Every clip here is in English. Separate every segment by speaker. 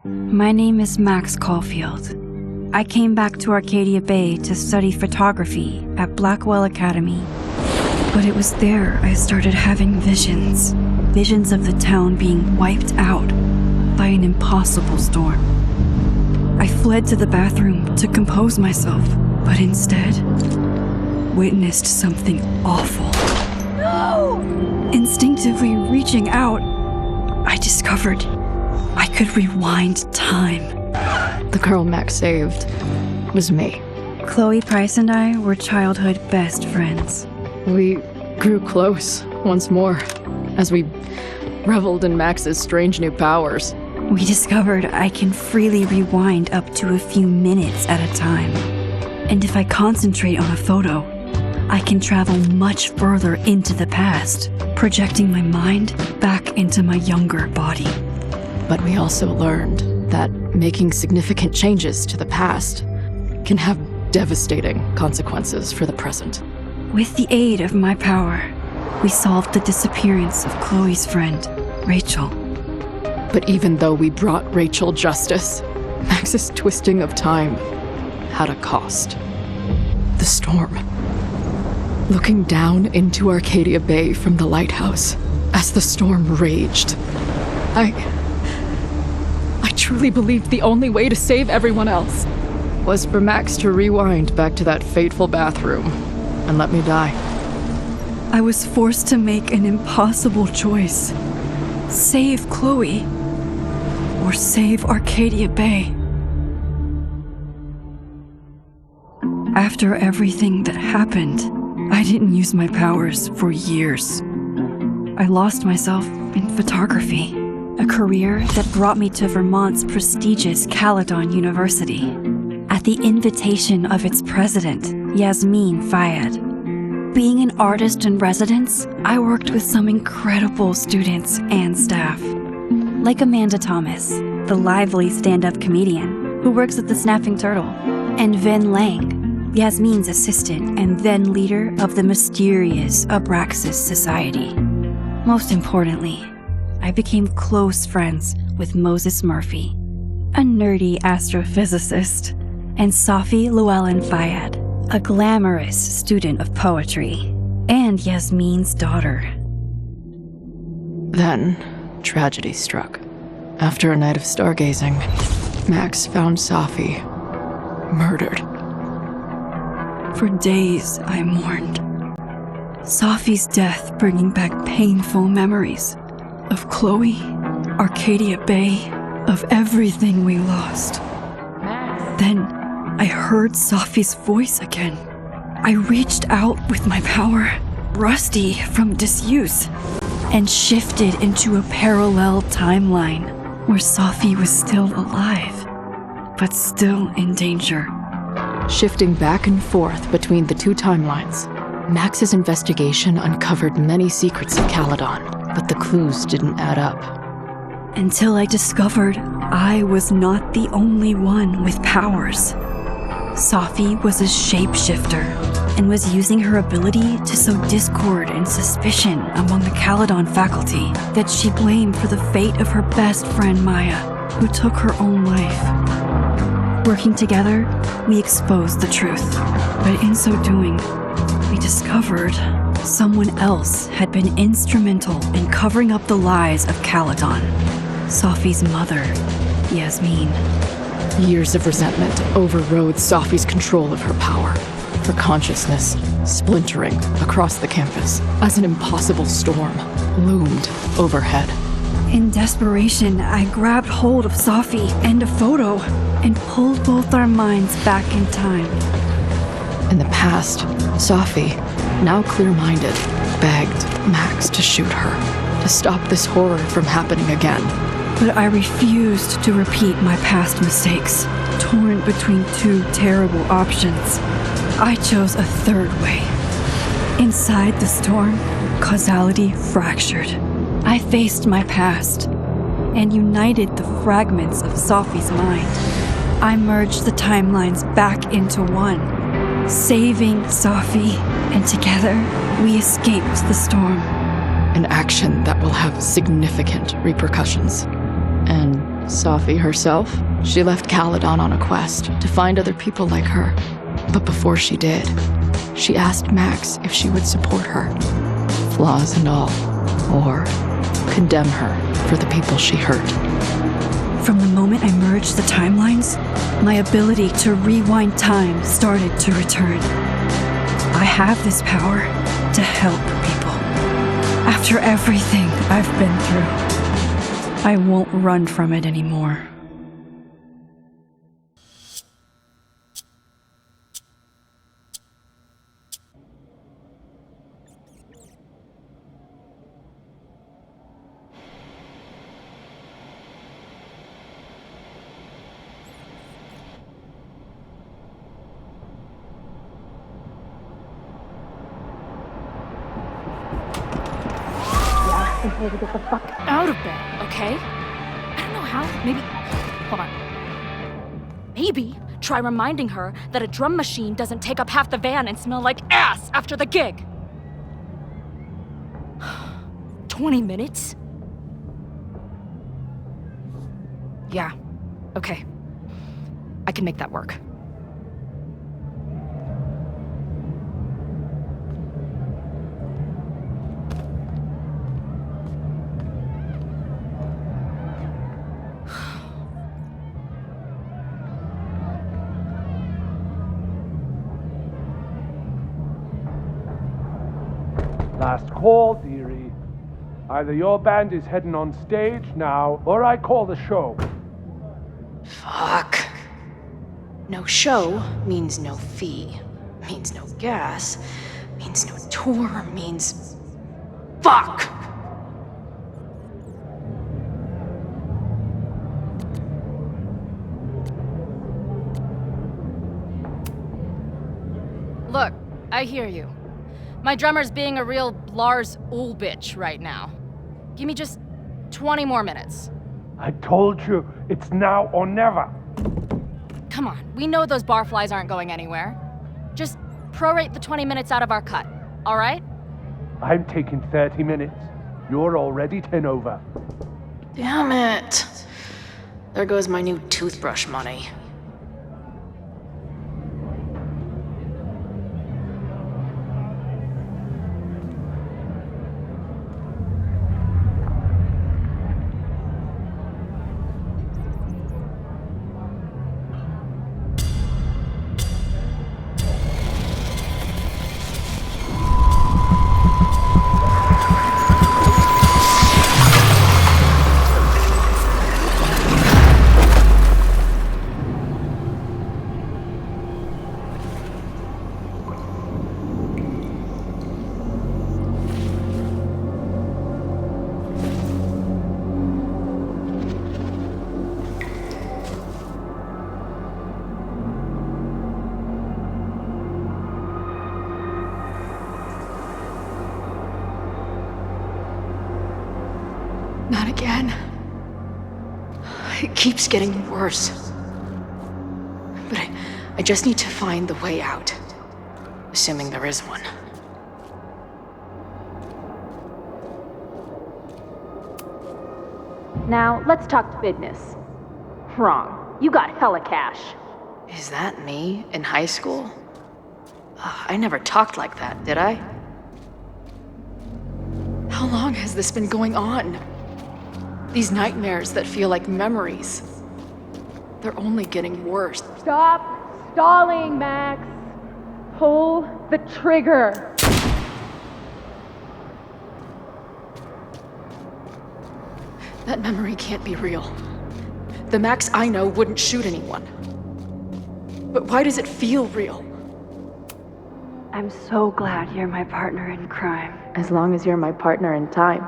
Speaker 1: My name is Max Caulfield. I came back to Arcadia Bay to study photography at Blackwell Academy. But it was there I started having visions. Visions of the town being wiped out by an impossible storm. I fled to the bathroom to compose myself, but instead witnessed something awful. No! Instinctively reaching out, I discovered I could rewind time.
Speaker 2: The girl Max saved was me.
Speaker 1: Chloe Price and I were childhood best friends.
Speaker 2: We grew close once more as we reveled in Max's strange new powers.
Speaker 1: We discovered I can freely rewind up to a few minutes at a time. And if I concentrate on a photo, I can travel much further into the past, projecting my mind back into my younger body.
Speaker 2: But we also learned that making significant changes to the past can have devastating consequences for the present.
Speaker 1: With the aid of my power, we solved the disappearance of Chloe's friend, Rachel.
Speaker 2: But even though we brought Rachel justice, Max's twisting of time had a cost. The storm. Looking down into Arcadia Bay from the lighthouse as the storm raged, I truly believed the only way to save everyone else was for Max to rewind back to that fateful bathroom and let me die.
Speaker 1: I was forced to make an impossible choice. Save Chloe, or save Arcadia Bay. After everything that happened, I didn't use my powers for years. I lost myself in photography, a career that brought me to Vermont's prestigious Caledon University, at the invitation of its president, Yasmin Fayed. Being an artist in residence, I worked with some incredible students and staff. Like Amanda Thomas, the lively stand-up comedian who works at the Snapping Turtle, and Vin Lang, Yasmin's assistant and then leader of the mysterious Abraxas Society. Most importantly, I became close friends with Moses Murphy, a nerdy astrophysicist, and Safi Llewellyn Fayed, a glamorous student of poetry, and Yasmin's daughter.
Speaker 2: Then, tragedy struck. After a night of stargazing, Max found Safi murdered.
Speaker 1: For days, I mourned. Safi's death bringing back painful memories of Chloe, Arcadia Bay, of everything we lost. Then, I heard Safi's voice again. I reached out with my power, rusty from disuse, and shifted into a parallel timeline where Safi was still alive, but still in danger.
Speaker 2: Shifting back and forth between the two timelines, Max's investigation uncovered many secrets of Caledon, but the clues didn't add up.
Speaker 1: Until I discovered I was not the only one with powers. Safi was a shapeshifter and was using her ability to sow discord and suspicion among the Caledon faculty that she blamed for the fate of her best friend Maya, who took her own life. Working together, we exposed the truth, but in so doing, we discovered someone else had been instrumental in covering up the lies of Caledon. Safi's mother, Yasmin.
Speaker 2: Years of resentment overrode Safi's control of her power, her consciousness splintering across the campus as an impossible storm loomed overhead.
Speaker 1: In desperation, I grabbed hold of Safi and a photo and pulled both our minds back in time.
Speaker 2: In the past, Safi, now clear-minded, begged Max to shoot her, to stop this horror from happening again.
Speaker 1: But I refused to repeat my past mistakes, torn between two terrible options. I chose a third way. Inside the storm, causality fractured. I faced my past and united the fragments of Safi's mind. I merged the timelines back into one, saving Safi, and together we escaped the storm.
Speaker 2: An action that will have significant repercussions, and Safi herself, she left Caledon on a quest to find other people like her. But before she did, she asked Max if she would support her, flaws and all, or condemn her for the people she hurt.
Speaker 1: From the moment I merged the timelines, my ability to rewind time started to return. I have this power to help people. After everything I've been through, I won't run from it anymore.
Speaker 3: To get the fuck out of bed, okay? I don't know how. Maybe. Hold on. Maybe try reminding her that a drum machine doesn't take up half the van and smell like ass after the gig. 20 minutes? Yeah. Okay. I can make that work.
Speaker 4: Last call, dearie. Either your band is heading on stage now, or I call the show.
Speaker 5: Fuck. No show means no fee, means no gas, means no tour, means... Fuck!
Speaker 3: Look, I hear you. My drummer's being a real Lars Ulrich bitch right now. Give me just 20 more minutes.
Speaker 4: I told you, it's now or never.
Speaker 3: Come on, we know those barflies aren't going anywhere. Just prorate the 20 minutes out of our cut, all right?
Speaker 4: I'm taking 30 minutes. You're already 10 over.
Speaker 5: Damn it. There goes my new toothbrush money.
Speaker 2: Not again. It keeps getting worse. But I just need to find the way out. Assuming there is one.
Speaker 3: Now, let's talk business. Wrong. You got hella cash.
Speaker 5: Is that me in high school? I never talked like that, did I?
Speaker 2: How long has this been going on? These nightmares that feel like memories. They're only getting worse.
Speaker 3: Stop stalling, Max. Pull the trigger.
Speaker 2: That memory can't be real. The Max I know wouldn't shoot anyone. But why does it feel real?
Speaker 1: I'm so glad you're my partner in crime.
Speaker 5: As long as you're my partner in time.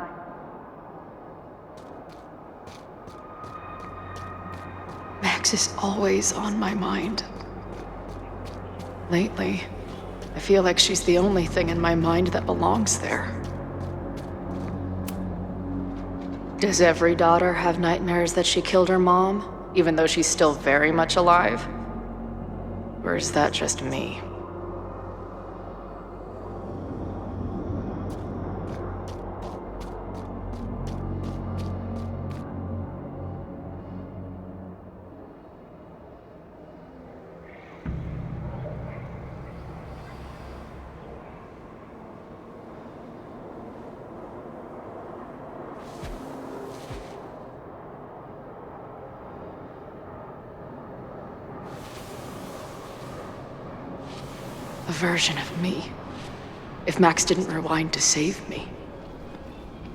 Speaker 2: Max is always on my mind. Lately, I feel like she's the only thing in my mind that belongs there.
Speaker 5: Does every daughter have nightmares that she killed her mom, even though she's still very much alive? Or is that just me?
Speaker 2: A version of me. If Max didn't rewind to save me.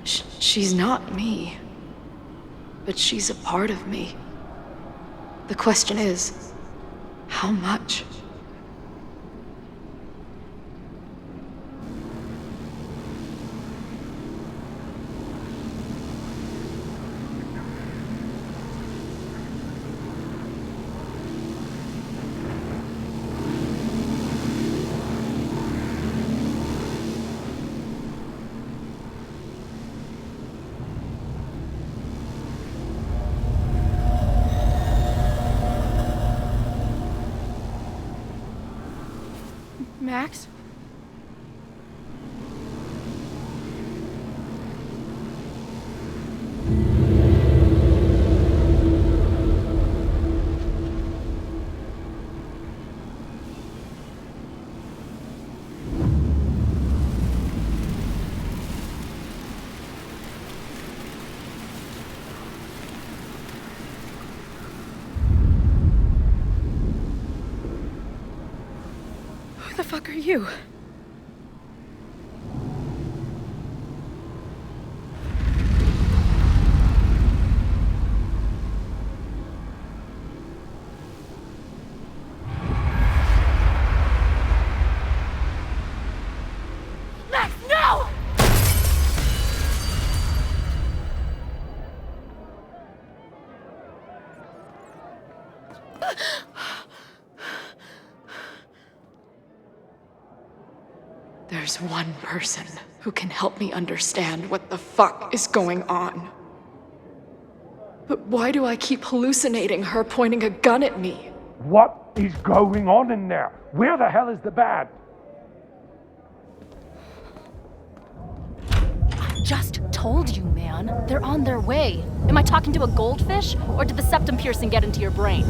Speaker 2: She's not me. But she's a part of me. The question is, how much?
Speaker 3: Max? Who the fuck are you? Max, no!
Speaker 2: There's one person who can help me understand what the fuck is going on. But why do I keep hallucinating her pointing a gun at me?
Speaker 4: What is going on in there? Where the hell is the band?
Speaker 3: Just told you, man. They're on their way. Am I talking to a goldfish, or did the septum piercing get into your brain?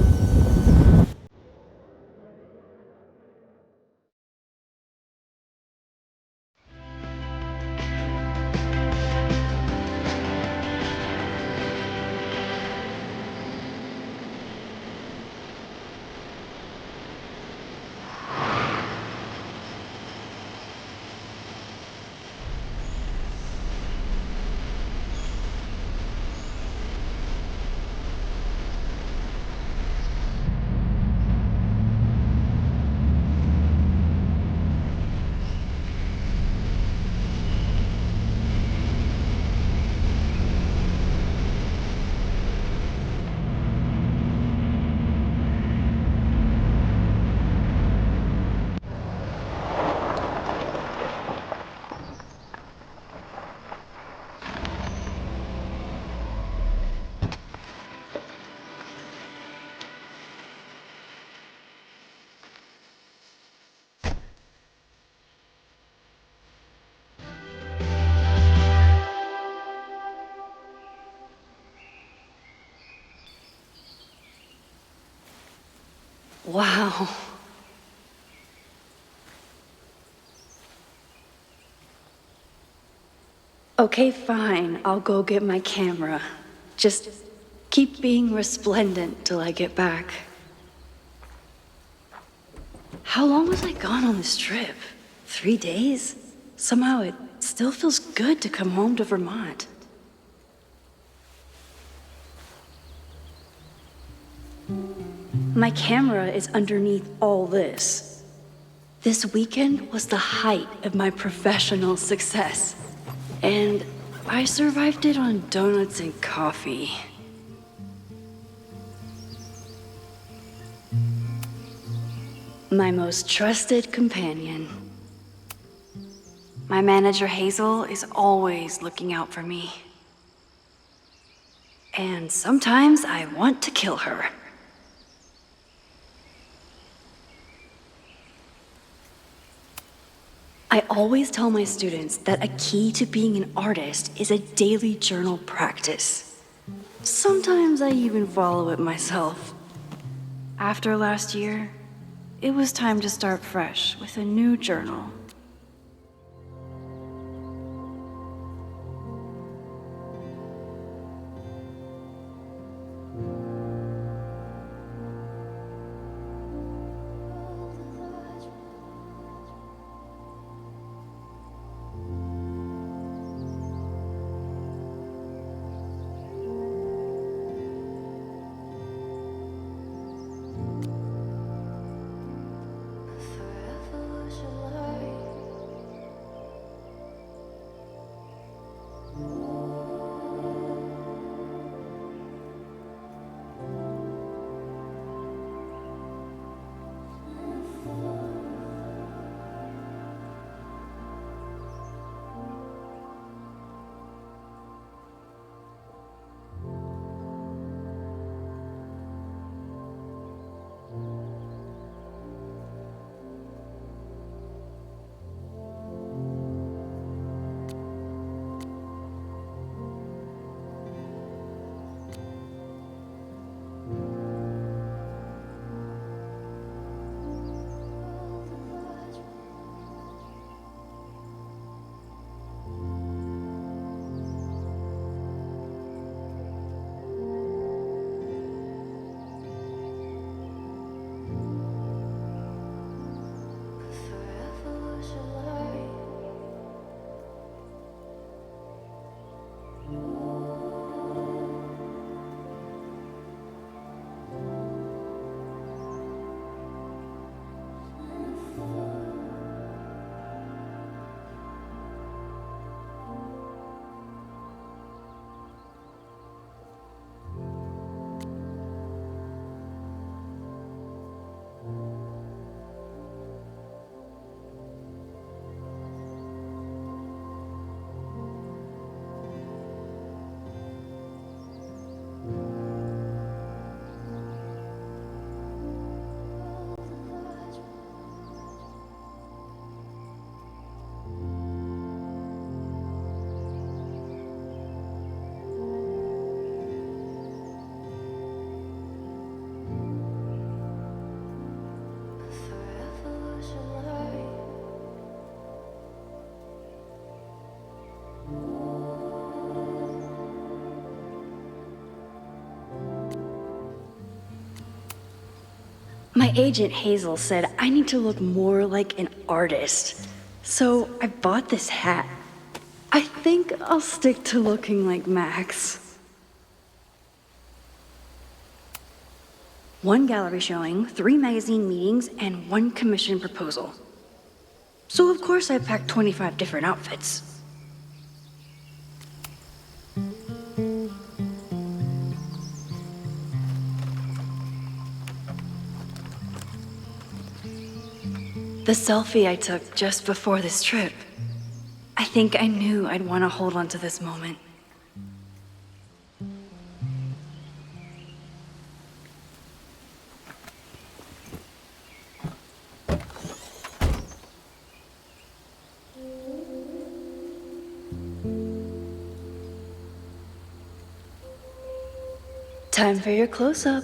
Speaker 1: Wow. Okay, fine. I'll go get my camera. Just keep being resplendent till I get back. How long was I gone on this trip? 3 days? Somehow it still feels good to come home to Vermont. My camera is underneath all this. This weekend was the height of my professional success. And I survived it on donuts and coffee. My most trusted companion. My manager Hazel is always looking out for me. And sometimes I want to kill her. I always tell my students that a key to being an artist is a daily journal practice. Sometimes I even follow it myself. After last year, it was time to start fresh with a new journal.
Speaker 6: My agent Hazel said I need to look more like an artist. So I bought this hat. I think I'll stick to looking like Max. One gallery showing, 3 magazine meetings, and 1 commission proposal. So of course I packed 25 different outfits. The selfie I took just before this trip. I think I knew I'd want to hold on to this moment. Time for your close-up.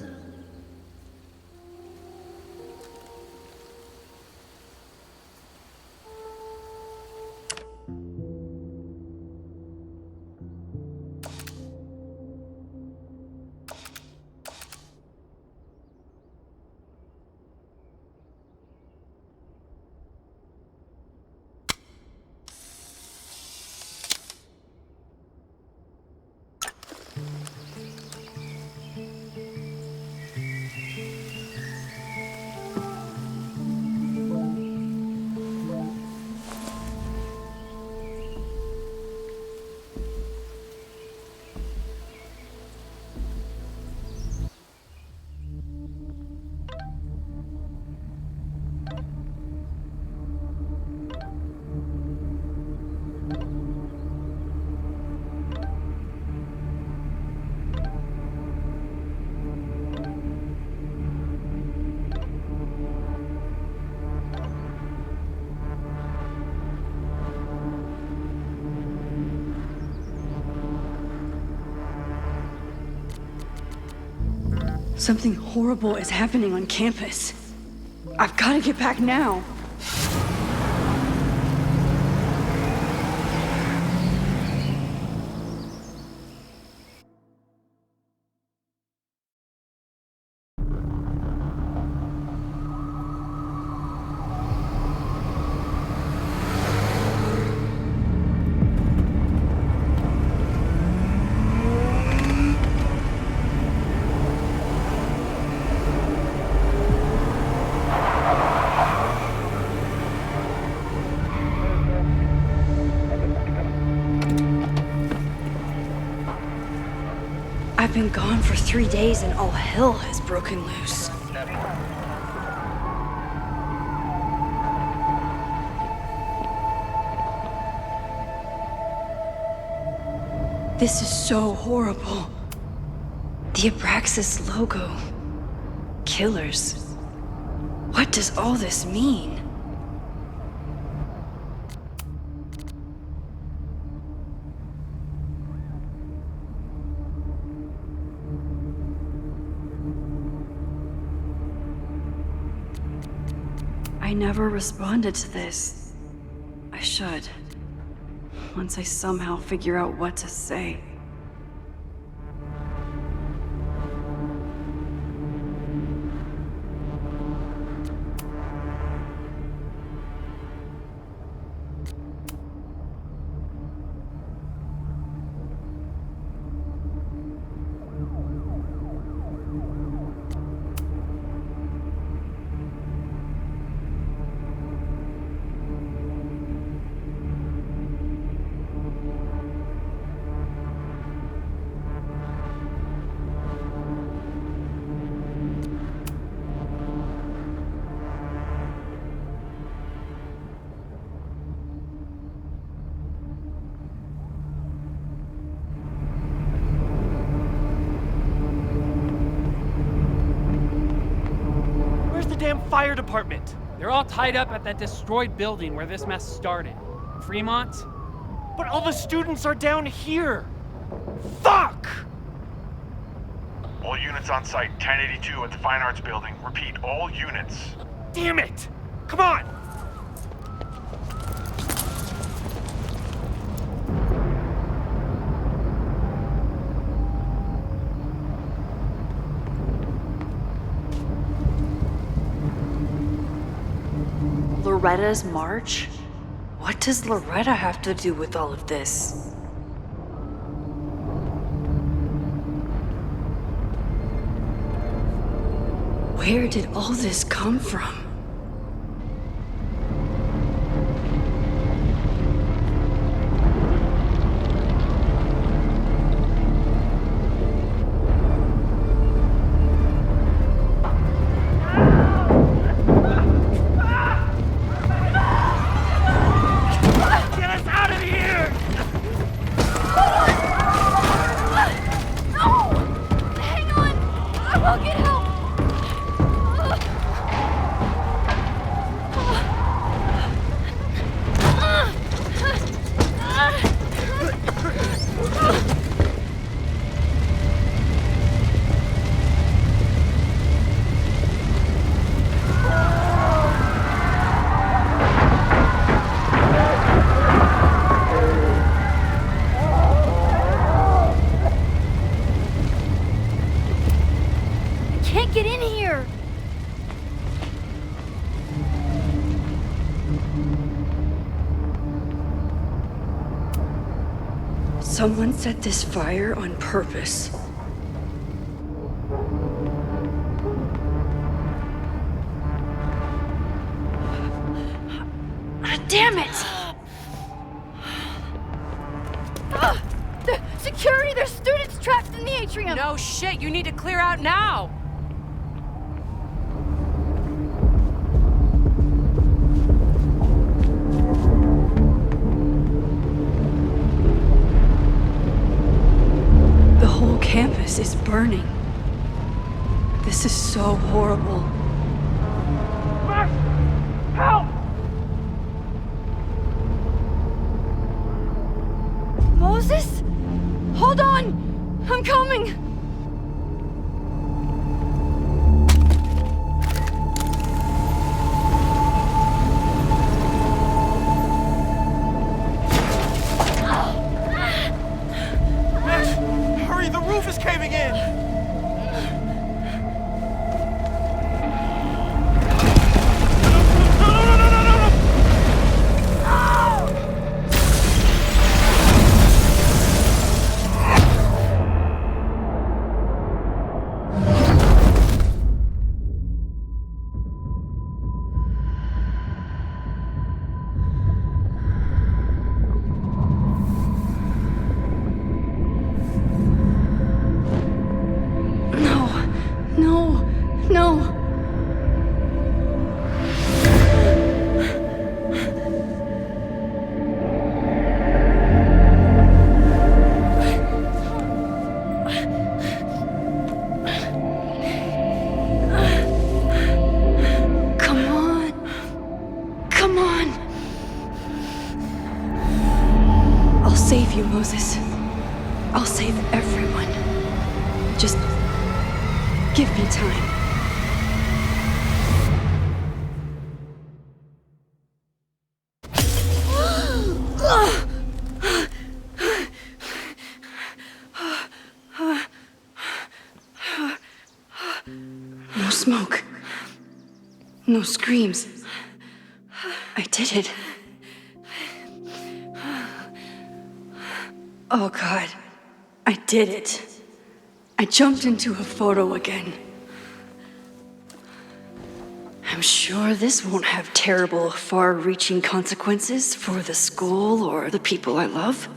Speaker 6: Something horrible is happening on campus. I've got to get back now. I've been gone for 3 days and all hell has broken loose. This is so horrible. The Abraxas logo. Killers. What does all this mean? I never responded to this. I should. Once I somehow figure out what to say.
Speaker 7: Fire department. They're all tied up at that destroyed building where this mess started. Fremont? But all the students are down here. Fuck!
Speaker 8: All units on site, 1082 at the Fine Arts Building. Repeat, all units.
Speaker 7: Damn it! Come on!
Speaker 6: Loretta's march? What does Loretta have to do with all of this? Where did all this come from? Someone set this fire on purpose. Damn it!
Speaker 3: Security! There's students trapped in the atrium!
Speaker 9: No shit, you need to clear out now!
Speaker 6: The whole campus is burning. This is so horrible.
Speaker 4: Max! Help!
Speaker 3: Moses? Hold on! I'm coming!
Speaker 7: Hurry, the roof is caving in!
Speaker 6: Save you, Moses. I'll save everyone. Just give me time. No smoke. No screams. I did it. Oh God, I did it. I jumped into a photo again. I'm sure this won't have terrible, far-reaching consequences for the school or the people I love.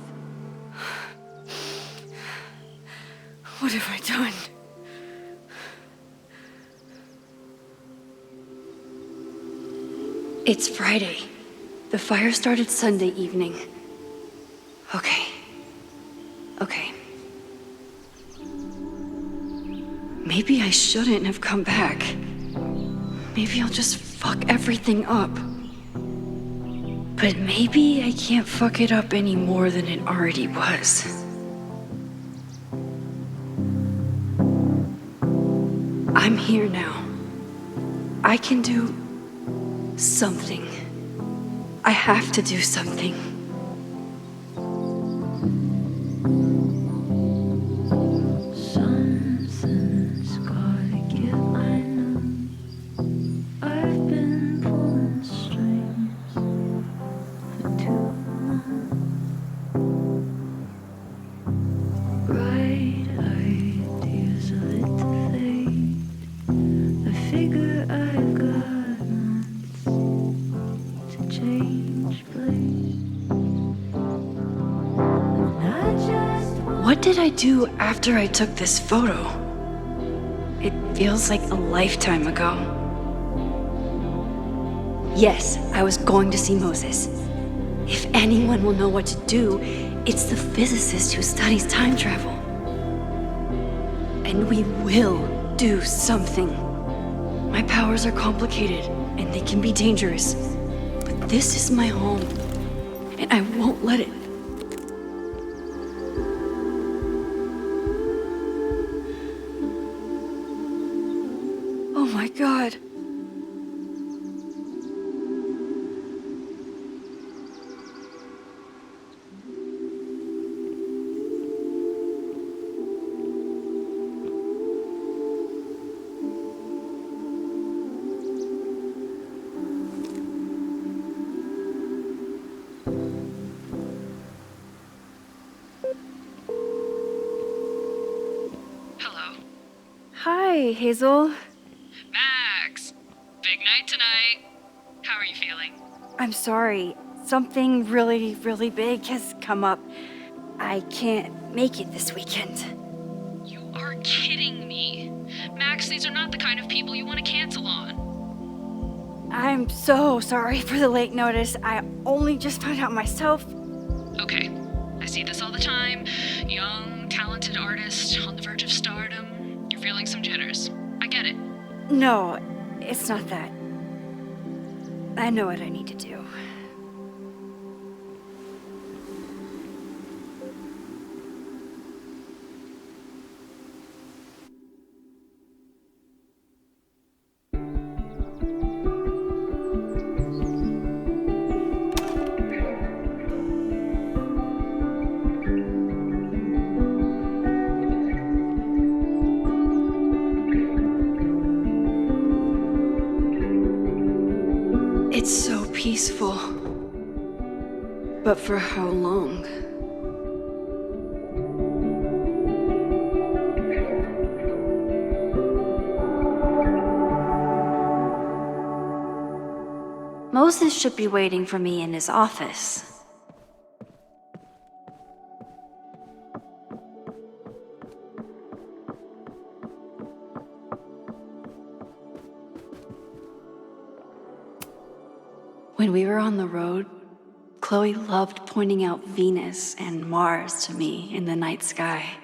Speaker 6: What have I done? It's Friday. The fire started Sunday evening. Okay. Maybe I shouldn't have come back. Maybe I'll just fuck everything up. But maybe I can't fuck it up any more than it already was. I'm here now. I can do something. I have to do something.
Speaker 10: Something's gotta give, I know. I've been pulling strings.
Speaker 6: did I do after I took this photo? It feels like a lifetime ago. Yes, I was going to see Moses. If anyone will know what to do, it's the physicist who studies time travel. And we will do something. My powers are complicated, and they can be dangerous. But this is my home, and I won't let it. Oh my God. Hi, Hazel.
Speaker 1: Max! Big night tonight. How are you feeling?
Speaker 6: I'm sorry. Something really, really big has come up. I can't make it this weekend.
Speaker 1: You are kidding me. Max, these are not the kind of people you want to cancel on.
Speaker 6: I'm so sorry for the late notice. I only just found out myself.
Speaker 1: Okay, I see this all the time. Young, talented artist on the verge of stardom. You're feeling some jitters. I get it.
Speaker 6: No, it's not that. I know what I need to do. It's so peaceful. But for how long? Moses should be waiting for me in his office. When we were on the road, Chloe loved pointing out Venus and Mars to me in the night sky.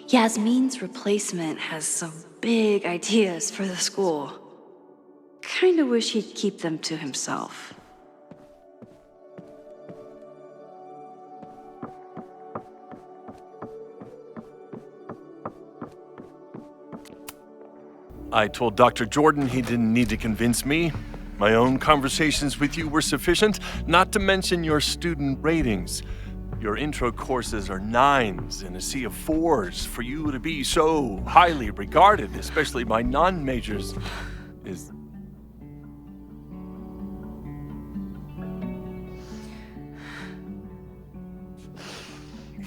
Speaker 6: Yasmin's replacement has some big ideas for the school. Kinda wish he'd keep them to himself.
Speaker 10: I told Dr. Jordan he didn't need to convince me. My own conversations with you were sufficient, not to mention your student ratings. Your intro courses are 9s in a sea of 4s. For you to be so highly regarded, especially by non-majors, is...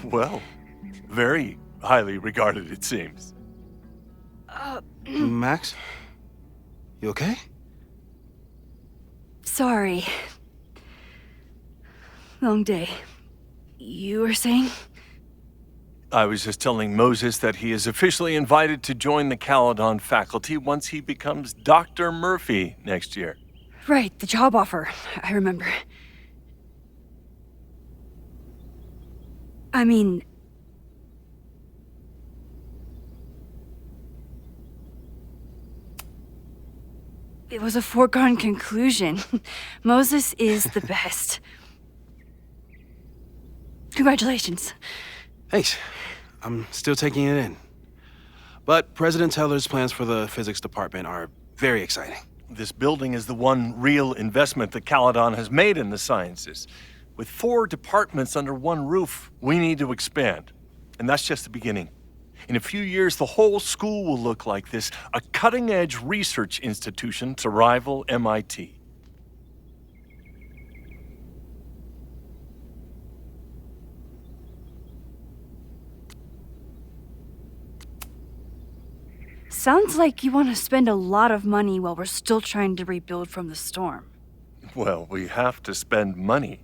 Speaker 10: Well, very highly regarded, it seems.
Speaker 11: Max? You okay?
Speaker 6: Sorry. Long day. You were saying?
Speaker 10: I was just telling Moses that he is officially invited to join the Caledon faculty once he becomes Dr. Murphy next year.
Speaker 6: Right, the job offer. I remember. I mean... It was a foregone conclusion. Moses is the best. Congratulations.
Speaker 11: Thanks. I'm still taking it in. But President Teller's plans for the physics department are very exciting.
Speaker 10: This building is the one real investment that Caledon has made in the sciences. With 4 departments under one roof, we need to expand. And that's just the beginning. In a few years, the whole school will look like this, a cutting-edge research institution to rival MIT.
Speaker 6: Sounds like you want to spend a lot of money while we're still trying to rebuild from the storm.
Speaker 10: Well, we have to spend money.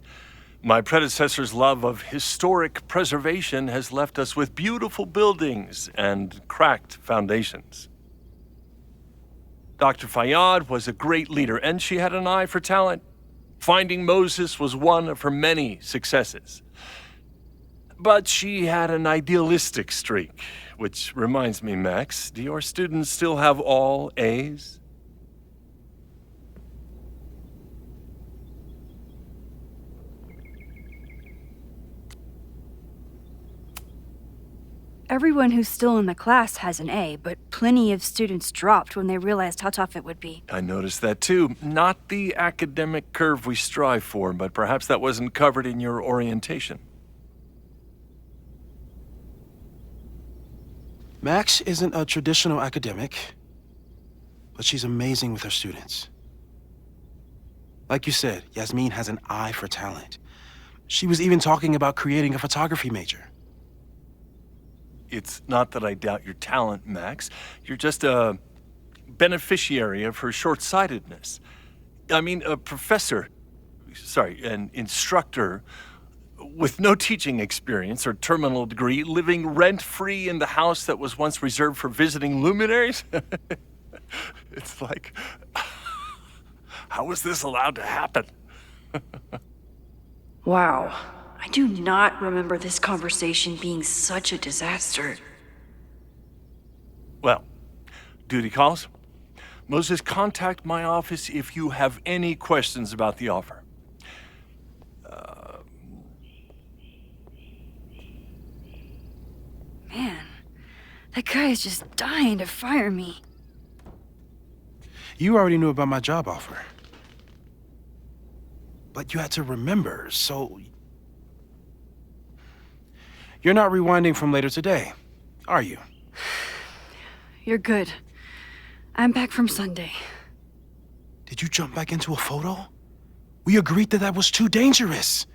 Speaker 10: My predecessor's love of historic preservation has left us with beautiful buildings and cracked foundations. Dr. Fayyad was a great leader, and she had an eye for talent. Finding Moses was one of her many successes. But she had an idealistic streak, which reminds me, Max, do your students still have all A's?
Speaker 6: Everyone who's still in the class has an A, but plenty of students dropped when they realized how tough it would be.
Speaker 10: I noticed that too. Not the academic curve we strive for, but perhaps that wasn't covered in your orientation.
Speaker 11: Max isn't a traditional academic, but she's amazing with her students. Like you said, Yasmin has an eye for talent. She was even talking about creating a photography major.
Speaker 10: It's not that I doubt your talent, Max. You're just a beneficiary of her short-sightedness. I mean, an instructor with no teaching experience or terminal degree, living rent-free in the house that was once reserved for visiting luminaries? It's like, how was this allowed to happen?
Speaker 6: Wow. I do not remember this conversation being such a disaster.
Speaker 10: Well, duty calls. Moses, contact my office if you have any questions about the offer.
Speaker 6: Man, that guy is just dying to fire me.
Speaker 11: You already knew about my job offer. But you had to remember, so... You're not rewinding from later today, are you?
Speaker 6: You're good. I'm back from Sunday.
Speaker 11: Did you jump back into a photo? We agreed that was too dangerous.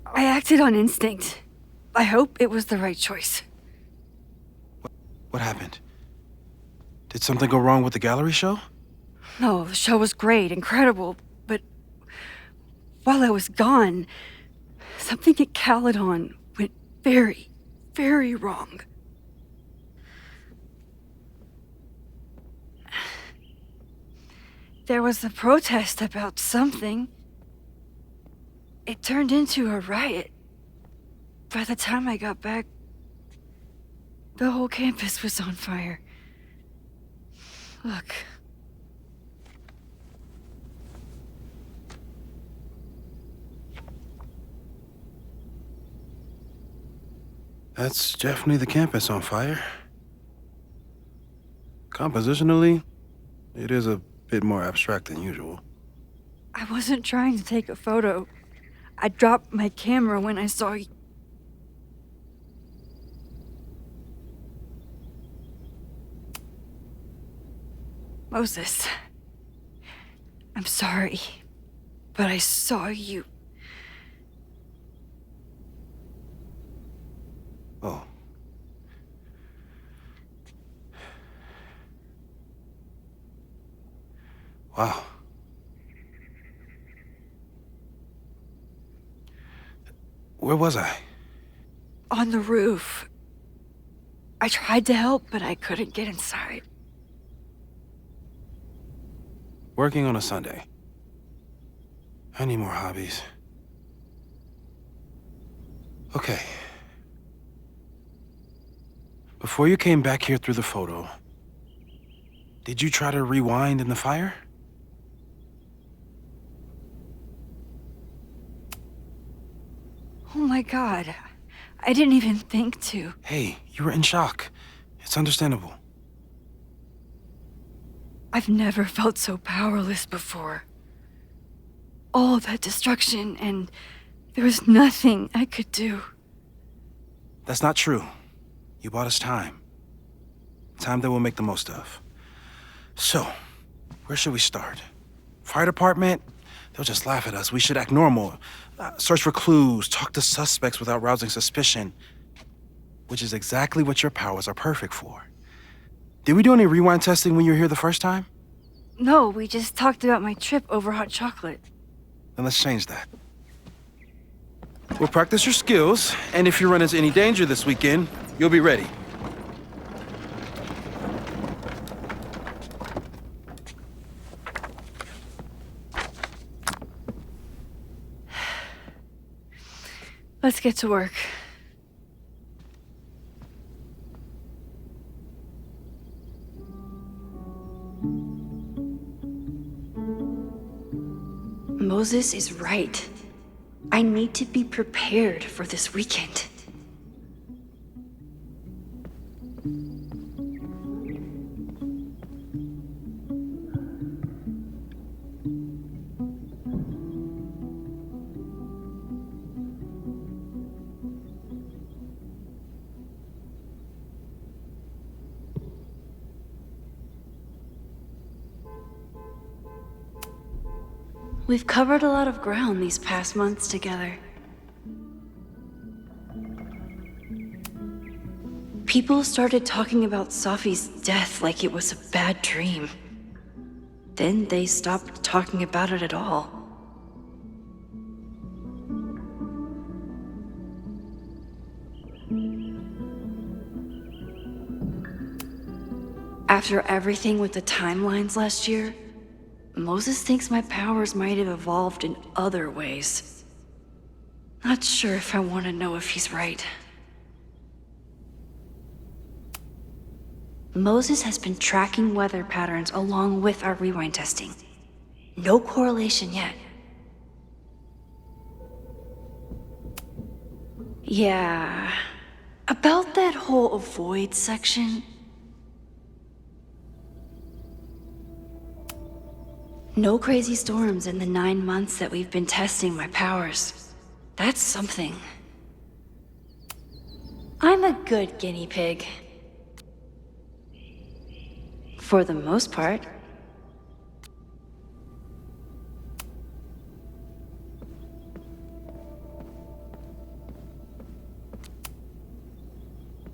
Speaker 6: I acted on instinct. I hope it was the right choice.
Speaker 11: What happened? Did something go wrong with the gallery show?
Speaker 6: No, the show was great, incredible, but while I was gone, something at Caledon went very, very wrong. There was a protest about something. It turned into a riot. By the time I got back, the whole campus was on fire. Look.
Speaker 11: That's definitely the campus on fire. Compositionally, it is a bit more abstract than usual.
Speaker 6: I wasn't trying to take a photo. I dropped my camera when I saw you. Moses, I'm sorry. but I saw you.
Speaker 11: Oh. Wow. Where was I?
Speaker 6: On the roof. I tried to help, but I couldn't get inside.
Speaker 11: Working on a Sunday. I need more hobbies. Okay. Before you came back here through the photo, did you try to rewind in the fire?
Speaker 6: Oh my god. I didn't even think to.
Speaker 11: Hey, you were in shock. It's understandable.
Speaker 6: I've never felt so powerless before. All that destruction, and there was nothing I could do.
Speaker 11: That's not true. You bought us time. Time that we'll make the most of. So, where should we start? Fire department? They'll just laugh at us. We should act normal. Search for clues, talk to suspects without rousing suspicion. Which is exactly what your powers are perfect for. Did we do any rewind testing when you were here the first time?
Speaker 6: No, we just talked about my trip over hot chocolate.
Speaker 11: Then let's change that. We'll practice your skills, and if you run into any danger this weekend, you'll be ready.
Speaker 6: Let's get to work.
Speaker 1: Moses is right. I need to be prepared for this weekend. We've covered a lot of ground these past months together. People started talking about Safi's death like it was a bad dream. Then they stopped talking about it at all. After everything with the timelines last year, Moses thinks my powers might have evolved in other ways. Not sure if I want to know if he's right. Moses has been tracking weather patterns along with our rewind testing. No correlation yet. Yeah, about that whole avoid section. No crazy storms in the 9 months that we've been testing my powers. That's something. I'm a good guinea pig. For the most part.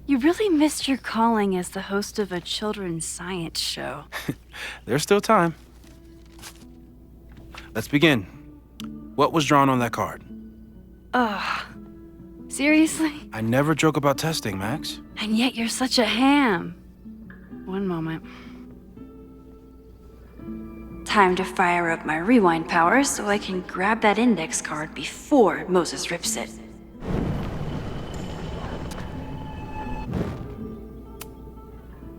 Speaker 6: You really missed your calling as the host of a children's science show.
Speaker 11: There's still time. Let's begin. What was drawn on that card?
Speaker 6: Seriously?
Speaker 11: I never joke about testing, Max.
Speaker 6: And yet you're such a ham. One moment. Time to fire up my rewind powers so I can grab that index card before Moses rips it.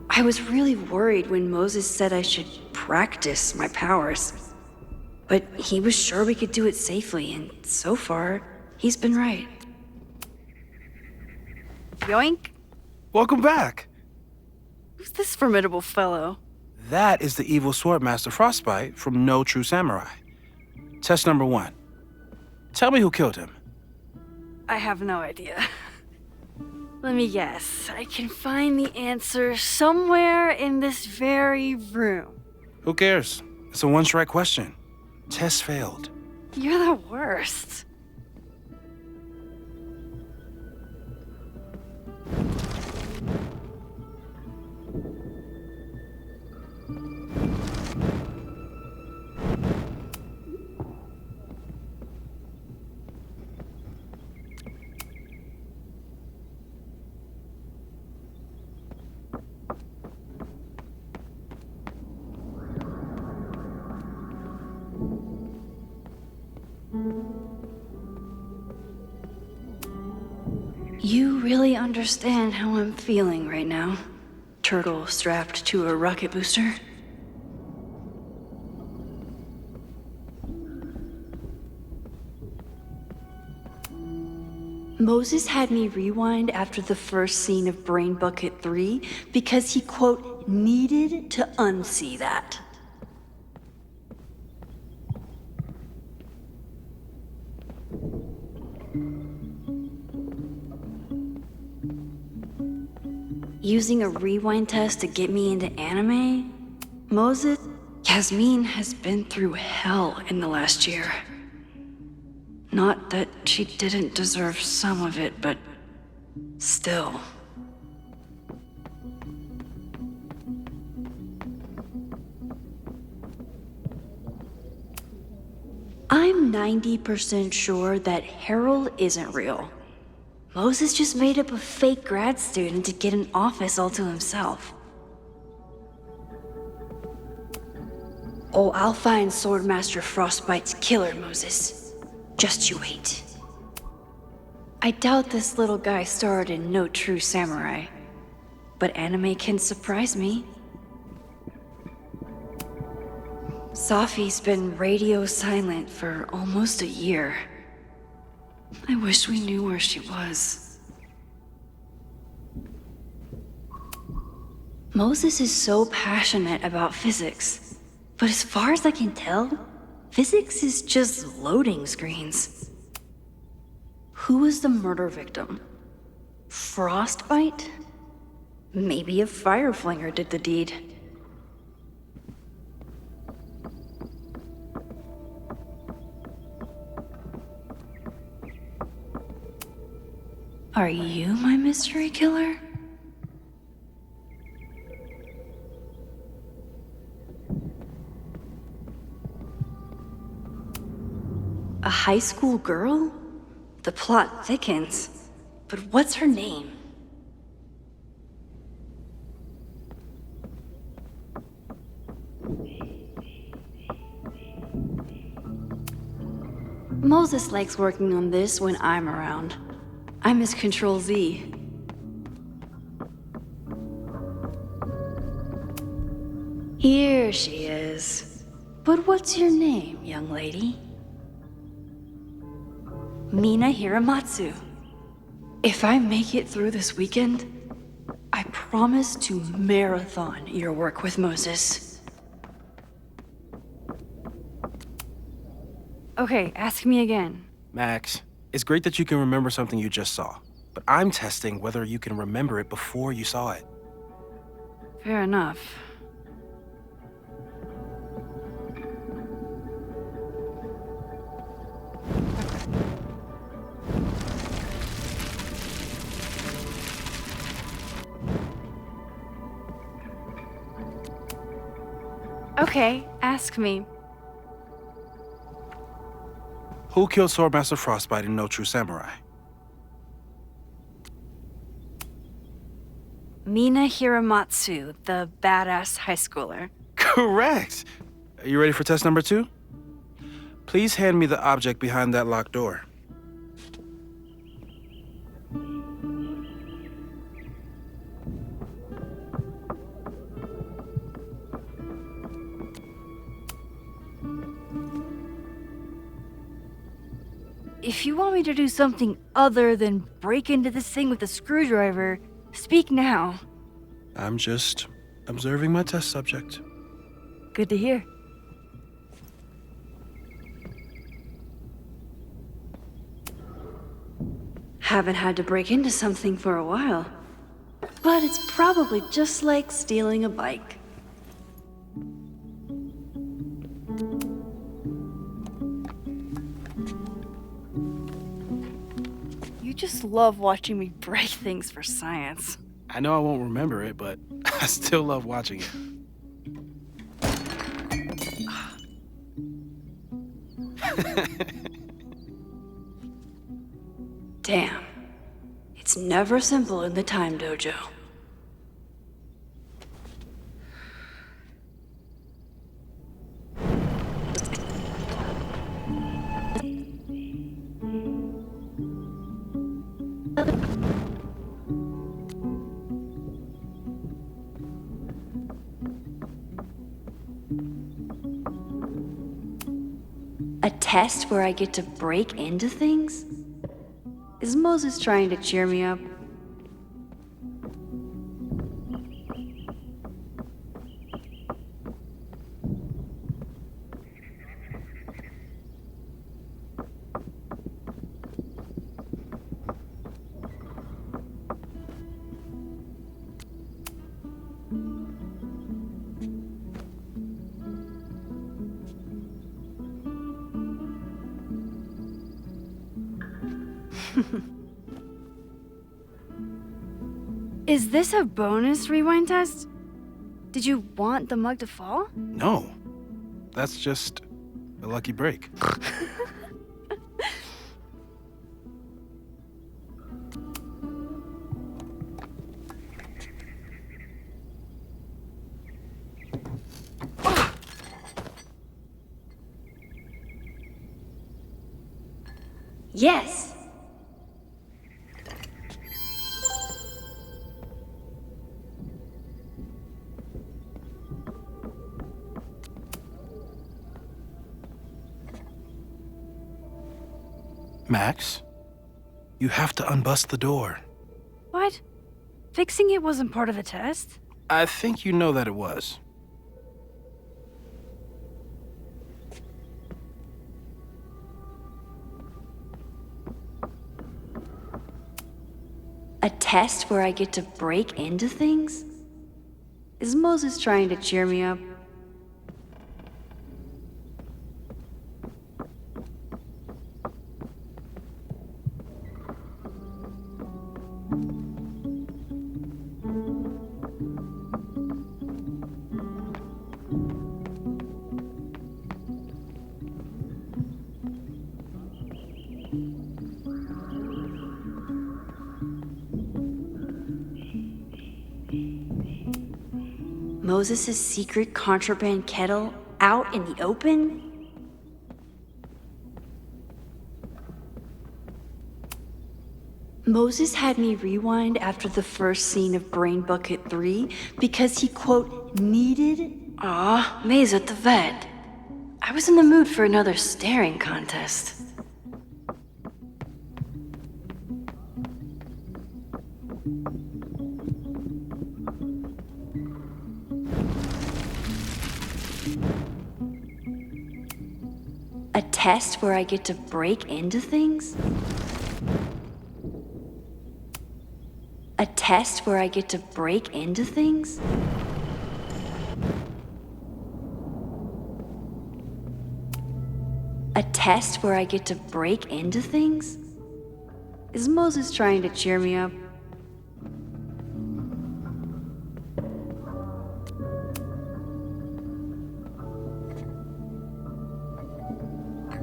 Speaker 6: I was really worried when Moses said I should practice my powers. But he was sure we could do it safely, and so far, he's been right. Yoink!
Speaker 11: Welcome back!
Speaker 6: Who's this formidable fellow?
Speaker 11: That is the evil Swordmaster Frostbite from No True Samurai. Test number 1. Tell me who killed him.
Speaker 6: I have no idea. Let me guess. I can find the answer somewhere in this very room.
Speaker 11: Who cares? It's a one-strike question. Test failed.
Speaker 6: You're the worst. You really understand how I'm feeling right now? Turtle strapped to a rocket booster? Moses had me rewind after the first scene of Brain Bucket 3 because he, quote, needed to unsee that. Using a rewind test to get me into anime? Moses, Yasmin has been through hell in the last year. Not that she didn't deserve some of it, but still. I'm 90% sure that Harold isn't real. Moses just made up a fake grad student to get an office all to himself. Oh, I'll find Swordmaster Frostbite's killer, Moses. Just you wait. I doubt this little guy starred in No True Samurai, but anime can surprise me. Safi's been radio silent for almost a year. I wish we knew where she was. Moses is so passionate about physics, but as far as I can tell, physics is just loading screens. Who was the murder victim? Frostbite? Maybe a fire flinger did the deed. Are you my mystery killer? A high school girl? The plot thickens. But what's her name? Moses likes working on this when I'm around. I'm his Control-Z. Here she is. But what's your name, young lady? Mina Hiramatsu. If I make it through this weekend, I promise to marathon your work with Moses. Okay, ask me again.
Speaker 11: Max, it's great that you can remember something you just saw, but I'm testing whether you can remember it before you saw it.
Speaker 6: Fair enough. Okay, ask me.
Speaker 11: Who killed Swordmaster Frostbite in No True Samurai?
Speaker 6: Mina Hiramatsu, the badass high schooler.
Speaker 11: Correct! Are you ready for test number 2? Please hand me the object behind that locked door.
Speaker 6: If you want me to do something other than break into this thing with a screwdriver, speak now.
Speaker 11: I'm just observing my test subject.
Speaker 6: Good to hear. Haven't had to break into something for a while. But it's probably just like stealing a bike. just love watching me break things for science.
Speaker 11: I know I won't remember it, but I still love watching it.
Speaker 6: Damn. It's never simple in the time dojo. A test where I get to break into things? Is Moses trying to cheer me up? Is this a bonus rewind test? Did you want the mug to fall?
Speaker 11: No. That's just a lucky break.
Speaker 6: Yes!
Speaker 11: Max, you have to unbust the door.
Speaker 6: What? Fixing it wasn't part of the test?
Speaker 11: I think you know that it was.
Speaker 6: A test where I get to break into things? Is Moses trying to cheer me up? Moses' secret contraband kettle out in the open? Moses had me rewind after the first scene of Brain Bucket 3 because he, quote, needed... Aw, May's at the vet. I was in the mood for another staring contest. A test where I get to break into things? A test where I get to break into things? A test where I get to break into things? Is Moses trying to cheer me up?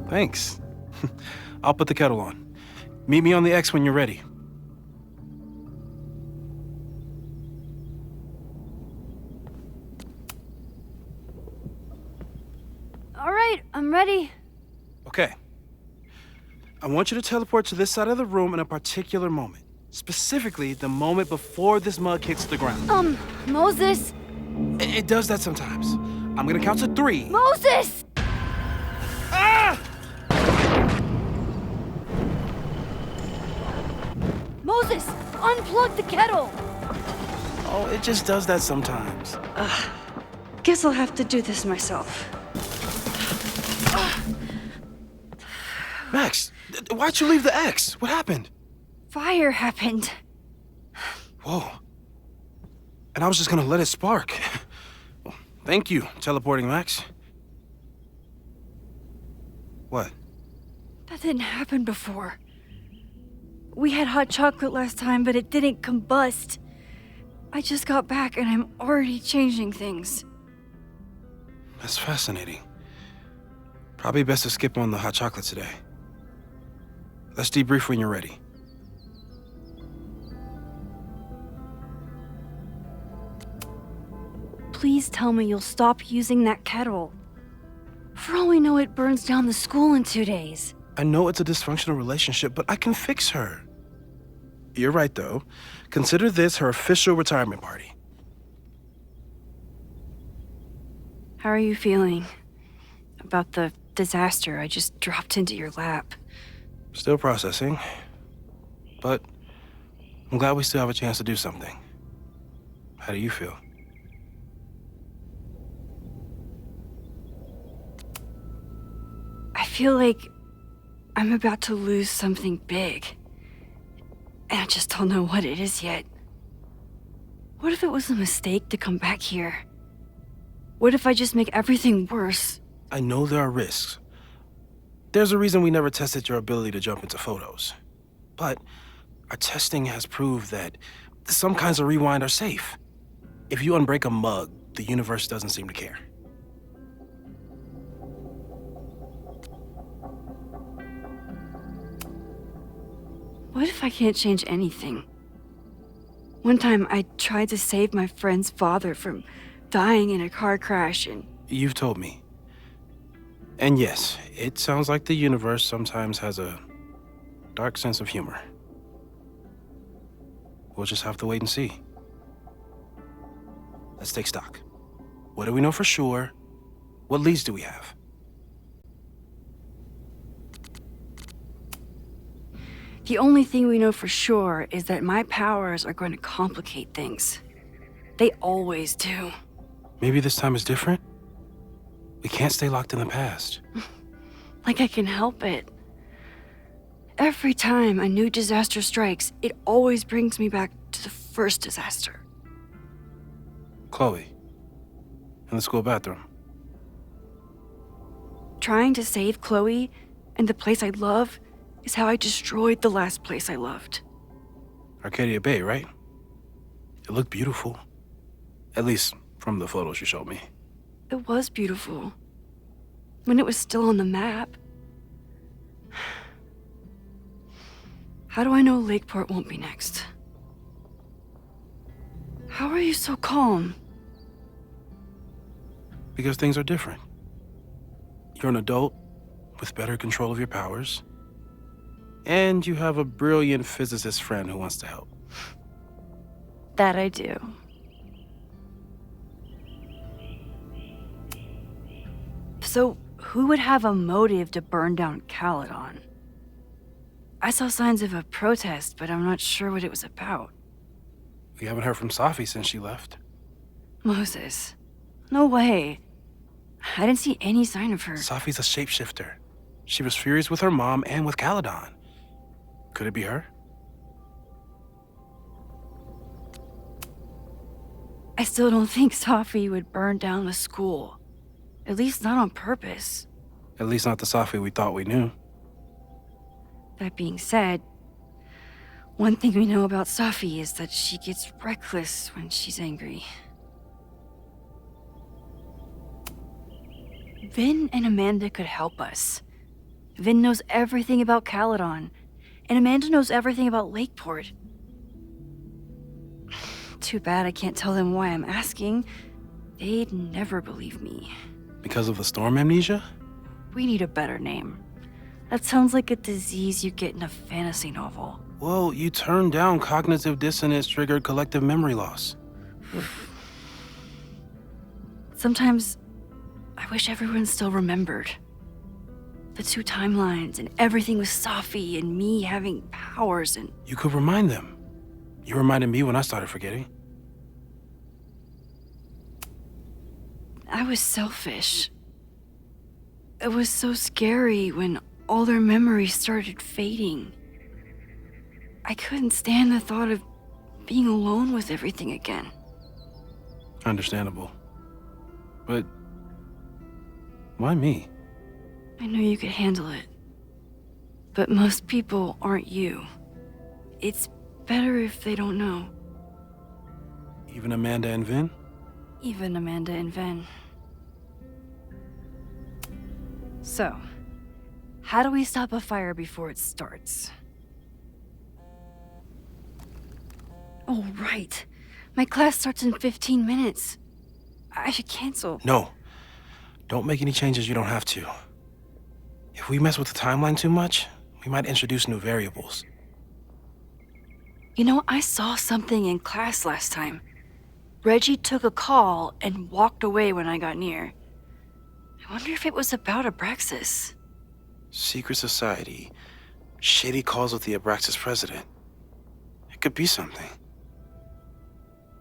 Speaker 11: Thanks. I'll put the kettle on. Meet me on the X when you're ready.
Speaker 6: All right, I'm ready.
Speaker 11: Okay. I want you to teleport to this side of the room in a particular moment. Specifically, the moment before this mug hits the ground.
Speaker 6: Moses!
Speaker 11: It does that sometimes. I'm gonna count to 3.
Speaker 6: Moses!
Speaker 11: Ah!
Speaker 6: Moses, unplug the kettle!
Speaker 11: Oh, it just does that sometimes.
Speaker 6: Guess I'll have to do this myself.
Speaker 11: Max, why'd you leave the X? What happened?
Speaker 6: Fire happened.
Speaker 11: Whoa. And I was just gonna let it spark. Well, thank you, teleporting Max. What?
Speaker 6: That didn't happen before. We had hot chocolate last time, but it didn't combust. I just got back and I'm already changing things.
Speaker 11: That's fascinating. Probably best to skip on the hot chocolate today. Let's debrief when you're ready.
Speaker 6: Please tell me you'll stop using that kettle. For all we know, it burns down the school in 2 days.
Speaker 11: I know it's a dysfunctional relationship, but I can fix her. You're right, though. Consider this her official retirement party.
Speaker 6: How are you feeling about the disaster I just dropped into your lap?
Speaker 11: Still processing, but I'm glad we still have a chance to do something. How do you feel?
Speaker 6: I feel like I'm about to lose something big. And I just don't know what it is yet. What if it was a mistake to come back here? What if I just make everything worse?
Speaker 11: I know there are risks. There's a reason we never tested your ability to jump into photos. But our testing has proved that some kinds of rewind are safe. If you unbreak a mug, the universe doesn't seem to care.
Speaker 6: What if I can't change anything? One time I tried to save my friend's father from dying in a car crash and...
Speaker 11: You've told me. And yes, it sounds like the universe sometimes has a dark sense of humor. We'll just have to wait and see. Let's take stock. What do we know for sure? What leads do we have?
Speaker 6: The only thing we know for sure is that my powers are going to complicate things. They always do.
Speaker 11: Maybe this time is different? We can't stay locked in the past.
Speaker 6: Like I can help it. Every time a new disaster strikes, it always brings me back to the first disaster.
Speaker 11: Chloe, in the school bathroom.
Speaker 6: Trying to save Chloe and the place I love is how I destroyed the last place I loved.
Speaker 11: Arcadia Bay, right? It looked beautiful. At least from the photos you showed me.
Speaker 6: It was beautiful. When it was still on the map. How do I know Lakeport won't be next? How are you so calm?
Speaker 11: Because things are different. You're an adult with better control of your powers. And you have a brilliant physicist friend who wants to help.
Speaker 6: That I do. So, who would have a motive to burn down Caledon? I saw signs of a protest, but I'm not sure what it was about.
Speaker 11: We haven't heard from Safi since she left.
Speaker 6: Moses. No way. I didn't see any sign of her.
Speaker 11: Safi's a shapeshifter. She was furious with her mom and with Caledon. Could it be her?
Speaker 6: I still don't think Safi would burn down the school. At least not on purpose.
Speaker 11: At least not the Safi we thought we knew.
Speaker 6: That being said, one thing we know about Safi is that she gets reckless when she's angry. Vin and Amanda could help us. Vin knows everything about Caledon, and Amanda knows everything about Lakeport. Too bad I can't tell them why I'm asking. They'd never believe me.
Speaker 11: Because of the storm amnesia?
Speaker 6: We need a better name. That sounds like a disease you get in a fantasy novel.
Speaker 11: Well, you turned down cognitive dissonance triggered collective memory loss.
Speaker 6: Sometimes, I wish everyone still remembered. The two timelines and everything with Safi and me having powers and...
Speaker 11: You could remind them. You reminded me when I started forgetting.
Speaker 6: I was selfish. It was so scary when all their memories started fading. I couldn't stand the thought of being alone with everything again.
Speaker 11: Understandable. But why me?
Speaker 6: I knew you could handle it. But most people aren't you. It's better if they don't know.
Speaker 11: Even Amanda and Vin?
Speaker 6: Even Amanda and Ven. So, how do we stop a fire before it starts? Oh, right. My class starts in 15 minutes. I should cancel.
Speaker 11: No. Don't make any changes you don't have to. If we mess with the timeline too much, we might introduce new variables.
Speaker 6: You know, I saw something in class last time. Reggie took a call and walked away when I got near. I wonder if it was about Abraxas.
Speaker 11: Secret society. Shady calls with the Abraxas president. It could be something.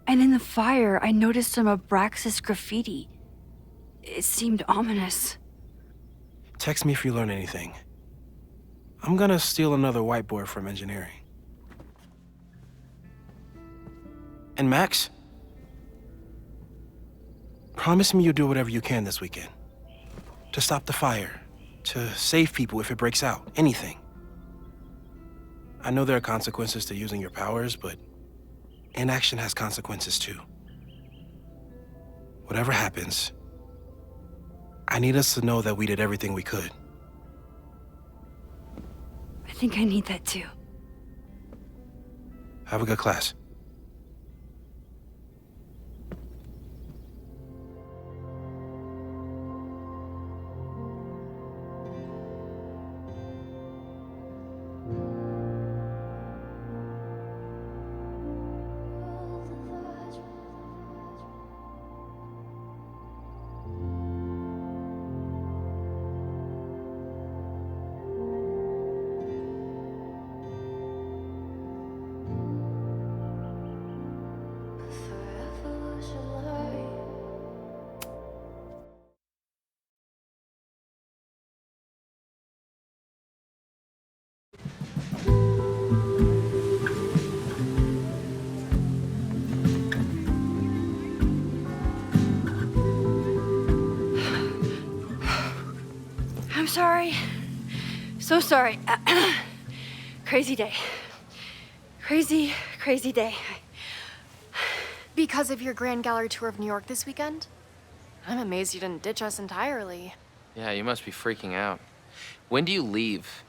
Speaker 6: And in the fire, I noticed some Abraxas graffiti. It seemed ominous.
Speaker 11: Text me if you learn anything. I'm gonna steal another whiteboard from engineering. And Max? Promise me you'll do whatever you can this weekend. To stop the fire. To save people if it breaks out. Anything. I know there are consequences to using your powers, but inaction has consequences too. Whatever happens, I need us to know that we did everything we could.
Speaker 6: I think I need that too.
Speaker 11: Have a good class.
Speaker 6: I'm sorry. So sorry. Crazy day. Crazy day.
Speaker 12: Because of your Grand Gallery tour of New York this weekend? I'm amazed you didn't ditch us entirely.
Speaker 13: Yeah, you must be freaking out. When do you leave?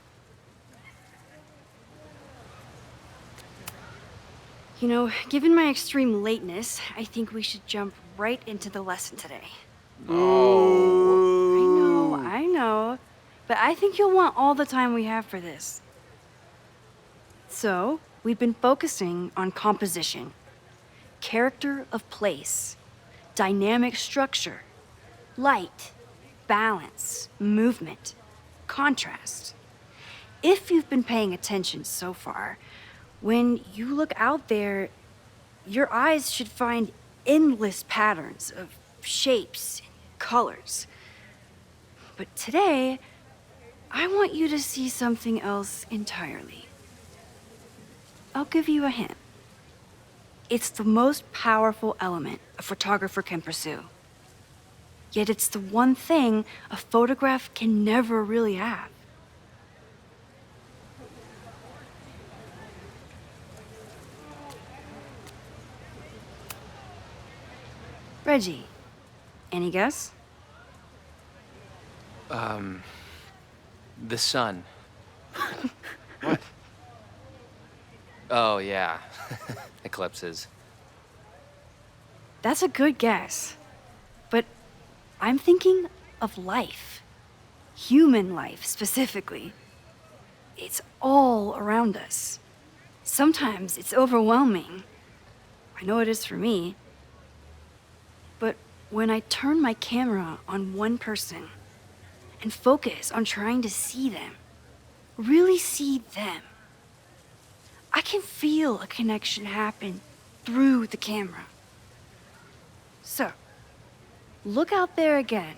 Speaker 6: You know, given my extreme lateness, I think we should jump right into the lesson today.
Speaker 13: Oh.
Speaker 6: I know. But I think you'll want all the time we have for this. So, we've been focusing on composition, character of place, dynamic structure, light, balance, movement, contrast. If you've been paying attention so far, when you look out there, your eyes should find endless patterns of shapes and colors. But today, I want you to see something else entirely. I'll give you a hint. It's the most powerful element a photographer can pursue. Yet it's the one thing a photograph can never really have. Reggie, any guess?
Speaker 13: The sun. What? Oh, yeah. Eclipses.
Speaker 6: That's a good guess. But I'm thinking of life. Human life, specifically. It's all around us. Sometimes it's overwhelming. I know it is for me. But when I turn my camera on one person and focus on trying to see them, really see them, I can feel a connection happen through the camera. So, look out there again.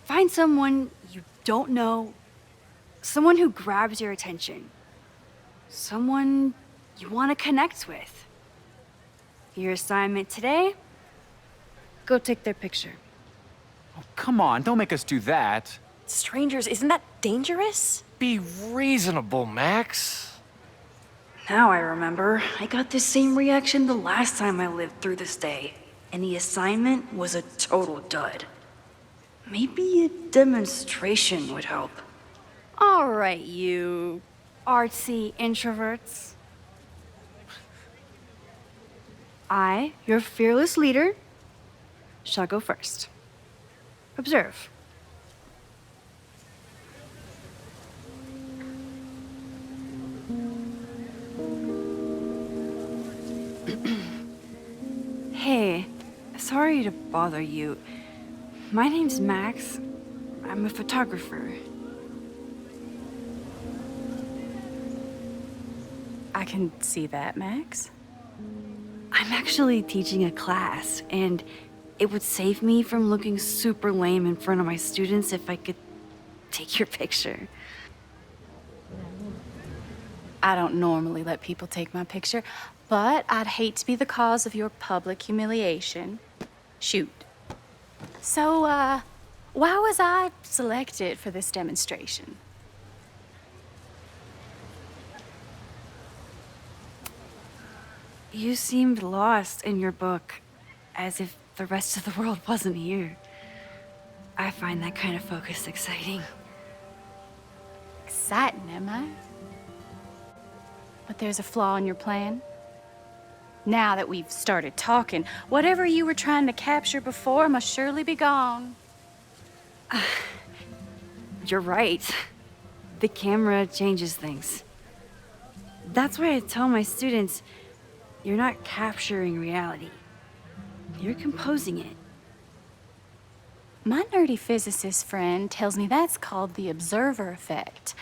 Speaker 6: Find someone you don't know, someone who grabs your attention, someone you want to connect with. Your assignment today? Go take their picture.
Speaker 14: Oh, come on, don't make us do that.
Speaker 12: Strangers, isn't that dangerous?
Speaker 7: Be reasonable, Max.
Speaker 6: Now I remember, I got the same reaction the last time I lived through this day, and the assignment was a total dud. Maybe a demonstration would help.
Speaker 3: All right, you artsy introverts. I, your fearless leader, shall go first. Observe. Hey, sorry to bother you. My name's Max. I'm a photographer.
Speaker 15: I can see that, Max.
Speaker 3: I'm actually teaching a class, and it would save me from looking super lame in front of my students if I could take your picture.
Speaker 15: I don't normally let people take my picture, but I'd hate to be the cause of your public humiliation. Shoot. So, why was I selected for this demonstration?
Speaker 3: You seemed lost in your book, as if the rest of the world wasn't here. I find that kind of focus exciting.
Speaker 15: Exciting, am I? But there's a flaw in your plan. Now that we've started talking, whatever you were trying to capture before must surely be gone.
Speaker 3: You're right. The camera changes things. That's why I tell my students, you're not capturing reality. You're composing it.
Speaker 15: My nerdy physicist friend tells me that's called the observer effect.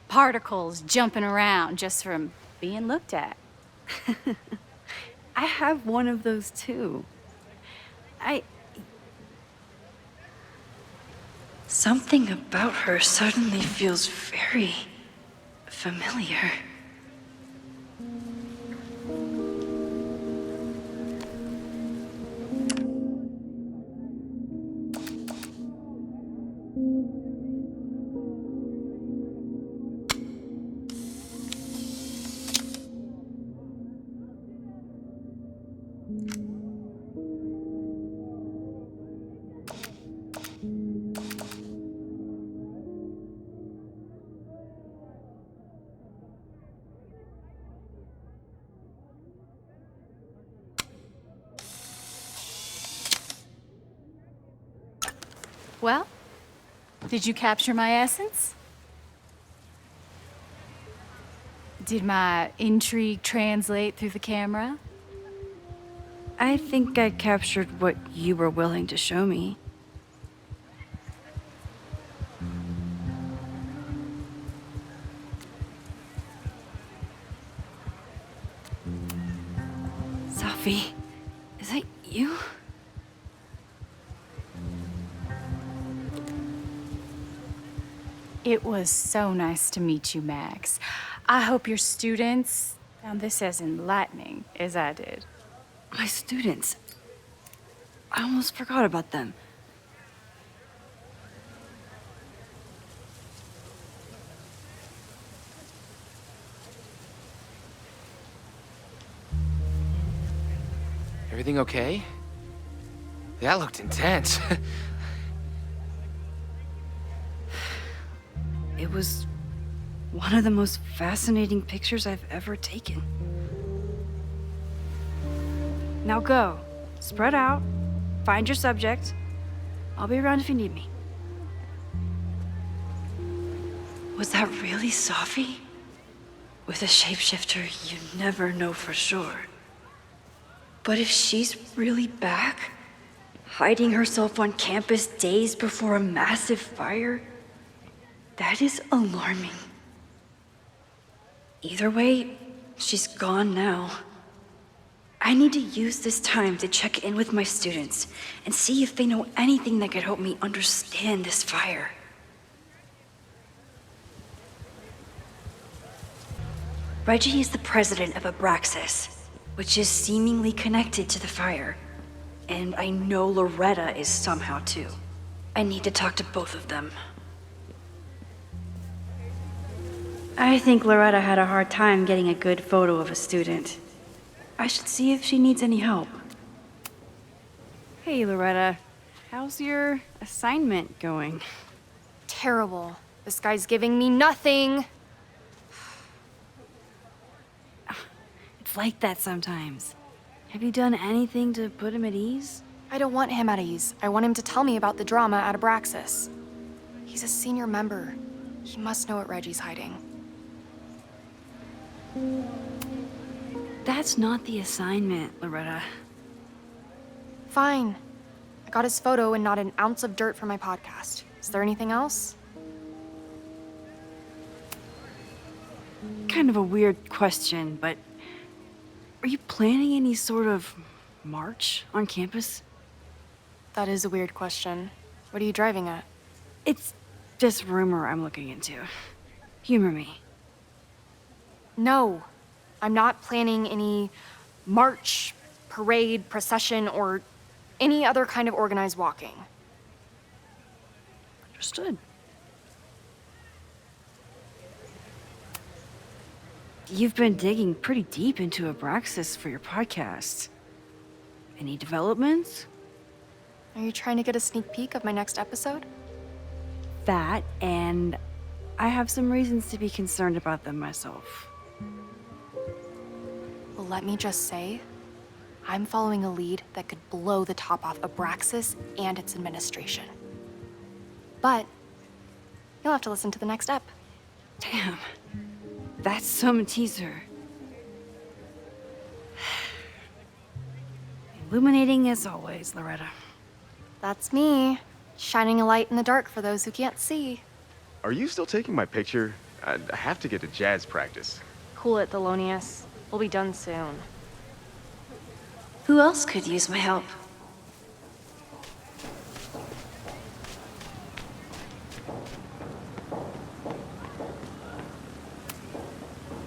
Speaker 15: Particles jumping around just from being looked at.
Speaker 3: I have one of those too.
Speaker 6: Something about her suddenly feels very familiar.
Speaker 15: Well, did you capture my essence? Did my intrigue translate through the camera?
Speaker 3: I think I captured what you were willing to show me. Sophie, is that you?
Speaker 15: It was so nice to meet you, Max. I hope your students found this as enlightening as I did.
Speaker 3: My students. I almost forgot about them.
Speaker 13: Everything okay? That looked intense.
Speaker 3: It was one of the most fascinating pictures I've ever taken. Now go. Spread out. Find your subject. I'll be around if you need me.
Speaker 6: Was that really Sophie? With a shapeshifter, you never know for sure. But if she's really back, hiding herself on campus days before a massive fire, that is alarming. Either way, she's gone now. I need to use this time to check in with my students and see if they know anything that could help me understand this fire. Reggie is the president of Abraxas, which is seemingly connected to the fire. And I know Loretta is somehow too. I need to talk to both of them. I think Loretta had a hard time getting a good photo of a student. I should see if she needs any help. Hey, Loretta. How's your assignment going?
Speaker 12: Terrible. This guy's giving me nothing.
Speaker 6: It's like that sometimes. Have you done anything to put him at ease?
Speaker 12: I don't want him at ease. I want him to tell me about the drama at Abraxas. He's a senior member. He must know what Reggie's hiding.
Speaker 6: That's not the assignment, Loretta.
Speaker 12: Fine. I got his photo and not an ounce of dirt for my podcast. Is there anything else?
Speaker 6: Kind of a weird question, but are you planning any sort of march on campus?
Speaker 12: That is a weird question. What are you driving at?
Speaker 6: It's just rumor I'm looking into. Humor me.
Speaker 12: No, I'm not planning any march, parade, procession, or any other kind of organized walking.
Speaker 6: Understood. You've been digging pretty deep into Abraxas for your podcast. Any developments?
Speaker 12: Are you trying to get a sneak peek of my next episode?
Speaker 6: That, and I have some reasons to be concerned about them myself.
Speaker 12: Well, let me just say, I'm following a lead that could blow the top off Abraxas and its administration. But you'll have to listen to the next ep.
Speaker 6: Damn, that's some teaser. Illuminating as always, Loretta.
Speaker 12: That's me, shining a light in the dark for those who can't see.
Speaker 16: Are you still taking my picture? I have to get to jazz practice.
Speaker 12: Cool it, Thelonious. We'll be done soon.
Speaker 6: Who else could use my help?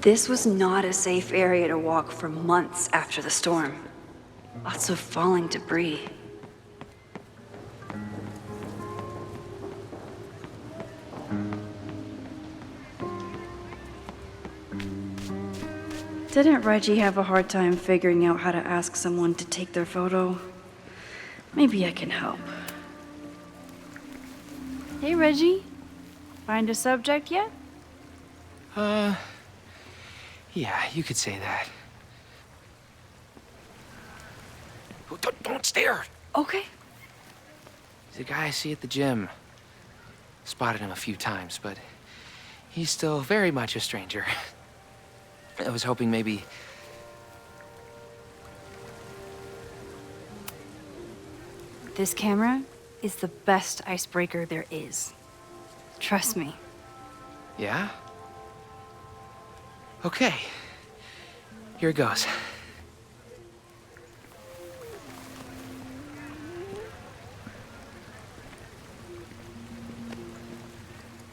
Speaker 6: This was not a safe area to walk for months after the storm. Lots of falling debris. Didn't Reggie have a hard time figuring out how to ask someone to take their photo? Maybe I can help. Hey, Reggie. Find a subject yet?
Speaker 13: Yeah, you could say that. Oh, don't stare!
Speaker 6: Okay.
Speaker 13: He's a guy I see at the gym. Spotted him a few times, but he's still very much a stranger. I was hoping maybe...
Speaker 6: This camera is the best icebreaker there is. Trust me.
Speaker 13: Yeah? Okay. Here it goes.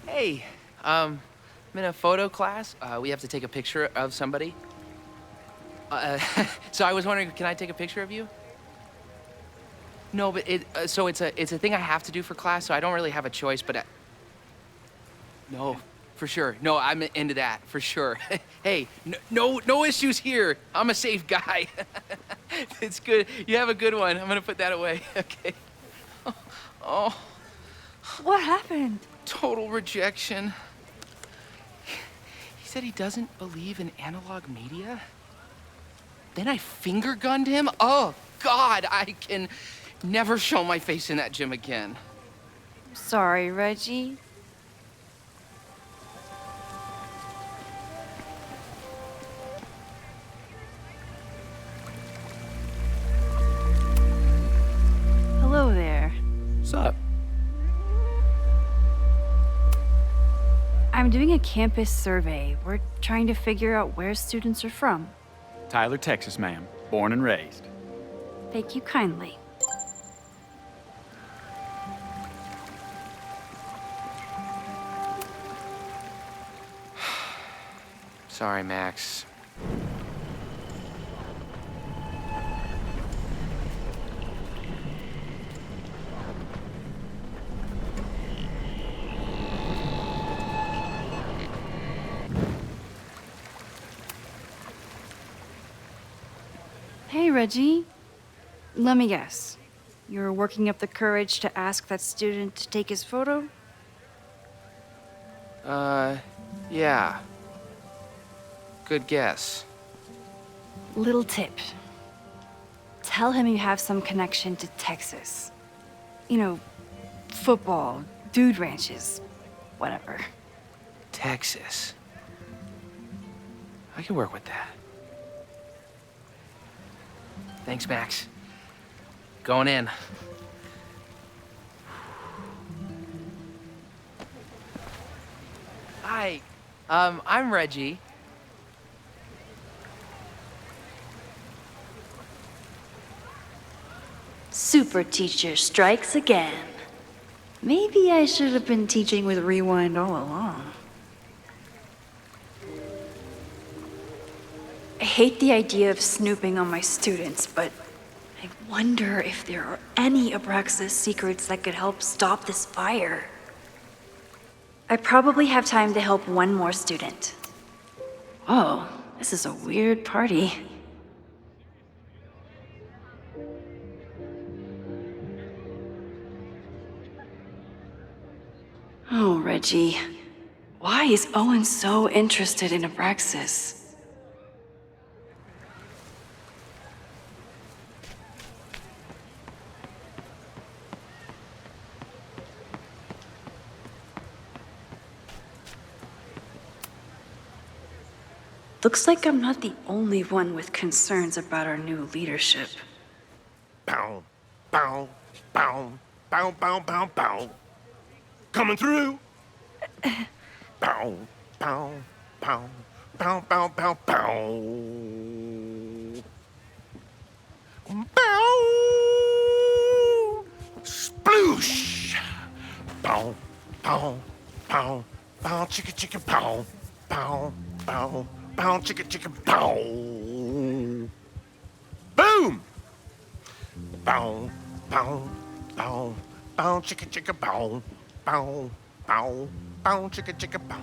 Speaker 13: Hey, I'm in a photo class. We have to take a picture of somebody. So I was wondering, can I take a picture of you? No, but it's a thing I have to do for class, so I don't really have a choice, but no, for sure. No, I'm into that, for sure. Hey, no issues here. I'm a safe guy. It's good. You have a good one. I'm gonna put that away. Okay. Oh.
Speaker 6: What happened?
Speaker 13: Total rejection. He said he doesn't believe in analog media. Then I finger gunned him. Oh, God, I can never show my face in that gym again.
Speaker 6: Sorry, Reggie. Hello there.
Speaker 14: What's up?
Speaker 6: I'm doing a campus survey. We're trying to figure out where students are from.
Speaker 14: Tyler, Texas, ma'am. Born and raised.
Speaker 6: Thank you kindly.
Speaker 13: Sorry, Max.
Speaker 6: Reggie. Let me guess. You're working up the courage to ask that student to take his photo?
Speaker 13: Yeah. Good guess.
Speaker 6: Little tip. Tell him you have some connection to Texas. You know, football, dude ranches, whatever.
Speaker 13: Texas. I can work with that. Thanks, Max. Going in. Hi. I'm Reggie.
Speaker 6: Super teacher strikes again. Maybe I should have been teaching with Rewind all along. I hate the idea of snooping on my students, but I wonder if there are any Abraxas secrets that could help stop this fire. I probably have time to help one more student. Whoa, this is a weird party. Oh, Reggie. Why is Owen so interested in Abraxas? Looks like I'm not the only one with concerns about our new leadership.
Speaker 17: Bow, bow, bow, bow, bow, bow, bow. Coming through. Bow, bow, bow, bow, bow, bow, bow. Bow. Sploosh. Bow, bow, bow, bow, chicka, chicka, bow, bow, bow. Bow, chicka, chicka, bow. Boom! Bow, bow, bow, bow, chicka, chicka, bow. Bow, bow, bow, chicka, chicka, bow.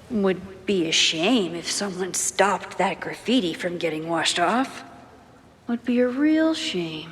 Speaker 6: Would be a shame if someone stopped that graffiti from getting washed off. Would be a real shame.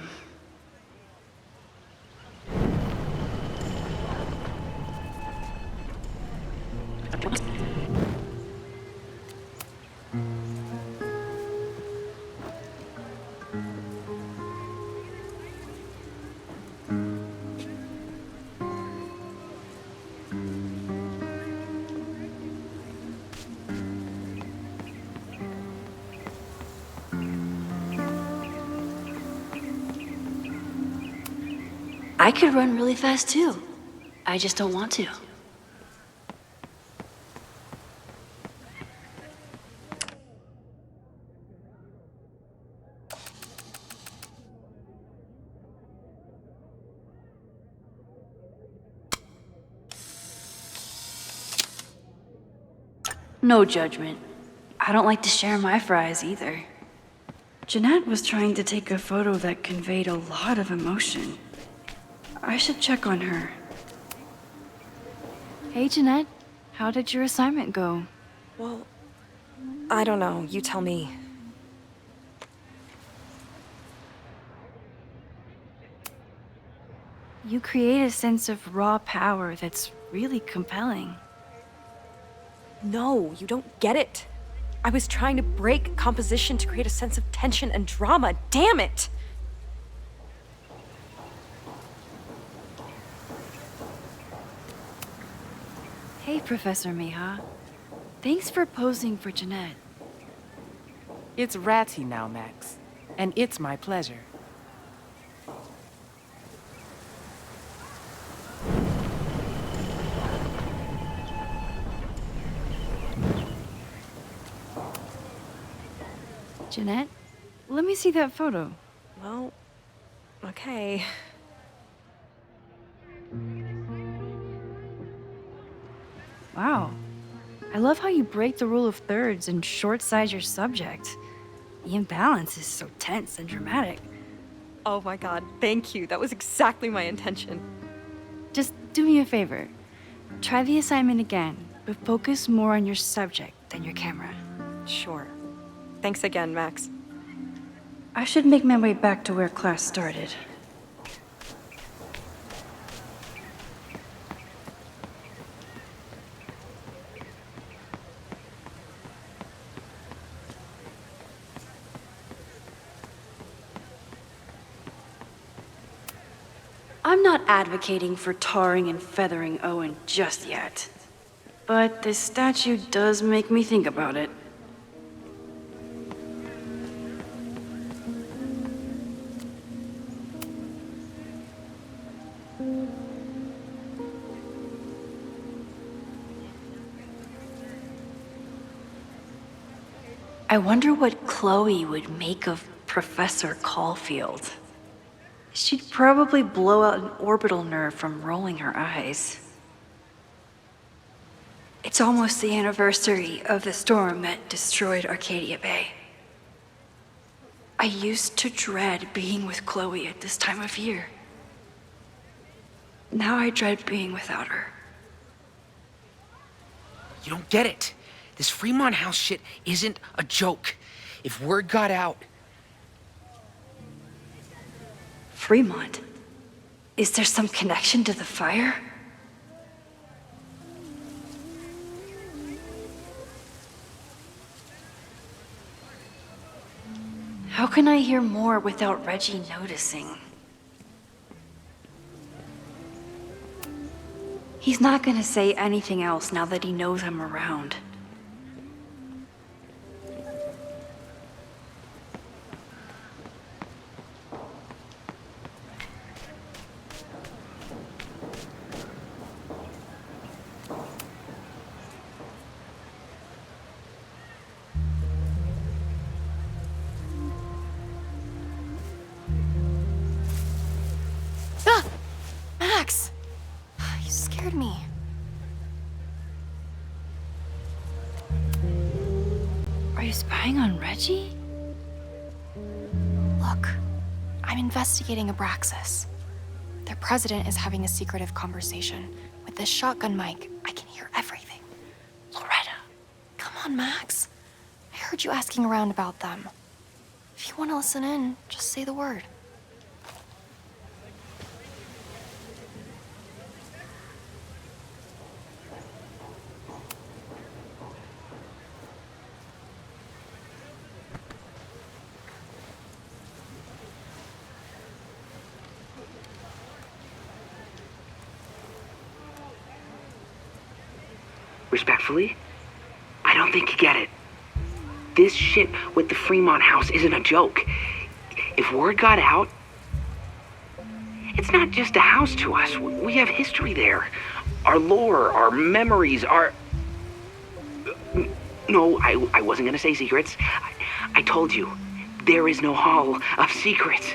Speaker 6: I could run really fast too. I just don't want to. No judgment. I don't like to share my fries either. Jeanette was trying to take a photo that conveyed a lot of emotion. I should check on her. Hey, Jeanette. How did your assignment go?
Speaker 18: Well, I don't know. You tell me.
Speaker 6: You create a sense of raw power that's really compelling.
Speaker 18: No, you don't get it. I was trying to break composition to create a sense of tension and drama. Damn it!
Speaker 6: Hey, Professor Miha. Thanks for posing for Jeanette.
Speaker 19: It's Ratty now, Max. And it's my pleasure.
Speaker 6: Jeanette, let me see that photo.
Speaker 18: Well, okay.
Speaker 6: Wow. I love how you break the rule of thirds and short-size your subject. The imbalance is so tense and dramatic.
Speaker 18: Oh my god, thank you. That was exactly my intention.
Speaker 6: Just do me a favor. Try the assignment again, but focus more on your subject than your camera.
Speaker 18: Sure. Thanks again, Max.
Speaker 6: I should make my way back to where class started. I'm not advocating for tarring and feathering Owen just yet, but this statue does make me think about it. I wonder what Chloe would make of Professor Caulfield. She'd probably blow out an orbital nerve from rolling her eyes. It's almost the anniversary of the storm that destroyed Arcadia Bay. I used to dread being with Chloe at this time of year. Now I dread being without her.
Speaker 13: You don't get it. This Fremont House shit isn't a joke. If word got out...
Speaker 6: Fremont? Is there some connection to the fire? How can I hear more without Reggie noticing? He's not gonna say anything else now that he knows I'm around.
Speaker 12: Max! You scared me.
Speaker 6: Are you spying on Reggie?
Speaker 12: Look, I'm investigating Abraxas. Their president is having a secretive conversation. With this shotgun mic, I can hear everything. Loretta, come on, Max. I heard you asking around about them. If you want to listen in, just say the word.
Speaker 20: Respectfully, I don't think you get it. This shit with the Fremont House isn't a joke. If word got out, it's not just a house to us. We have history there. Our lore, our memories, our... No, I wasn't gonna say secrets. I told you, there is no hall of secrets.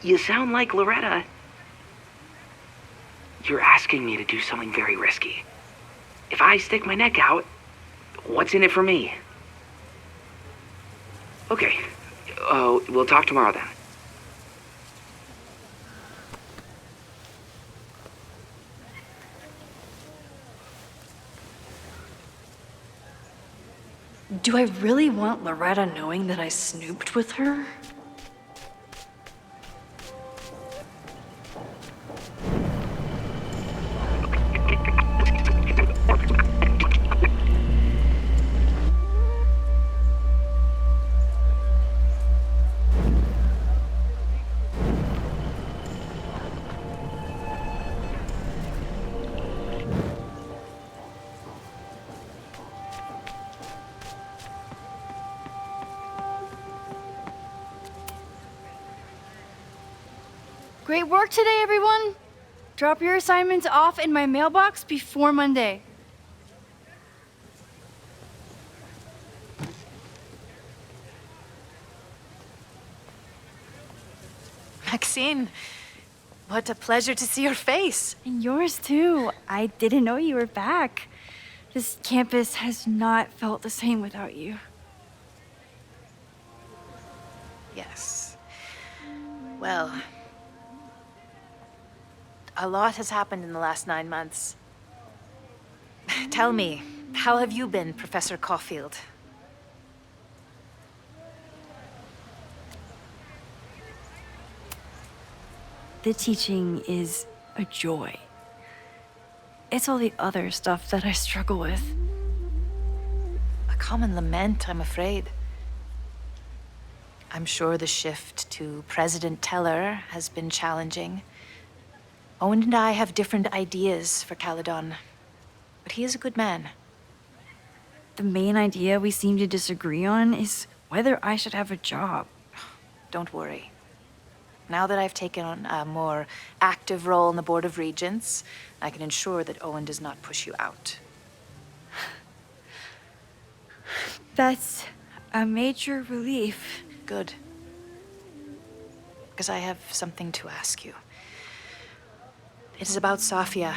Speaker 20: You sound like Loretta. You're asking me to do something very risky. If I stick my neck out, what's in it for me? Okay, we'll talk tomorrow then.
Speaker 6: Do I really want Loretta knowing that I snooped with her? Great work today, everyone! Drop your assignments off in my mailbox before Monday.
Speaker 18: Maxine, what a pleasure to see your face.
Speaker 6: And yours too. I didn't know you were back. This campus has not felt the same without you.
Speaker 18: Yes. Well, a lot has happened in the last 9 months. Tell me, how have you been, Professor Caulfield?
Speaker 6: the teaching is a joy. It's all the other stuff that I struggle with.
Speaker 5: A common lament, I'm afraid. I'm sure the shift to President Teller has been challenging. Owen and I have different ideas for Caledon, but he is a good man.
Speaker 6: The main idea we seem to disagree on is whether I should have a job.
Speaker 5: Don't worry. Now that I've taken on a more active role in the Board of Regents, I can ensure that Owen does not push you out.
Speaker 6: That's a major relief.
Speaker 5: Good. Because I have something to ask you. It is about Safia.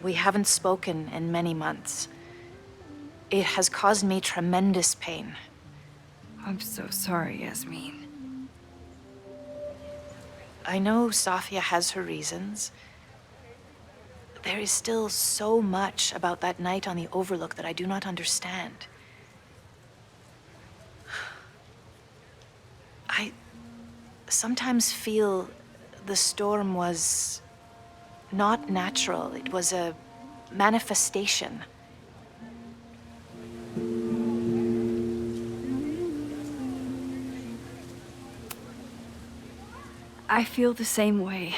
Speaker 5: We haven't spoken in many months. It has caused me tremendous pain.
Speaker 6: I'm so sorry, Yasmin.
Speaker 5: I know Safia has her reasons. There is still so much about that night on the Overlook that I do not understand. I sometimes feel the storm was not natural. It was a manifestation.
Speaker 6: I feel the same way.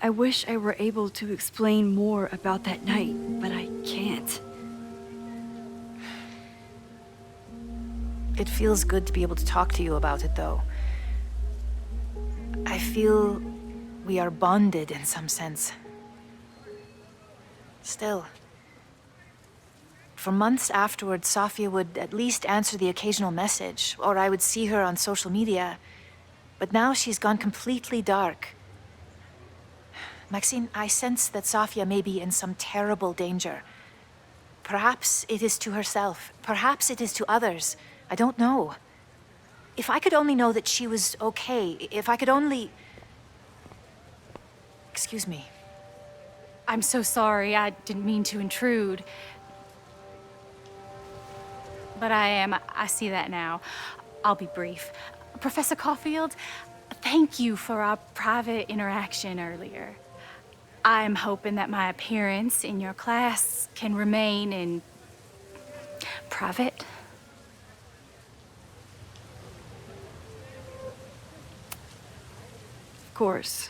Speaker 6: I wish I were able to explain more about that night, but I can't.
Speaker 5: It feels good to be able to talk to you about it, though. I feel we are bonded in some sense. Still, for months afterwards, Safia would at least answer the occasional message, or I would see her on social media. But now she's gone completely dark. Maxine, I sense that Safia may be in some terrible danger. Perhaps it is to herself. Perhaps it is to others. I don't know. If I could only know that she was okay, if I could only... Excuse me.
Speaker 15: I'm so sorry. I didn't mean to intrude. But I see that now. I'll be brief. Professor Caulfield, thank you for our private interaction earlier. I'm hoping that my appearance in your class can remain in private.
Speaker 6: Of course.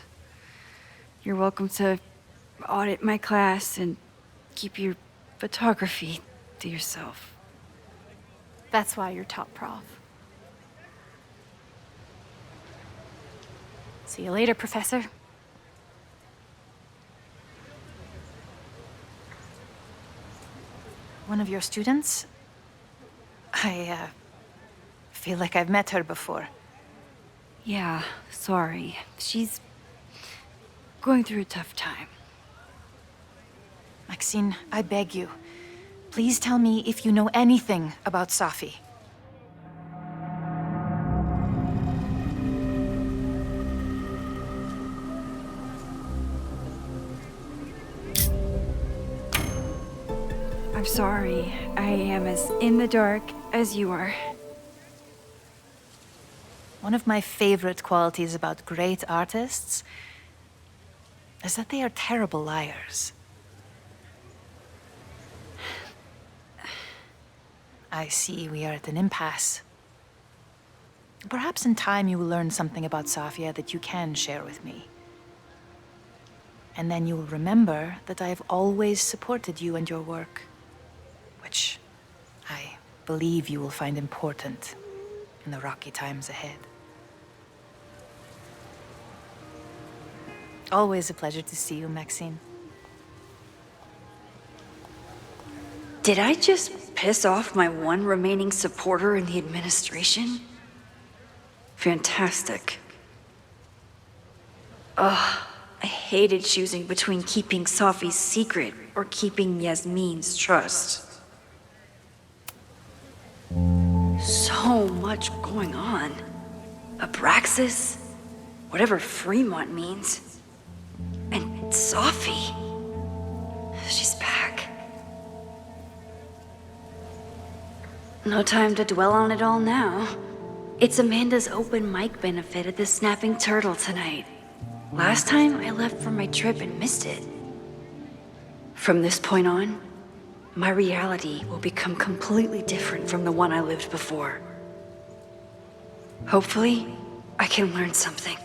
Speaker 6: You're welcome to audit my class and keep your photography to yourself.
Speaker 15: That's why you're top prof. See you later, Professor.
Speaker 5: One of your students? I feel like I've met her before.
Speaker 6: Yeah, sorry. She's going through a tough time.
Speaker 5: Maxine, I beg you. Please tell me if you know anything about Safi.
Speaker 6: I'm sorry. I am as in the dark as you are.
Speaker 5: One of my favorite qualities about great artists is that they are terrible liars. I see we are at an impasse. Perhaps in time you will learn something about Safia that you can share with me. And then you will remember that I have always supported you and your work, which I believe you will find important in the rocky times ahead. Always a pleasure to see you, Maxine.
Speaker 6: Did I just piss off my one remaining supporter in the administration? Fantastic. Ugh, I hated choosing between keeping Safi's secret or keeping Yasmin's trust. So much going on. Abraxas, whatever Fremont means. And Safi. She's back. No time to dwell on it all now. It's Amanda's open mic benefit at the Snapping Turtle tonight. Last time, I left for my trip and missed it. From this point on, my reality will become completely different from the one I lived before. Hopefully, I can learn something.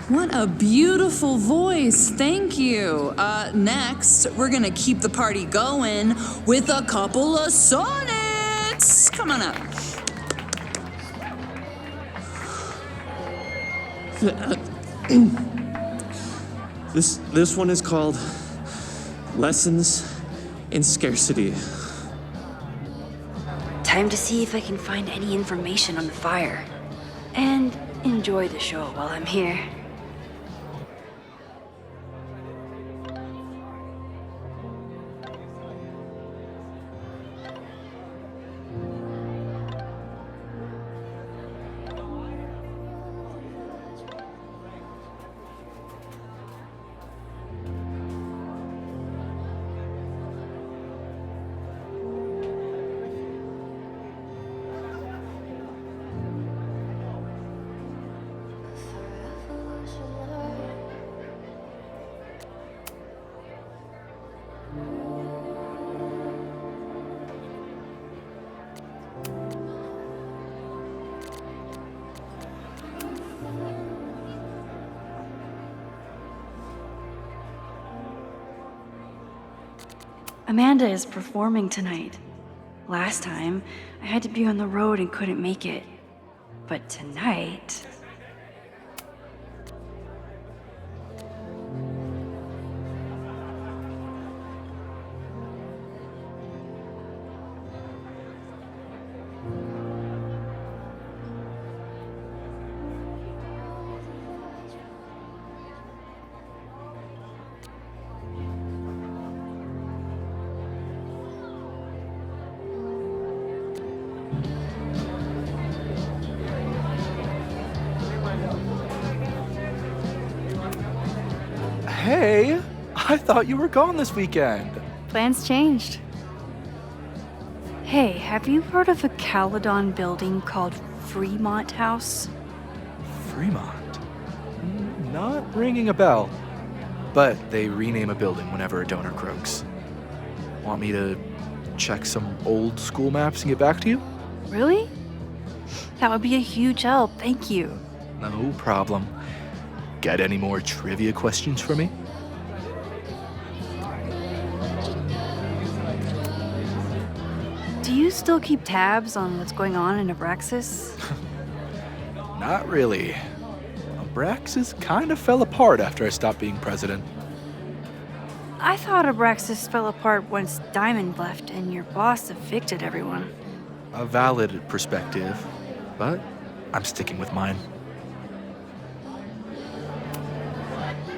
Speaker 21: What a beautiful voice. Thank you. Next, we're gonna keep the party going with a couple of sonnets. Come on up.
Speaker 22: This one is called Lessons in Scarcity.
Speaker 6: Time to see if I can find any information on the fire. And enjoy the show while I'm here. Amanda is performing tonight. Last time, I had to be on the road and couldn't make it. But tonight...
Speaker 23: Hey, I thought you were gone this weekend.
Speaker 6: Plans changed. Hey, have you heard of a Caledon building called Fremont House?
Speaker 23: Fremont? Not ringing a bell. But they rename a building whenever a donor croaks. Want me to check some old school maps and get back to you?
Speaker 6: Really? That would be a huge help, thank you.
Speaker 23: No problem. Got any more trivia questions for me?
Speaker 6: Do you still keep tabs on what's going on in Abraxas?
Speaker 23: Not really. Abraxas kind of fell apart after I stopped being president.
Speaker 6: I thought Abraxas fell apart once Diamond left and your boss evicted everyone.
Speaker 23: A valid perspective, but I'm sticking with mine.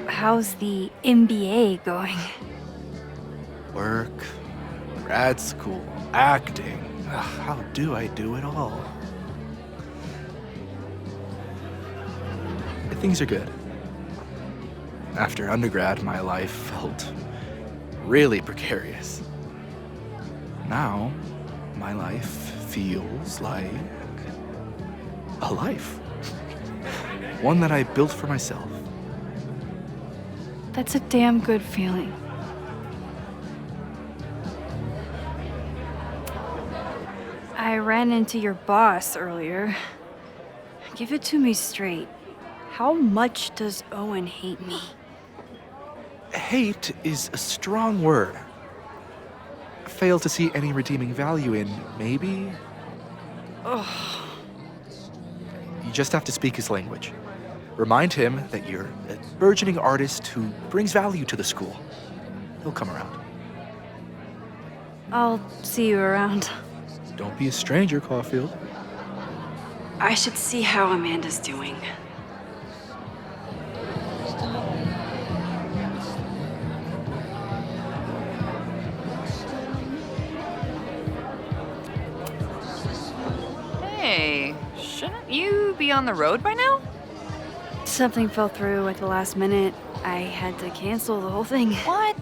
Speaker 6: How's the MBA going?
Speaker 23: Work, grad school, acting. How do I do it all? Things are good. After undergrad, my life felt really precarious. Now, my life feels like a life. One that I built for myself.
Speaker 6: That's a damn good feeling. I ran into your boss earlier. Give it to me straight. How much does Owen hate me?
Speaker 23: Hate is a strong word. Fail to see any redeeming value in maybe?
Speaker 6: Ugh.
Speaker 23: You just have to speak his language. Remind him that you're a burgeoning artist who brings value to the school. He'll come around.
Speaker 1: I'll see you around.
Speaker 23: Don't be a stranger, Caulfield.
Speaker 1: I should see how Amanda's doing.
Speaker 2: Hey, shouldn't you be on the road by now?
Speaker 1: Something fell through at the last minute. I had to cancel the whole thing.
Speaker 2: What?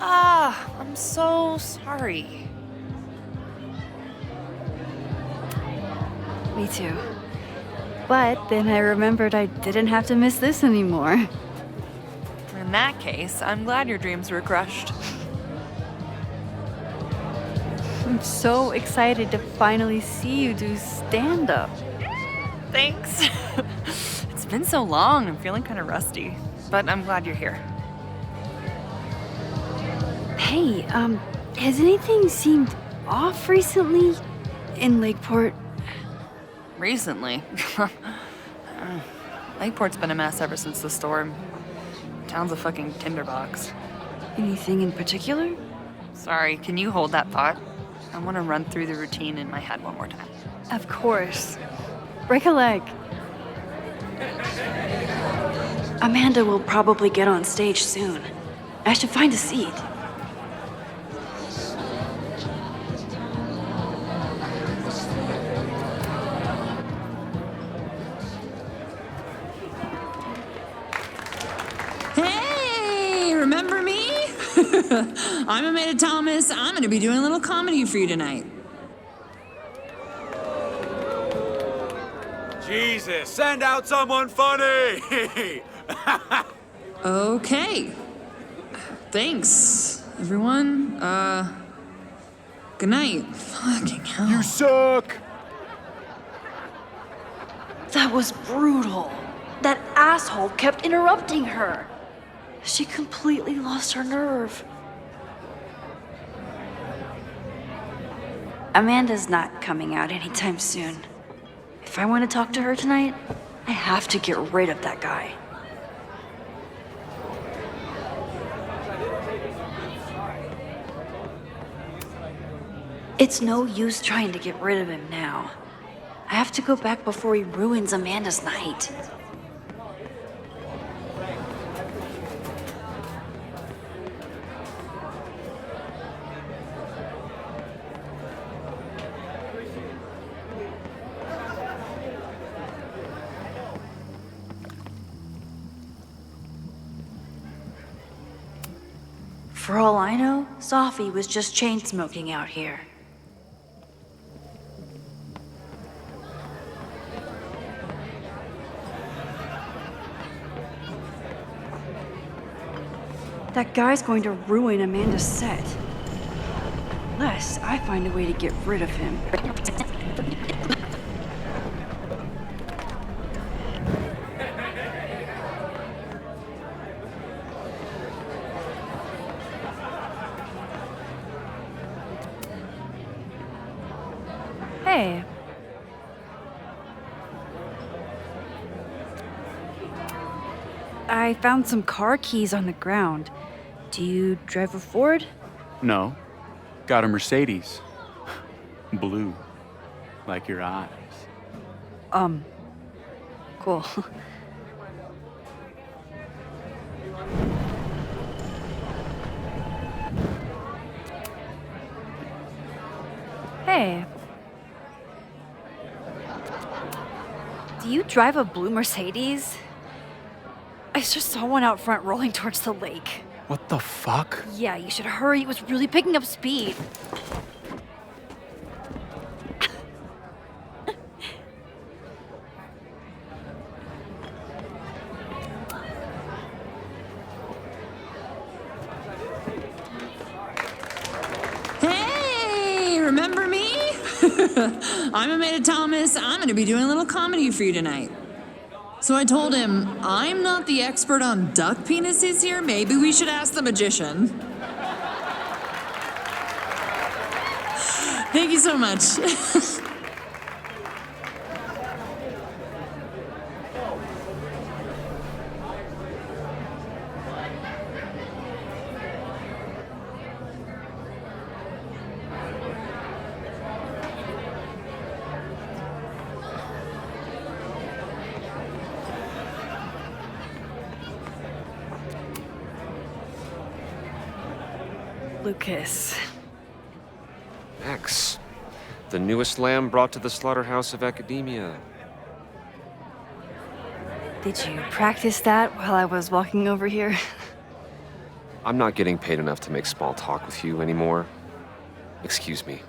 Speaker 2: I'm so sorry.
Speaker 1: Me too. But then I remembered I didn't have to miss this anymore.
Speaker 2: In that case, I'm glad your dreams were crushed.
Speaker 1: I'm so excited to finally see you do stand-up.
Speaker 2: Thanks. It's been so long, I'm feeling kind of rusty. But I'm glad you're here.
Speaker 1: Hey, has anything seemed off recently in Lakeport?
Speaker 2: Recently? Lakeport's been a mess ever since the storm. Town's a fucking tinderbox.
Speaker 1: Anything in particular?
Speaker 2: Sorry, can you hold that thought? I want to run through the routine in my head one more time.
Speaker 1: Of course. Break a leg. Amanda will probably get on stage soon. I should find a seat.
Speaker 21: Hey, remember me? I'm Amanda Thomas. I'm going to be doing a little comedy for you tonight.
Speaker 14: Jesus, send out someone funny!
Speaker 21: Okay. Thanks, everyone. Good night. Fucking hell.
Speaker 14: You suck!
Speaker 1: That was brutal. That asshole kept interrupting her. She completely lost her nerve. Amanda's not coming out anytime soon. If I want to talk to her tonight, I have to get rid of that guy. It's no use trying to get rid of him now. I have to go back before he ruins Amanda's night. For all I know, Sophie was just chain smoking out here. That guy's going to ruin Amanda's set. Unless I find a way to get rid of him. Hey. I found some car keys on the ground. Do you drive a Ford?
Speaker 14: No. Got a Mercedes. Blue. Like your eyes.
Speaker 1: Cool. Hey. Do you drive a blue Mercedes? I just saw one out front rolling towards the lake.
Speaker 23: What the fuck?
Speaker 1: Yeah, you should hurry. It was really picking up speed.
Speaker 21: Hey, remember me? I'm Amanda Thomas. I'm going to be doing a little comedy for you tonight. So I told him, I'm not the expert on duck penises here. Maybe we should ask the magician. Thank you so much.
Speaker 1: Lucas.
Speaker 4: Max, the newest lamb brought to the slaughterhouse of academia.
Speaker 1: Did you practice that while I was walking over here?
Speaker 4: I'm not getting paid enough to make small talk with you anymore. Excuse me.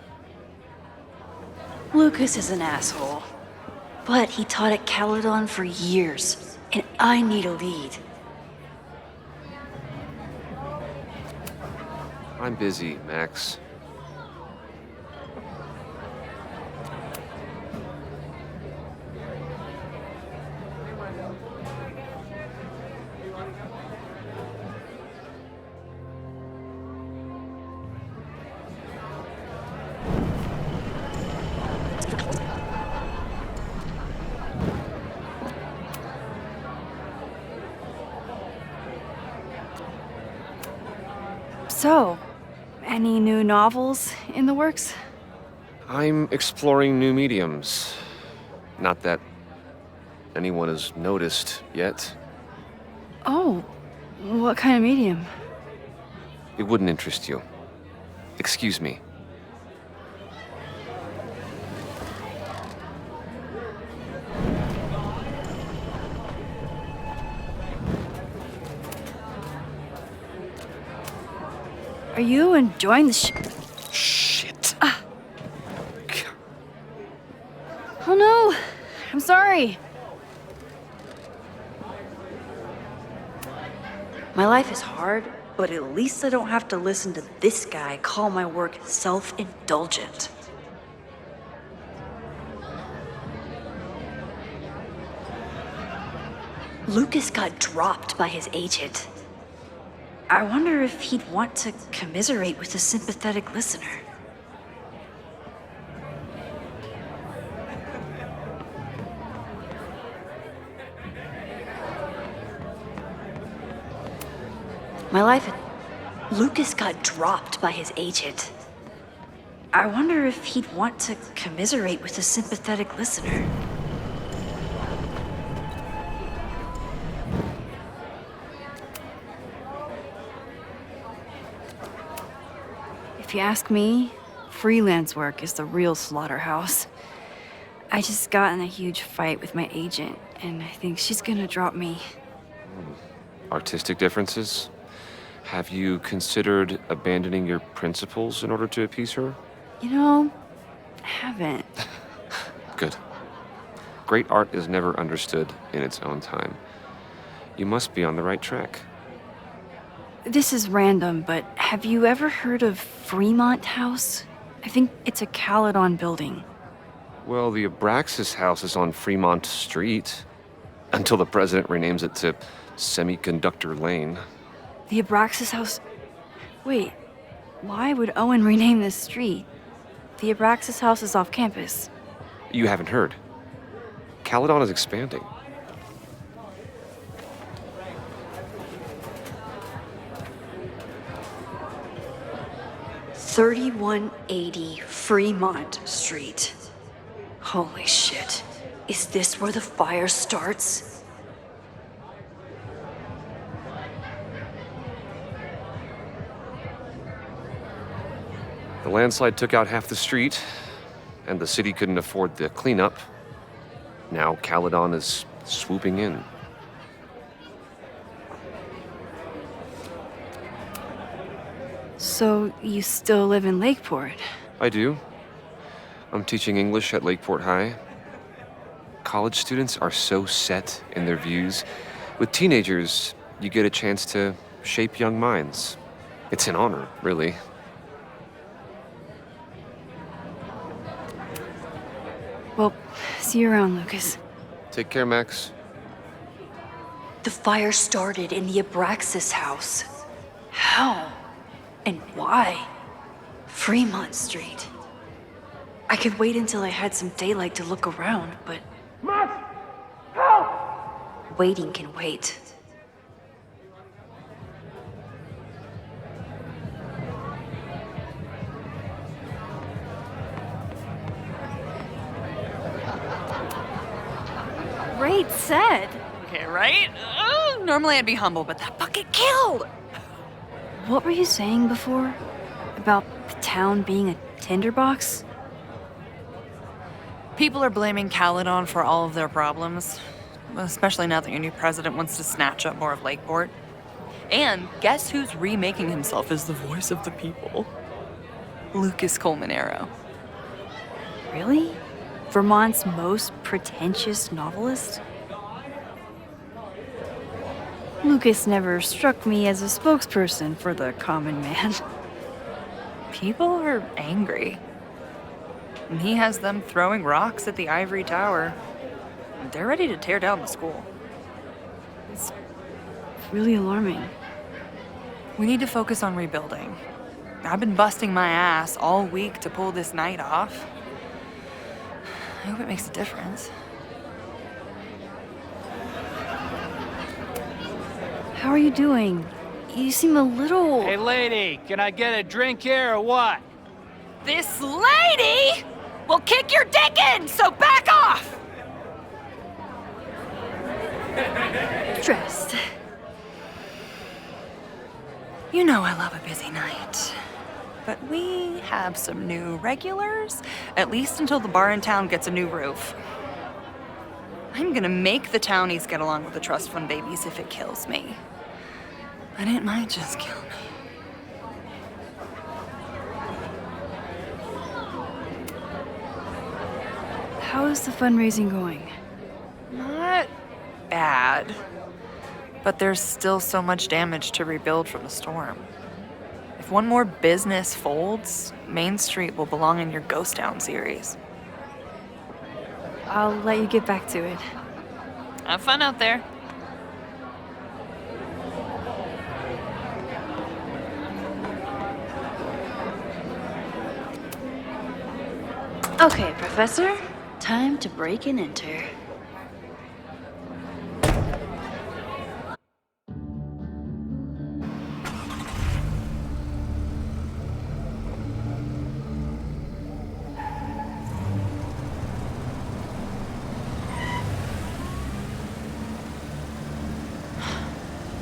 Speaker 1: Lucas is an asshole. But he taught at Caledon for years, and I need a lead.
Speaker 4: I'm busy, Max.
Speaker 1: So, any new novels in the works?
Speaker 4: I'm exploring new mediums. Not that anyone has noticed yet.
Speaker 1: Oh, what kind of medium?
Speaker 4: It wouldn't interest you. Excuse me.
Speaker 1: Are you enjoying the
Speaker 4: Shit.
Speaker 1: Oh no! I'm sorry. My life is hard, but at least I don't have to listen to this guy call my work self-indulgent. Lucas got dropped by his agent. I wonder if he'd want to commiserate with a sympathetic listener. Lucas got dropped by his agent. I wonder if he'd want to commiserate with a sympathetic listener. If you ask me, freelance work is the real slaughterhouse. I just got in a huge fight with my agent, and I think she's gonna drop me.
Speaker 4: Artistic differences? Have you considered abandoning your principles in order to appease her?
Speaker 1: You know, I haven't.
Speaker 4: Good. Great art is never understood in its own time. You must be on the right track.
Speaker 1: This is random, but have you ever heard of Fremont House? I think it's a Caledon building.
Speaker 4: Well, the Abraxas house is on Fremont Street. Until the president renames it to Semiconductor Lane.
Speaker 1: The Abraxas House? Wait, why would Owen rename this street? The Abraxas House is off campus.
Speaker 4: You haven't heard. Caledon is expanding.
Speaker 1: $3180 Fremont Street. Holy shit. Is this where the fire starts?
Speaker 4: The landslide took out half the street, and the city couldn't afford the cleanup. Now Caledon is swooping in.
Speaker 1: So you still live in Lakeport?
Speaker 4: I do. I'm teaching English at Lakeport High. College students are so set in their views. With teenagers, you get a chance to shape young minds. It's an honor, really.
Speaker 1: Well, see you around, Lucas.
Speaker 4: Take care, Max.
Speaker 1: The fire started in the Abraxas house. How? And why? Fremont Street. I could wait until I had some daylight to look around, but...
Speaker 17: Max! Help!
Speaker 1: Waiting can wait. Great set.
Speaker 2: Okay, right? Normally I'd be humble, but that bucket killed!
Speaker 1: What were you saying before?
Speaker 6: About the town being a tinderbox?
Speaker 2: People are blaming Caledon for all of their problems, especially now that your new president wants to snatch up more of Lakeport. And guess who's remaking himself as the voice of the people? Lucas Colmanero.
Speaker 6: Really? Vermont's most pretentious novelist? Lucas never struck me as a spokesperson for the common man.
Speaker 2: People are angry. And he has them throwing rocks at the Ivory Tower. They're ready to tear down the school.
Speaker 6: It's really alarming.
Speaker 2: We need to focus on rebuilding. I've been busting my ass all week to pull this night off. I hope it makes a difference.
Speaker 6: How are you doing? You seem a little...
Speaker 7: Hey, lady, can I get a drink here or what?
Speaker 2: This lady will kick your dick in, so back off!
Speaker 6: Dressed.
Speaker 2: You know I love a busy night. But we have some new regulars, at least until the bar in town gets a new roof. I'm gonna make the townies get along with the trust fund babies if it kills me. But it might just kill me.
Speaker 6: How is the fundraising going?
Speaker 2: Not bad. But there's still so much damage to rebuild from the storm. If one more business folds, Main Street will belong in your Ghost Town series.
Speaker 6: I'll let you get back to it.
Speaker 2: Have fun out there.
Speaker 6: Okay, Professor. Time to break and enter.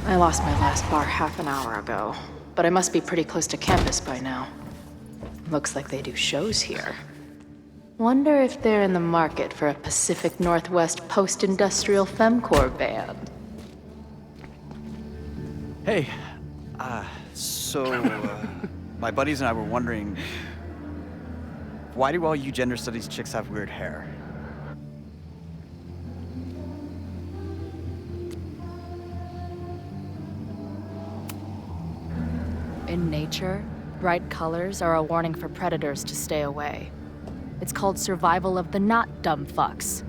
Speaker 5: I lost my last bar half an hour ago, but I must be pretty close to campus by now. Looks like they do shows here. Wonder if they're in the market for a Pacific Northwest post-industrial femcore band.
Speaker 8: Hey, my buddies and I were wondering, why do all you gender studies chicks have weird hair?
Speaker 3: In nature, bright colors are a warning for predators to stay away. It's called survival of the not dumb fucks.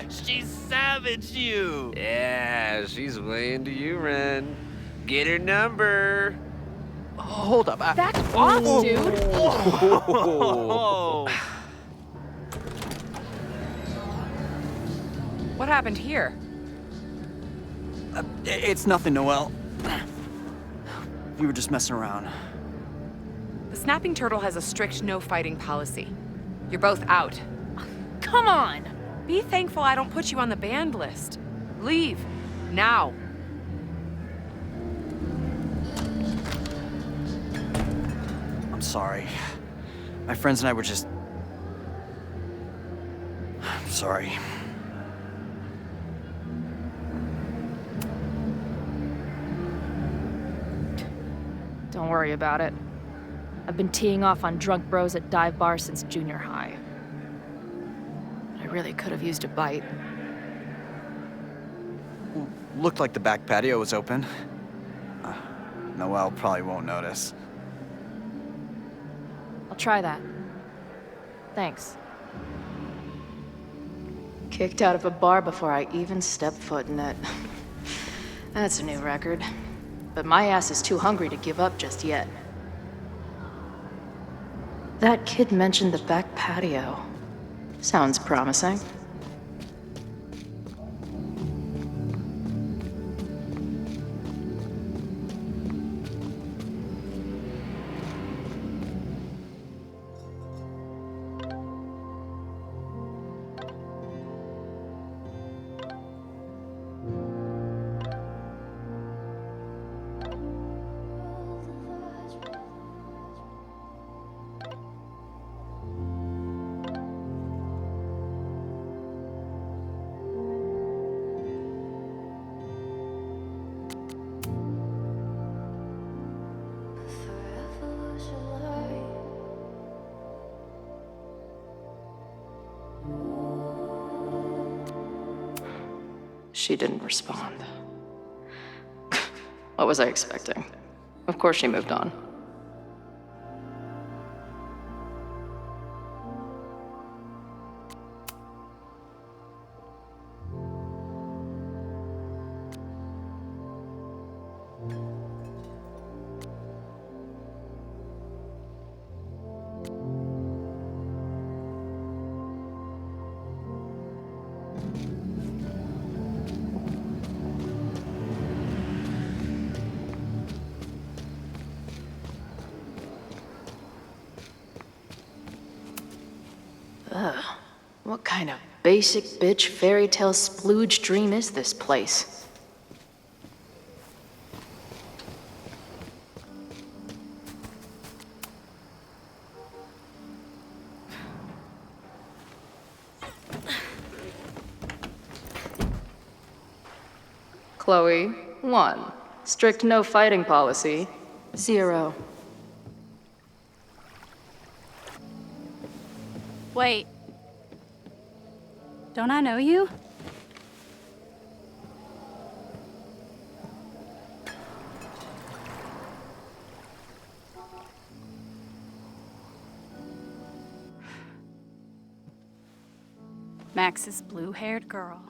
Speaker 4: She savaged you. Yeah, she's way into you, Ren. Get her number.
Speaker 8: Hold up.
Speaker 3: Back off, dude!
Speaker 19: What happened here?
Speaker 8: It's nothing, Noelle. We were just messing around.
Speaker 19: The Snapping Turtle has a strict no-fighting policy. You're both out.
Speaker 18: Come on! Be thankful I don't put you on the banned list. Leave. Now.
Speaker 8: I'm sorry. My friends and I were just... I'm sorry.
Speaker 3: Don't worry about it. I've been teeing off on drunk bros at dive bars since junior high. But I really could have used a bite.
Speaker 8: Looked like the back patio was open. Noelle probably won't notice.
Speaker 3: I'll try that. Thanks.
Speaker 5: Kicked out of a bar before I even stepped foot in it. That's a new record. But my ass is too hungry to give up just yet. That kid mentioned the back patio. Sounds promising.
Speaker 9: She didn't respond. What was I expecting? Of course she moved on. Ugh. What kind of basic bitch fairy tale splooge dream is this place? Chloe, 1. Strict no fighting policy. 0.
Speaker 3: Wait. Don't I know you? Max's blue-haired girl.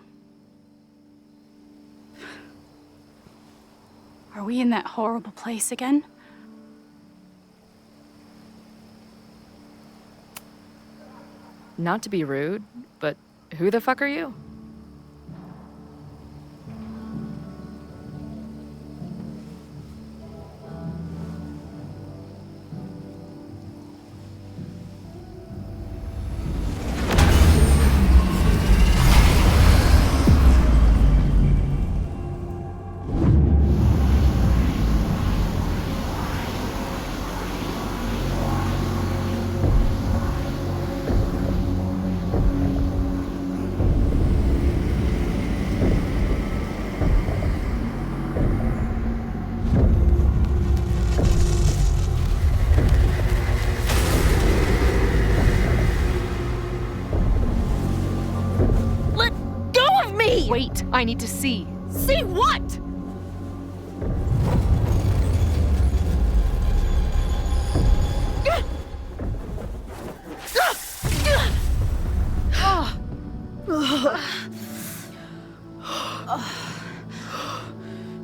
Speaker 3: Are we in that horrible place again?
Speaker 9: Not to be rude, but who the fuck are you? Wait, I need to see.
Speaker 3: See what?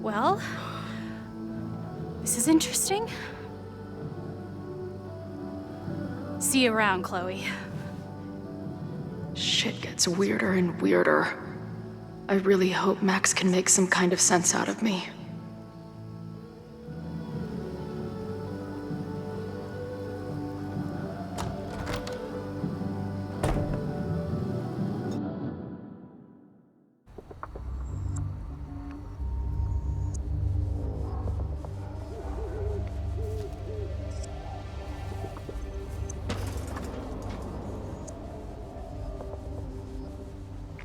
Speaker 3: Well, this is interesting. See you around, Chloe.
Speaker 9: Shit gets weirder and weirder. I really hope Max can make some kind of sense out of me.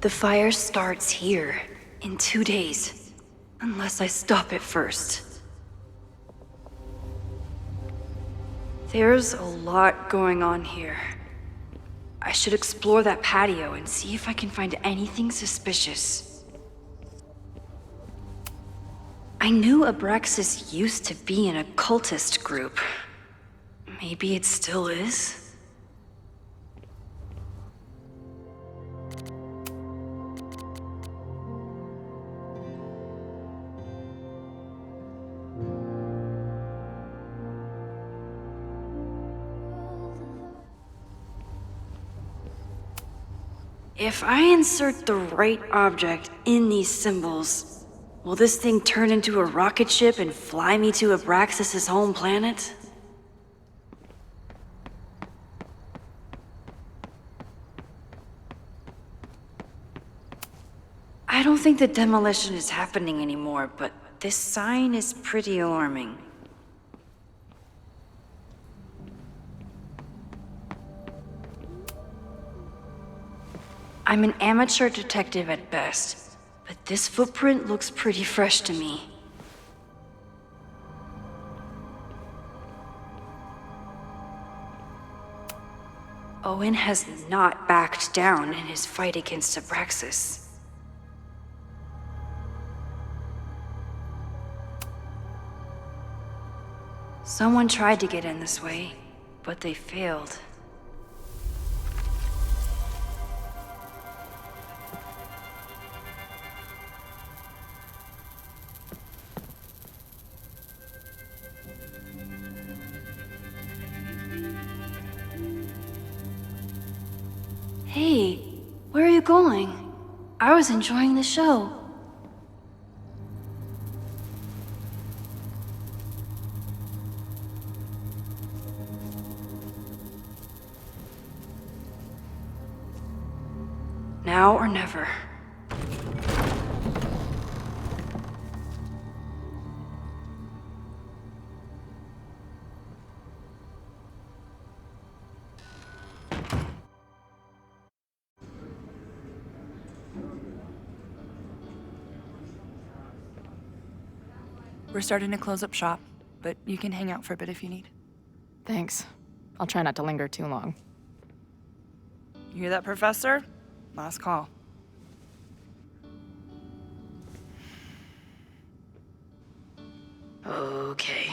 Speaker 1: The fire starts here in 2 days, unless I stop it first. There's a lot going on here. I should explore that patio and see if I can find anything suspicious. I knew Abraxas used to be an occultist group. Maybe it still is? If I insert the right object in these symbols, will this thing turn into a rocket ship and fly me to Abraxas' home planet? I don't think the demolition is happening anymore, but this sign is pretty alarming. I'm an amateur detective at best, but this footprint looks pretty fresh to me. Owen has not backed down in his fight against Abraxas.
Speaker 6: Someone tried to get in this way, but they failed. Hey, where are you going? I was enjoying the show. Now or never.
Speaker 2: We're starting to close up shop, but you can hang out for a bit if you need.
Speaker 10: Thanks. I'll try not to linger too long.
Speaker 2: You hear that, Professor? Last call.
Speaker 9: Okay,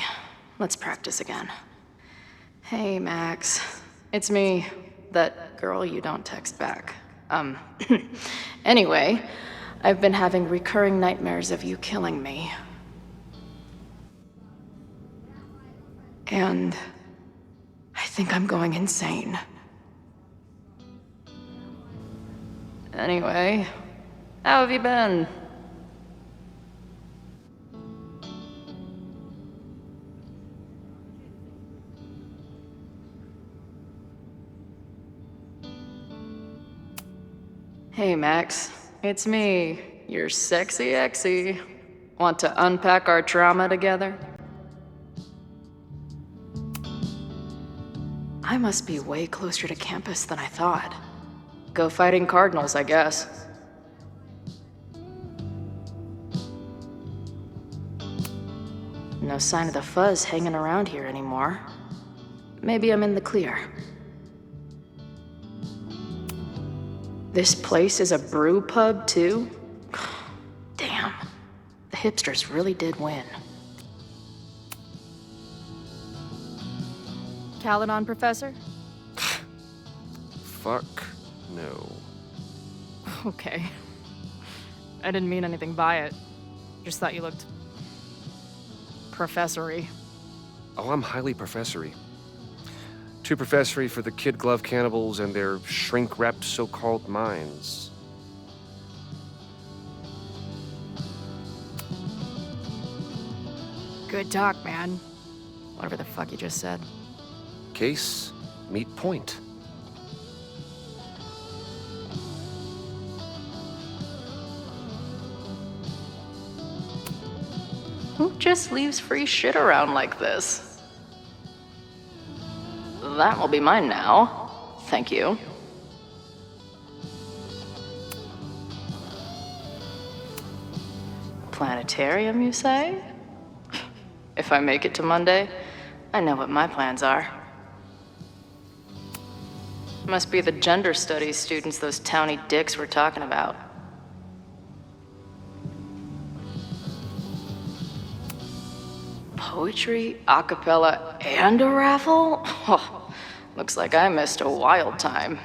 Speaker 9: let's practice again. Hey, Max. It's me. That girl you don't text back. Anyway, I've been having recurring nightmares of you killing me. And I think I'm going insane. Anyway, how have you been? Hey, Max. It's me, your sexy exy. Want to unpack our trauma together? I must be way closer to campus than I thought. Go fighting cardinals, I guess. No sign of the fuzz hanging around here anymore. Maybe I'm in the clear. This place is a brew pub, too? Damn. The hipsters really did win.
Speaker 10: Caledon, Professor?
Speaker 4: Fuck no.
Speaker 10: Okay. I didn't mean anything by it. Just thought you looked... professory.
Speaker 4: Oh, I'm highly professory. Too professory for the kid glove cannibals and their shrink-wrapped so-called minds.
Speaker 10: Good talk, man. Whatever the fuck you just said.
Speaker 4: Case, meet point.
Speaker 9: Who just leaves free shit around like this? That will be mine now. Thank you. Planetarium, you say? If I make it to Monday, I know what my plans are. Must be the gender studies students those towny dicks were talking about. Poetry, a cappella, and a raffle? Oh, looks like I missed a wild time.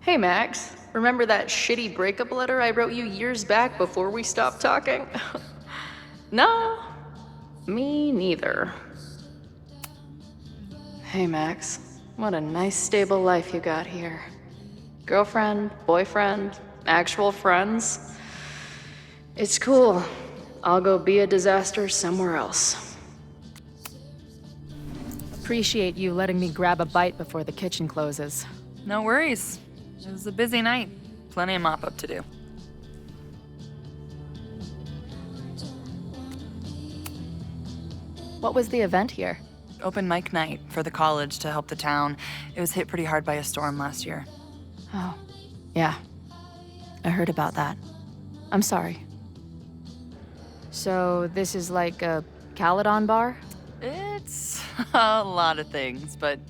Speaker 9: Hey, Max. Remember that shitty breakup letter I wrote you years back before we stopped talking? No, me neither. Hey, Max. What a nice, stable life you got here. Girlfriend, boyfriend, actual friends. It's cool. I'll go be a disaster somewhere else.
Speaker 10: Appreciate you letting me grab a bite before the kitchen closes.
Speaker 2: No worries. It was a busy night. Plenty of mop-up to do.
Speaker 10: What was the event here?
Speaker 2: Open mic night for the college to help the town. It was hit pretty hard by a storm last year.
Speaker 10: Oh, yeah. I heard about that. I'm sorry. So this is like a
Speaker 3: Caledon bar?
Speaker 2: It's a lot of things, but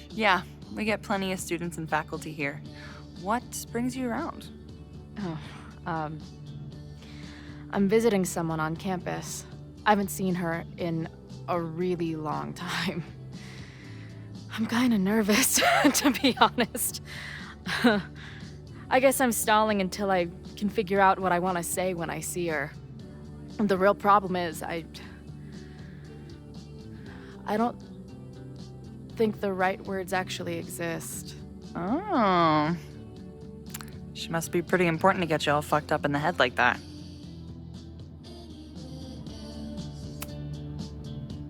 Speaker 2: yeah, we get plenty of students and faculty here. What brings you around?
Speaker 3: Oh, I'm visiting someone on campus. I haven't seen her in a really long time. I'm kinda nervous, to be honest. I guess I'm stalling until I can figure out what I want to say when I see her. The real problem is, I don't think the right words actually exist.
Speaker 2: Oh. She must be pretty important to get you all fucked up in the head like that.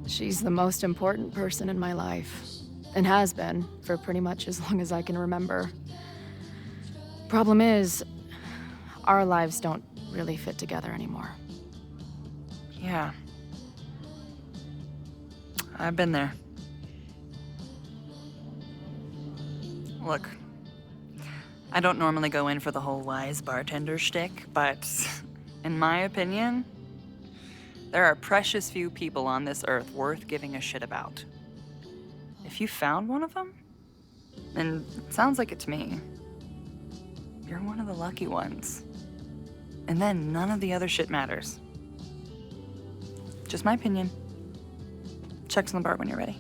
Speaker 3: She's the most important person in my life, and has been for pretty much as long as I can remember. Problem is, our lives don't really fit together anymore.
Speaker 2: Yeah. I've been there. Look, I don't normally go in for the whole wise bartender shtick, but in my opinion, there are precious few people on this earth worth giving a shit about. If you found one of them, and it sounds like it to me, you're one of the lucky ones. And then none of the other shit matters. Just my opinion. Check's on the bar when you're ready.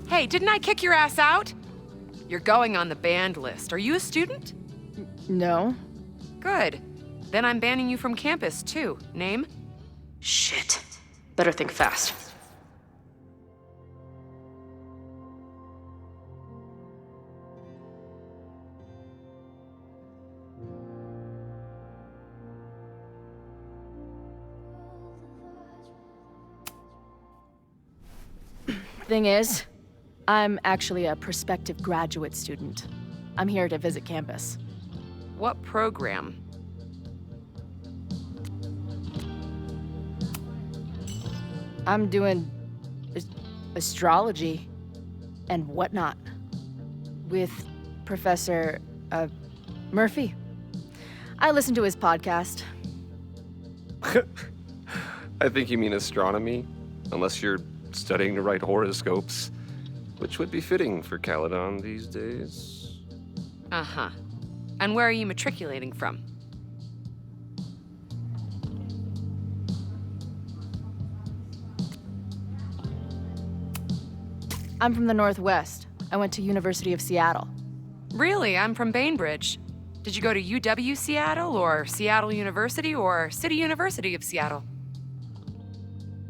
Speaker 19: Hey, didn't I kick your ass out? You're going on the banned list. Are you a student?
Speaker 3: No.
Speaker 19: Good. Then I'm banning you from campus, too. Name?
Speaker 3: Shit. Better think fast. Thing is, I'm actually a prospective graduate student. I'm here to visit campus.
Speaker 19: What program?
Speaker 3: I'm doing astrology and whatnot with Professor Murphy. I listen to his podcast.
Speaker 4: I think you mean astronomy, unless you're studying to write horoscopes, which would be fitting for Caledon these days.
Speaker 19: Uh-huh. And where are you matriculating from?
Speaker 3: I'm from the Northwest. I went to University of Seattle.
Speaker 19: Really? I'm from Bainbridge. Did you go to UW Seattle, or Seattle University, or City University of Seattle?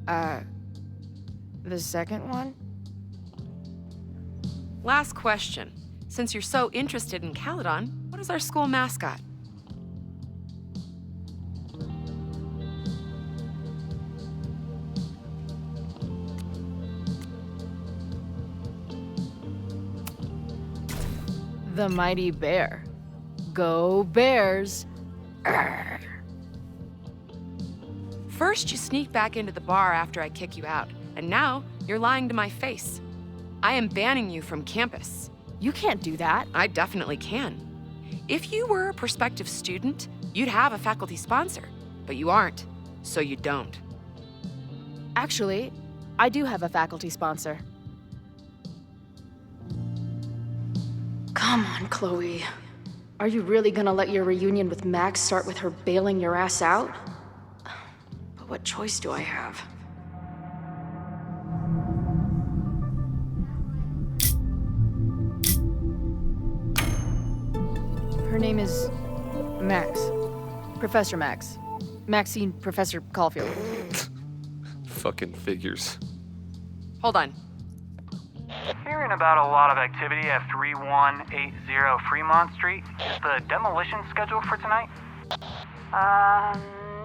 Speaker 3: The second one?
Speaker 19: Last question. Since you're so interested in Caledon, what is our school mascot?
Speaker 3: The mighty bear. Go Bears! Arr.
Speaker 19: First, you sneak back into the bar after I kick you out, and now you're lying to my face. I am banning you from campus.
Speaker 3: You can't do that.
Speaker 19: I definitely can. If you were a prospective student, you'd have a faculty sponsor, but you aren't, so you don't.
Speaker 3: Actually, I do have a faculty sponsor. Come on, Chloe. Are you really gonna let your reunion with Max start with her bailing your ass out? But what choice do I have? Her name is Max. Professor Max. Maxine Professor Caulfield.
Speaker 4: Fucking figures.
Speaker 19: Hold on.
Speaker 11: Hearing about a lot of activity at 3180 Fremont Street. Is the demolition scheduled for tonight?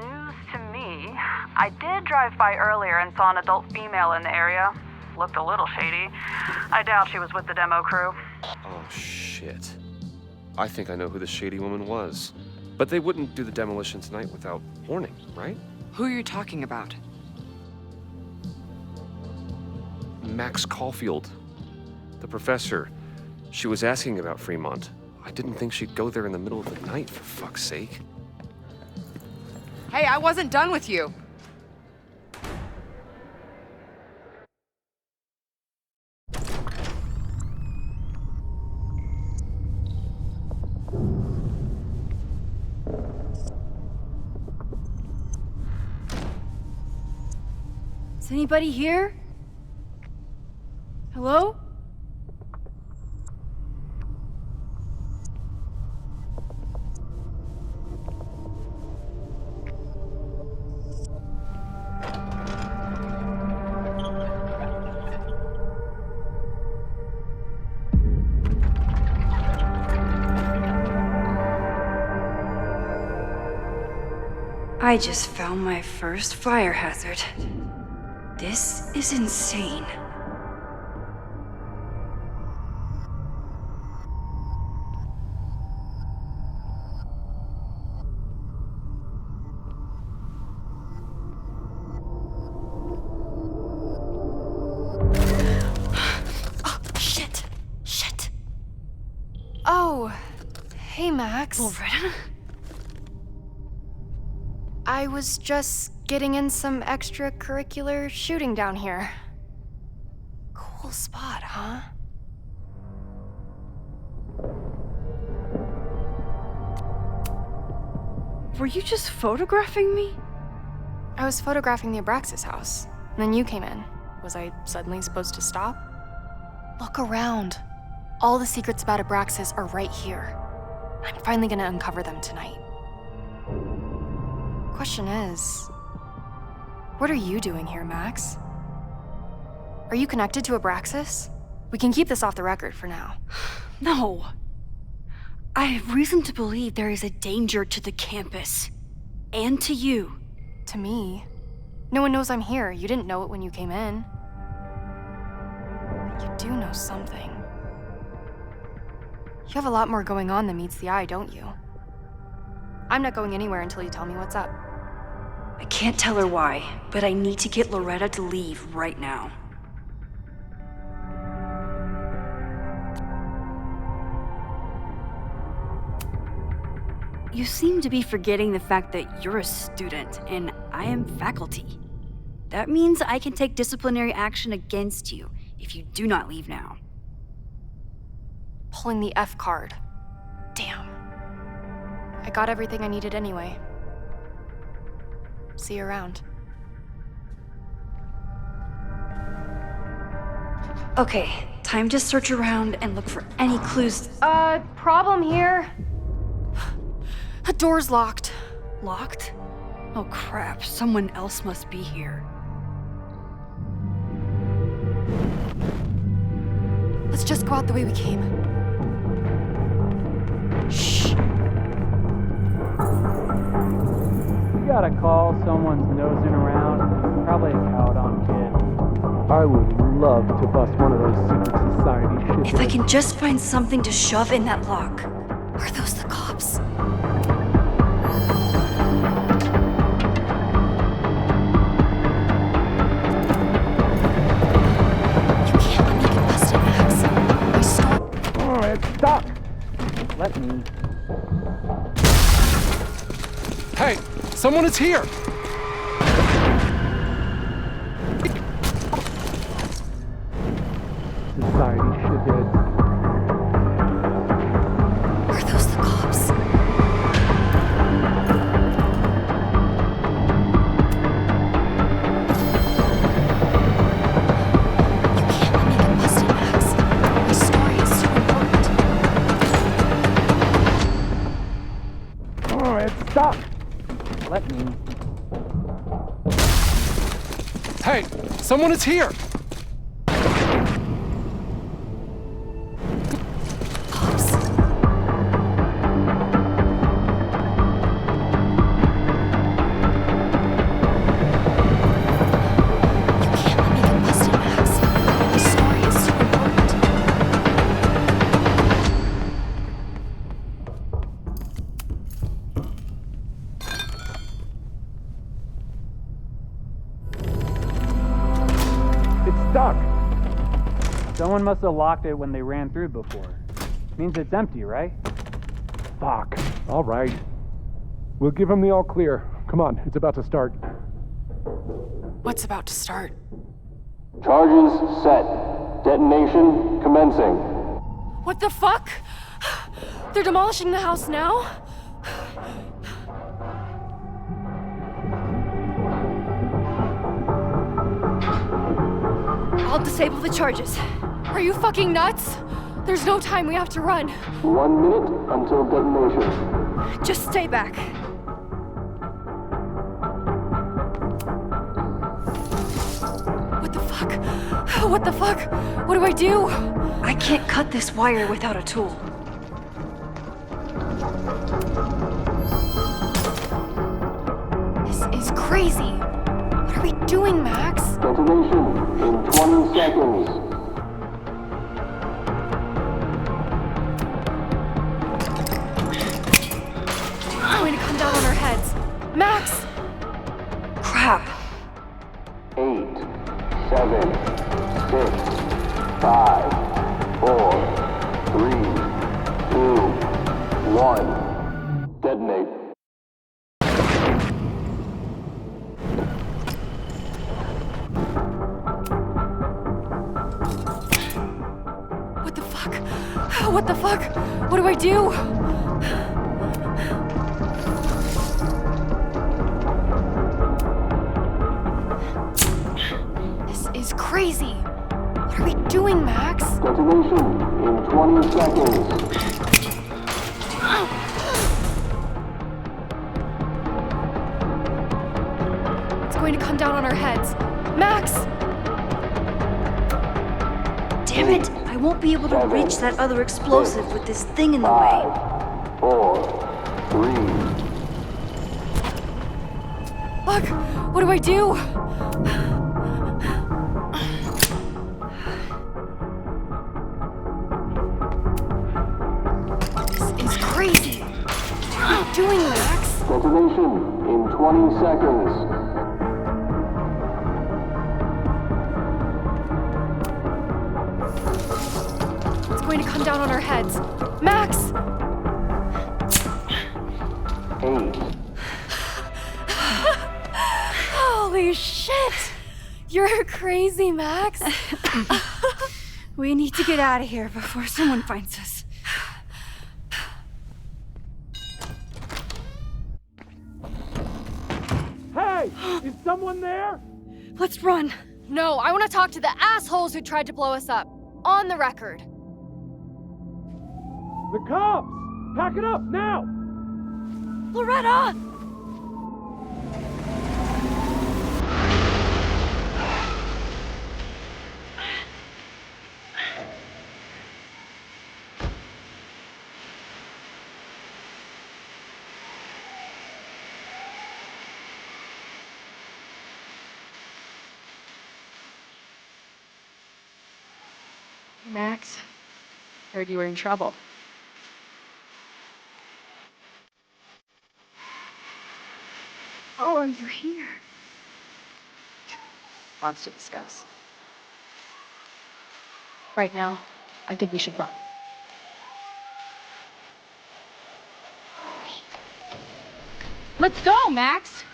Speaker 13: News to me. I did drive by earlier and saw an adult female in the area. Looked a little shady. I doubt she was with the demo crew.
Speaker 4: Oh, shit. I think I know who the shady woman was. But they wouldn't do the demolition tonight without warning, right?
Speaker 19: Who are you talking about?
Speaker 4: Max Caulfield. The professor. She was asking about Fremont. I didn't think she'd go there in the middle of the night, for fuck's sake.
Speaker 19: Hey, I wasn't done with you.
Speaker 6: Is anybody here? Hello? I just found my first fire hazard. This is insane.
Speaker 3: Oh, shit. Shit. Oh, hey, Max.
Speaker 6: Loretta?
Speaker 3: I was just getting in some extracurricular shooting down here. Cool spot, huh?
Speaker 6: Were you just photographing me?
Speaker 3: I was photographing the Abraxas house, and then you came in. Was I suddenly supposed to stop? Look around. All the secrets about Abraxas are right here. I'm finally gonna uncover them tonight. Question is, what are you doing here, Max? Are you connected to Abraxas? We can keep this off the record for now.
Speaker 6: No. I have reason to believe there is a danger to the campus. And to you.
Speaker 3: To me? No one knows I'm here. You didn't know it when you came in. But you do know something. You have a lot more going on than meets the eye, don't you? I'm not going anywhere until you tell me what's up.
Speaker 6: I can't tell her why, but I need to get Loretta to leave right now. You seem to be forgetting the fact that you're a student and I am faculty. That means I can take disciplinary action against you if you do not leave now.
Speaker 3: Pulling the F card. Damn. I got everything I needed anyway. See you around.
Speaker 6: Okay, time to search around and look for any clues.
Speaker 3: Problem here. The door's locked.
Speaker 6: Locked? Oh crap, someone else must be here.
Speaker 3: Let's just go out the way we came. Shh.
Speaker 7: You got a call, someone's nosing around. Probably a Caledon kid.
Speaker 23: I would love to bust one of those secret society shit.
Speaker 6: If I can just find something to shove in that lock.
Speaker 3: Are those the cops? You can't let me get busted, Max. I saw.
Speaker 7: Oh, it's stuck. Let me.
Speaker 23: Hey, someone is here! Society shithead.
Speaker 3: Are those the cops? You can't let me get busted, Max. My story is so important.
Speaker 7: Oh, it's stuck. Let me.
Speaker 23: Hey, someone is here!
Speaker 3: Cops. You can't let me get busted, Max. My story is so important.
Speaker 7: It's stuck. Someone must have locked it when they ran through before.
Speaker 12: Means it's empty, right?
Speaker 16: Fuck. All right. We'll give him the all clear. Come on, it's about to start.
Speaker 19: What's about to start?
Speaker 20: Charges set. Detonation commencing.
Speaker 3: What the fuck? They're demolishing the house now? I'll disable the charges. Are you fucking nuts? There's no time, we have to run.
Speaker 20: 1 minute until detonation.
Speaker 6: Just stay back.
Speaker 3: What the fuck? What the fuck? What do I do?
Speaker 6: I can't cut this wire without a tool.
Speaker 3: This is crazy. What are we doing, Max?
Speaker 20: Detonation in 20 seconds.
Speaker 3: It's going to come down on our heads. Max!
Speaker 6: Crap.
Speaker 20: 8, 7, 6, 5, 4, 3, 2, 1. Detonate.
Speaker 3: What the fuck? What the fuck? What do I do? This is crazy. What are we doing, Max?
Speaker 20: Detonation in 20 seconds.
Speaker 3: It's going to come down on our heads. Max!
Speaker 6: Damn it! I won't be able to reach that other explosive with this thing in the way.
Speaker 20: 4, 3.
Speaker 3: Fuck! What do I do? This is crazy. What are you doing, Max?
Speaker 20: Detonation in 20 seconds.
Speaker 3: It's going to come down on our heads. Max!
Speaker 20: 8.
Speaker 3: Holy shit! You're crazy, Max.
Speaker 6: We need to get out of here before someone finds us.
Speaker 16: Hey! Is someone there?
Speaker 6: Let's run.
Speaker 3: No, I want to talk to the assholes who tried to blow us up. On the record.
Speaker 16: The cops! Pack it up, now!
Speaker 3: Loretta!
Speaker 9: Max, heard you were in trouble.
Speaker 6: Oh, are you here?
Speaker 9: Wants to discuss. Right now, I think we should run.
Speaker 3: Let's go, Max!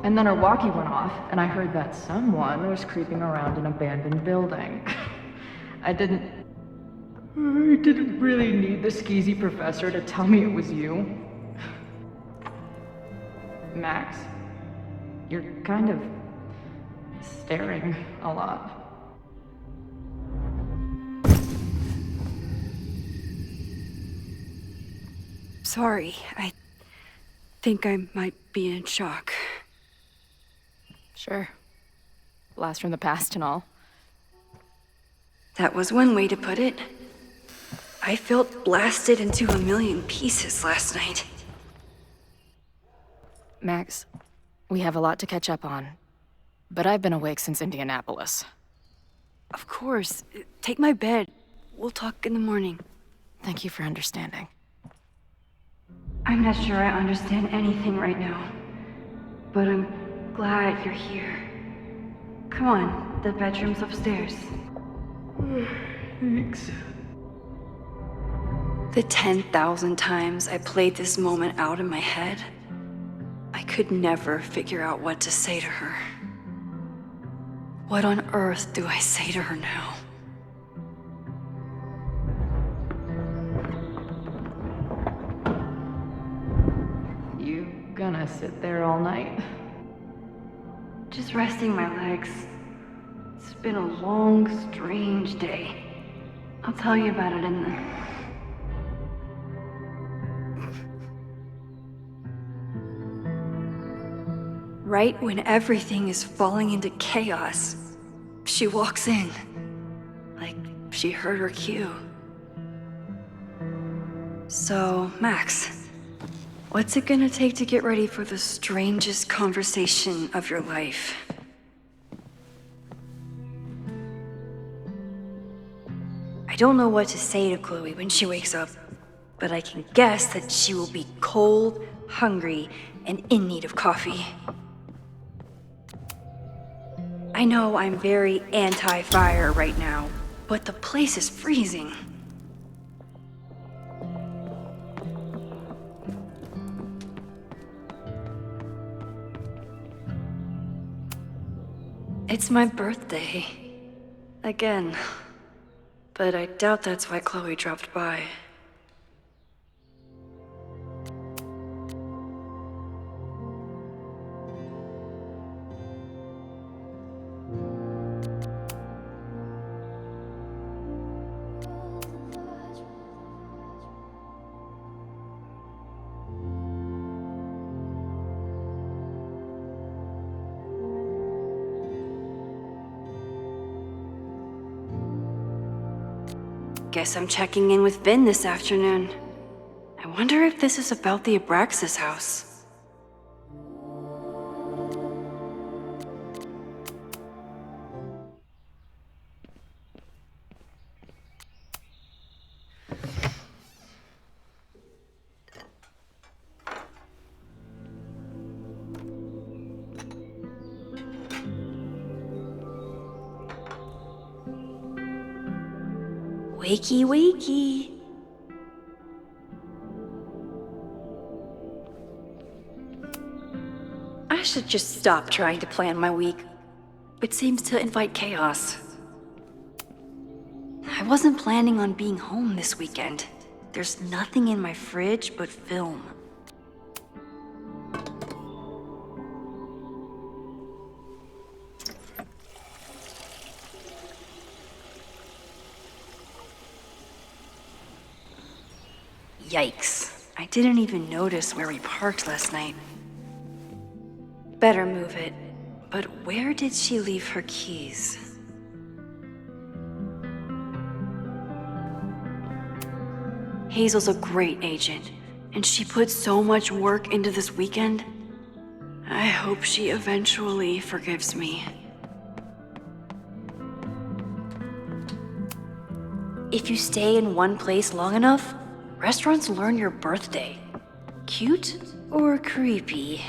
Speaker 10: And then her walkie went off, and I heard that someone was creeping around an abandoned building. I didn't really need the skeezy professor to tell me it was you. Max, you're kind of staring a lot.
Speaker 6: Sorry, I think I might be in shock.
Speaker 10: Sure. Blast from the past and all.
Speaker 6: That was one way to put it. I felt blasted into a million pieces last night.
Speaker 10: Max, we have a lot to catch up on, but I've been awake since Indianapolis.
Speaker 6: Of course. Take my bed. We'll talk in the morning.
Speaker 10: Thank you for understanding.
Speaker 6: I'm not sure I understand anything right now, but I'm glad you're here. Come on, the bedroom's upstairs.
Speaker 10: Thanks.
Speaker 6: The 10,000 times I played this moment out in my head, I could never figure out what to say to her. What on earth do I say to her now?
Speaker 10: You gonna sit there all night?
Speaker 6: Just resting my legs. It's been a long, strange day. I'll tell you about it in the... Right when everything is falling into chaos, she walks in. Like she heard her cue. So, Max, what's it gonna take to get ready for the strangest conversation of your life? I don't know what to say to Chloe when she wakes up, but I can guess that she will be cold, hungry, and in need of coffee. I know I'm very anti-fire right now, but the place is freezing. It's my birthday. Again. But I doubt that's why Chloe dropped by. Guess I'm checking in with Vin this afternoon. I wonder if this is about the Abraxas house. Wakey, wakey. I should just stop trying to plan my week. It seems to invite chaos. I wasn't planning on being home this weekend. There's nothing in my fridge but film. Yikes. I didn't even notice where we parked last night. Better move it. But where did she leave her keys? Hazel's a great agent, and she put so much work into this weekend. I hope she eventually forgives me. If you stay in one place long enough, restaurants learn your birthday. Cute or creepy?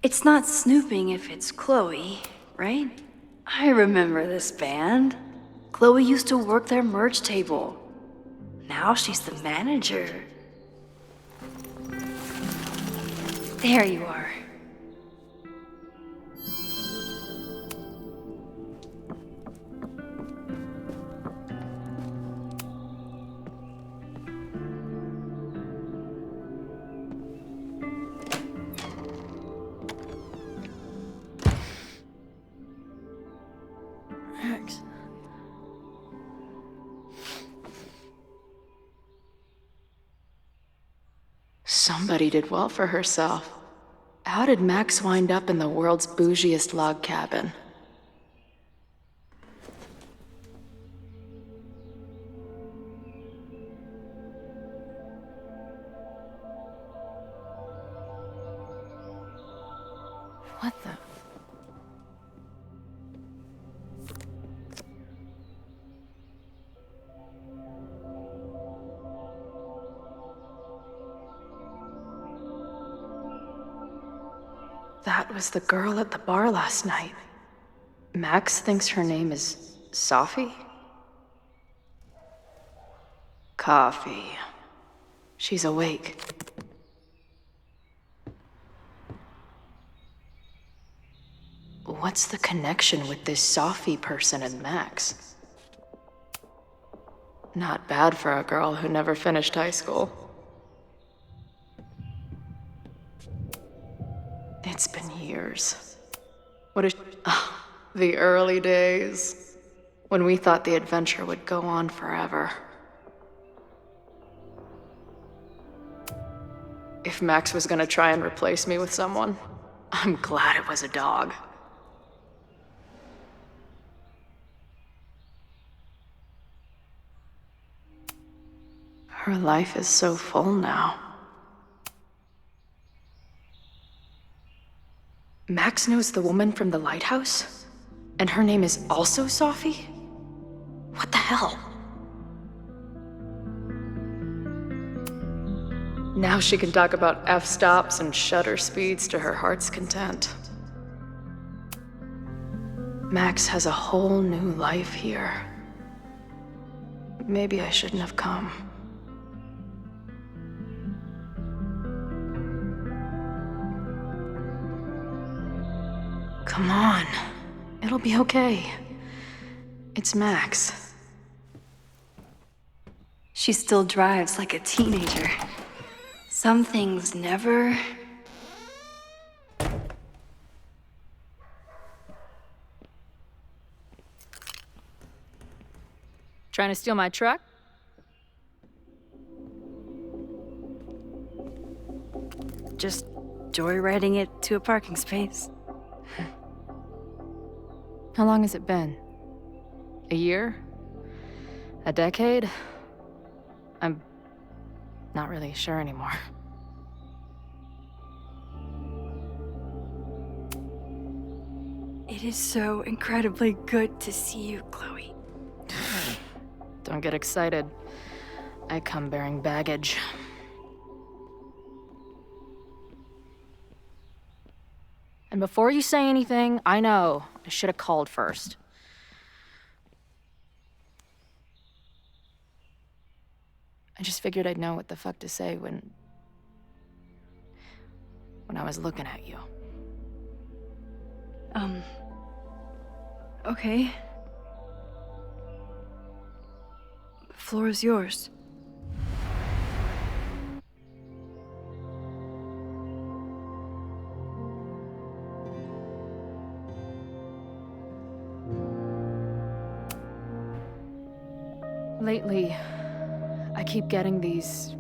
Speaker 6: It's not snooping if it's Chloe, right? I remember this band. Chloe used to work their merch table. Now she's the manager. There you are. Max.
Speaker 9: Somebody did well for herself. How did Max wind up in the world's bougiest log cabin? What the? That was the girl at the bar last night. Max thinks her name is Sophie? Coffee. She's awake. What's the connection with this Sophie person and Max? Not bad for a girl who never finished high school. It's been years. What is... the early days. When we thought the adventure would go on forever. If Max was gonna try and replace me with someone, I'm glad it was a dog. Her life is so full now. Max knows the woman from the lighthouse? And her name is also Sophie? What the hell? Now she can talk about f-stops and shutter speeds to her heart's content. Max has a whole new life here. Maybe I shouldn't have come. Come on. It'll be okay. It's Max.
Speaker 6: She still drives like a teenager. Some things never...
Speaker 3: Trying to steal my truck?
Speaker 6: Just joyriding it to a parking space.
Speaker 3: How long has it been? A year? A decade? I'm not really sure anymore.
Speaker 6: It is so incredibly good to see you, Chloe.
Speaker 3: Don't get excited. I come bearing baggage. And before you say anything, I know I should have called first. I just figured I'd know what the fuck to say when I was looking at you.
Speaker 6: Okay. The floor is yours.
Speaker 3: Lately, I keep getting these...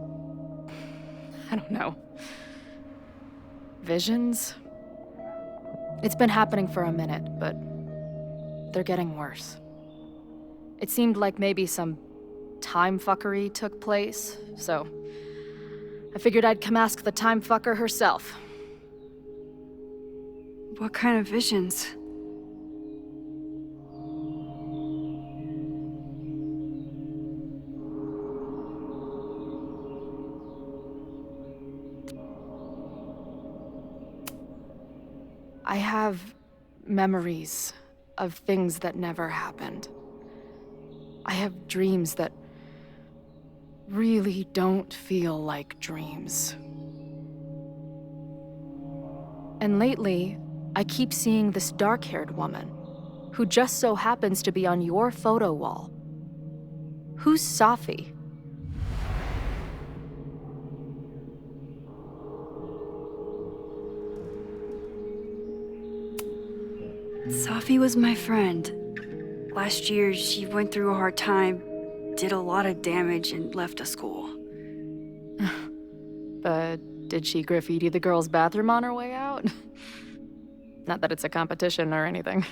Speaker 3: I don't know. Visions? It's been happening for a minute, but they're getting worse. It seemed like maybe some time fuckery took place, so I figured I'd come ask the time fucker herself.
Speaker 6: What kind of visions?
Speaker 3: I have memories of things that never happened. I have dreams that really don't feel like dreams. And lately, I keep seeing this dark-haired woman who just so happens to be on your photo wall. Who's Safi?
Speaker 6: Safi was my friend. Last year, she went through a hard time, did a lot of damage, and left the school.
Speaker 3: But did she graffiti the girls' bathroom on her way out? Not that it's a competition or anything.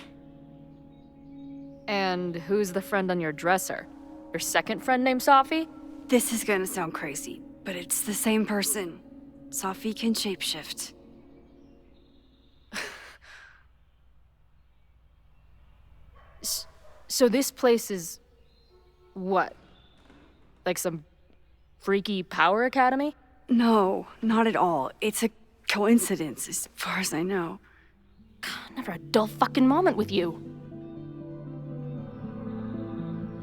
Speaker 3: And who's the friend on your dresser? Your second friend named Safi?
Speaker 6: This is gonna sound crazy, but it's the same person. Safi can shapeshift.
Speaker 3: So this place is... what? Like some freaky power academy?
Speaker 6: No, not at all. It's a coincidence, as far as I know.
Speaker 3: God, never a dull fucking moment with you.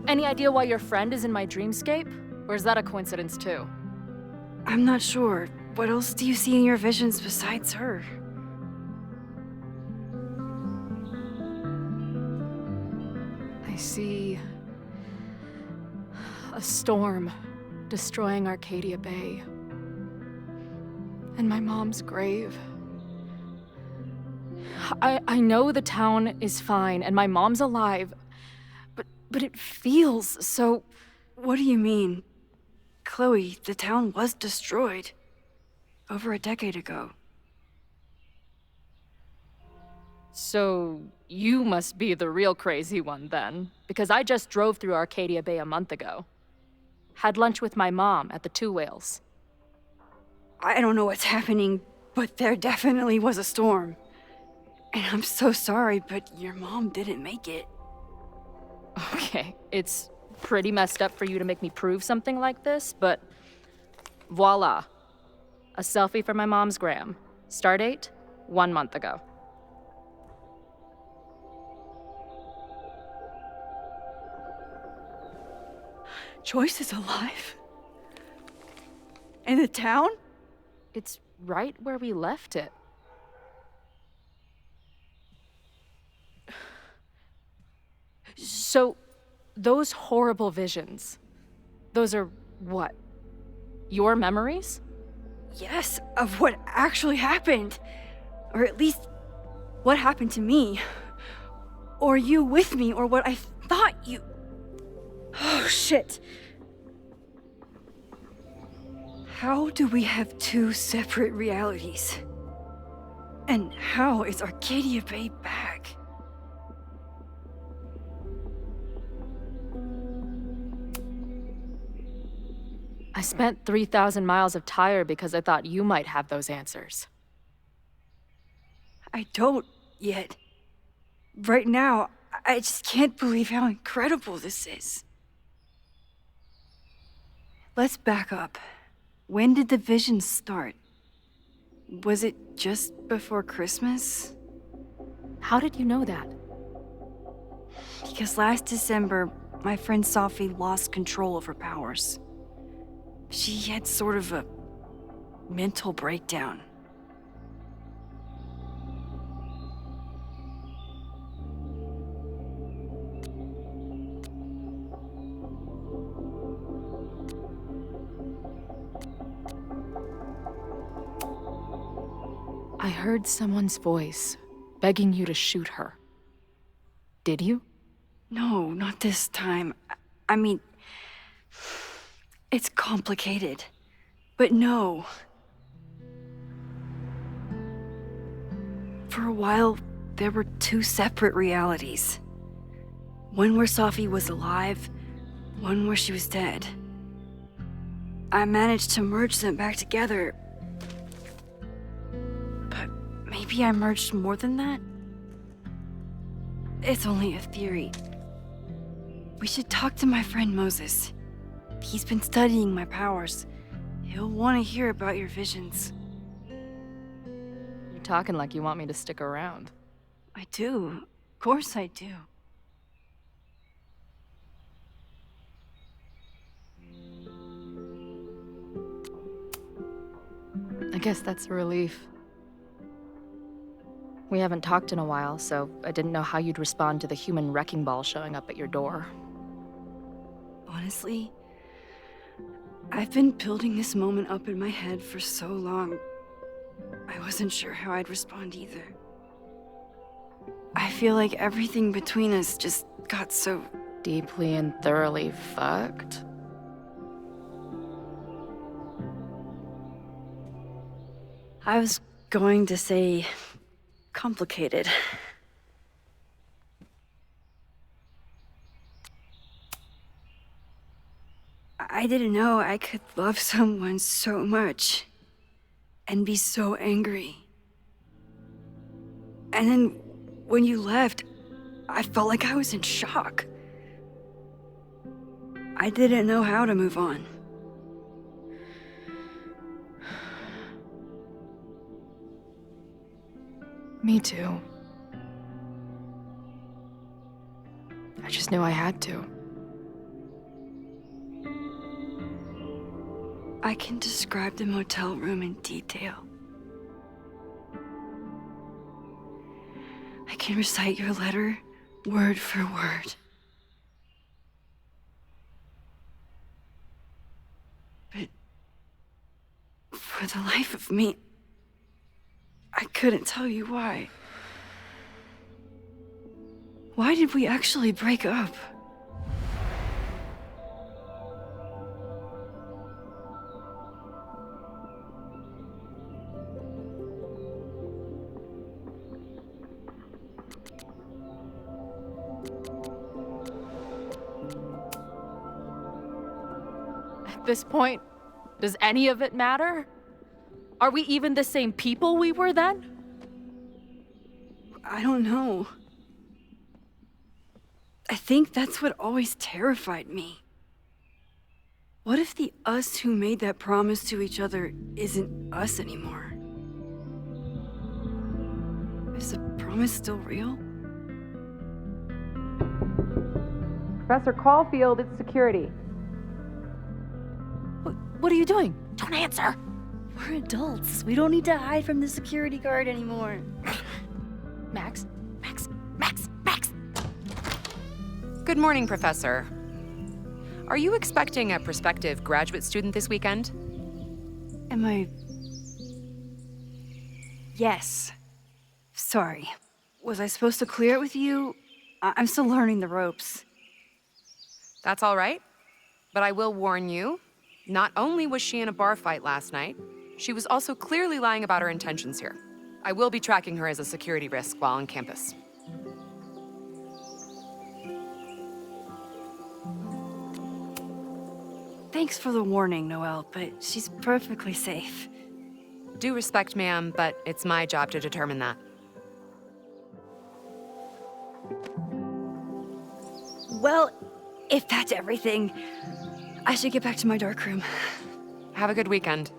Speaker 3: Any idea why your friend is in my dreamscape? Or is that a coincidence too?
Speaker 6: I'm not sure. What else do you see in your visions besides her?
Speaker 3: I see... a storm destroying Arcadia Bay. And my mom's grave. I know the town is fine and my mom's alive, but it feels so...
Speaker 6: What do you mean? Chloe, the town was destroyed. Over a decade ago.
Speaker 3: So you must be the real crazy one then, because I just drove through Arcadia Bay a month ago. Had lunch with my mom at the Two Whales.
Speaker 6: I don't know what's happening, but there definitely was a storm. And I'm so sorry, but your mom didn't make it.
Speaker 3: Okay, it's pretty messed up for you to make me prove something like this, but voila. A selfie for my mom's gram. Stardate, 1 month ago.
Speaker 6: Joyce is alive? In the town?
Speaker 3: It's right where we left it. So, those horrible visions, those are what? Your memories?
Speaker 6: Yes, of what actually happened. Or at least, what happened to me. Or you with me, or what I thought you... Oh, shit. How do we have two separate realities? And how is Arcadia Bay back?
Speaker 3: I spent 3,000 miles of tire because I thought you might have those answers.
Speaker 6: I don't yet. Right now, I just can't believe how incredible this is. Let's back up. When did the visions start? Was it just before Christmas?
Speaker 3: How did you know that?
Speaker 6: Because last December, my friend Safi lost control of her powers. She had sort of a mental breakdown.
Speaker 3: I heard someone's voice, begging you to shoot her. Did you?
Speaker 6: No, not this time. I mean, it's complicated. But no. For a while, there were two separate realities. One where Safi was alive, one where she was dead. I managed to merge them back together. But maybe I merged more than that? It's only a theory. We should talk to my friend Moses. He's been studying my powers. He'll want to hear about your visions.
Speaker 3: You're talking like you want me to stick around.
Speaker 6: I do. Of course I do.
Speaker 3: guess that's a relief. We haven't talked in a while, so I didn't know how you'd respond to the human wrecking ball showing up at your door.
Speaker 6: Honestly, I've been building this moment up in my head for so long. I wasn't sure how I'd respond either. I feel like everything between us just got so
Speaker 3: deeply and thoroughly fucked.
Speaker 6: I was going to say complicated. I didn't know I could love someone so much and be so angry. And then when you left, I felt like I was in shock. I didn't know how to move on.
Speaker 3: Me too. I just knew I had to.
Speaker 6: I can describe the motel room in detail. I can recite your letter word for word. But for the life of me, I couldn't tell you why. Why did we actually break up?
Speaker 3: At this point, does any of it matter? Are we even the same people we were then?
Speaker 6: I don't know. I think that's what always terrified me. What if the us who made that promise to each other isn't us anymore? Is the promise still real?
Speaker 18: Professor Caulfield, it's security.
Speaker 3: What are you doing?
Speaker 6: Don't answer! We're adults. We don't need to hide from the security guard anymore.
Speaker 3: Max?
Speaker 19: Good morning, Professor. Are you expecting a prospective graduate student this weekend?
Speaker 6: Am I... Yes. Sorry. Was I supposed to clear it with you? I'm still learning the ropes.
Speaker 19: That's all right. But I will warn you, not only was she in a bar fight last night, she was also clearly lying about her intentions here. I will be tracking her as a security risk while on campus.
Speaker 6: Thanks for the warning, Noelle, but she's perfectly safe.
Speaker 19: Due respect, ma'am, but it's my job to determine that.
Speaker 6: Well, if that's everything, I should get back to my dark room.
Speaker 19: Have a good weekend.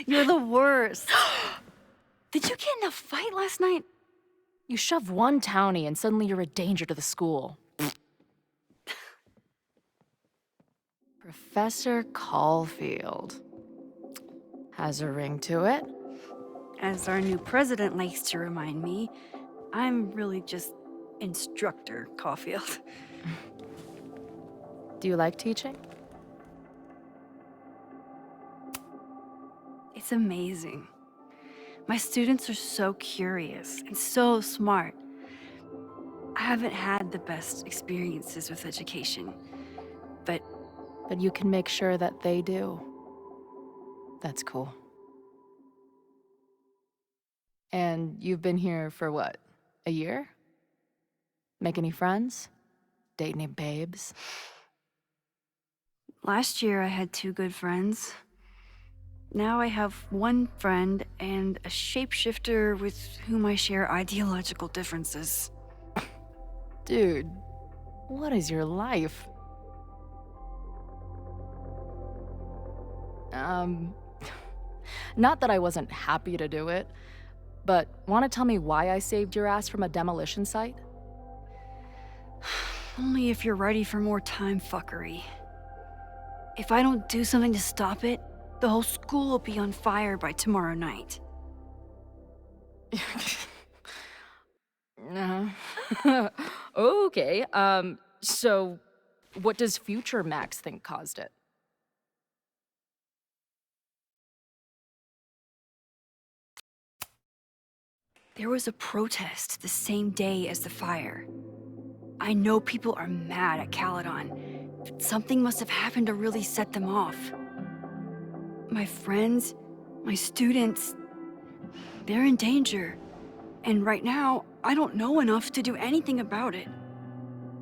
Speaker 6: You're the worst. Did you get in a fight last night?
Speaker 3: You shove one townie and suddenly you're a danger to the school. Professor Caulfield. Has a ring to it.
Speaker 6: As our new president likes to remind me, I'm really just Instructor Caulfield.
Speaker 3: Do you like teaching?
Speaker 6: It's amazing. My students are so curious and so smart. I haven't had the best experiences with education, but
Speaker 3: you can make sure that they do. That's cool. And you've been here for what, a year? Make any friends? Date any babes?
Speaker 6: Last year I had 2 good friends. Now I have 1 friend and a shapeshifter with whom I share ideological differences.
Speaker 3: Dude, what is your life? Not that I wasn't happy to do it, but want to tell me why I saved your ass from a demolition site?
Speaker 6: Only if you're ready for more time fuckery. If I don't do something to stop it, the whole school will be on fire by tomorrow night.
Speaker 3: Okay, so what does future Max think caused it?
Speaker 6: There was a protest the same day as the fire. I know people are mad at Caledon, but something must have happened to really set them off. My friends, my students, they're in danger. And right now, I don't know enough to do anything about it.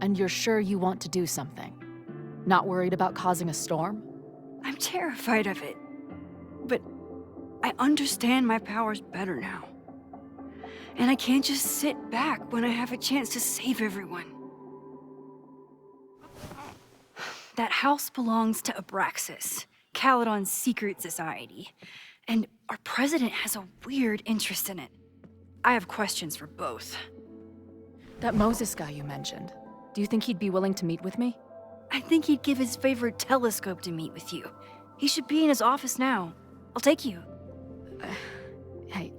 Speaker 3: And you're sure you want to do something? Not worried about causing a storm?
Speaker 6: I'm terrified of it. But I understand my powers better now. And I can't just sit back when I have a chance to save everyone. That house belongs to Abraxas, Caledon's secret society. And our president has a weird interest in it. I have questions for both.
Speaker 3: That Moses guy you mentioned, do you think he'd be willing to meet with me?
Speaker 6: I think he'd give his favorite telescope to meet with you. He should be in his office now. I'll take you.
Speaker 3: Hey,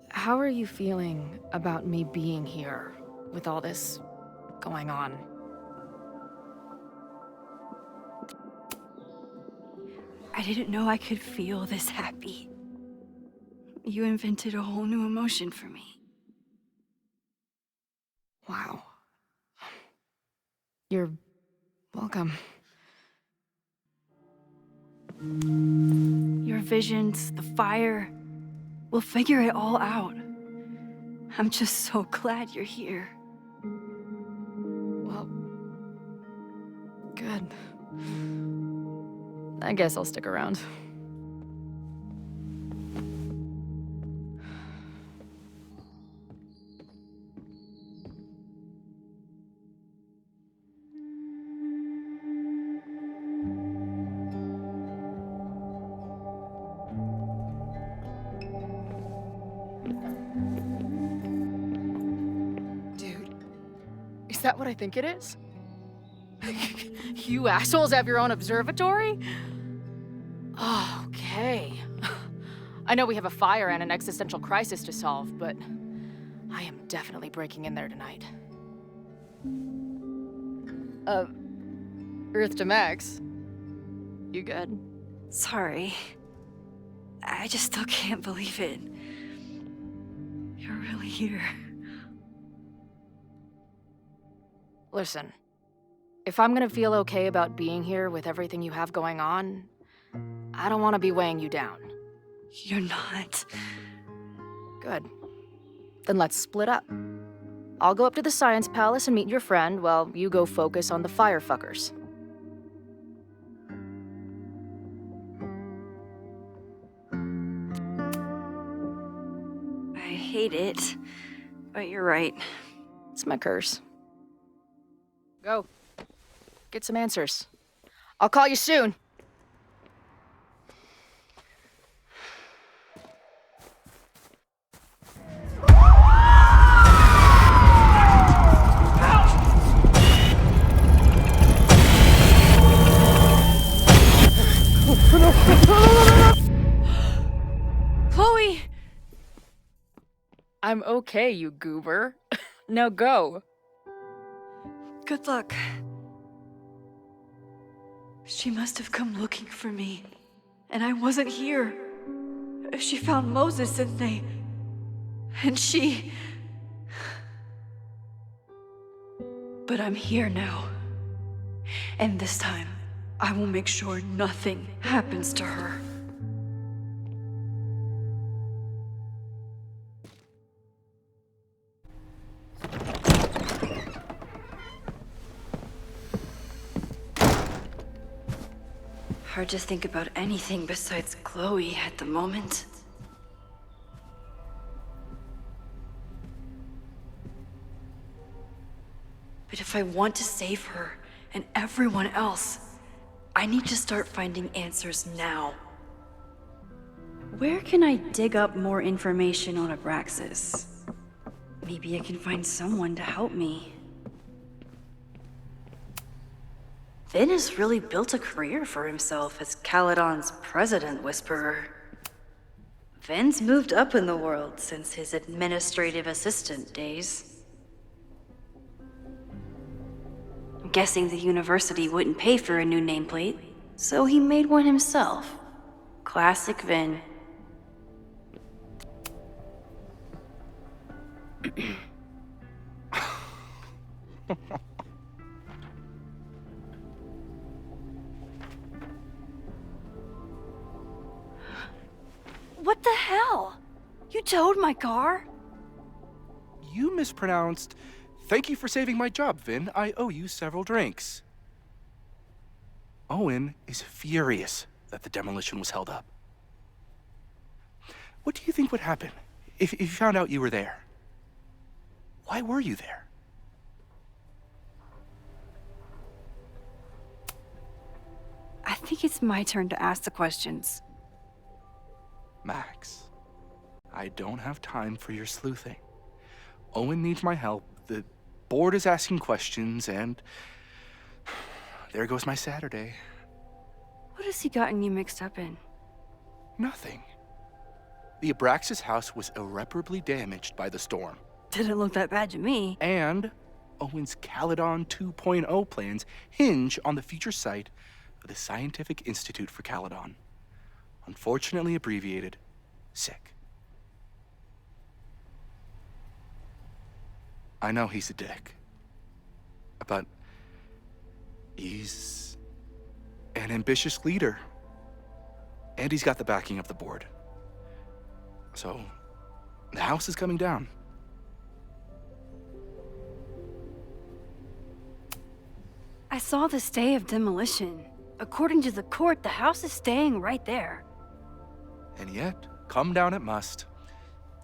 Speaker 3: how are you feeling about me being here with all this going on?
Speaker 6: I didn't know I could feel this happy. You invented a whole new emotion for me.
Speaker 3: Wow. You're welcome.
Speaker 6: Your visions, the fire, we'll figure it all out. I'm just so glad you're here.
Speaker 3: Well, good. I guess I'll stick around. Is that what I think it is? You assholes have your own observatory? Oh, okay. I know we have a fire and an existential crisis to solve, but I am definitely breaking in there tonight. Earth to Max. You good?
Speaker 6: Sorry. I just still can't believe it. You're really here.
Speaker 3: Listen, if I'm gonna feel okay about being here with everything you have going on, I don't want to be weighing you down.
Speaker 6: You're not.
Speaker 3: Good. Then let's split up. I'll go up to the Science Palace and meet your friend while you go focus on the firefuckers.
Speaker 6: I hate it, but you're right.
Speaker 3: It's my curse. Go. Get some answers. I'll call you soon.
Speaker 6: Chloe!
Speaker 3: I'm okay, you goober. Now go.
Speaker 6: Good luck. She must have come looking for me, and I wasn't here. She found Moses and she... But I'm here now. And this time, I will make sure nothing happens to her. Hard to think about anything besides Chloe at the moment. But if I want to save her and everyone else, I need to start finding answers now. Where can I dig up more information on Abraxas? Maybe I can find someone to help me. Vin has really built a career for himself as Caledon's president whisperer. Vin's moved up in the world since his administrative assistant days. I'm guessing the university wouldn't pay for a new nameplate, so he made one himself. Classic Vin. What the hell? You towed my car?
Speaker 23: You mispronounced. Thank you for saving my job, Vin. I owe you several drinks. Owen is furious that the demolition was held up. What do you think would happen if you found out you were there? Why were you there?
Speaker 6: I think it's my turn to ask the questions.
Speaker 23: Max, I don't have time for your sleuthing. Owen needs my help, the board is asking questions, and there goes my Saturday.
Speaker 6: What has he gotten you mixed up in?
Speaker 23: Nothing. The Abraxas house was irreparably damaged by the storm.
Speaker 6: Didn't look that bad to me.
Speaker 23: And Owen's Caledon 2.0 plans hinge on the future site of the Scientific Institute for Caledon. Unfortunately abbreviated, SICK. I know he's a dick, but he's an ambitious leader, and he's got the backing of the board. So, the house is coming down.
Speaker 6: I saw the stay of demolition. According to the court, the house is staying right there.
Speaker 23: And yet, come down it must.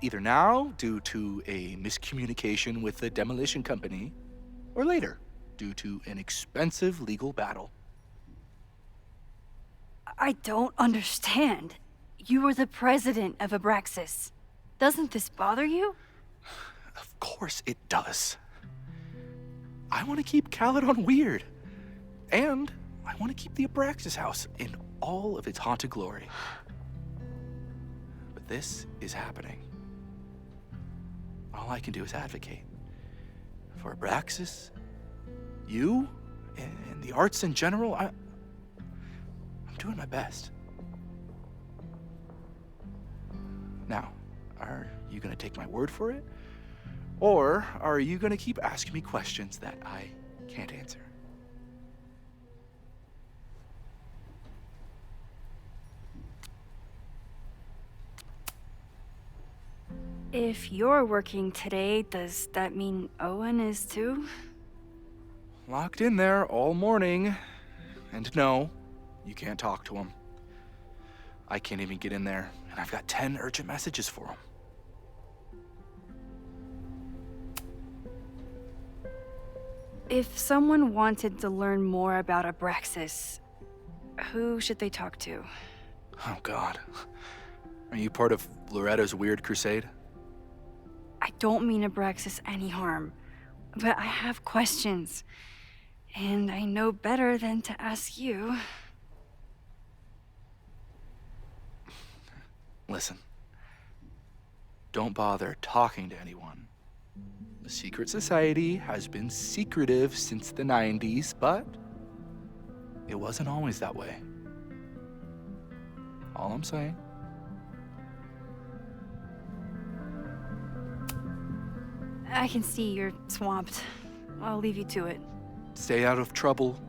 Speaker 23: Either now, due to a miscommunication with the demolition company, or later, due to an expensive legal battle.
Speaker 6: I don't understand. You were the president of Abraxas. Doesn't this bother you?
Speaker 23: Of course it does. I want to keep Caledon weird. And I want to keep the Abraxas house in all of its haunted glory. But this is happening. All I can do is advocate. For Abraxas, you, and the arts in general, I'm doing my best. Now, are you gonna take my word for it? Or are you gonna keep asking me questions that I can't answer?
Speaker 6: If you're working today, does that mean Owen is too?
Speaker 23: Locked in there all morning. And no, you can't talk to him. I can't even get in there, and I've got 10 urgent messages for him.
Speaker 6: If someone wanted to learn more about Abraxas, who should they talk to?
Speaker 23: Oh, God. Are you part of Loretta's weird crusade?
Speaker 6: I don't mean Abraxas any harm, but I have questions, and I know better than to ask you.
Speaker 23: Listen, don't bother talking to anyone. The secret society has been secretive since the 90s, but it wasn't always that way. All I'm saying.
Speaker 6: I can see you're swamped. I'll leave you to it.
Speaker 23: Stay out of trouble,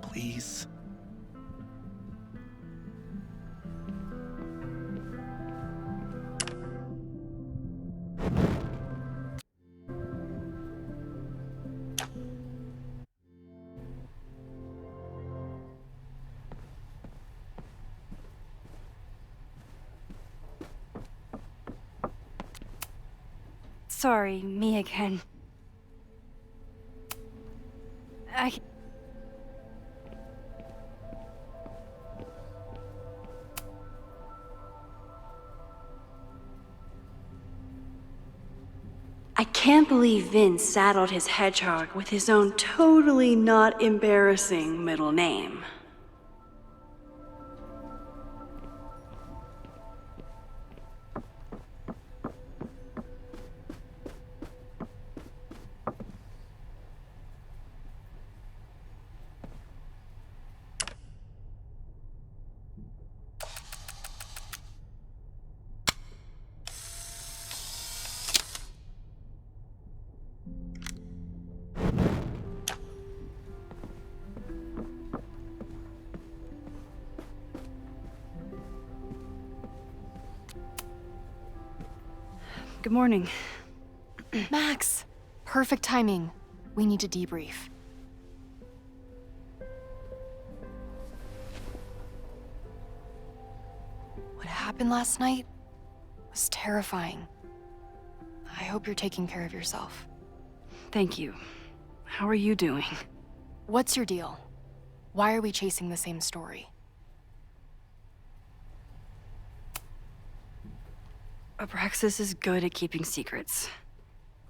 Speaker 23: please.
Speaker 6: Sorry, me again.
Speaker 12: I
Speaker 6: can't believe Vince saddled his hedgehog with his own totally not embarrassing middle name. Good morning.
Speaker 3: Max, perfect timing. We need to debrief. What happened last night was terrifying. I hope you're taking care of yourself.
Speaker 6: Thank you. How are you doing?
Speaker 3: What's your deal? Why are we chasing the same story?
Speaker 6: Abraxas is good at keeping secrets.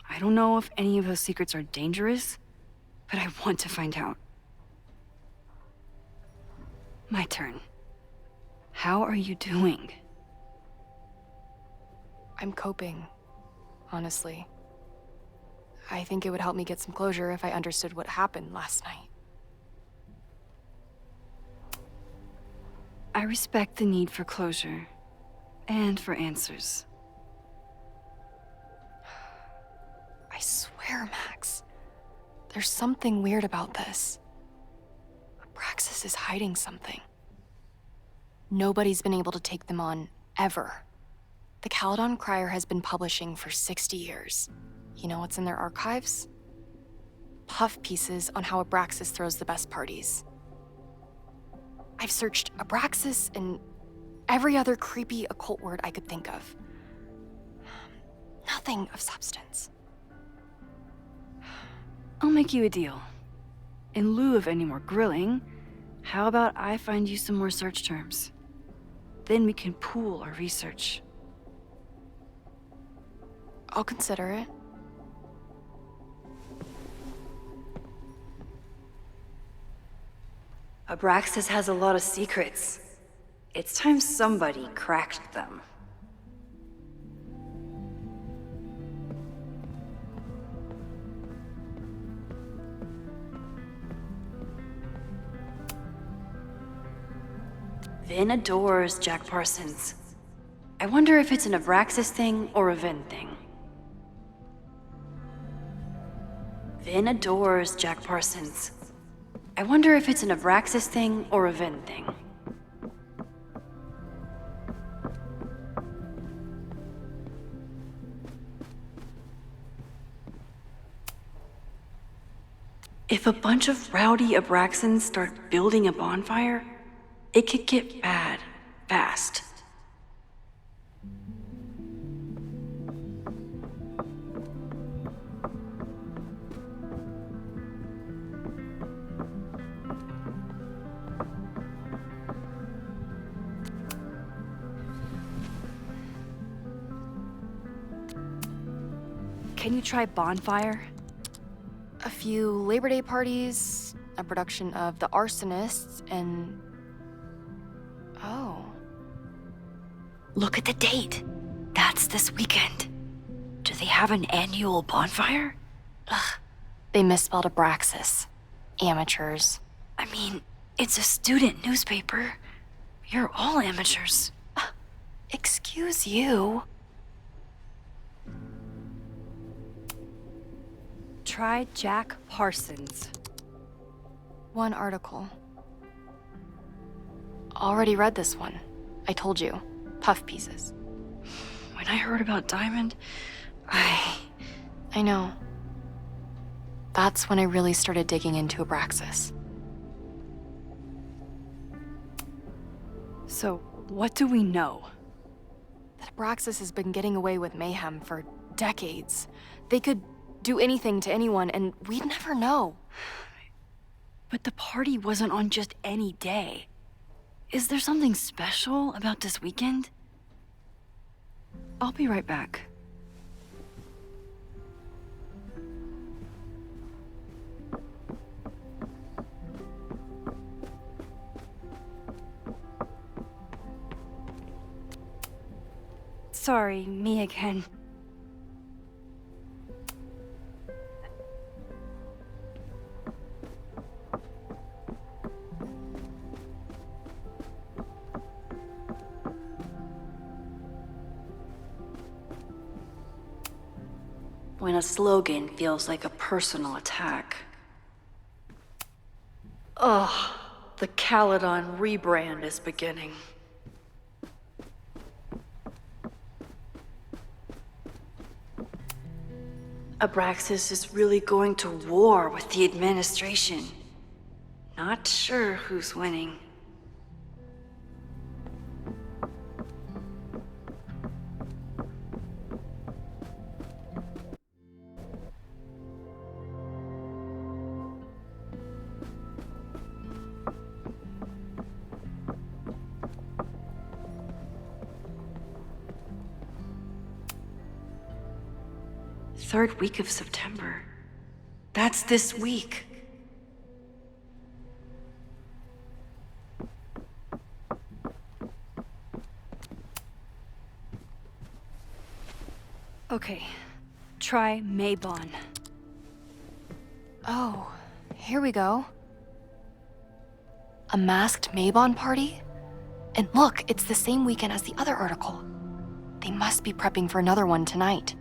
Speaker 6: I don't know if any of those secrets are dangerous, but I want to find out. My turn. How are you doing?
Speaker 3: I'm coping, honestly. I think it would help me get some closure if I understood what happened last night.
Speaker 6: I respect the need for closure and for answers.
Speaker 3: I swear, Max, there's something weird about this. Abraxas is hiding something. Nobody's been able to take them on, ever. The Caledon Crier has been publishing for 60 years. You know what's in their archives? Puff pieces on how Abraxas throws the best parties. I've searched Abraxas and every other creepy occult word I could think of. Nothing of substance.
Speaker 6: I'll make you a deal. In lieu of any more grilling, how about I find you some more search terms? Then we can pool our research.
Speaker 3: I'll consider it.
Speaker 6: Abraxas has a lot of secrets. It's time somebody cracked them. Vin adores Jack Parsons. I wonder if it's an Abraxas thing or a Vin thing. Vin adores Jack Parsons. I wonder if it's an Abraxas thing or a Vin thing. If a bunch of rowdy Abraxans start building a bonfire, it could get bad, fast. Can you try bonfire?
Speaker 3: A few Labor Day parties, a production of The Arsonists, and... Oh.
Speaker 6: Look at the date. That's this weekend. Do they have an annual bonfire?
Speaker 3: Ugh. They misspelled Abraxas. Amateurs.
Speaker 6: I mean, it's a student newspaper. You're all amateurs.
Speaker 3: Excuse you.
Speaker 6: Try Jack Parsons.
Speaker 3: One article. Already read this one. I told you. Puff pieces.
Speaker 6: When I heard about Diamond, I
Speaker 3: know. That's when I really started digging into Abraxas.
Speaker 6: So, what do we know?
Speaker 3: That Abraxas has been getting away with mayhem for decades. They could do anything to anyone, and we'd never know.
Speaker 6: But the party wasn't on just any day. Is there something special about this weekend? I'll be right back. Sorry, me again. When a slogan feels like a personal attack. Ugh, the Caledon rebrand is beginning. Abraxas is really going to war with the administration. Not sure who's winning. Third week of September. That's this week. Okay, try Maybon.
Speaker 3: Oh, here we go. A masked Maybon party? And look, it's the same weekend as the other article. They must be prepping for another one tonight.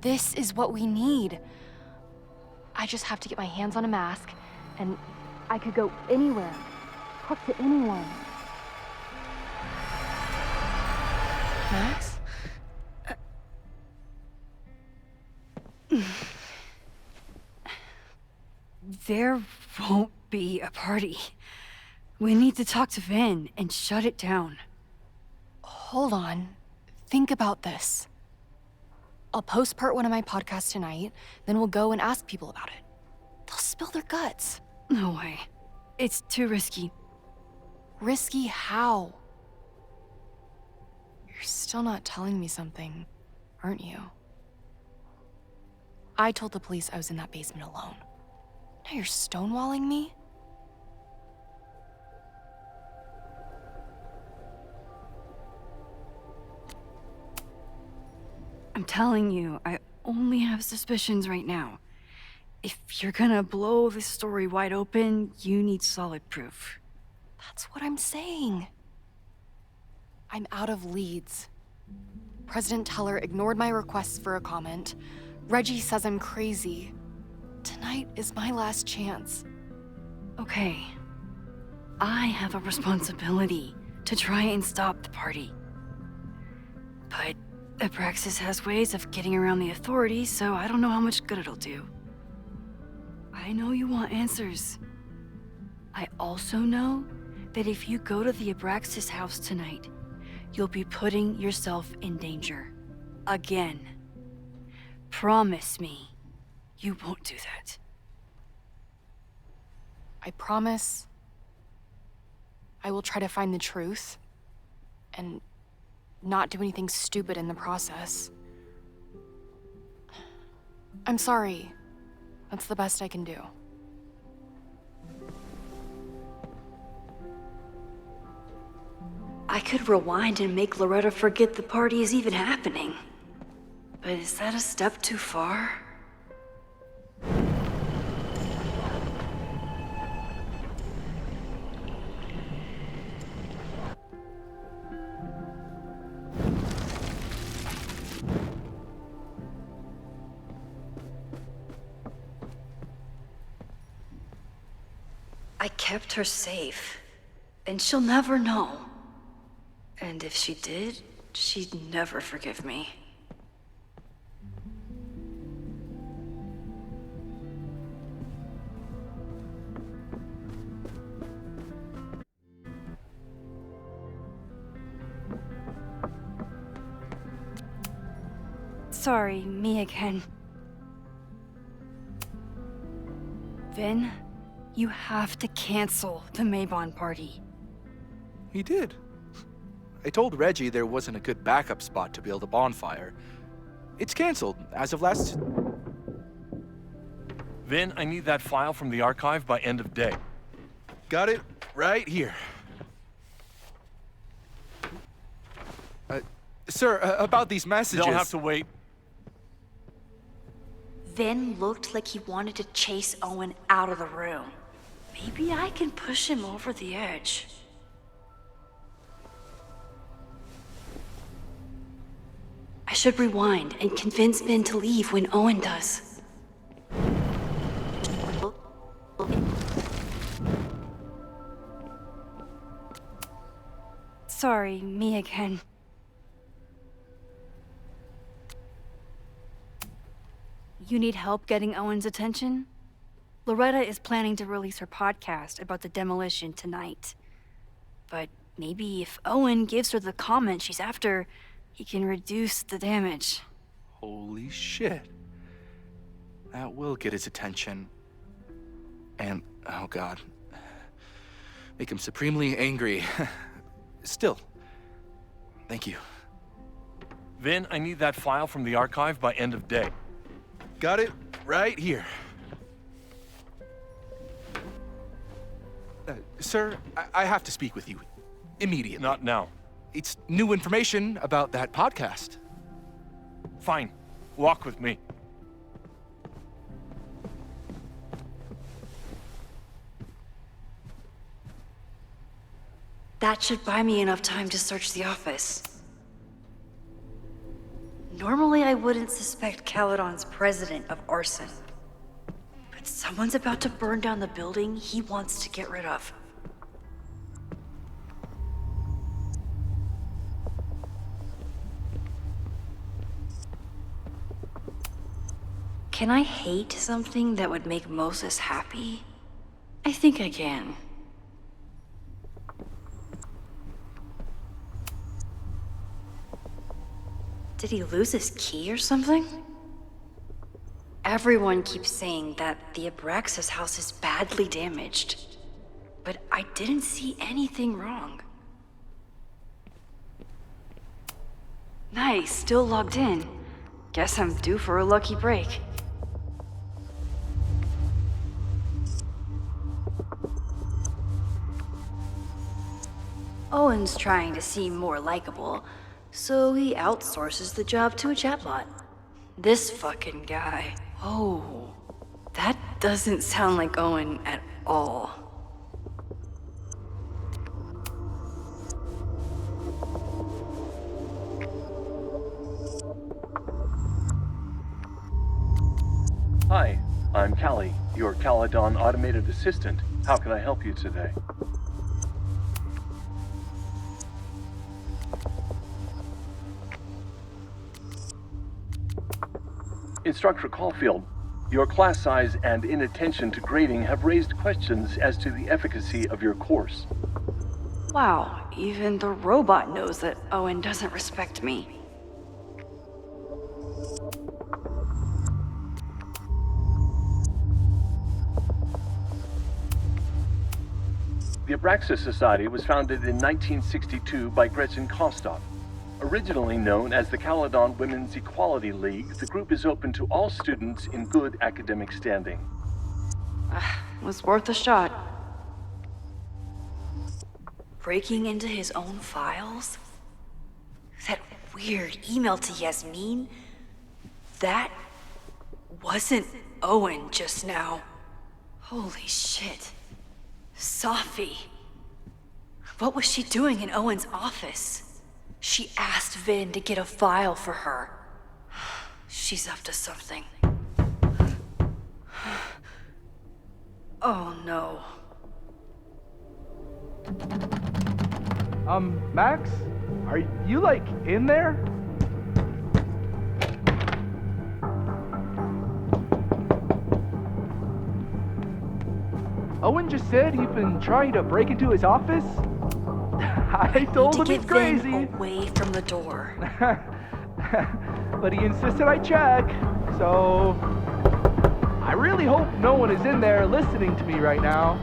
Speaker 3: This is what we need. I just have to get my hands on a mask, and I could go anywhere, talk to anyone. Max?
Speaker 6: There won't be a party. We need to talk to Vin and shut it down.
Speaker 3: Hold on. Think about this. I'll post-part one of my podcasts tonight, then we'll go and ask people about it. They'll spill their guts.
Speaker 6: No way. It's too risky.
Speaker 3: Risky how? You're still not telling me something, aren't you? I told the police I was in that basement alone. Now you're stonewalling me?
Speaker 6: I'm telling you, I only have suspicions right now. If you're gonna blow this story wide open, you need solid proof.
Speaker 3: That's what I'm saying. I'm out of leads. President Teller ignored my requests for a comment. Reggie says I'm crazy. Tonight is my last chance.
Speaker 6: Okay. I have a responsibility to try and stop the party. But Abraxas has ways of getting around the authorities, so I don't know how much good it'll do. I know you want answers. I also know that if you go to the Abraxas house tonight, you'll be putting yourself in danger. Again. Promise me you won't do that.
Speaker 3: I promise I will try to find the truth and not do anything stupid in the process. I'm sorry. That's the best I can do.
Speaker 6: I could rewind and make Loretta forget the party is even happening. But is that a step too far? I kept her safe, and she'll never know. And if she did, she'd never forgive me. Sorry, me again. Vin, you have to cancel the Maybon party.
Speaker 23: He did. I told Reggie there wasn't a good backup spot to build a bonfire. It's canceled as of last...
Speaker 17: Vin, I need that file from the archive by end of day.
Speaker 23: Got it right here. Sir, about these messages.
Speaker 17: They'll have to wait.
Speaker 6: Vin looked like he wanted to chase Owen out of the room. Maybe I can push him over the edge. I should rewind and convince Vin to leave when Owen does. Sorry, me again. You need help getting Owen's attention? Loretta is planning to release her podcast about the demolition tonight. But maybe if Owen gives her the comment she's after, he can reduce the damage.
Speaker 23: Holy shit. That will get his attention. And, oh god. Make him supremely angry. Still, thank you.
Speaker 17: Vin, I need that file from the archive by end of day.
Speaker 23: Got it right here. Sir, I have to speak with you immediately.
Speaker 17: Not now.
Speaker 23: It's new information about that podcast.
Speaker 17: Fine. Walk with me.
Speaker 6: That should buy me enough time to search the office. Normally, I wouldn't suspect Caledon's president of arson. But someone's about to burn down the building he wants to get rid of. Can I hate something that would make Moses happy? I think I can. Did he lose his key or something? Everyone keeps saying that the Abraxas house is badly damaged, but I didn't see anything wrong. Nice, still logged in. Guess I'm due for a lucky break. Owen's trying to seem more likable, so he outsources the job to a chatbot. This fucking guy. Oh, that doesn't sound like Owen at all.
Speaker 12: Hi, I'm Callie, your Caledon automated assistant. How can I help you today? Instructor Caulfield, your class size and inattention to grading have raised questions as to the efficacy of your course.
Speaker 6: Wow, even the robot knows that Owen doesn't respect me.
Speaker 12: The Abraxas Society was founded in 1962 by Gretchen Kostock. Originally known as the Caledon Women's Equality League, the group is open to all students in good academic standing.
Speaker 6: Was worth a shot. Breaking into his own files? That weird email to Yasmin? That wasn't Owen just now. Holy shit. Safi. What was she doing in Owen's office? She asked Vin to get a file for her. She's up to something. Oh no.
Speaker 23: Max? Are you, like, in there? Owen just said you've been trying to break into his office? I told him he's crazy.
Speaker 6: Vin away from the door.
Speaker 23: But he insisted I check, so I really hope no one is in there listening to me right now.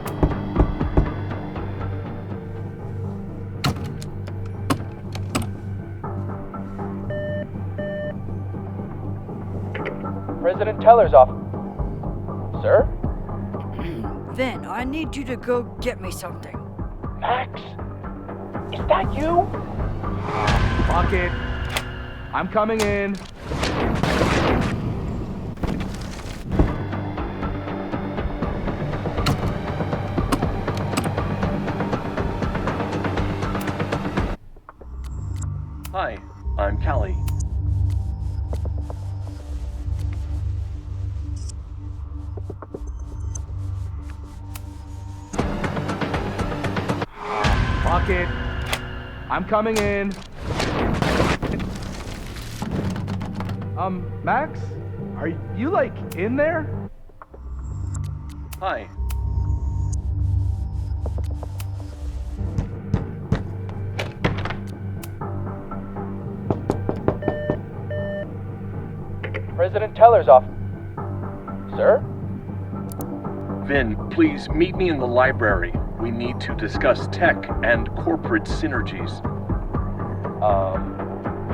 Speaker 23: President Teller's office. Sir?
Speaker 6: Vin, I need you to go get me something.
Speaker 23: Max? Is that you? Fuck it. I'm coming in.
Speaker 12: Hi, I'm Callie.
Speaker 23: Fuck it. I'm coming in. Max? Are you, like, in there?
Speaker 12: Hi.
Speaker 23: President Teller's off. Sir?
Speaker 12: Vin, please meet me in the library. We need to discuss tech and corporate synergies.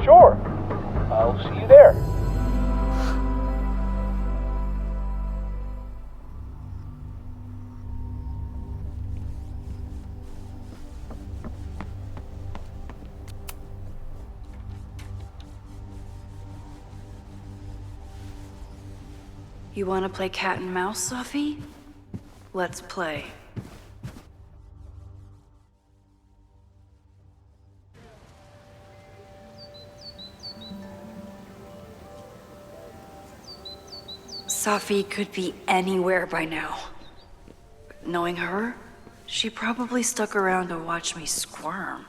Speaker 23: Sure. I'll see you there.
Speaker 1: You want to play cat and mouse, Sophie? Let's play. Sophie could be anywhere by now. Knowing her, she probably stuck around to watch me squirm.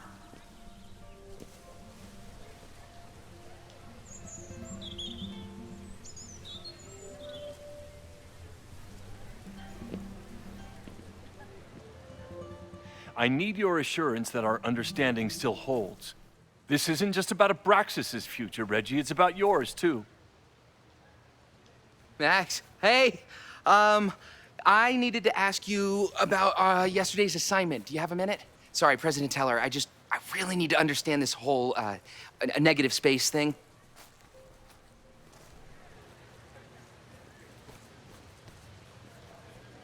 Speaker 12: I need your assurance that our understanding still holds. This isn't just about Abraxas's future, Reggie. It's about yours, too.
Speaker 14: Max, hey. I needed to ask you about yesterday's assignment. Do you have a minute? Sorry, President Teller, I really need to understand this whole a negative space thing.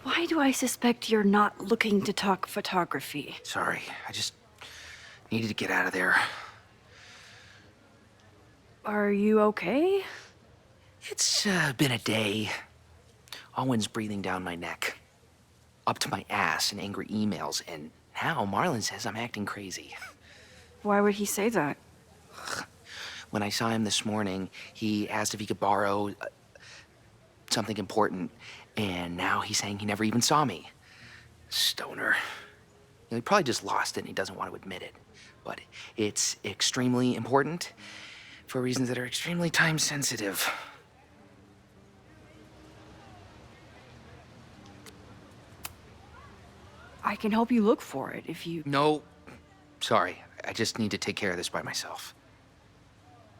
Speaker 1: Why do I suspect you're not looking to talk photography?
Speaker 14: Sorry, I just needed to get out of there.
Speaker 1: Are you okay?
Speaker 14: It's been a day. Owen's breathing down my neck, up to my ass in angry emails, and now Marlon says I'm acting crazy.
Speaker 1: Why would he say that?
Speaker 14: When I saw him this morning, he asked if he could borrow something important, and now he's saying he never even saw me. Stoner. He probably just lost it and he doesn't want to admit it. But it's extremely important for reasons that are extremely time sensitive.
Speaker 1: I can help you look for it if you...
Speaker 14: No, sorry. I just need to take care of this by myself.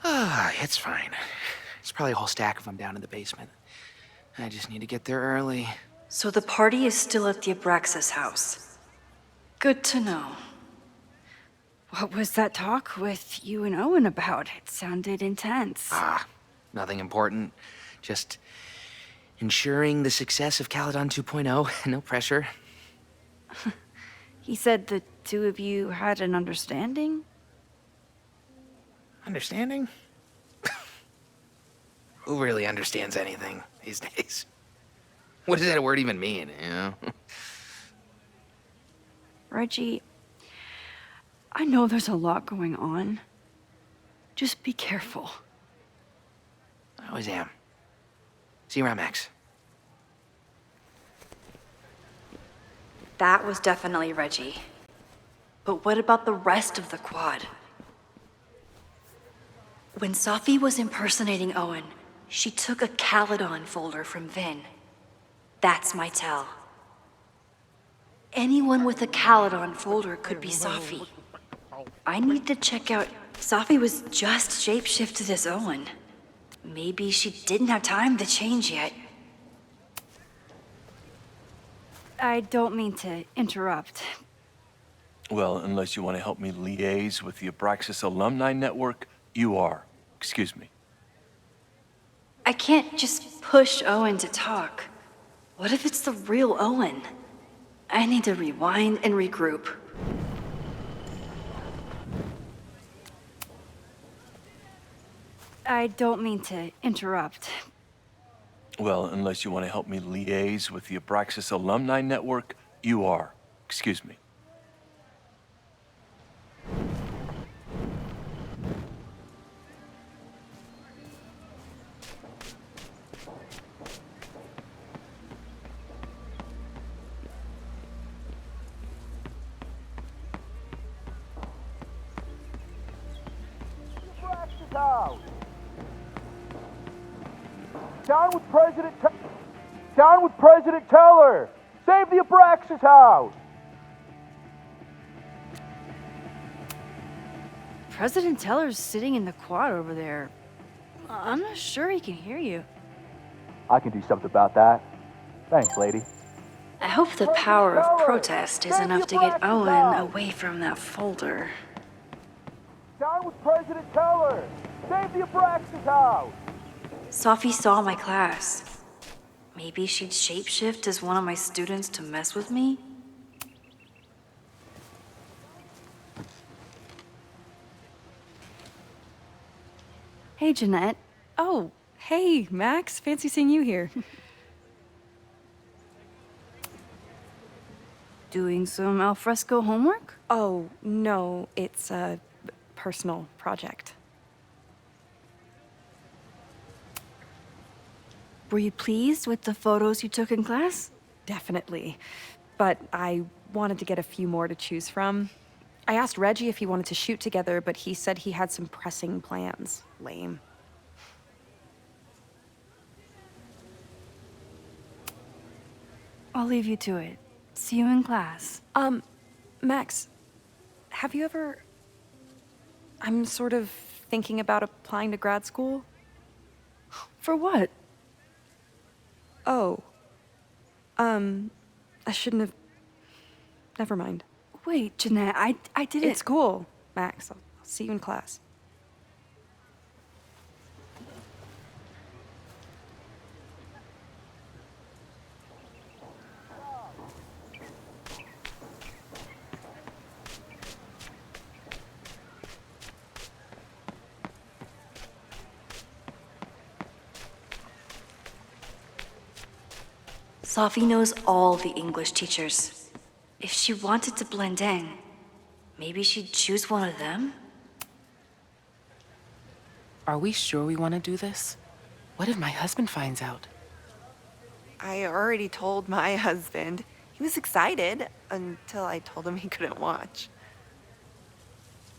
Speaker 14: It's fine. It's probably a whole stack if I'm down in the basement. I just need to get there early.
Speaker 1: So the party is still at the Abraxas house. Good to know. What was that talk with you and Owen about? It sounded intense.
Speaker 14: Nothing important. Just ensuring the success of Caledon 2.0. No pressure.
Speaker 1: He said the two of you had an understanding?
Speaker 14: Understanding? Who really understands anything these days? What does that word even mean, you know?
Speaker 1: Reggie, I know there's a lot going on. Just be careful.
Speaker 14: I always am. See you around, Max.
Speaker 1: That was definitely Reggie. But what about the rest of the quad? When Sophie was impersonating Owen, she took a Caledon folder from Vin. That's my tell. Anyone with a Caledon folder could be Sophie. I need to check out... Sophie was just shapeshifted as Owen. Maybe she didn't have time to change yet. I don't mean to interrupt.
Speaker 12: Well, unless you want to help me liaise with the Abraxas Alumni Network, you are. Excuse me.
Speaker 1: I can't just push Owen to talk. What if it's the real Owen? I need to rewind and regroup.
Speaker 6: I don't mean to interrupt.
Speaker 12: Well, unless you want to help me liaise with the Abraxas Alumni Network, you are. Excuse me.
Speaker 15: Down with President Teller! Save the Abraxas house!
Speaker 6: President Teller's sitting in the quad over there. I'm not sure he can hear you.
Speaker 15: I can do something about that. Thanks, lady.
Speaker 1: I hope the power of protest is enough to get Owen away from that folder.
Speaker 15: Down with President Teller! Save the Abraxas house!
Speaker 1: Sophie saw my class. Maybe she'd shapeshift as one of my students to mess with me?
Speaker 6: Hey, Jeanette.
Speaker 18: Oh, hey, Max. Fancy seeing you here.
Speaker 6: Doing some alfresco homework?
Speaker 18: Oh, no, it's a personal project.
Speaker 6: Were you pleased with the photos you took in class?
Speaker 18: Definitely. But I wanted to get a few more to choose from. I asked Reggie if he wanted to shoot together, but he said he had some pressing plans. Lame.
Speaker 6: I'll leave you to it. See you in class.
Speaker 18: Max, have you ever... I'm sort of thinking about applying to grad school.
Speaker 6: For what?
Speaker 18: Oh. I shouldn't have... Never mind.
Speaker 6: Wait, Jeanette, I didn't...
Speaker 18: It's cool, Max. I'll see you in class.
Speaker 1: Sophie knows all the English teachers. If she wanted to blend in, maybe she'd choose one of them?
Speaker 14: Are we sure we want to do this? What if my husband finds out?
Speaker 2: I already told my husband. He was excited until I told him he couldn't watch.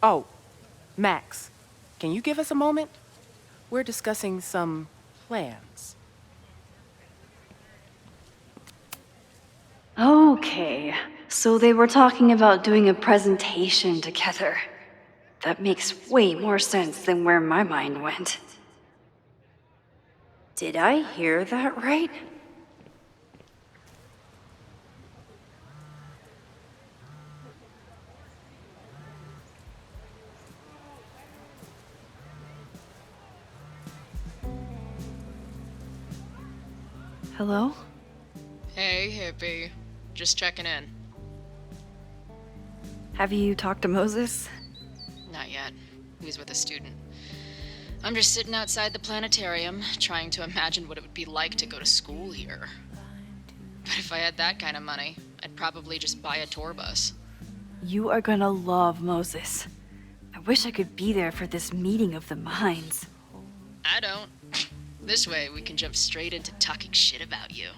Speaker 14: Oh, Max, can you give us a moment? We're discussing some plans.
Speaker 1: Okay, so they were talking about doing a presentation together. That makes way more sense than where my mind went. Did I hear that right?
Speaker 6: Hello?
Speaker 9: Hey, hippie. Just checking in.
Speaker 6: Have you talked to Moses?
Speaker 9: Not yet. He was with a student. I'm just sitting outside the planetarium, trying to imagine what it would be like to go to school here. But if I had that kind of money, I'd probably just buy a tour bus.
Speaker 6: You are gonna love Moses. I wish I could be there for this meeting of the minds.
Speaker 9: I don't. This way, we can jump straight into talking shit about you.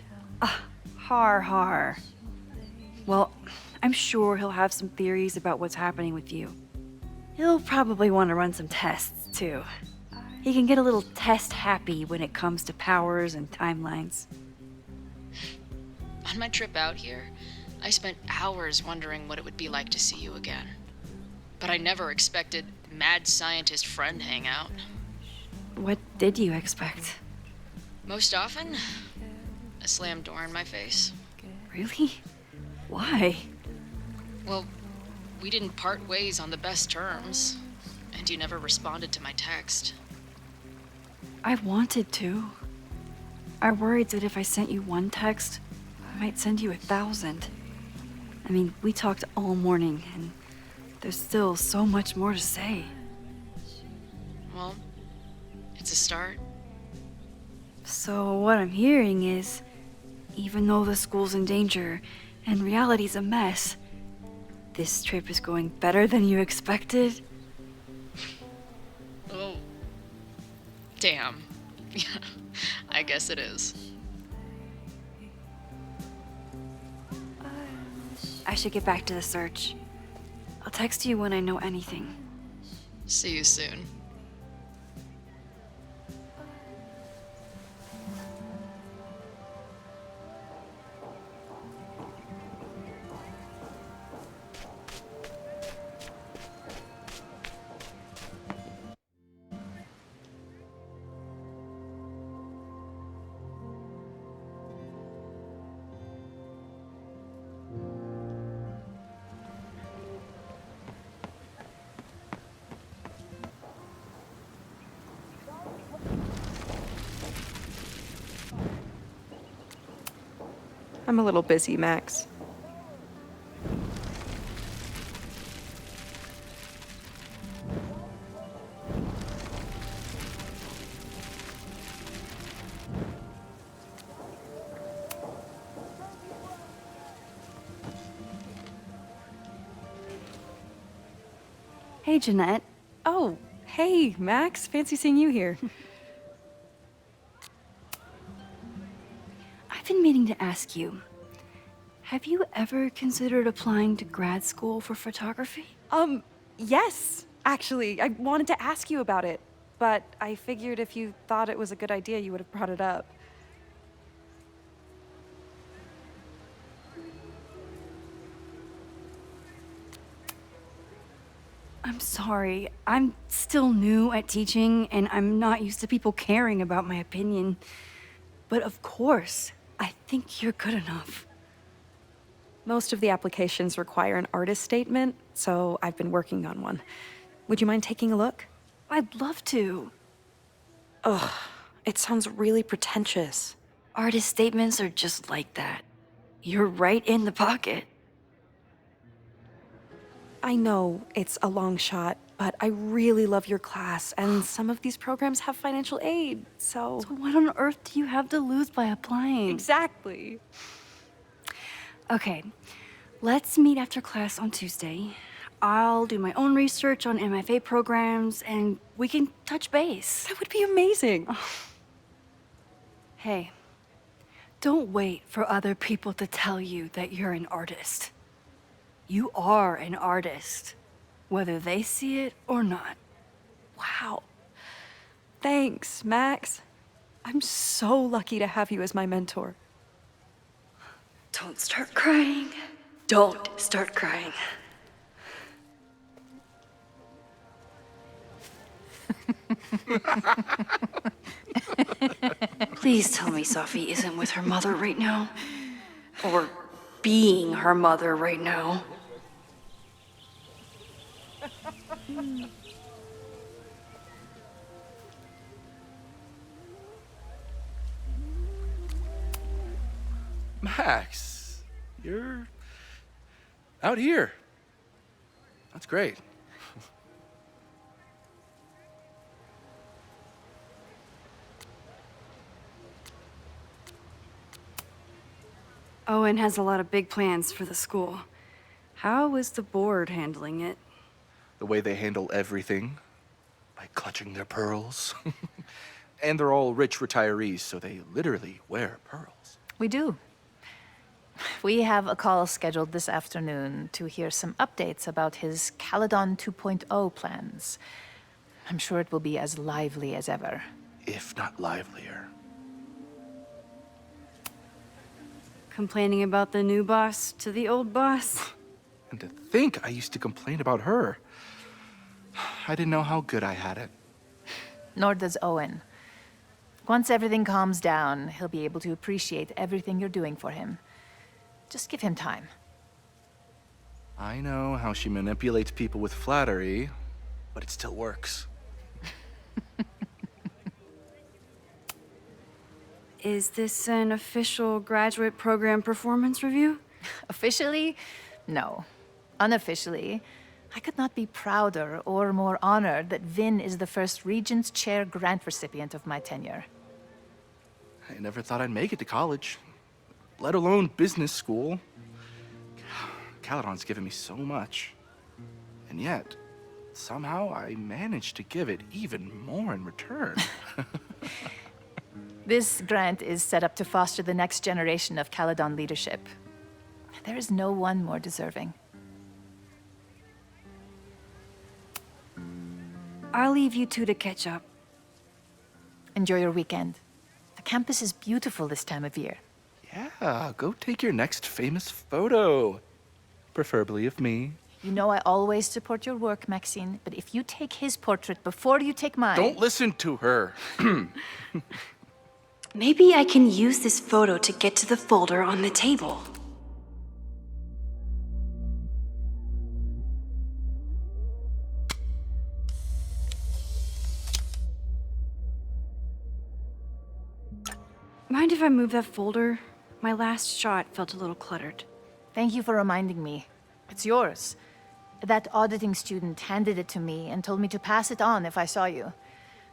Speaker 6: Har. Well, I'm sure he'll have some theories about what's happening with you. He'll probably want to run some tests, too. He can get a little test-happy when it comes to powers and timelines.
Speaker 9: On my trip out here, I spent hours wondering what it would be like to see you again. But I never expected mad scientist friend hangout.
Speaker 6: What did you expect?
Speaker 9: Most often, a slammed door in my face.
Speaker 6: Really? Why?
Speaker 9: Well, we didn't part ways on the best terms, and you never responded to my text.
Speaker 6: I wanted to. I worried that if I sent you one text, I might send you 1,000. I mean, we talked all morning, and there's still so much more to say.
Speaker 9: Well,
Speaker 8: It's a start.
Speaker 6: So what I'm hearing is, even though the school's in danger and reality's a mess, this trip is going better than you expected?
Speaker 8: Oh. Damn. Yeah, I guess it is.
Speaker 6: I should get back to the search. I'll text you when I know anything.
Speaker 8: See you soon.
Speaker 18: I'm a little busy, Max.
Speaker 6: Hey, Jeanette.
Speaker 18: Oh, hey, Max. Fancy seeing you here.
Speaker 6: I've been meaning to ask you, have you ever considered applying to grad school for photography?
Speaker 18: Yes, actually. I wanted to ask you about it, but I figured if you thought it was a good idea, you would have brought it up.
Speaker 6: I'm sorry. I'm still new at teaching, and I'm not used to people caring about my opinion. But of course, I think you're good enough.
Speaker 18: Most of the applications require an artist statement, so I've been working on one. Would you mind taking a look?
Speaker 6: I'd love to.
Speaker 18: Ugh, it sounds really pretentious.
Speaker 6: Artist statements are just like that. You're right in the pocket.
Speaker 18: I know it's a long shot, but I really love your class, and some of these programs have financial aid, so...
Speaker 6: So what on earth do you have to lose by applying?
Speaker 18: Exactly.
Speaker 6: Okay, let's meet after class on Tuesday. I'll do my own research on MFA programs, and we can touch base.
Speaker 18: That would be amazing.
Speaker 6: Hey, don't wait for other people to tell you that you're an artist. You are an artist, whether they see it or not.
Speaker 18: Wow. Thanks, Max. I'm so lucky to have you as my mentor.
Speaker 6: Don't start crying. Don't start crying. Please tell me Safi isn't with her mother right now. Or being her mother right now.
Speaker 23: Max, you're out here. That's great.
Speaker 6: Owen has a lot of big plans for the school. How is the board handling it?
Speaker 23: The way they handle everything, by clutching their pearls. And they're all rich retirees, so they literally wear pearls.
Speaker 5: We do. We have a call scheduled this afternoon to hear some updates about his Caledon 2.0 plans. I'm sure it will be as lively as ever.
Speaker 23: If not livelier.
Speaker 6: Complaining about the new boss to the old boss?
Speaker 23: And to think I used to complain about her. I didn't know how good I had it.
Speaker 5: Nor does Owen. Once everything calms down, he'll be able to appreciate everything you're doing for him. Just give him time.
Speaker 23: I know how she manipulates people with flattery, but it still works.
Speaker 6: Is this an official graduate program performance review?
Speaker 5: Officially, no. Unofficially, I could not be prouder or more honored that Vin is the first Regent's Chair grant recipient of my tenure.
Speaker 23: I never thought I'd make it to college, let alone business school. Caledon's given me so much. And yet, somehow I managed to give it even more in return.
Speaker 5: This grant is set up to foster the next generation of Caledon leadership. There is no one more deserving.
Speaker 6: I'll leave you two to catch up.
Speaker 5: Enjoy your weekend. The campus is beautiful this time of year.
Speaker 23: Yeah, go take your next famous photo. Preferably of me.
Speaker 5: You know I always support your work, Maxine, but if you take his portrait before you take mine...
Speaker 23: Don't listen to her.
Speaker 6: Maybe I can use this photo to get to the folder on the table. Mind if I move that folder? My last shot felt a little cluttered.
Speaker 5: Thank you for reminding me. It's yours. That auditing student handed it to me and told me to pass it on if I saw you.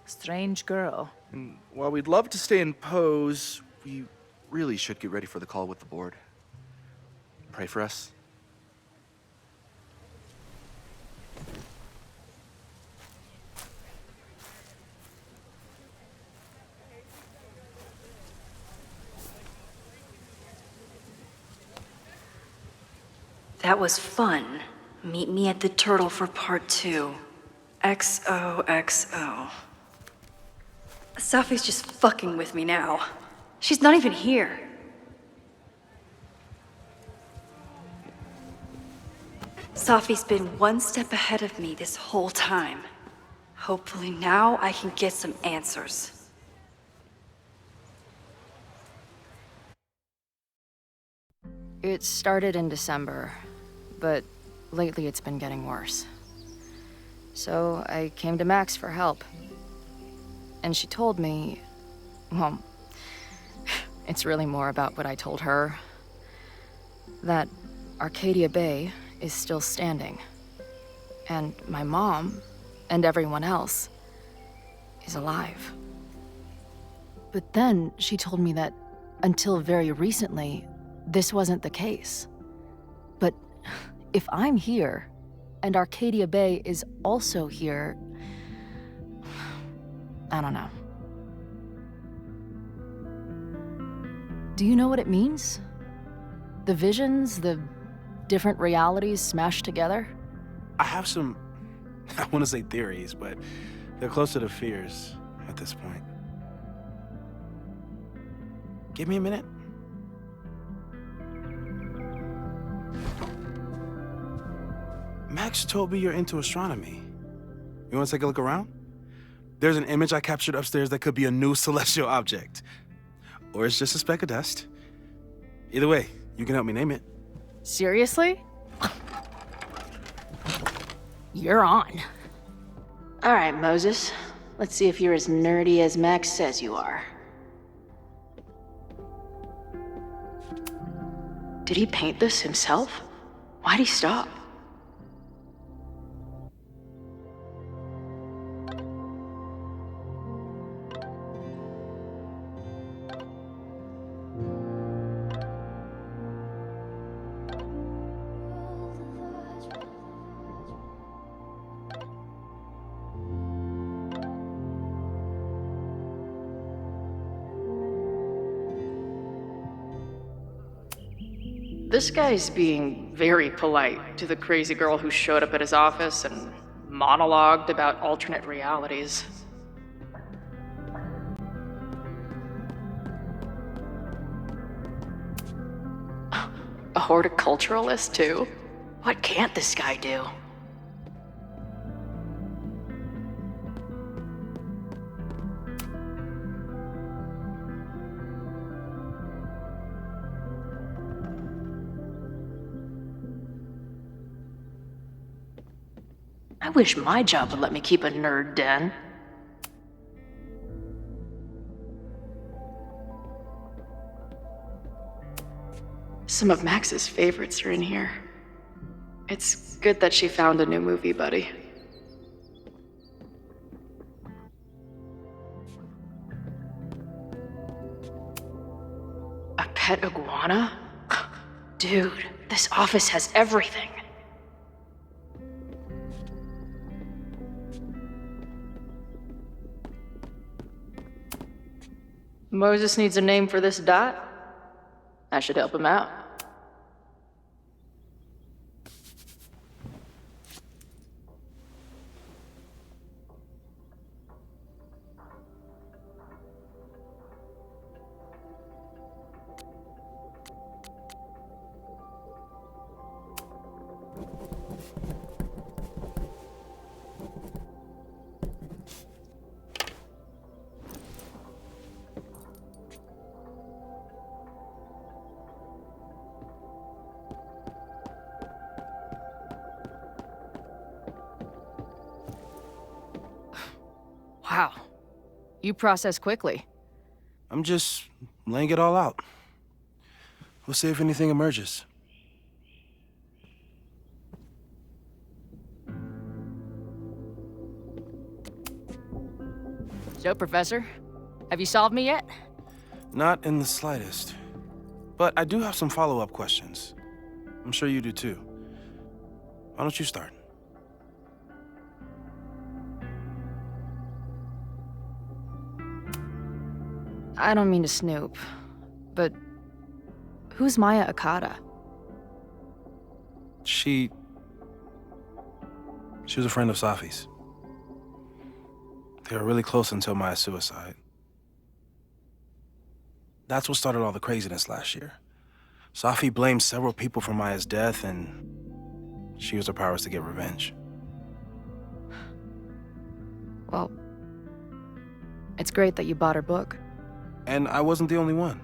Speaker 5: Strange girl.
Speaker 23: And while we'd love to stay in pose, we really should get ready for the call with the board. Pray for us.
Speaker 6: That was fun. Meet me at the Turtle for part 2. XOXO. Safi's just fucking with me now. She's not even here. Safi's been one step ahead of me this whole time. Hopefully now I can get some answers.
Speaker 3: It started in December, but lately it's been getting worse. So I came to Max for help. And she told me, well, it's really more about what I told her, that Arcadia Bay is still standing. And my mom, and everyone else, is alive. But then she told me that until very recently, this wasn't the case. But if I'm here, and Arcadia Bay is also here, I don't know. Do you know what it means? The visions, the different realities smashed together?
Speaker 11: I have some, I want to say theories, but they're closer to fears at this point. Give me a minute. Max told me you're into astronomy. You want to take a look around? There's an image I captured upstairs that could be a new celestial object. Or it's just a speck of dust. Either way, you can help me name it.
Speaker 3: Seriously? You're on.
Speaker 9: All right, Moses. Let's see if you're as nerdy as Max says you are. Did he paint this himself? Why'd he stop? This guy's being very polite to the crazy girl who showed up at his office and monologued about alternate realities. A horticulturalist, too? What can't this guy do? I wish my job would let me keep a nerd den. Some of Max's favorites are in here. It's good that she found a new movie buddy. A pet iguana? Dude, this office has everything. Moses needs a name for this dot. I should help him out.
Speaker 3: Wow. You process quickly.
Speaker 11: I'm just laying it all out. We'll see if anything emerges.
Speaker 3: So, Professor, have you solved me yet?
Speaker 11: Not in the slightest. But I do have some follow-up questions. I'm sure you do too. Why don't you start?
Speaker 3: I don't mean to snoop, but who's Maya Akata?
Speaker 11: She was a friend of Safi's. They were really close until Maya's suicide. That's what started all the craziness last year. Safi blamed several people for Maya's death, and she used her powers to get revenge.
Speaker 3: Well, it's great that you bought her book.
Speaker 11: And I wasn't the only one.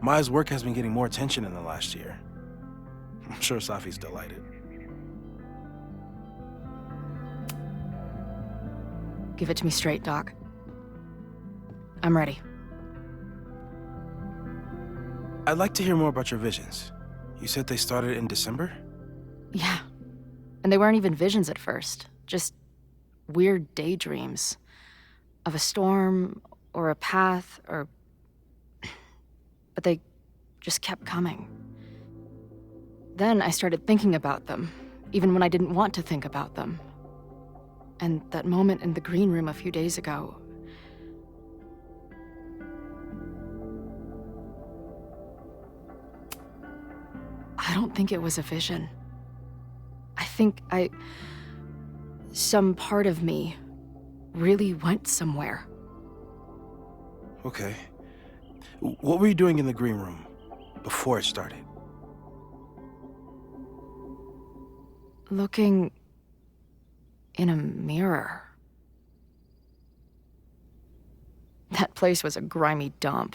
Speaker 11: Maya's work has been getting more attention in the last year. I'm sure Safi's delighted.
Speaker 3: Give it to me straight, Doc. I'm ready.
Speaker 11: I'd like to hear more about your visions. You said they started in December?
Speaker 3: Yeah. And they weren't even visions at first. Just weird daydreams. Of a storm, or a path, or... But they just kept coming. Then I started thinking about them, even when I didn't want to think about them. And that moment in the green room a few days ago... I don't think it was a vision. I think some part of me really went somewhere.
Speaker 11: Okay. What were you doing in the green room before it started?
Speaker 3: Looking in a mirror. That place was a grimy dump.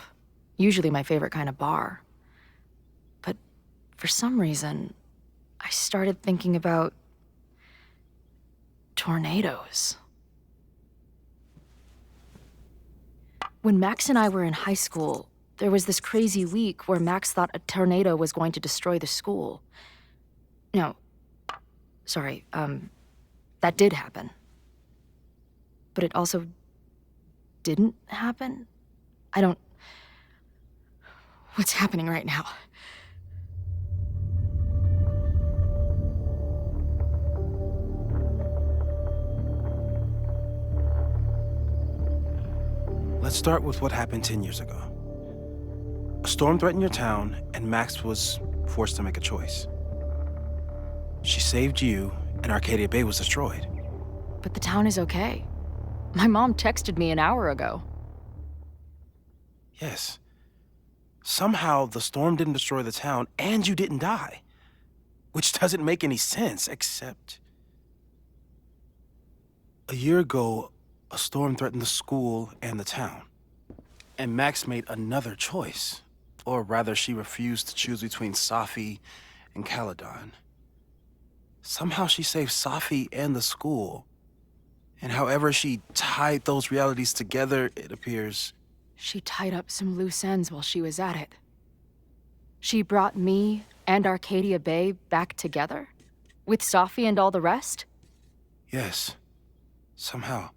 Speaker 3: Usually my favorite kind of bar. But for some reason, I started thinking about tornadoes. When Max and I were in high school, there was this crazy week where Max thought a tornado was going to destroy the school. No, sorry, that did happen. But it also didn't happen? What's happening right now?
Speaker 11: Let's start with what happened 10 years ago. A storm threatened your town, and Max was forced to make a choice. She saved you, and Arcadia Bay was destroyed.
Speaker 3: But the town is okay. My mom texted me an hour ago.
Speaker 11: Yes. Somehow, the storm didn't destroy the town, and you didn't die. Which doesn't make any sense, except... A year ago, a storm threatened the school and the town. And Max made another choice. Or rather, she refused to choose between Safi and Caledon. Somehow she saved Safi and the school. And however she tied those realities together, it appears...
Speaker 3: She tied up some loose ends while she was at it. She brought me and Arcadia Bay back together. With Safi and all the rest?
Speaker 11: Yes. Somehow.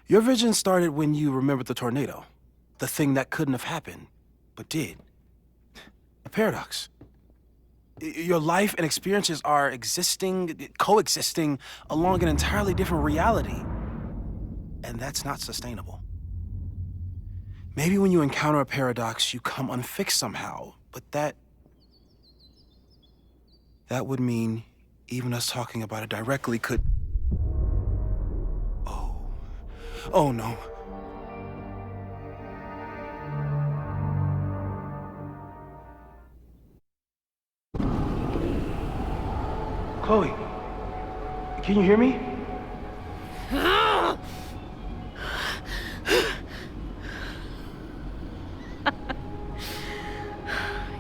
Speaker 11: Your vision started when you remembered the tornado. The thing that couldn't have happened, but did. A paradox. Your life and experiences are coexisting along an entirely different reality. And that's not sustainable. Maybe when you encounter a paradox, you come unfixed somehow, but that would mean even us talking about it directly could... Oh no. Chloe, can you hear me?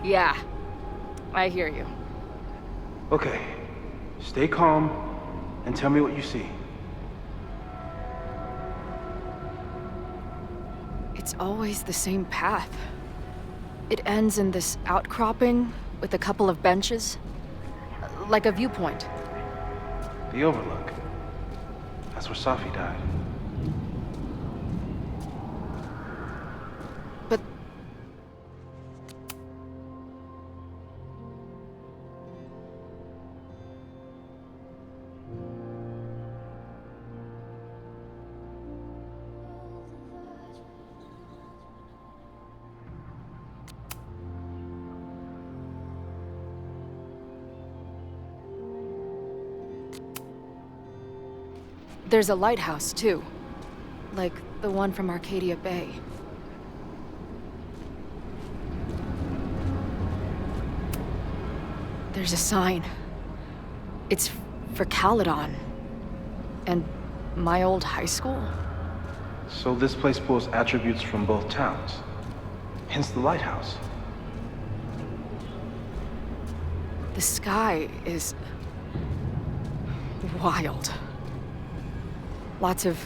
Speaker 3: Yeah, I hear you.
Speaker 11: Okay, stay calm and tell me what you see.
Speaker 3: It's always the same path. It ends in this outcropping with a couple of benches, like a viewpoint.
Speaker 11: The Overlook. That's where Safi died.
Speaker 3: But... There's a lighthouse, too. Like the one from Arcadia Bay. There's a sign. It's for Caledon. And my old high school.
Speaker 11: So this place pulls attributes from both towns. Hence the lighthouse.
Speaker 3: The sky is... wild. Lots of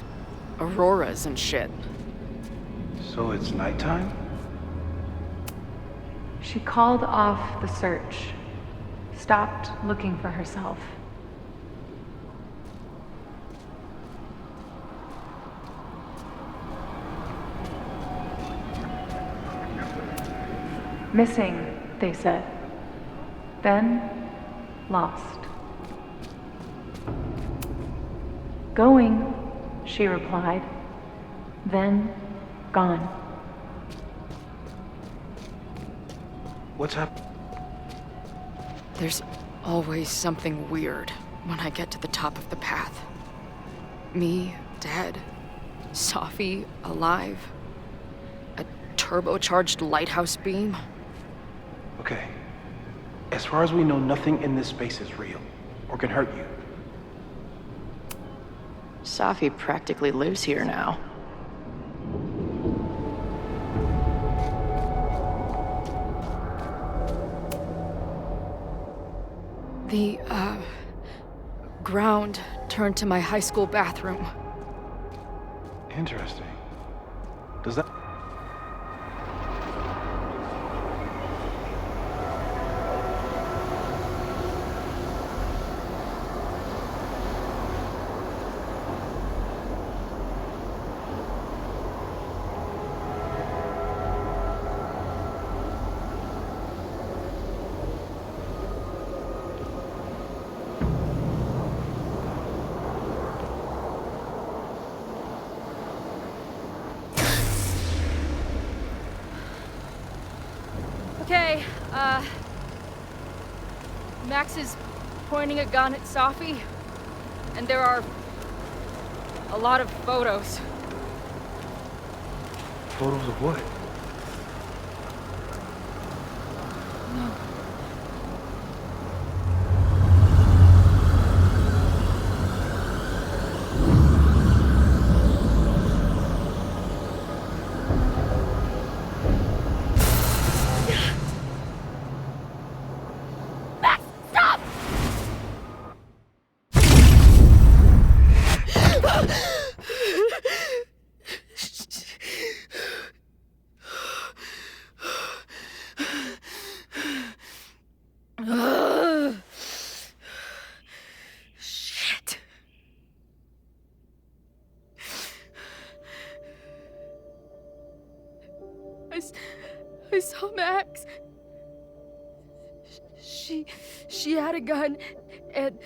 Speaker 3: auroras and shit.
Speaker 11: So it's nighttime?
Speaker 10: She called off the search, stopped looking for herself. Missing, they said. Then, lost. Going, she replied. Then, gone.
Speaker 11: What's happened?
Speaker 3: There's always something weird when I get to the top of the path. Me, dead. Safi, alive. A turbocharged lighthouse beam.
Speaker 11: Okay. As far as we know, nothing in this space is real or can hurt you.
Speaker 5: Safi practically lives here now.
Speaker 3: The, ground turned to my high school bathroom.
Speaker 11: Interesting. Does that...
Speaker 3: Okay, Max is pointing a gun at Safi, and there are a lot of photos.
Speaker 11: Photos of what?
Speaker 3: I saw Max. She had a gun, and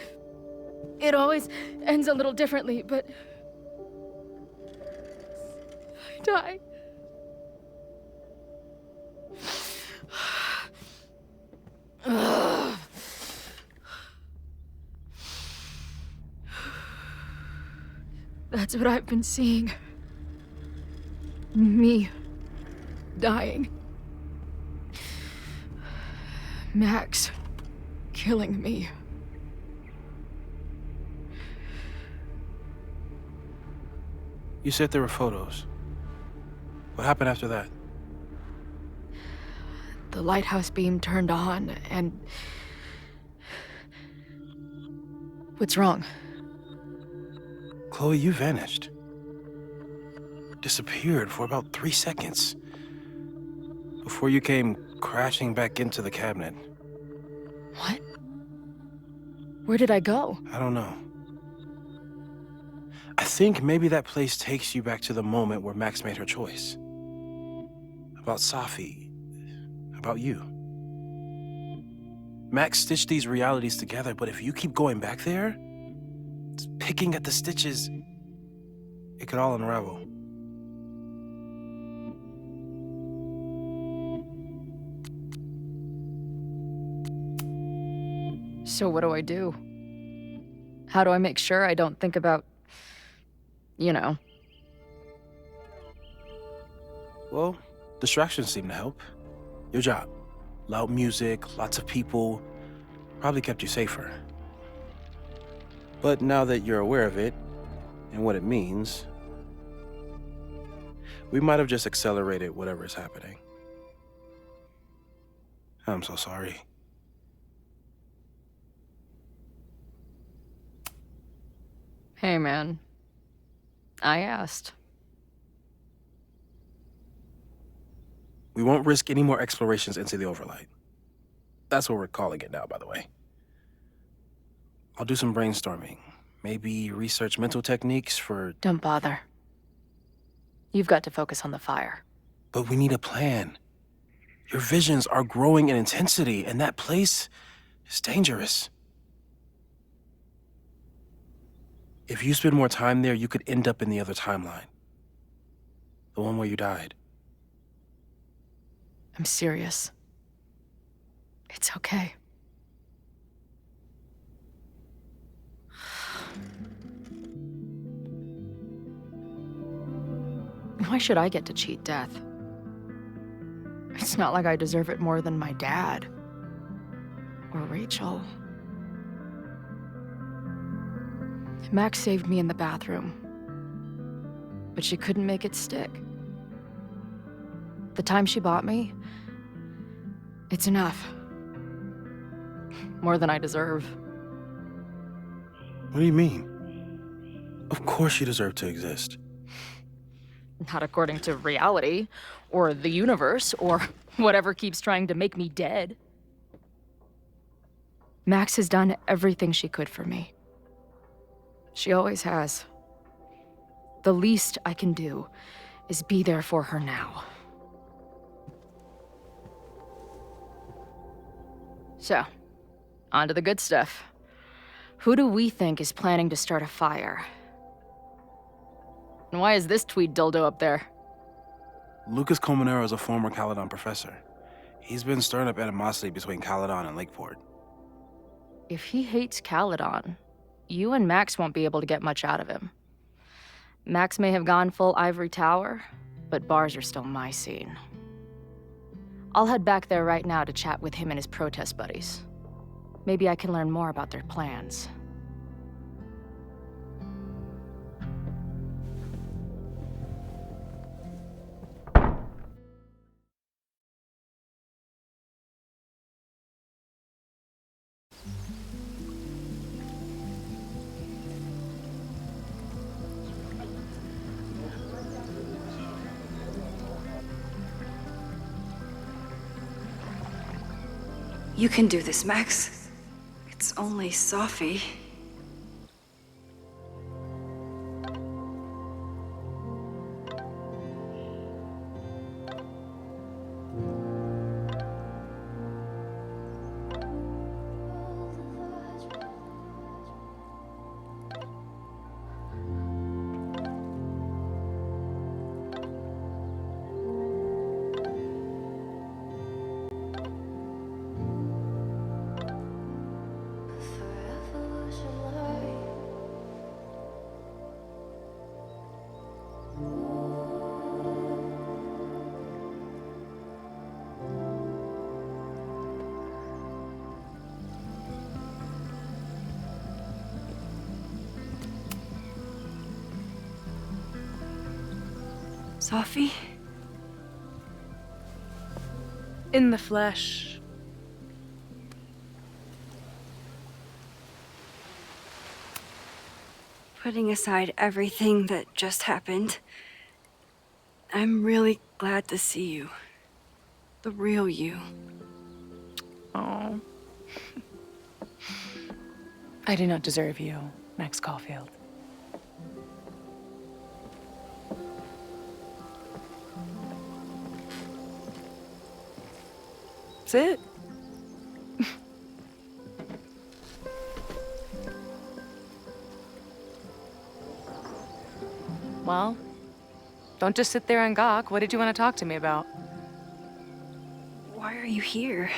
Speaker 3: it always ends a little differently, but I died. That's what I've been seeing. Me dying. Max killing me.
Speaker 11: You said there were photos. What happened after that?
Speaker 3: The lighthouse beam turned on, and... What's wrong?
Speaker 11: Chloe, you vanished. Disappeared for about 3 seconds. Before you came crashing back into the cabinet.
Speaker 3: What? Where did I go?
Speaker 11: I don't know. I think maybe that place takes you back to the moment where Max made her choice. About Safi. About you. Max stitched these realities together, but if you keep going back there, picking at the stitches, it could all unravel.
Speaker 3: So what do I do? How do I make sure I don't think about, you know?
Speaker 11: Well, distractions seem to help. Your job. Loud music, lots of people, probably kept you safer. But now that you're aware of it, and what it means, we might have just accelerated whatever is happening. I'm so sorry.
Speaker 3: Hey, man. I asked.
Speaker 11: We won't risk any more explorations into the overlight. That's what we're calling it now, by the way. I'll do some brainstorming. Maybe research mental techniques for...
Speaker 5: Don't bother. You've got to focus on the fire.
Speaker 11: But we need a plan. Your visions are growing in intensity, and that place is dangerous. If you spend more time there, you could end up in the other timeline. The one where you died.
Speaker 5: I'm serious. It's okay.
Speaker 3: Why should I get to cheat death? It's not like I deserve it more than my dad. Or Rachel. Max saved me in the bathroom. But she couldn't make it stick. The time she bought me, it's enough. More than I deserve.
Speaker 11: What do you mean? Of course you deserve to exist.
Speaker 3: Not according to reality, or the universe, or whatever keeps trying to make me dead. Max has done everything she could for me. She always has. The least I can do is be there for her now. So, on to the good stuff. Who do we think is planning to start a fire? And why is this tweed dildo up there?
Speaker 11: Lucas Colmenero is a former Caledon professor. He's been stirring up animosity between Caledon and Lakeport.
Speaker 3: If he hates Caledon, you and Max won't be able to get much out of him. Max may have gone full ivory tower, but bars are still my scene. I'll head back there right now to chat with him and his protest buddies. Maybe I can learn more about their plans.
Speaker 1: You can do this, Max. It's only Safi.
Speaker 6: Sophie?
Speaker 19: In the flesh.
Speaker 6: Putting aside everything that just happened, I'm really glad to see you. The real you.
Speaker 5: Oh. I do not deserve you, Max Caulfield.
Speaker 19: That's it. Well, don't just sit there and gawk. What did you want to talk to me about?
Speaker 6: Why are you here?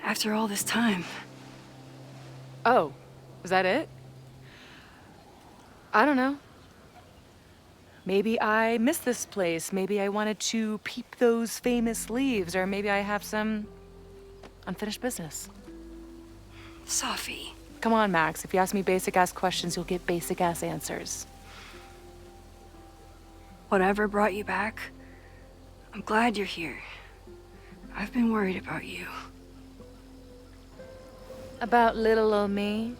Speaker 6: After all this time?
Speaker 19: Oh, was that it? I don't know. Maybe I missed this place. Maybe I wanted to peep those famous leaves, or maybe I have some unfinished business.
Speaker 6: Sophie.
Speaker 19: Come on, Max. If you ask me basic-ass questions, you'll get basic-ass answers.
Speaker 6: Whatever brought you back, I'm glad you're here. I've been worried about you.
Speaker 19: About little old me?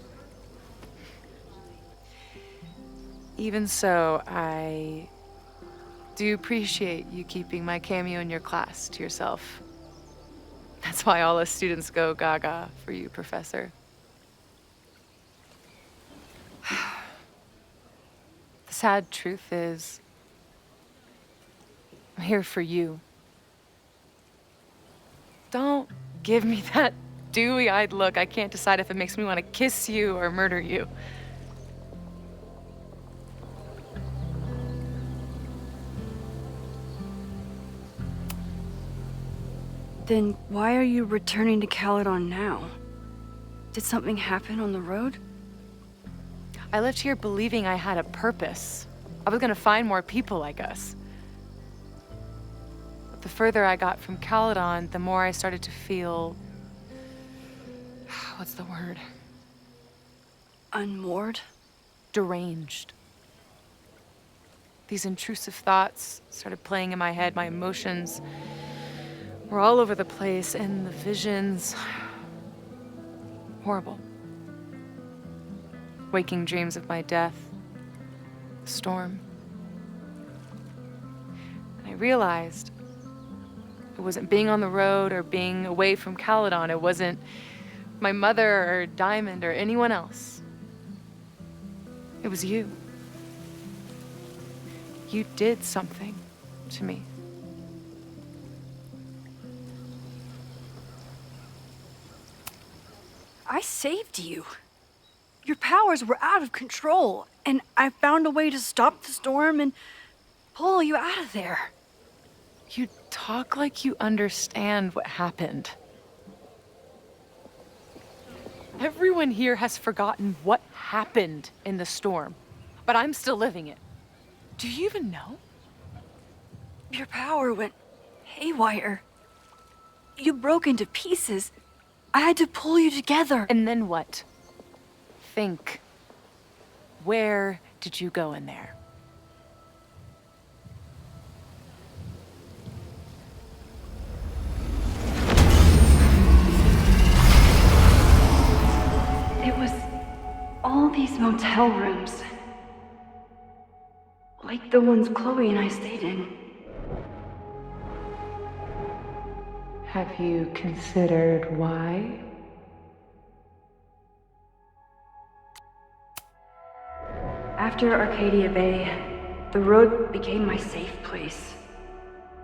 Speaker 19: Even so, I do appreciate you keeping my cameo in your class to yourself. That's why all us students go gaga for you, Professor. The sad truth is, I'm here for you. Don't give me that dewy-eyed look. I can't decide if it makes me want to kiss you or murder you.
Speaker 6: Then why are you returning to Caledon now? Did something happen on the road?
Speaker 19: I left here believing I had a purpose. I was gonna find more people like us. But the further I got from Caledon, the more I started to feel... what's the word?
Speaker 6: Unmoored?
Speaker 19: Deranged. These intrusive thoughts started playing in my head. My emotions were all over the place, and the visions... horrible. Waking dreams of my death. The storm. And I realized it wasn't being on the road or being away from Caledon. It wasn't my mother or Diamond or anyone else. It was you. You did something to me.
Speaker 6: I saved you. Your powers were out of control, and I found a way to stop the storm and pull you out of there.
Speaker 19: You talk like you understand what happened. Everyone here has forgotten what happened in the storm, but I'm still living it. Do you even know?
Speaker 6: Your power went haywire. You broke into pieces. I had to pull you together.
Speaker 19: And then what? Think. Where did you go in there?
Speaker 6: It was all these motel rooms. Like the ones Chloe and I stayed in.
Speaker 5: Have you considered why?
Speaker 6: After Arcadia Bay, the road became my safe place.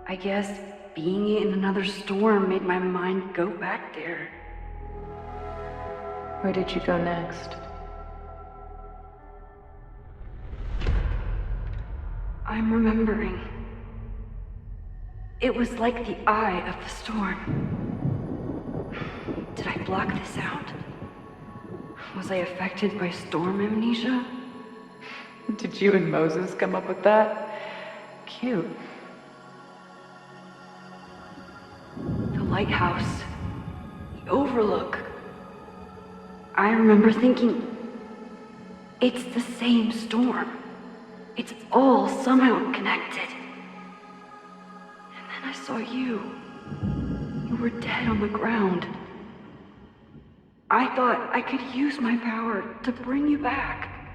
Speaker 6: I guess being in another storm made my mind go back there.
Speaker 5: Where did you go next?
Speaker 6: I'm remembering. It was like the eye of the storm. Did I block this out? Was I affected by storm amnesia?
Speaker 5: Did you and Moses come up with that? Cute.
Speaker 6: The lighthouse. The overlook. I remember thinking, it's the same storm. It's all somehow connected.
Speaker 1: I saw you. You were dead on the ground. I thought I could use my power to bring you back.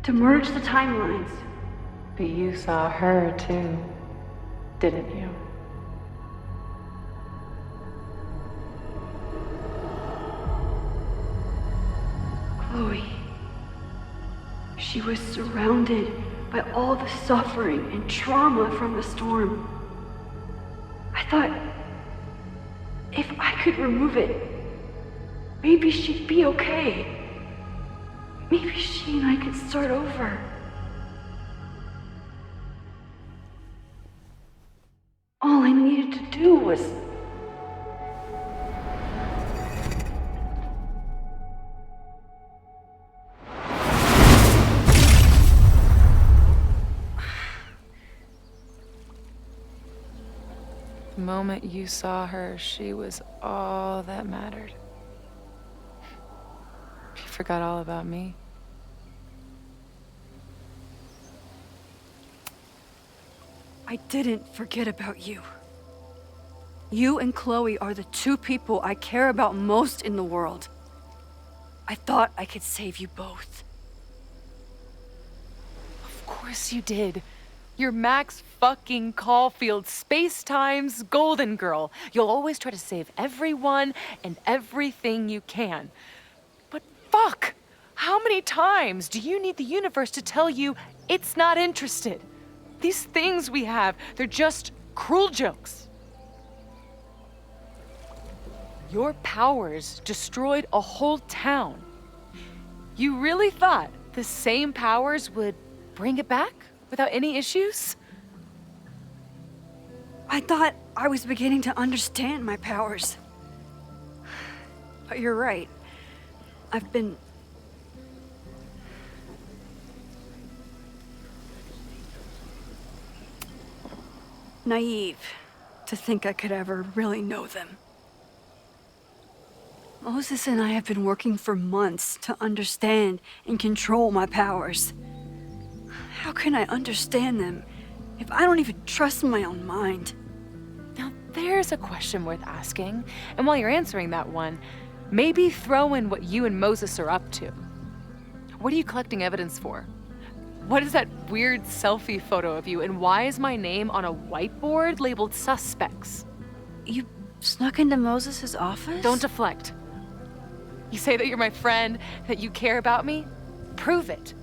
Speaker 1: To merge the timelines.
Speaker 10: But you saw her too, didn't you?
Speaker 1: Chloe. She was surrounded by all the suffering and trauma from the storm. I thought, if I could remove it, maybe she'd be okay. Maybe she and I could start over. All I needed to do was...
Speaker 9: The moment you saw her, she was all that mattered. You forgot all about me.
Speaker 1: I didn't forget about you. You and Chloe are the two people I care about most in the world. I thought I could save you both.
Speaker 19: Of course you did. You're Max fucking Caulfield, Space-Time's golden girl. You'll always try to save everyone and everything you can. But fuck! How many times do you need the universe to tell you it's not interested? These things we have, they're just cruel jokes. Your powers destroyed a whole town. You really thought the same powers would bring it back without any issues?
Speaker 1: I thought I was beginning to understand my powers. But you're right. I've been... naive to think I could ever really know them. Moses and I have been working for months to understand and control my powers. How can I understand them if I don't even trust my own mind?
Speaker 19: Now, there's a question worth asking. And while you're answering that one, maybe throw in what you and Moses are up to. What are you collecting evidence for? What is that weird selfie photo of you, and why is my name on a whiteboard labeled suspects?
Speaker 1: You snuck into Moses' office?
Speaker 19: Don't deflect. You say that you're my friend, that you care about me? Prove it.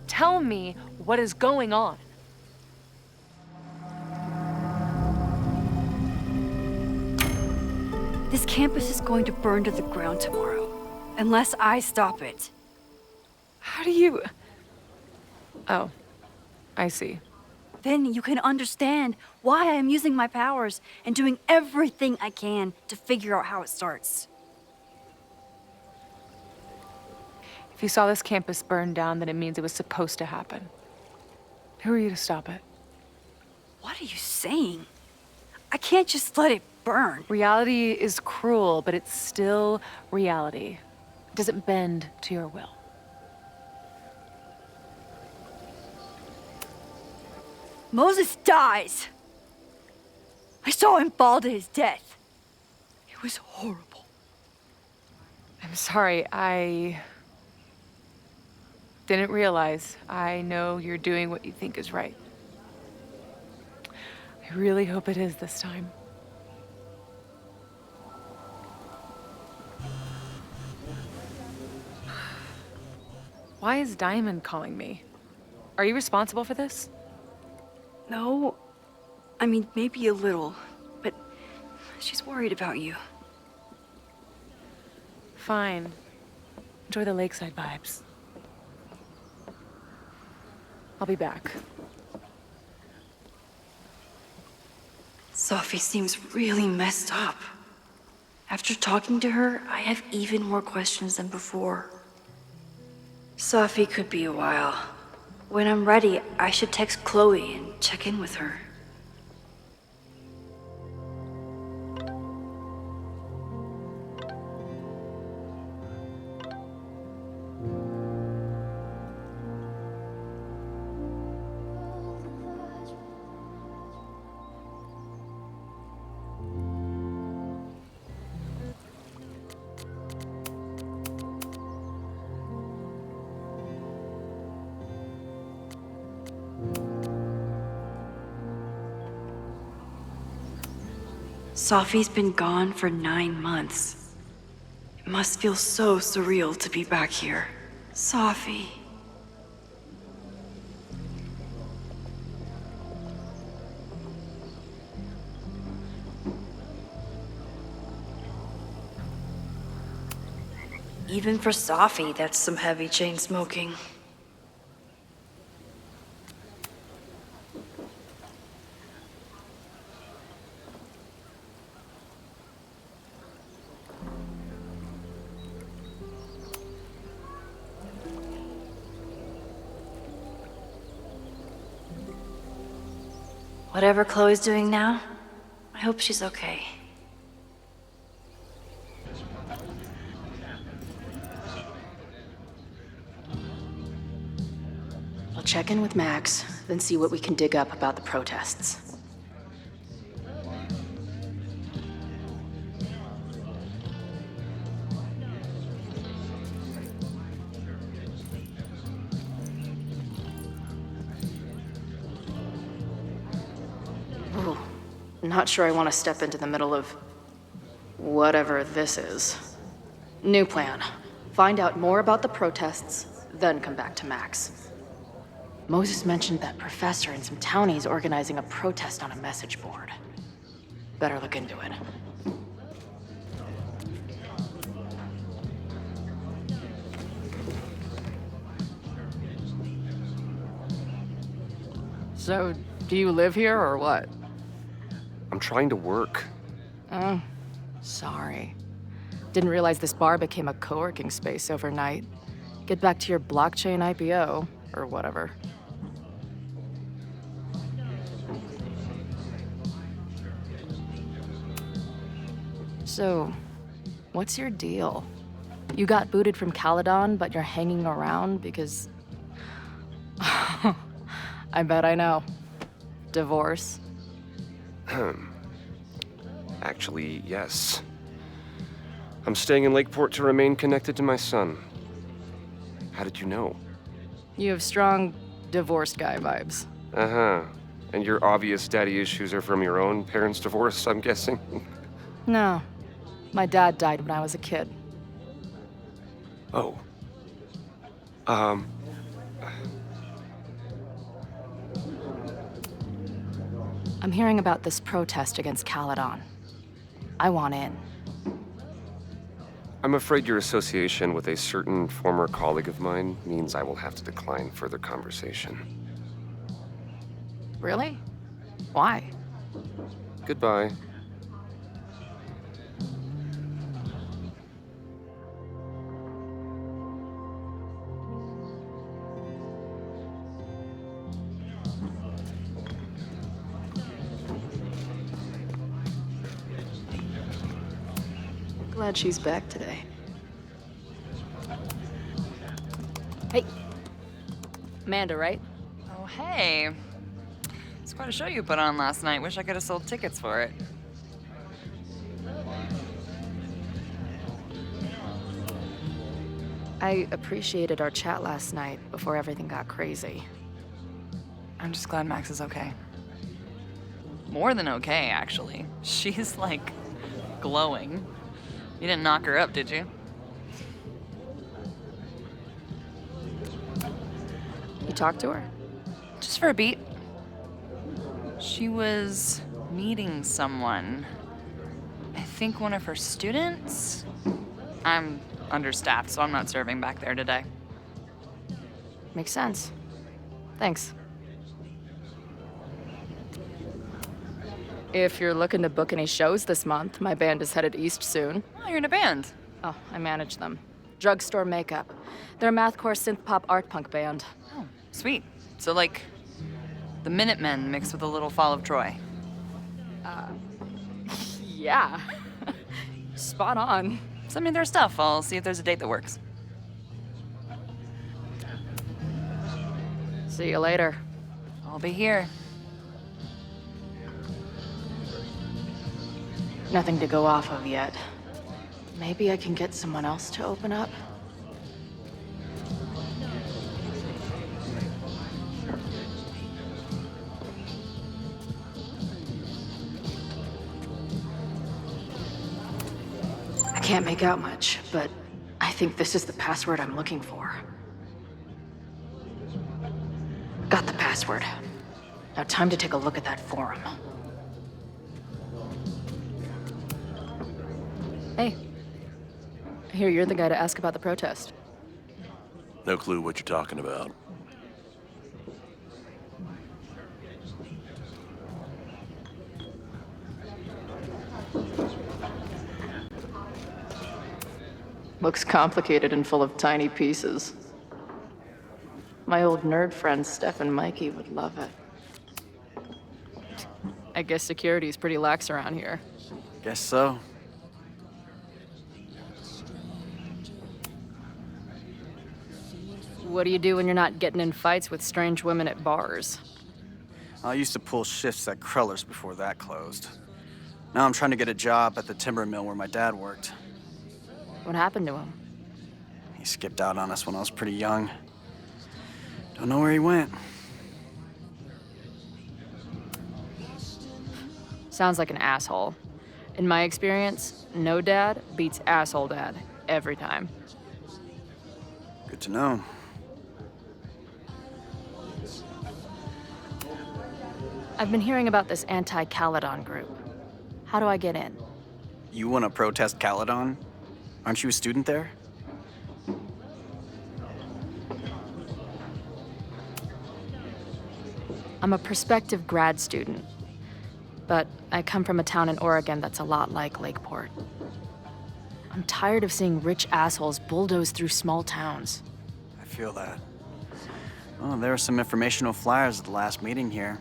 Speaker 19: Tell me what is going on.
Speaker 1: This campus is going to burn to the ground tomorrow, unless I stop it.
Speaker 19: How do you... Oh, I see.
Speaker 1: Then you can understand why I am using my powers and doing everything I can to figure out how it starts.
Speaker 19: If you saw this campus burn down, then it means it was supposed to happen. Who are you to stop it?
Speaker 1: What are you saying? I can't just let it burn.
Speaker 19: Reality is cruel, but it's still reality. It doesn't bend to your will.
Speaker 1: Moses dies. I saw him fall to his death. It was horrible.
Speaker 19: I'm sorry, I didn't realize. I know you're doing what you think is right. I really hope it is this time. Why is Diamond calling me? Are you responsible for this?
Speaker 1: No. I mean, maybe a little, but she's worried about you.
Speaker 19: Fine. Enjoy the lakeside vibes. I'll be back.
Speaker 1: Sophie seems really messed up. After talking to her, I have even more questions than before. Sophie could be a while. When I'm ready, I should text Chloe and check in with her. Sophie's been gone for 9 months. It must feel so surreal to be back here. Sophie. Even for Sophie, that's some heavy chain smoking. Whatever Chloe's doing now, I hope she's okay.
Speaker 9: I'll check in with Max, then see what we can dig up about the protests. Ooh, not sure I want to step into the middle of whatever this is. New plan. Find out more about the protests, then come back to Max. Moses mentioned that professor and some townies organizing a protest on a message board. Better look into it. So, do you live here or what?
Speaker 4: I'm trying to work.
Speaker 9: Oh, sorry. Didn't realize this bar became a co-working space overnight. Get back to your blockchain IPO, or whatever. So, what's your deal? You got booted from Caledon, but you're hanging around because... I bet I know. Divorce?
Speaker 4: Actually, yes. I'm staying in Lakeport to remain connected to my son. How did you know?
Speaker 9: You have strong divorced guy vibes.
Speaker 4: Uh-huh. And your obvious daddy issues are from your own parents' divorce, I'm guessing?
Speaker 9: No. My dad died when I was a kid.
Speaker 4: Oh.
Speaker 9: I'm hearing about this protest against Caledon. I want in.
Speaker 4: I'm afraid your association with a certain former colleague of mine means I will have to decline further conversation.
Speaker 9: Really? Why?
Speaker 4: Goodbye.
Speaker 9: Glad she's back today. Hey. Amanda, right?
Speaker 2: Oh, hey. It's quite a show you put on last night. Wish I could have sold tickets for it.
Speaker 9: I appreciated our chat last night before everything got crazy.
Speaker 2: I'm just glad Max is okay. More than okay, actually. She's, like, glowing. You didn't knock her up, did you?
Speaker 9: You talked to her?
Speaker 2: Just for a beat. She was meeting someone. I think one of her students? I'm understaffed, so I'm not serving back there today.
Speaker 9: Makes sense. Thanks. If you're looking to book any shows this month, my band is headed east soon.
Speaker 2: Oh, you're in a band?
Speaker 9: Oh, I manage them. Drugstore Makeup. They're a mathcore synth-pop art punk band.
Speaker 2: Oh, sweet. So, like, the Minutemen mixed with a little Fall of Troy.
Speaker 9: Yeah. Spot on.
Speaker 2: Send me their stuff. I'll see if there's a date that works.
Speaker 9: See you later.
Speaker 2: I'll be here.
Speaker 9: Nothing to go off of yet. Maybe I can get someone else to open up? can't make out much, but I think this is the password I'm looking for. Got the password. Now time to take a look at that forum.
Speaker 3: Hey. I hear you're the guy to ask about the protest.
Speaker 17: No clue what you're talking about.
Speaker 9: Looks complicated and full of tiny pieces. My old nerd friends Steph and Mikey would love it.
Speaker 3: I guess security's pretty lax around here.
Speaker 13: Guess so.
Speaker 3: What do you do when you're not getting in fights with strange women at bars?
Speaker 13: I used to pull shifts at Kreller's before that closed. Now I'm trying to get a job at the timber mill where my dad worked.
Speaker 3: What happened to him?
Speaker 13: He skipped out on us when I was pretty young. Don't know where he went.
Speaker 3: Sounds like an asshole. In my experience, no dad beats asshole dad every time.
Speaker 13: Good to know.
Speaker 3: I've been hearing about this anti-Caledon group. How do I get in?
Speaker 13: You want to protest Caledon? Aren't you a student there?
Speaker 3: I'm a prospective grad student, but I come from a town in Oregon that's a lot like Lakeport. I'm tired of seeing rich assholes bulldoze through small towns.
Speaker 13: I feel that. Oh, there were some informational flyers at the last meeting here.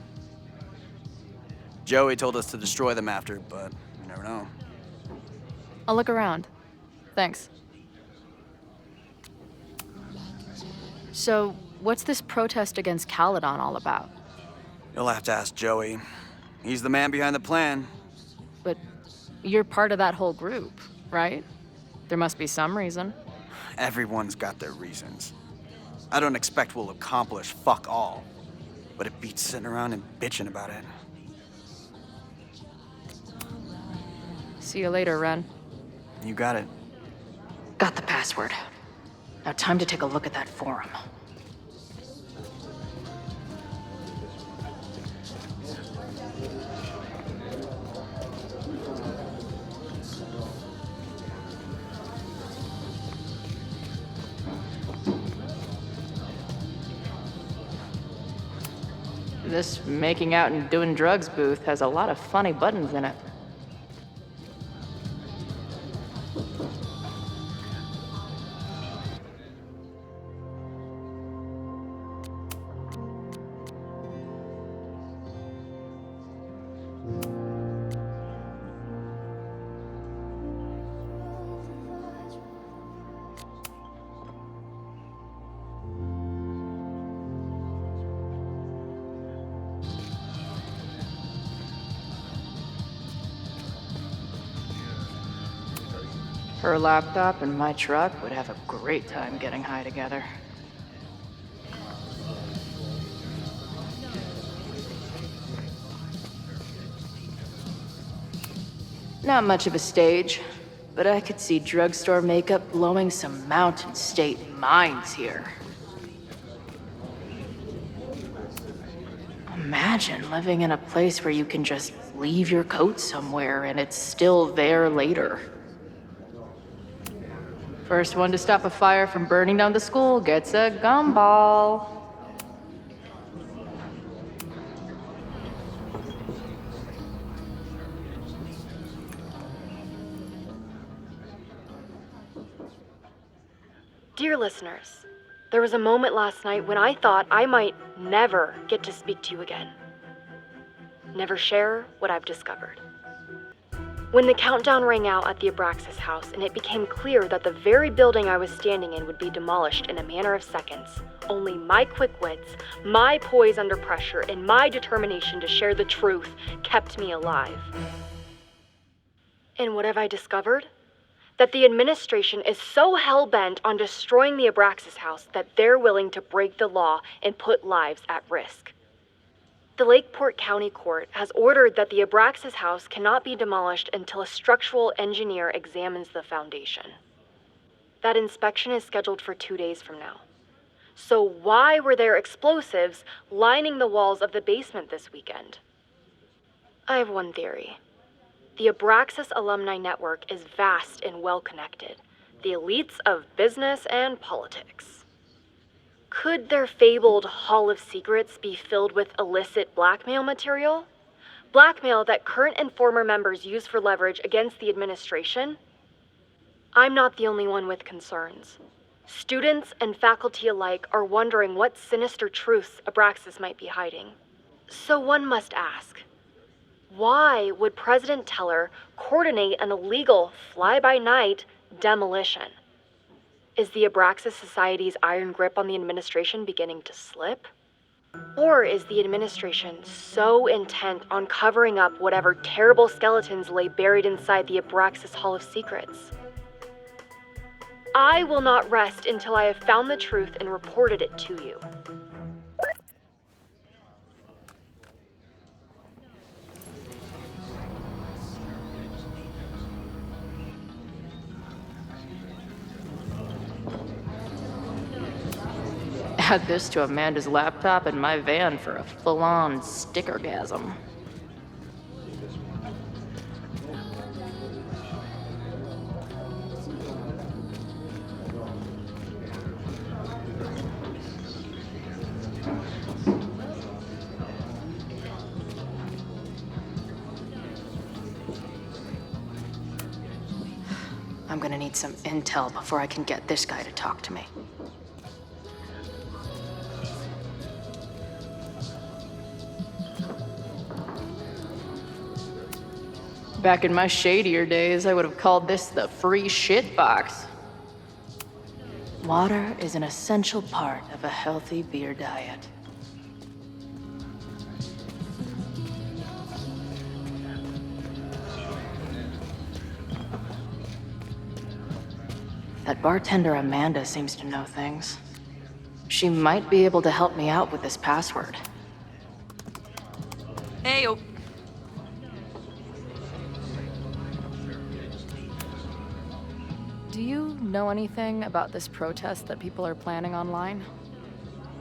Speaker 13: Joey told us to destroy them after, but you never know.
Speaker 3: I'll look around. Thanks. So, what's this protest against Caledon all about?
Speaker 13: You'll have to ask Joey. He's the man behind the plan.
Speaker 3: But you're part of that whole group, right? There must be some reason.
Speaker 13: Everyone's got their reasons. I don't expect we'll accomplish fuck all, but it beats sitting around and bitching about it.
Speaker 3: See you later, Ren.
Speaker 13: You got it.
Speaker 5: Got the password. Now time to take a look at that forum.
Speaker 9: This making out and doing drugs booth has a lot of funny buttons in it. Her laptop and my truck would have a great time getting high together. Not much of a stage, but I could see drugstore makeup blowing some Mountain State minds here. Imagine living in a place where you can just leave your coat somewhere and it's still there later. First one to stop a fire from burning down the school gets a gumball.
Speaker 21: Dear listeners, there was a moment last night when I thought I might never get to speak to you again. Never share what I've discovered. When the countdown rang out at the Abraxas house and it became clear that the very building I was standing in would be demolished in a matter of seconds, only my quick wits, my poise under pressure, and my determination to share the truth kept me alive. And what have I discovered? That the administration is so hell-bent on destroying the Abraxas house that they're willing to break the law and put lives at risk. The Lakeport County Court has ordered that the Abraxas house cannot be demolished until a structural engineer examines the foundation. That inspection is scheduled for 2 days from now. So why were there explosives lining the walls of the basement this weekend? I have one theory. The Abraxas alumni network is vast and well-connected. The elites of business and politics. Could their fabled Hall of Secrets be filled with illicit blackmail material? Blackmail that current and former members use for leverage against the administration? I'm not the only one with concerns. Students and faculty alike are wondering what sinister truths Abraxas might be hiding. So one must ask, why would President Teller coordinate an illegal fly-by-night demolition? Is the Abraxas Society's iron grip on the administration beginning to slip? Or is the administration so intent on covering up whatever terrible skeletons lay buried inside the Abraxas Hall of Secrets? I will not rest until I have found the truth and reported it to you.
Speaker 9: Add this to Amanda's laptop and my van for a full-on stickergasm. I'm gonna need some intel before I can get this guy to talk to me. Back in my shadier days, I would have called this the free shit box. Water is an essential part of a healthy beer diet. That bartender Amanda seems to know things. She might be able to help me out with this password.
Speaker 2: Hey-o.
Speaker 3: Do you know anything about this protest that people are planning online?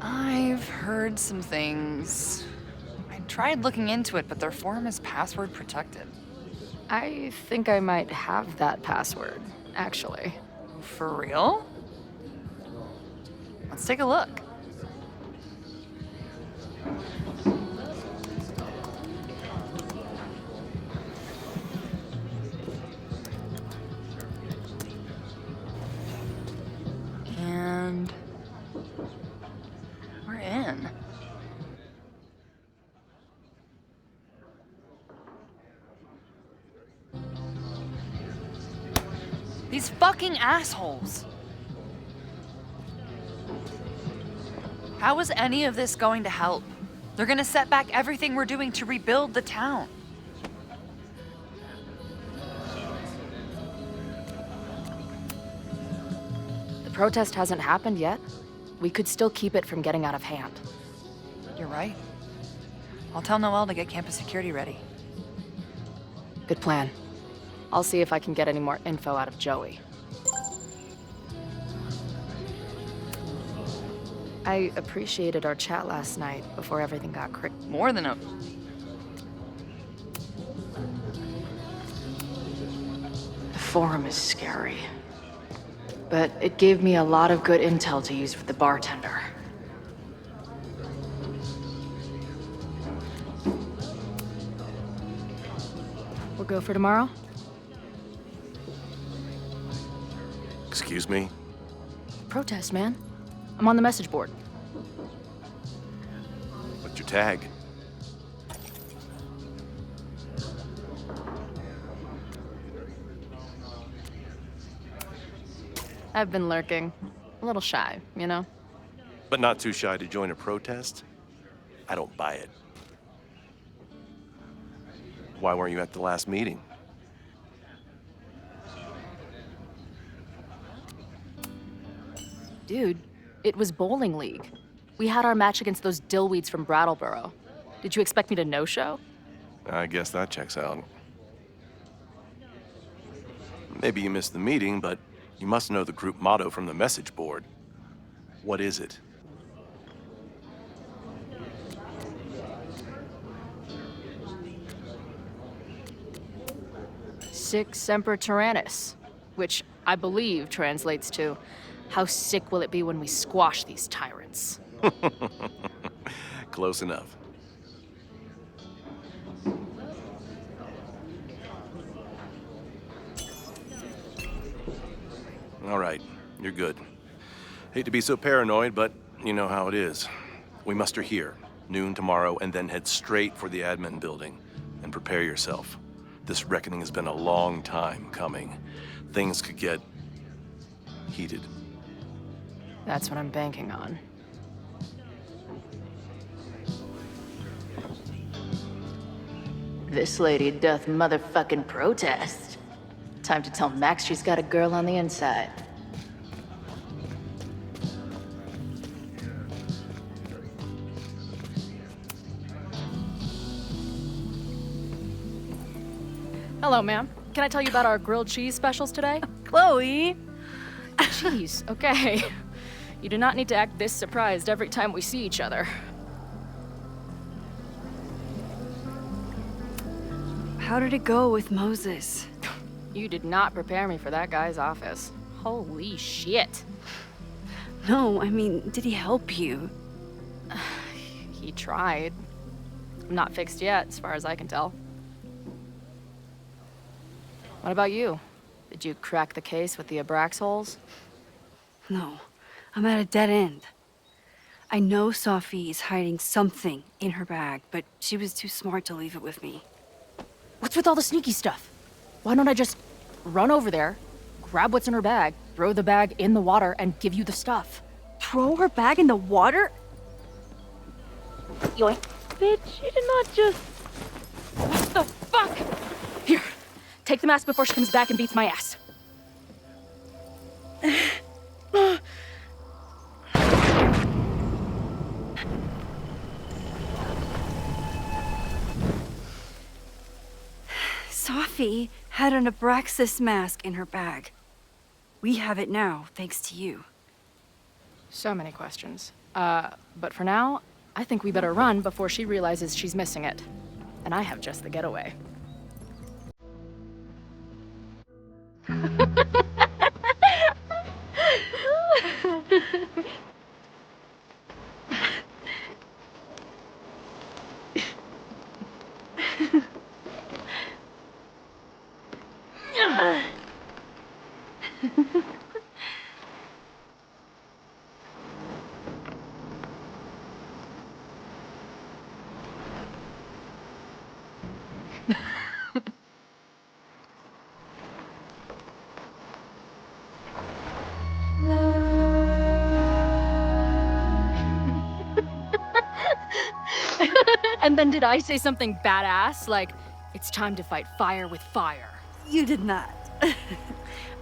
Speaker 2: I've heard some things. I tried looking into it, but their forum is password protected.
Speaker 3: I think I might have that password, actually.
Speaker 2: For real? Let's take a look. And we're in. These fucking assholes. How is any of this going to help? They're gonna set back everything we're doing to rebuild the town.
Speaker 3: The protest hasn't happened yet. We could still keep it from getting out of hand.
Speaker 2: You're right. I'll tell Noelle to get campus security ready.
Speaker 3: Good plan. I'll see if I can get any more info out of Joey. I appreciated our chat last night before everything got
Speaker 2: more than a...
Speaker 9: The forum is scary. But it gave me a lot of good intel to use with the bartender.
Speaker 3: We'll go for tomorrow?
Speaker 17: Excuse me?
Speaker 3: Protest, man. I'm on the message board.
Speaker 17: What's your tag?
Speaker 3: I've been lurking. A little shy, you know?
Speaker 17: But not too shy to join a protest? I don't buy it. Why weren't you at the last meeting?
Speaker 3: Dude, it was bowling league. We had our match against those dillweeds from Brattleboro. Did you expect me to no-show?
Speaker 17: I guess that checks out. Maybe you missed the meeting, but you must know the group motto from the message board. What is it?
Speaker 3: Sic semper tyrannis, which I believe translates to, how sick will it be when we squash these tyrants?
Speaker 17: Close enough. All right, you're good. Hate to be so paranoid, but you know how it is. We muster here, noon tomorrow, and then head straight for the admin building. And prepare yourself. This reckoning has been a long time coming. Things could get heated.
Speaker 3: That's what I'm banking on.
Speaker 7: This lady doth motherfucking protest. Time to tell Max she's got a girl on the inside.
Speaker 3: Hello, ma'am. Can I tell you about our grilled cheese specials today?
Speaker 6: Chloe!
Speaker 3: Jeez, okay. You do not need to act this surprised every time we see each other.
Speaker 6: How did it go with Moses?
Speaker 3: You did not prepare me for that guy's office. Holy shit.
Speaker 6: No, I mean, did he help you?
Speaker 3: He tried. I'm not fixed yet, as far as I can tell. What about you? Did you crack the case with the Abrax holes?
Speaker 6: No, I'm at a dead end. I know Sophie is hiding something in her bag, but she was too smart to leave it with me.
Speaker 3: What's with all the sneaky stuff? Why don't I just run over there, grab what's in her bag, throw the bag in the water, and give you the stuff?
Speaker 6: Throw her bag in the water?
Speaker 3: Yoink.
Speaker 6: Bitch, you did not just...
Speaker 3: What the fuck? Here, take the mask before she comes back and beats my ass.
Speaker 6: Sophie had an Abraxas mask in her bag. We have it now, thanks to you.
Speaker 3: So many questions. But for now, I think we better run before she realizes she's missing it. And I have just the getaway. And then did I say something badass? Like, it's time to fight fire with fire.
Speaker 6: You did not.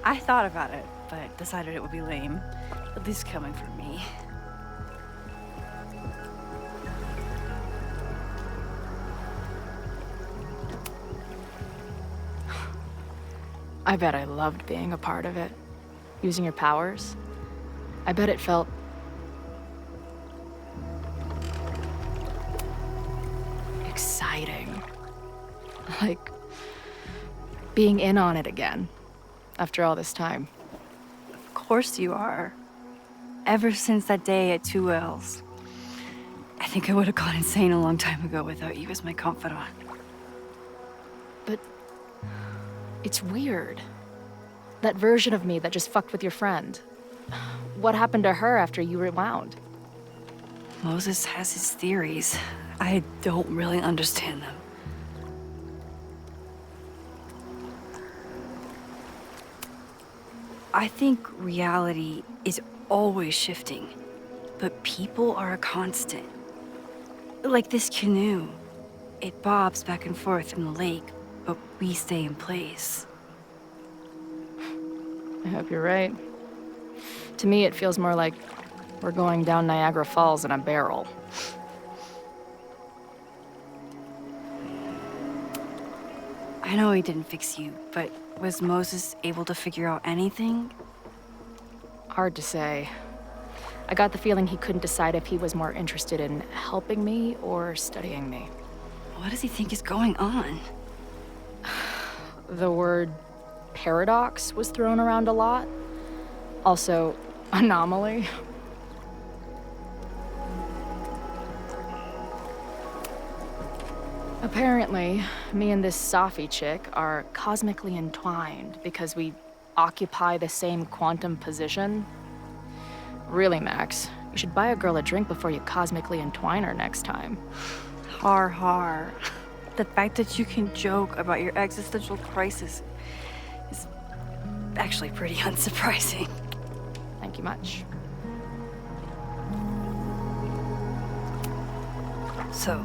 Speaker 6: I thought about it, but decided it would be lame. At least coming from me.
Speaker 3: I bet I loved being a part of it. Using your powers. I bet it felt... exciting. Like... being in on it again. After all this time.
Speaker 6: Of course you are. Ever since that day at 2L's. I think I would have gone insane a long time ago without you as my confidant.
Speaker 3: But... it's weird. That version of me that just fucked with your friend. What happened to her after you rewound?
Speaker 6: Moses has his theories. I don't really understand them. I think reality is always shifting, but people are a constant. Like this canoe. It bobs back and forth in the lake, but we stay in place.
Speaker 3: I hope you're right. To me, it feels more like we're going down Niagara Falls in a barrel.
Speaker 6: I know he didn't fix you, but was Moses able to figure out anything?
Speaker 3: Hard to say. I got the feeling he couldn't decide if he was more interested in helping me or studying me.
Speaker 6: What does he think is going on?
Speaker 3: The word paradox was thrown around a lot. Also, anomaly. Apparently, me and this Safi chick are cosmically entwined because we occupy the same quantum position. Really, Max, you should buy a girl a drink before you cosmically entwine her next time.
Speaker 6: Har har. The fact that you can joke about your existential crisis is actually pretty unsurprising.
Speaker 3: Thank you much.
Speaker 6: So,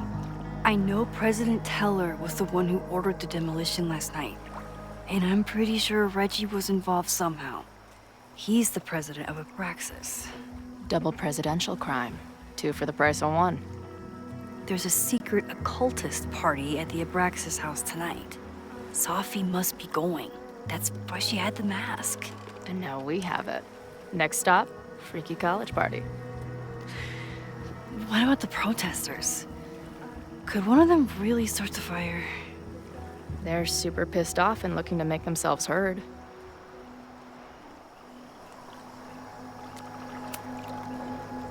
Speaker 6: I know President Teller was the one who ordered the demolition last night. And I'm pretty sure Reggie was involved somehow. He's the president of Abraxas.
Speaker 3: Double presidential crime. 2 for the price of 1.
Speaker 6: There's a secret occultist party at the Abraxas house tonight. Safi must be going. That's why she had the mask.
Speaker 3: And now we have it. Next stop, freaky college party.
Speaker 6: What about the protesters? Could one of them really start the fire?
Speaker 3: They're super pissed off and looking to make themselves heard.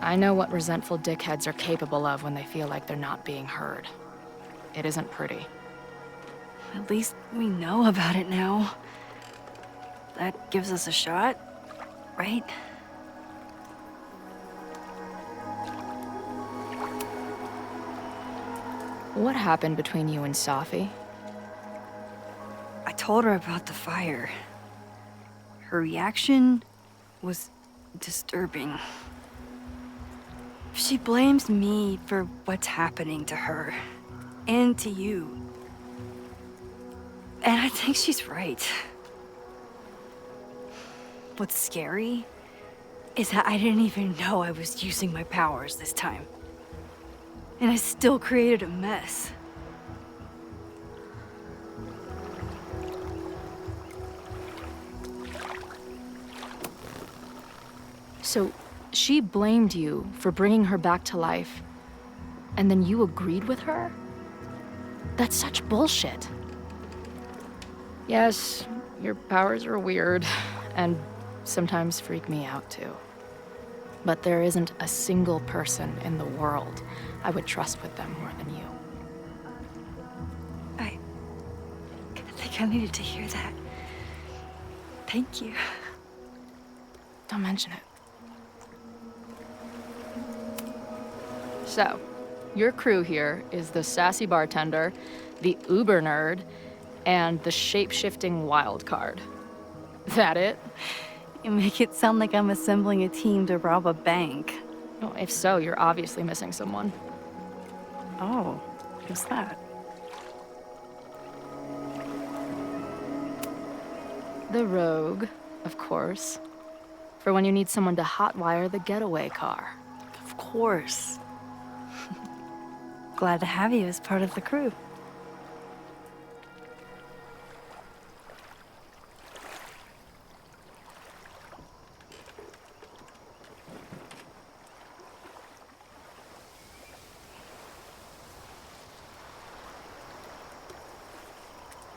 Speaker 3: I know what resentful dickheads are capable of when they feel like they're not being heard. It isn't pretty.
Speaker 6: At least we know about it now. That gives us a shot, right?
Speaker 3: What happened between you and Safi?
Speaker 6: I told her about the fire. Her reaction was disturbing. She blames me for what's happening to her, and to you. And I think she's right. What's scary is that I didn't even know I was using my powers this time. And I still created a mess.
Speaker 3: So, she blamed you for bringing her back to life, and then you agreed with her? That's such bullshit. Yes, your powers are weird, and sometimes freak me out too. But there isn't a single person in the world I would trust with them more than you.
Speaker 6: I think I needed to hear that. Thank you.
Speaker 3: Don't mention it. So, your crew here is the sassy bartender, the uber nerd, and the shape-shifting wild card. That it?
Speaker 6: You make it sound like I'm assembling a team to rob a bank.
Speaker 3: Oh, if so, you're obviously missing someone.
Speaker 6: Oh, who's that?
Speaker 3: The rogue, of course. For when you need someone to hotwire the getaway car.
Speaker 6: Of course. Glad to have you as part of the crew.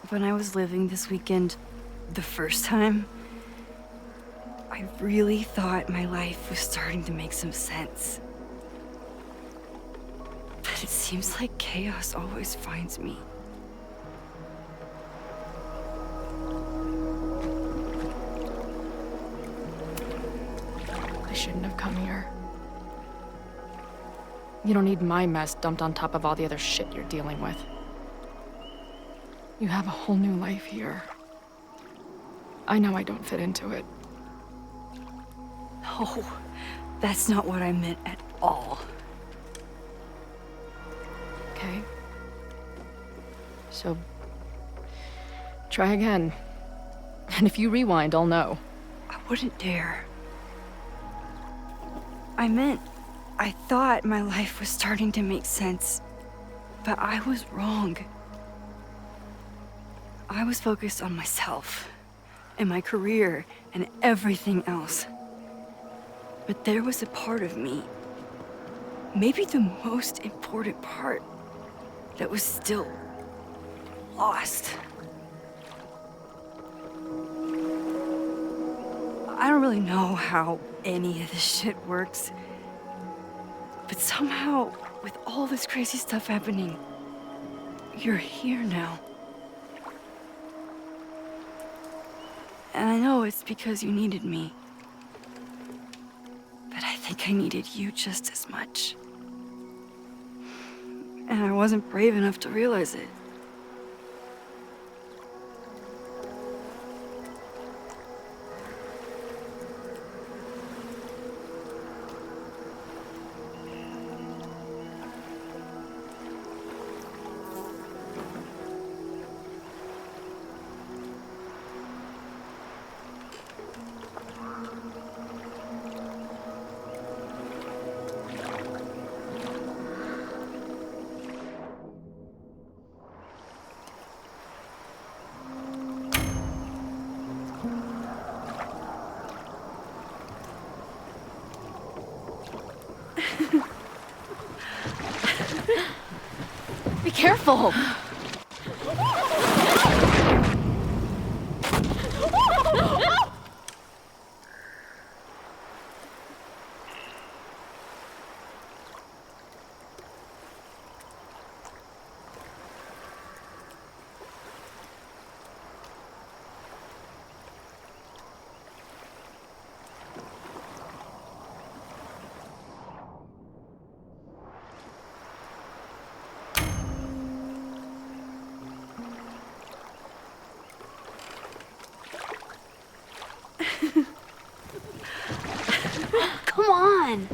Speaker 6: When I was living this weekend, the first time, I really thought my life was starting to make some sense. But it seems like chaos always finds me.
Speaker 3: I shouldn't have come here. You don't need my mess dumped on top of all the other shit you're dealing with. You have a whole new life here. I know I don't fit into it.
Speaker 6: No, that's not what I meant at all.
Speaker 3: Okay. So, try again. And if you rewind, I'll know.
Speaker 6: I wouldn't dare. I thought my life was starting to make sense, but I was wrong.
Speaker 1: I was focused on myself, and my career, and everything else. But there was a part of me, maybe the most important part, that was still lost. I don't really know how any of this shit works, but somehow, with all this crazy stuff happening, you're here now. And I know it's because you needed me. But I think I needed you just as much. And I wasn't brave enough to realize it.
Speaker 3: Be careful! Come on!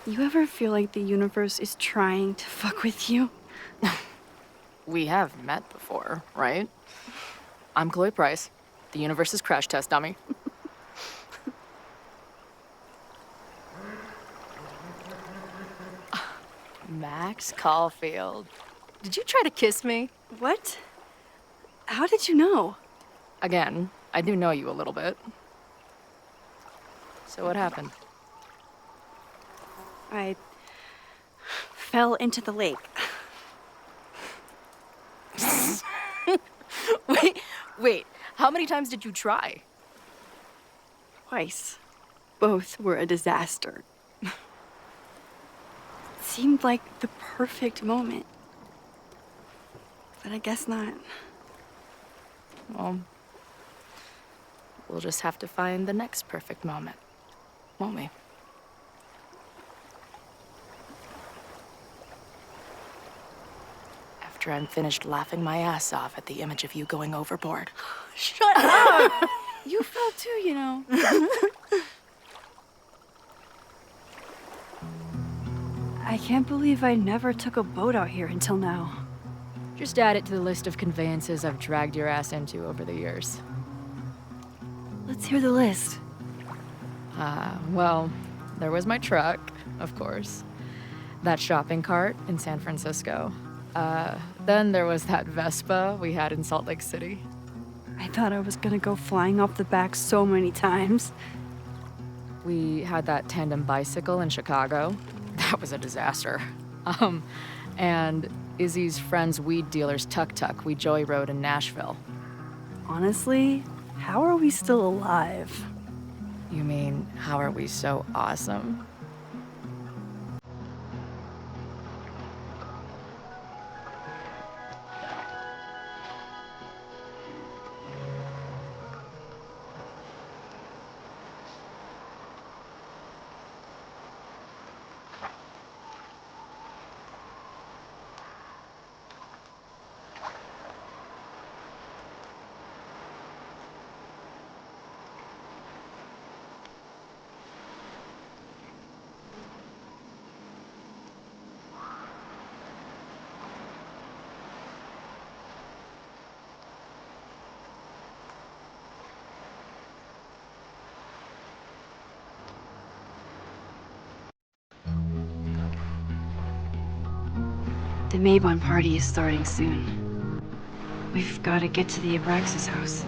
Speaker 1: You ever feel like the universe is trying to fuck with you?
Speaker 10: We have met before, right? I'm Chloe Price, the universe's crash test dummy. Max Caulfield. Did you try to kiss me?
Speaker 1: What? How did you know?
Speaker 10: Again, I do know you a little bit. So what happened?
Speaker 1: I fell into the lake.
Speaker 10: Wait, how many times did you try?
Speaker 1: Twice. Both were a disaster. It seemed like the perfect moment. But I guess not.
Speaker 10: Well, we'll just have to find the next perfect moment, won't we? After I'm finished laughing my ass off at the image of you going overboard.
Speaker 1: Shut up! You fell too, you know. I can't believe I never took a boat out here until now.
Speaker 10: Just add it to the list of conveyances I've dragged your ass into over the years.
Speaker 1: Let's hear the list.
Speaker 10: Well, there was my truck, of course. That shopping cart in San Francisco. Then there was that Vespa we had in Salt Lake City.
Speaker 1: I thought I was gonna go flying off the back so many times.
Speaker 10: We had that tandem bicycle in Chicago. That was a disaster. And Izzy's friend's weed dealer's tuk-tuk we joyrode in Nashville.
Speaker 1: Honestly, how are we still alive?
Speaker 10: You mean, how are we so awesome?
Speaker 6: The Mabon party is starting soon. We've got to get to the Abraxas house.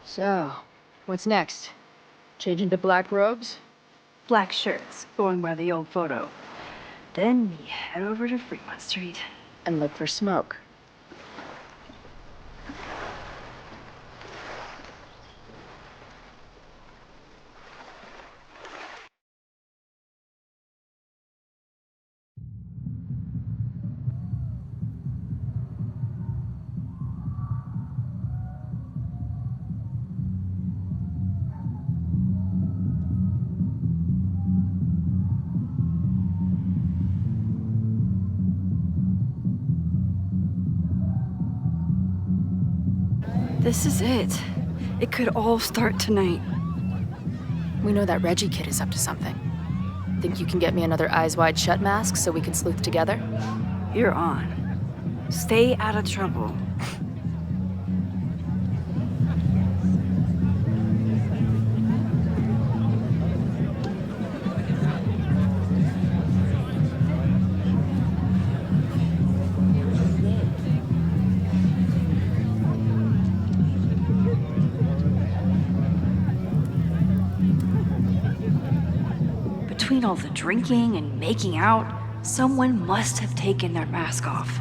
Speaker 10: So, what's next? Change into black robes?
Speaker 6: Black shirts, going by the old photo. Then we head over to Fremont Street.
Speaker 10: And look for smoke.
Speaker 6: This is it. It could all start tonight.
Speaker 10: We know that Reggie kid is up to something. Think you can get me another Eyes Wide Shut mask so we can sleuth together?
Speaker 6: You're on. Stay out of trouble. Between all the drinking and making out, someone must have taken their mask off.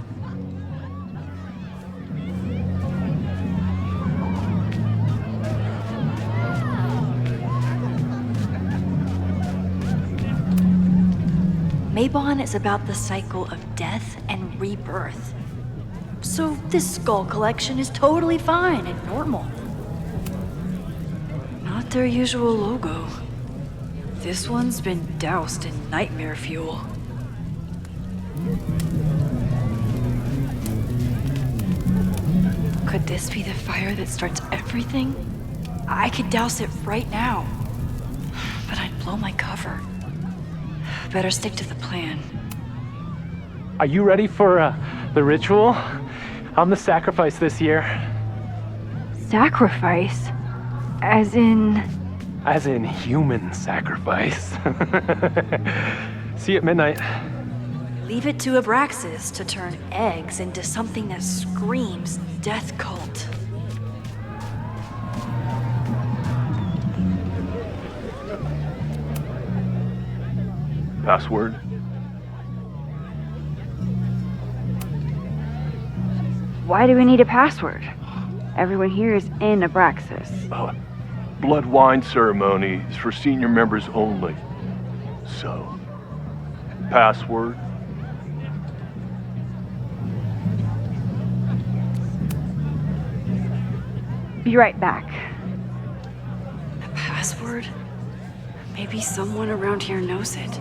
Speaker 6: Mabon is about the cycle of death and rebirth. So this skull collection is totally fine and normal. Not their usual logo. This one's been doused in nightmare fuel. Could this be the fire that starts everything? I could douse it right now, but I'd blow my cover. Better stick to the plan.
Speaker 16: Are you ready for the ritual? I'm the sacrifice this year.
Speaker 6: Sacrifice? As in...
Speaker 16: As in human sacrifice. See you at midnight.
Speaker 6: Leave it to Abraxas to turn eggs into something that screams death cult.
Speaker 20: Password?
Speaker 6: Why do we need a password? Everyone here is in Abraxas.
Speaker 20: Blood wine ceremony is for senior members only. So, password?
Speaker 6: Be right back. A password? Maybe someone around here knows it.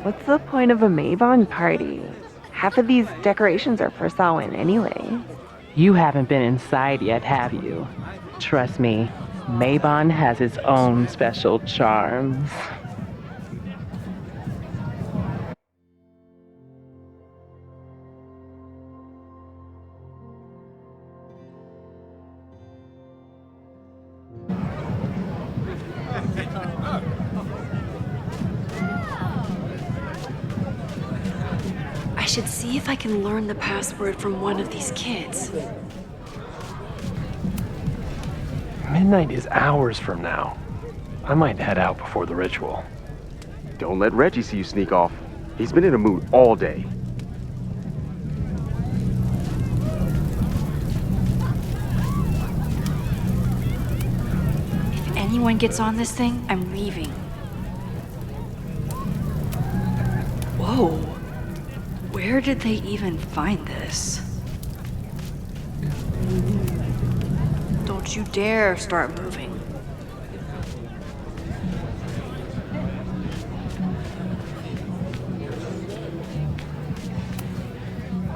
Speaker 22: What's the point of a Mabon party? Half of these decorations are for Samhain anyway.
Speaker 24: You haven't been inside yet, have you? Trust me, Mabon has its own special charms.
Speaker 6: I should see if I can learn the password from one of these kids.
Speaker 16: Midnight is hours from now. I might head out before the ritual.
Speaker 25: Don't let Reggie see you sneak off. He's been in a mood all day.
Speaker 6: If anyone gets on this thing, I'm leaving. Whoa. Where did they even find this? Don't you dare start moving.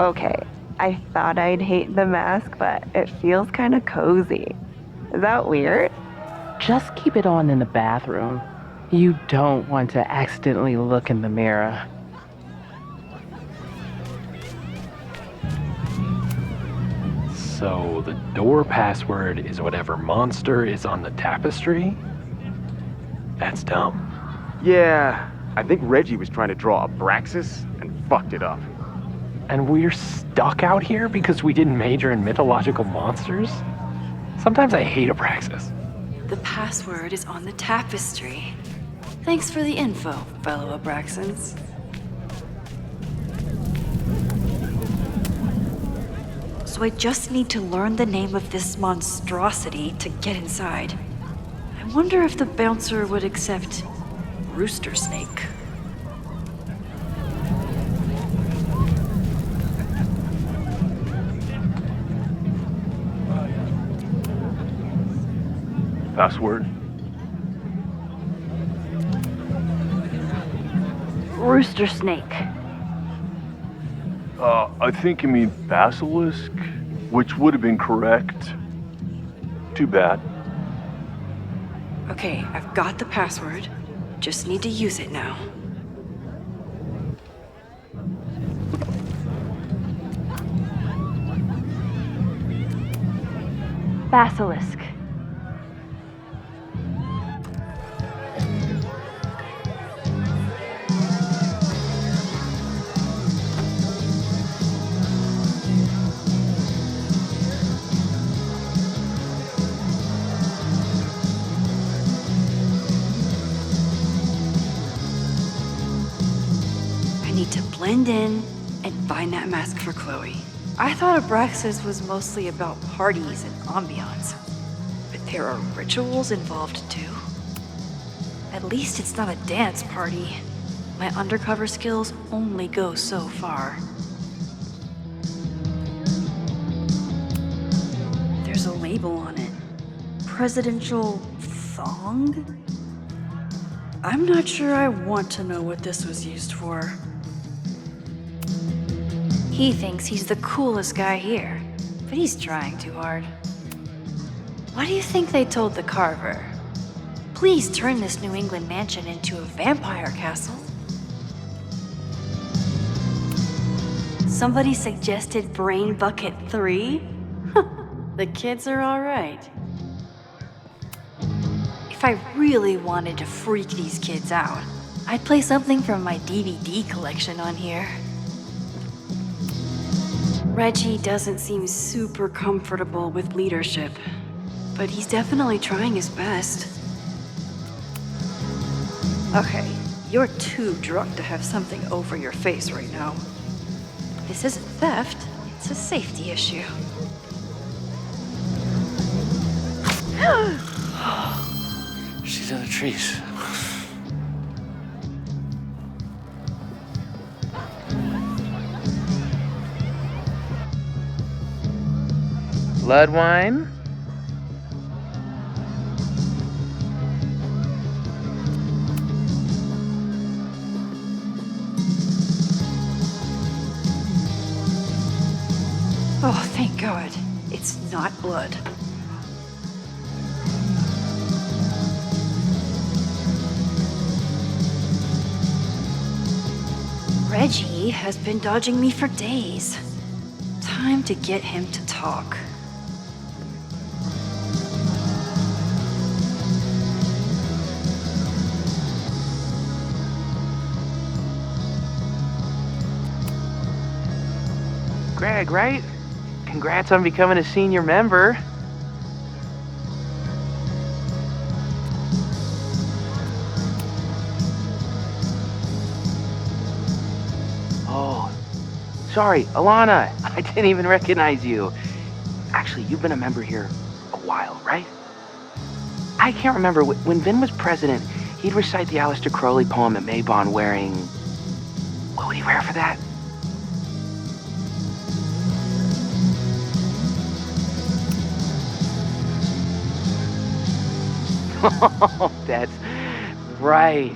Speaker 22: Okay, I thought I'd hate the mask, but it feels kind of cozy. Is that weird?
Speaker 24: Just keep it on in the bathroom. You don't want to accidentally look in the mirror.
Speaker 16: So the door password is whatever monster is on the tapestry? That's dumb.
Speaker 25: Yeah, I think Reggie was trying to draw Abraxas and fucked it up.
Speaker 16: And we're stuck out here because we didn't major in mythological monsters? Sometimes I hate Abraxas.
Speaker 6: The password is on the tapestry. Thanks for the info, fellow Abraxans. So I just need to learn the name of this monstrosity to get inside. I wonder if the bouncer would accept Rooster Snake.
Speaker 20: Password?
Speaker 6: Rooster Snake.
Speaker 20: I think you mean basilisk, which would have been correct. Too bad.
Speaker 6: Okay, I've got the password. Just need to use it now.
Speaker 21: Basilisk.
Speaker 6: I need to blend in and find that mask for Chloe. I thought Abraxas was mostly about parties and ambiance, but there are rituals involved too. At least it's not a dance party. My undercover skills only go so far. There's a label on it. Presidential thong? I'm not sure I want to know what this was used for. He thinks he's the coolest guy here, but he's trying too hard. What do you think they told the carver? Please turn this New England mansion into a vampire castle. Somebody suggested Brain Bucket 3? The kids are all right. If I really wanted to freak these kids out, I'd play something from my DVD collection on here. Reggie doesn't seem super comfortable with leadership, but he's definitely trying his best. Okay, you're too drunk to have something over your face right now. This isn't theft, it's a safety issue.
Speaker 8: She's in the trees.
Speaker 24: Blood wine?
Speaker 6: Oh, thank God. It's not blood. Reggie has been dodging me for days. Time to get him to talk.
Speaker 24: Greg, right? Congrats on becoming a senior member. Oh, sorry, Alana. I didn't even recognize you. Actually, you've been a member here a while, right? I can't remember. When Vin was president, he'd recite the Aleister Crowley poem at Maybon wearing... What would he wear for that? Oh, that's right.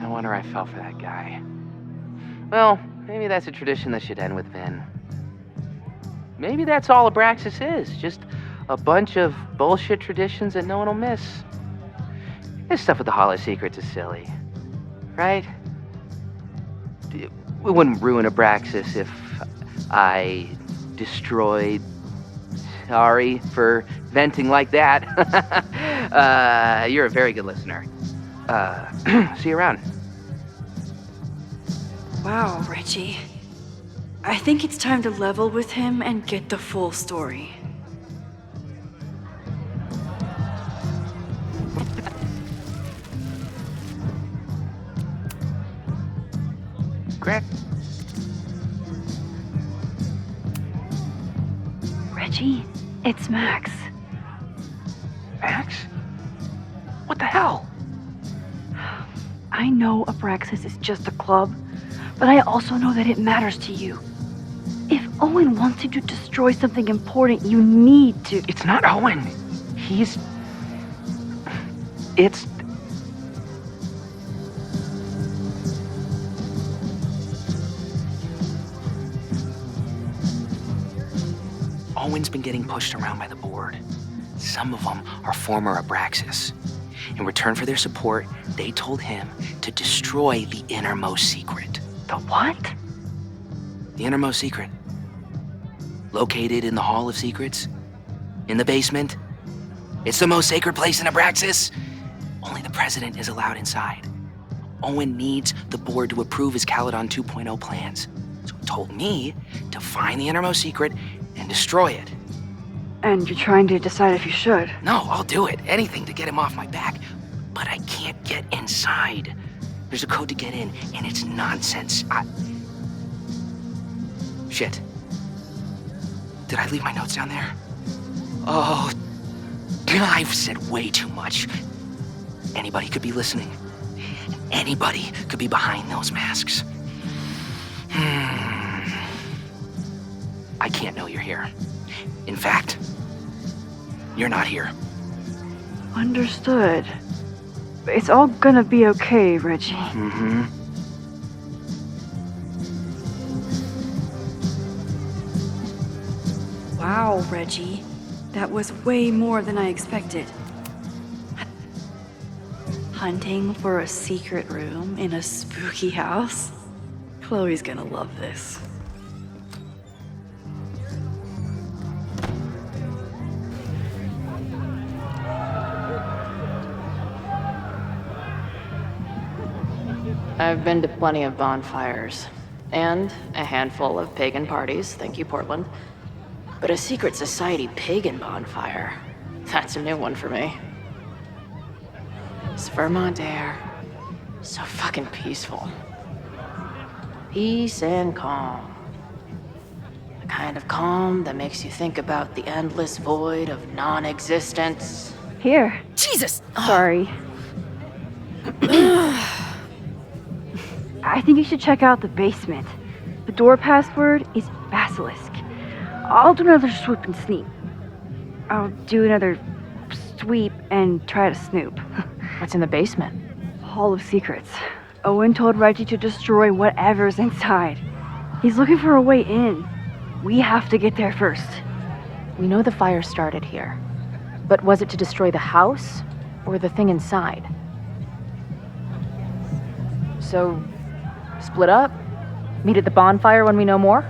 Speaker 24: No wonder I fell for that guy. Well, maybe that's a tradition that should end with Vin. maybe that's all Abraxas is. Just a bunch of bullshit traditions that no one will miss. This stuff with the Hall of Secrets is silly, right? We wouldn't ruin Abraxas if I destroyed... Sorry for venting like that. You're a very good listener. See you around.
Speaker 6: Wow, Reggie. I think it's time to level with him and get the full story.
Speaker 24: Greg?
Speaker 6: Reggie, it's Max.
Speaker 24: Max? What the hell?
Speaker 6: I know Abraxas is just a club, but I also know that it matters to you. If Owen wants you to destroy something important, you need to...
Speaker 24: It's not Owen. It's... Owen's been getting pushed around by the board. Some of them are former Abraxas. In return for their support, they told him to destroy the innermost secret.
Speaker 6: The what?
Speaker 24: The innermost secret. Located in the Hall of Secrets. In the basement. It's the most sacred place in Abraxas. Only the president is allowed inside. Owen needs the board to approve his Caledon 2.0 plans. So he told me to find the innermost secret and destroy it.
Speaker 6: And you're trying to decide if you should?
Speaker 24: No, I'll do it. Anything to get him off my back. But I can't get inside. There's a code to get in, and it's nonsense. Shit. Did I leave my notes down there? Oh, I've said way too much. Anybody could be listening. Anybody could be behind those masks. I can't know you're here. In fact, you're not here.
Speaker 6: Understood. It's all gonna be okay, Reggie.
Speaker 24: Mm-hmm.
Speaker 6: Wow, Reggie. That was way more than I expected. Hunting for a secret room in a spooky house? Chloe's gonna love this.
Speaker 9: I've been to plenty of bonfires, and a handful of pagan parties, thank you, Portland. But a secret society pagan bonfire, that's a new one for me. It's Vermont air, so fucking peaceful. Peace and calm. The kind of calm that makes you think about the endless void of non-existence.
Speaker 6: Here.
Speaker 9: Jesus!
Speaker 6: Sorry. I think you should check out the basement. The door password is Basilisk. I'll do another swoop and sneak. I'll do another sweep and try to snoop.
Speaker 10: What's in the basement?
Speaker 6: Hall of Secrets. Owen told Reggie to destroy whatever's inside. He's looking for a way in. We have to get there first.
Speaker 10: We know the fire started here. But was it to destroy the house or the thing inside? So, split up? Meet at the bonfire when we know more?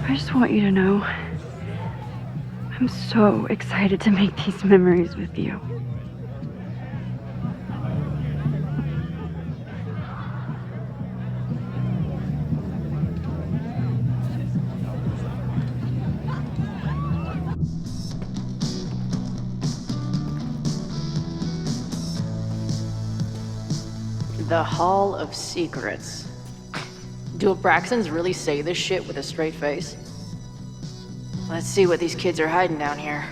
Speaker 6: I just want you to know, I'm so excited to make these memories with you.
Speaker 9: The Hall of Secrets. Do Abraxans really say this shit with a straight face? Let's see what these kids are hiding down here.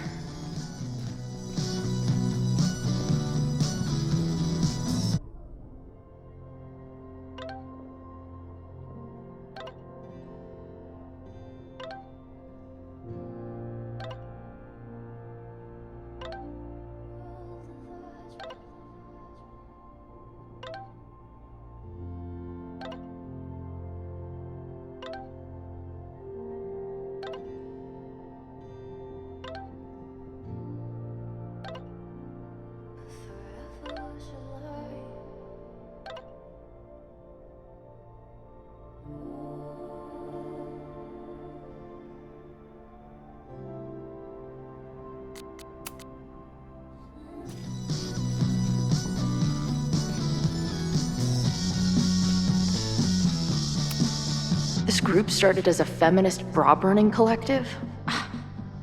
Speaker 9: group started as a feminist bra-burning collective?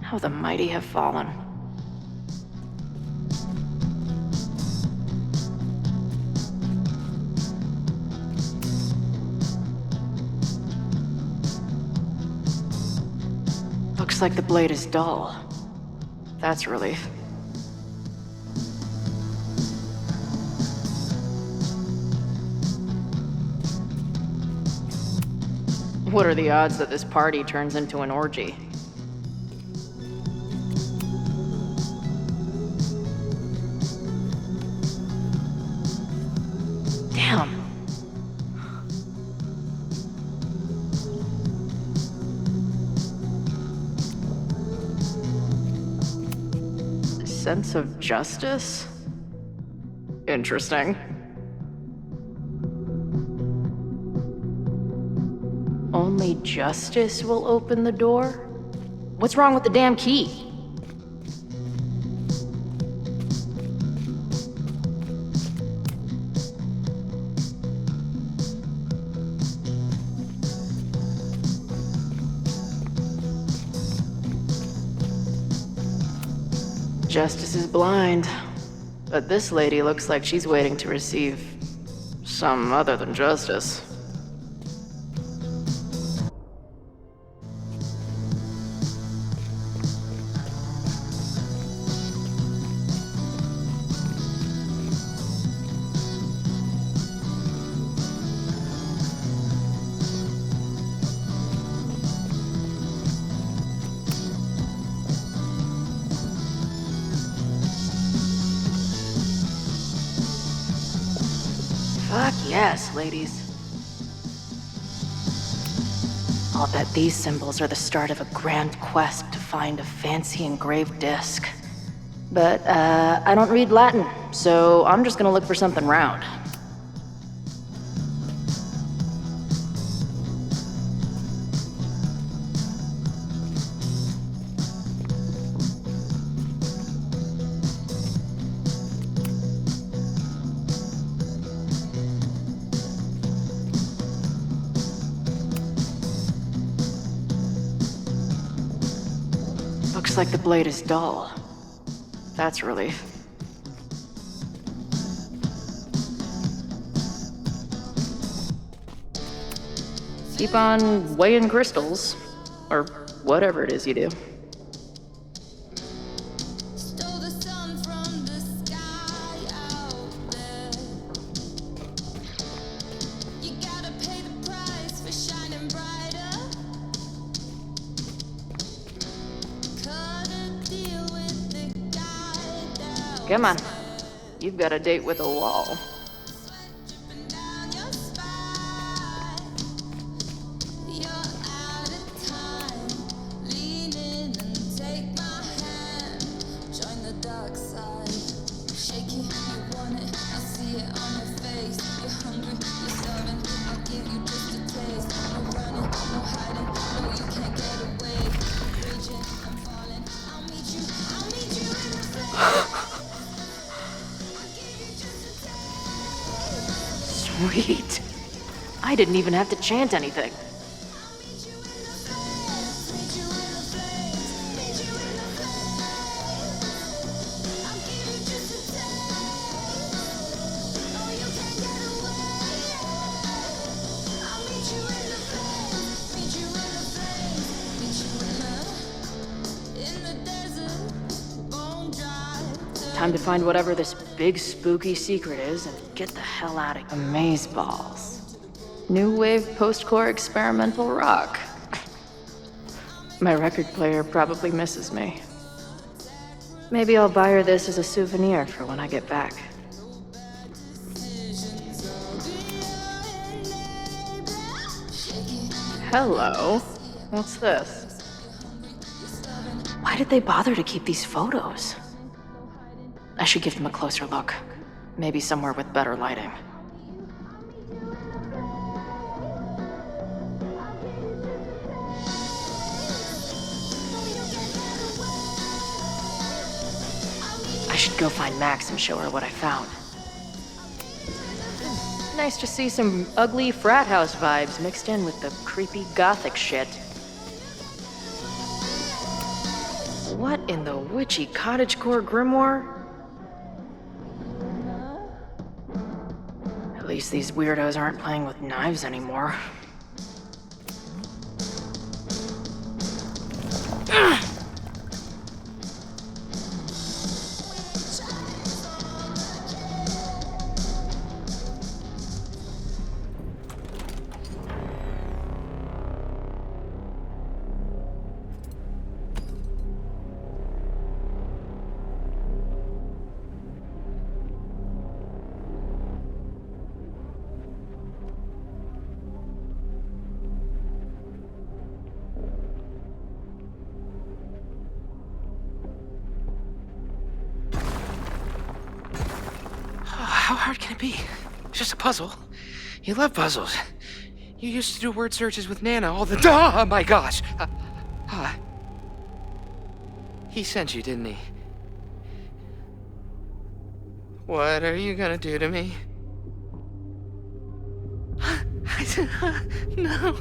Speaker 9: How the mighty have fallen. Looks like the blade is dull. That's a relief. What are the odds that this party turns into an orgy? Damn. Sense of justice? Interesting. Only justice will open the door? What's wrong with the damn key? Justice is blind, but this lady looks like she's waiting to receive some other than justice. Fuck yes, ladies. I'll bet these symbols are the start of a grand quest to find a fancy engraved disc. But, I don't read Latin, so I'm just gonna look for something round. Looks like the blade is dull. That's a relief. Keep on weighing crystals, or whatever it is you do. Come on. You've got a date with a wall. Sweet. I didn't even have to chant anything. Time to find whatever this big spooky secret is and get the hell out of here. Amazeballs. New wave post-core experimental rock. My record player probably misses me. Maybe I'll buy her this as a souvenir for when I get back. Hello. What's this? Why did they bother to keep these photos? I should give them a closer look. Maybe somewhere with better lighting. I should go find Max and show her what I found. Nice to see some ugly frat house vibes mixed in with the creepy gothic shit. What in the witchy cottagecore grimoire? At least these weirdos aren't playing with knives anymore.
Speaker 24: How hard can it be? It's just a puzzle. You love puzzles. You used to do word searches with Nana all the time. Oh my gosh. He sent you, didn't he? What are you gonna do to me? No.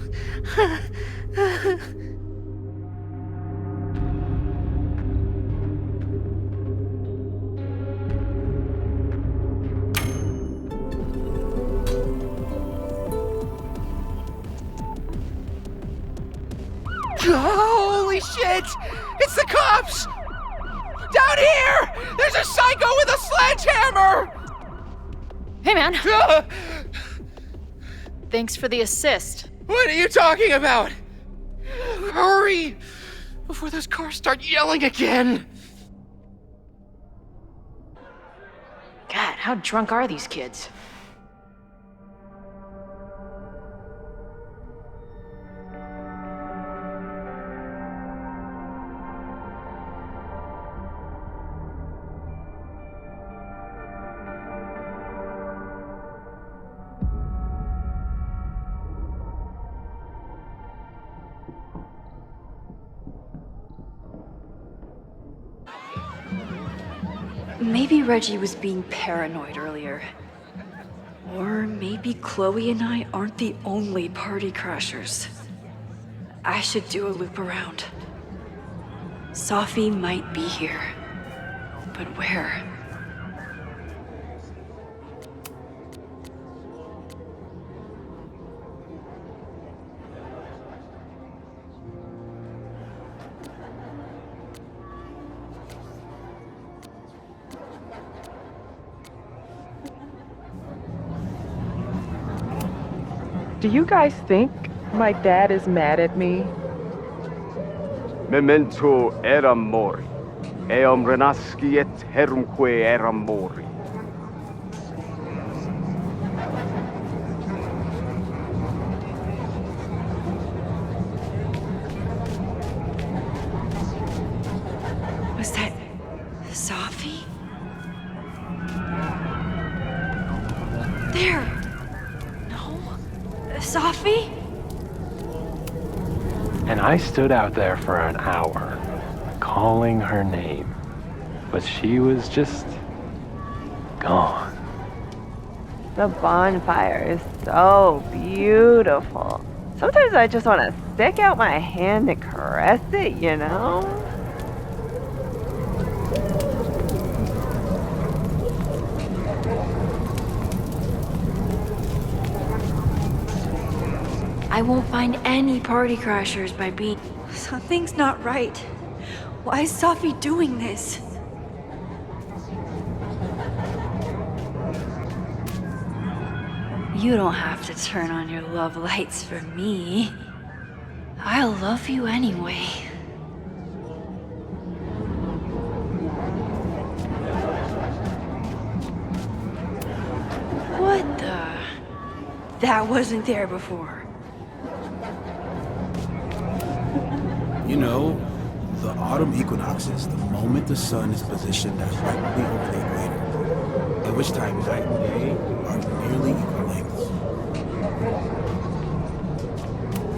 Speaker 24: Holy shit! It's the cops! Down here! There's a psycho with a sledgehammer!
Speaker 9: Hey, man. Thanks for the assist.
Speaker 24: What are you talking about? Hurry! Before those cars start yelling again!
Speaker 9: God, how drunk are these kids?
Speaker 1: Maybe Reggie was being paranoid earlier. Or maybe Chloe and I aren't the only party crashers. I should do a loop around. Sophie might be here. But where?
Speaker 22: Do you guys think my dad is mad at me?
Speaker 25: Memento eram mori. Eam renasci et herumque eram mori.
Speaker 1: Was that Sophie? There! Sophie?
Speaker 16: And I stood out there for an hour, calling her name. But she was just gone.
Speaker 22: The bonfire is so beautiful. Sometimes I just want to stick out my hand and caress it, you know?
Speaker 1: I won't find any party crashers by being... Something's not right. Why is Sophie doing this? You don't have to turn on your love lights for me. I'll love you anyway. What the... That wasn't there before.
Speaker 11: You know, the autumn equinox is the moment the sun is positioned directly over the equator, at which time night and day are nearly equal lengths.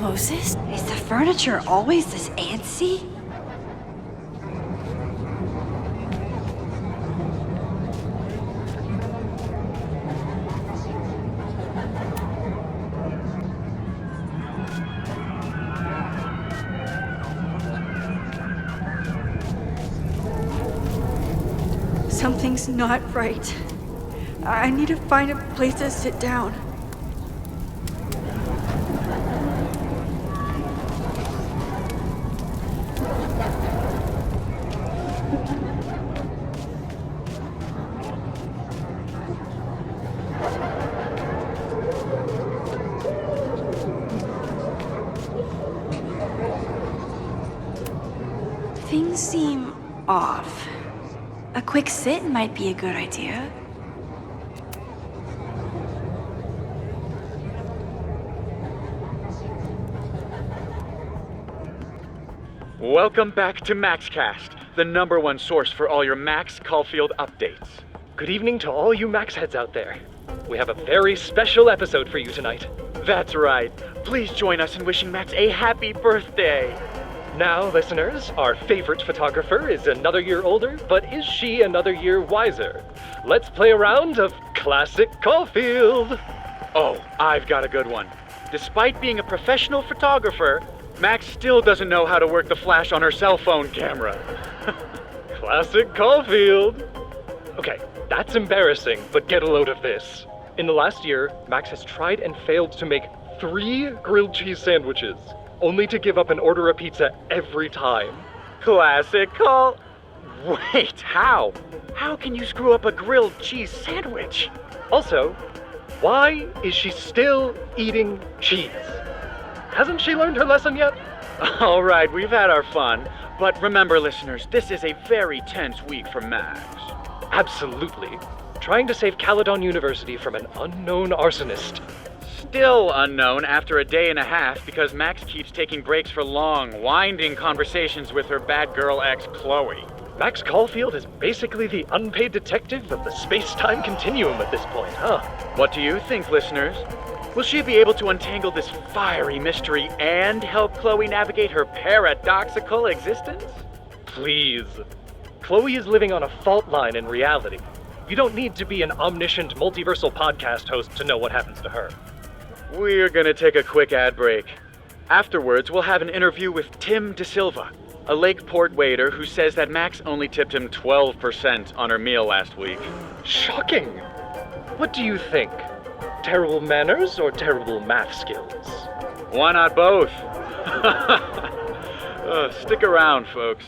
Speaker 1: Moses, is the furniture always this antsy?
Speaker 6: Something's not right. I need to find a place to sit down. Things seem off. A quick sit might be a good idea.
Speaker 12: Welcome back to MaxCast, the #1 source for all your Max Caulfield updates.
Speaker 14: Good evening to all you Max heads out there. We have a very special episode for you tonight.
Speaker 12: That's right. Please join us in wishing Max a happy birthday.
Speaker 14: Now, listeners, our favorite photographer is another year older, but is she another year wiser? Let's play a round of Classic Caulfield.
Speaker 12: Oh, I've got a good one. Despite being a professional photographer, Max still doesn't know how to work the flash on her cell phone camera.
Speaker 14: Classic Caulfield. Okay, that's embarrassing, but get a load of this. In the last year, Max has tried and failed to make 3 grilled cheese sandwiches, only to give up and order a pizza every time.
Speaker 12: Classic Caul... Wait, how? How can you screw up a grilled cheese sandwich?
Speaker 14: Also, why is she still eating cheese? Hasn't she learned her lesson yet?
Speaker 12: All right, we've had our fun. But remember, listeners, this is a very tense week for Max.
Speaker 14: Absolutely. Trying to save Caledon University from an unknown arsonist.
Speaker 12: Still unknown after a day and a half because Max keeps taking breaks for long, winding conversations with her bad girl ex, Chloe.
Speaker 14: Max Caulfield is basically the unpaid detective of the space-time continuum at this point, huh?
Speaker 12: What do you think, listeners? Will she be able to untangle this fiery mystery and help Chloe navigate her paradoxical existence?
Speaker 14: Please. Chloe is living on a fault line in reality. You don't need to be an omniscient multiversal podcast host to know what happens to her.
Speaker 12: We're gonna take a quick ad break. Afterwards, we'll have an interview with Tim DeSilva, a Lakeport waiter who says that Max only tipped him 12% on her meal last week.
Speaker 14: Shocking! What do you think? Terrible manners or terrible math skills?
Speaker 12: Why not both? Stick around, folks.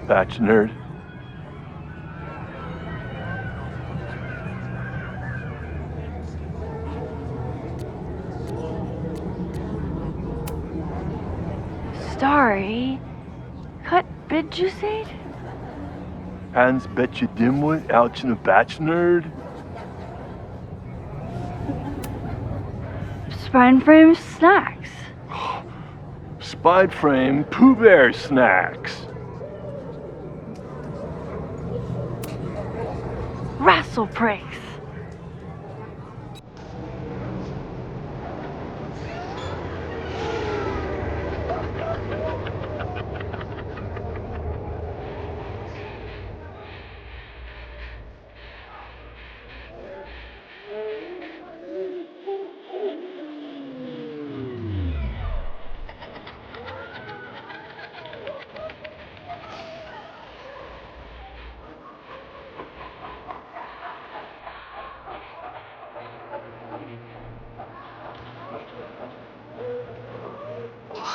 Speaker 20: Batch nerd.
Speaker 6: Sorry. Cut bid you said?
Speaker 20: Hans bet you dimwit out in a batch nerd.
Speaker 6: Spine frame snacks.
Speaker 20: Spide frame Pooh Bear snacks.
Speaker 6: Wrestle pranks.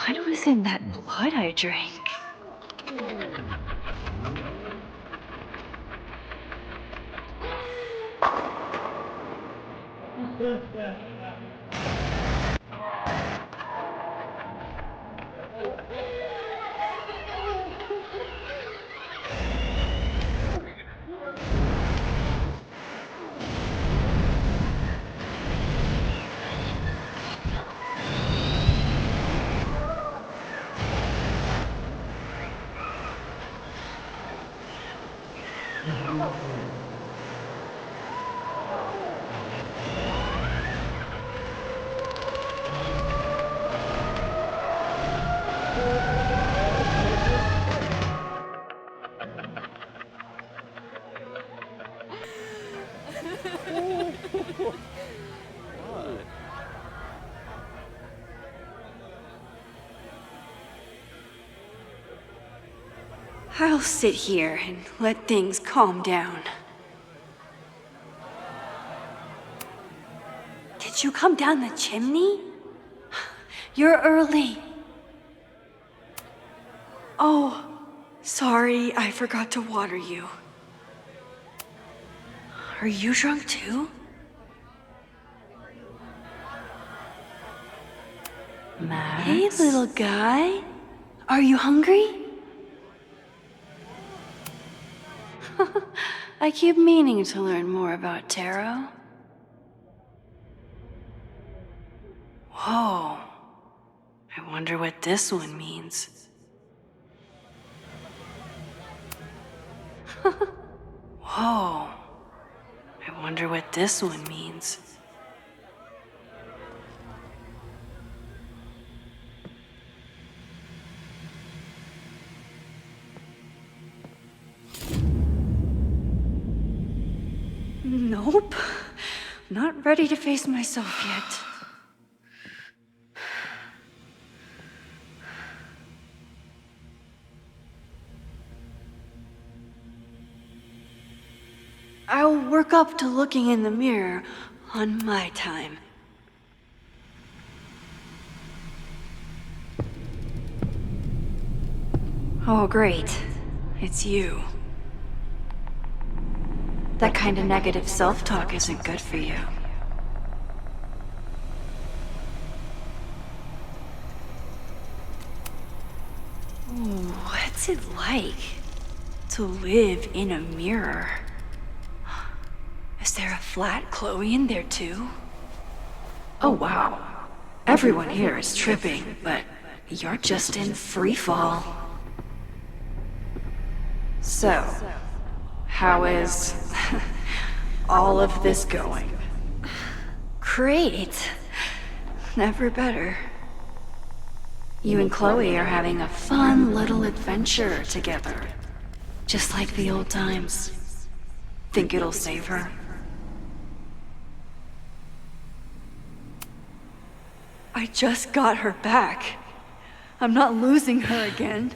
Speaker 6: What was in that blood I drank? I'll sit here and let things calm down. Did you come down the chimney? You're early. Oh, sorry, I forgot to water you. Are you drunk too?
Speaker 5: Max?
Speaker 6: Hey, little guy. Are you hungry? I keep meaning to learn more about tarot. Whoa. I wonder what this one means. Whoa. I wonder what this one means. Nope. Not ready to face myself yet. I'll work up to looking in the mirror on my time. Oh, great. It's you. That kind of negative self-talk isn't good for you. Ooh, what's it like to live in a mirror? Is there a flat Chloe in there too? Oh wow. Everyone here is tripping, but you're just in free fall. So, how is all of this going? Great. Never better. You and Chloe are having a fun little adventure together. Just like the old times. Think it'll save her? I just got her back. I'm not losing her again.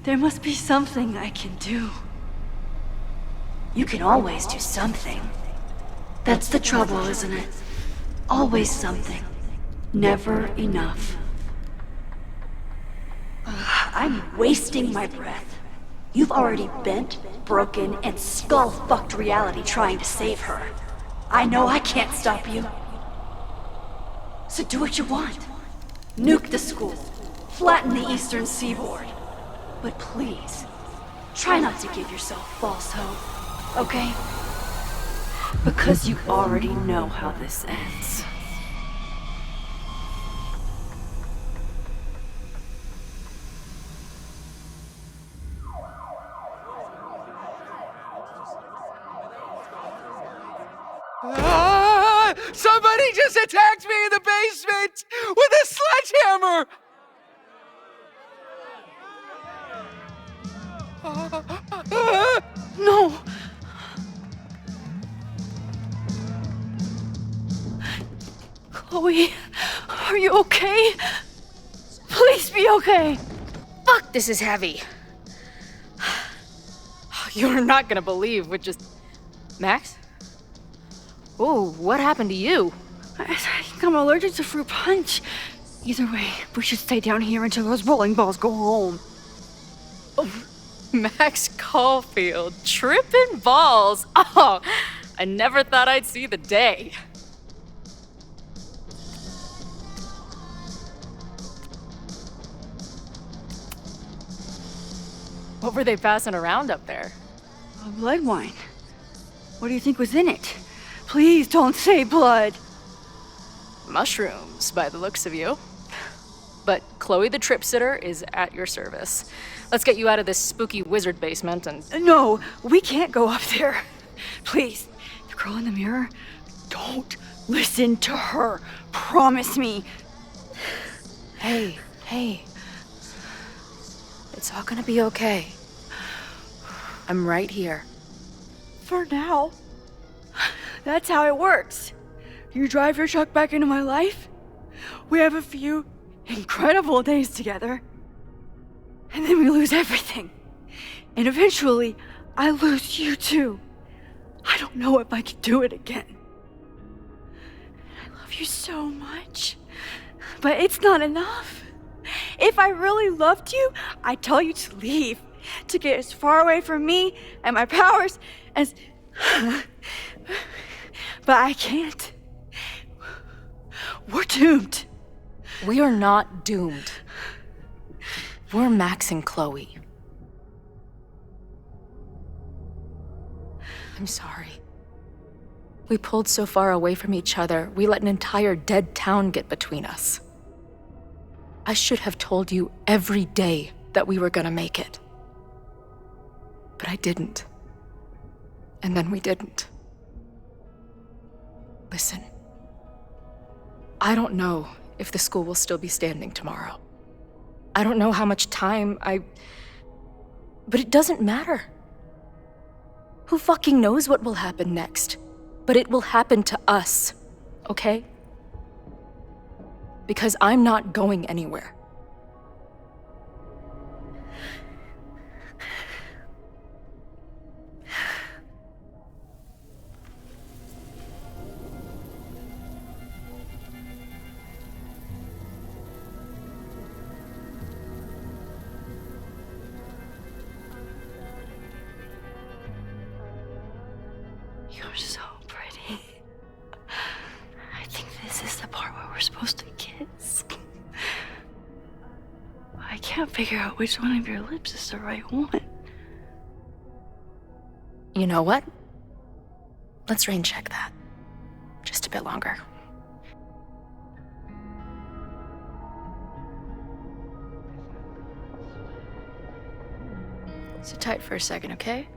Speaker 6: There must be something I can do. You can always do something. That's the trouble, isn't it? Always something. Never enough. I'm wasting my breath. You've already bent, broken, and skull-fucked reality trying to save her. I know I can't stop you. So do what you want. Nuke the school. Flatten the eastern seaboard. But please, try not to give yourself false hope, okay? Because you already know how this ends.
Speaker 4: Somebody just attacked me in the basement with a sledgehammer!
Speaker 6: No! Chloe, are you okay? Please be okay!
Speaker 10: Fuck, this is heavy. You're not gonna believe what just... Max? Oh, what happened to you?
Speaker 6: I think I'm allergic to fruit punch. Either way, we should stay down here until those bowling balls go home.
Speaker 10: Oh, Max Caulfield, tripping balls. Oh, I never thought I'd see the day. What were they passing around up there?
Speaker 6: Blood wine. What do you think was in it? Please don't say blood.
Speaker 10: Mushrooms, by the looks of you. But Chloe the Trip Sitter is at your service. Let's get you out of this spooky wizard basement and...
Speaker 6: No, we can't go up there. Please, the girl in the mirror, don't listen to her. Promise me.
Speaker 10: Hey. It's all gonna be okay. I'm right here.
Speaker 6: For now. That's how it works. You drive your truck back into my life. We have a few incredible days together. And then we lose everything. And eventually, I lose you too. I don't know if I can do it again. I love you so much, but it's not enough. If I really loved you, I'd tell you to leave, to get as far away from me and my powers as... But I can't. We're doomed.
Speaker 10: We are not doomed. We're Max and Chloe. I'm sorry. We pulled so far away from each other, we let an entire dead town get between us. I should have told you every day that we were gonna make it. But I didn't. And then we didn't. Listen. I don't know if the school will still be standing tomorrow. I don't know how much time But it doesn't matter. Who fucking knows what will happen next? But it will happen to us, okay? Because I'm not going anywhere.
Speaker 6: You're so pretty. I think this is the part where we're supposed to kiss. I can't figure out which one of your lips is the right one.
Speaker 10: You know what? Let's rain check that. Just a bit longer. Sit tight for a second, okay?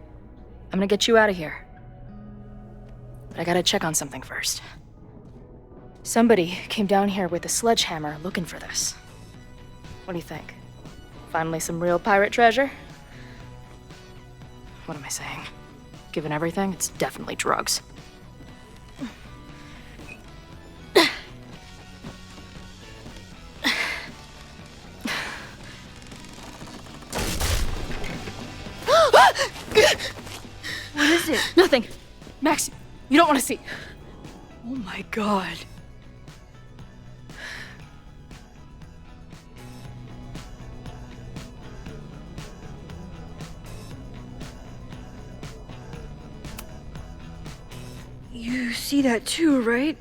Speaker 10: I'm gonna get you out of here. But I gotta check on something first. Somebody came down here with a sledgehammer looking for this. What do you think? Finally some real pirate treasure? What am I saying? Given everything, it's definitely drugs.
Speaker 6: What is it?
Speaker 10: Nothing. Max, you don't want to see.
Speaker 6: Oh my god. You see that too, right?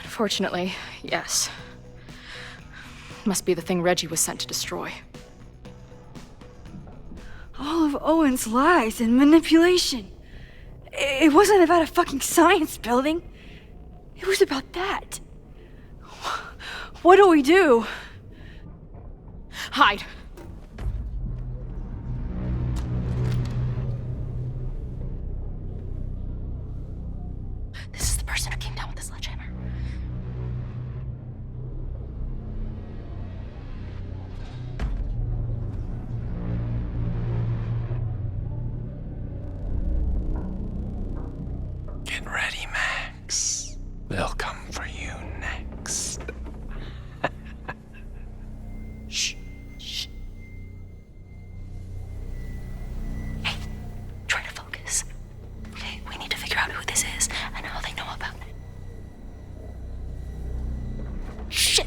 Speaker 10: Unfortunately, yes. Must be the thing Reggie was sent to destroy.
Speaker 6: All of Owen's lies and manipulation. It wasn't about a fucking science building. It was about that. What do we do?
Speaker 10: Hide. This is the person who came down with the sledgehammer.
Speaker 8: Get ready, Max. They'll come for you next.
Speaker 10: Shh. Shh. Hey, try to focus. Okay, we need to figure out who this is and how they know about it. Shit!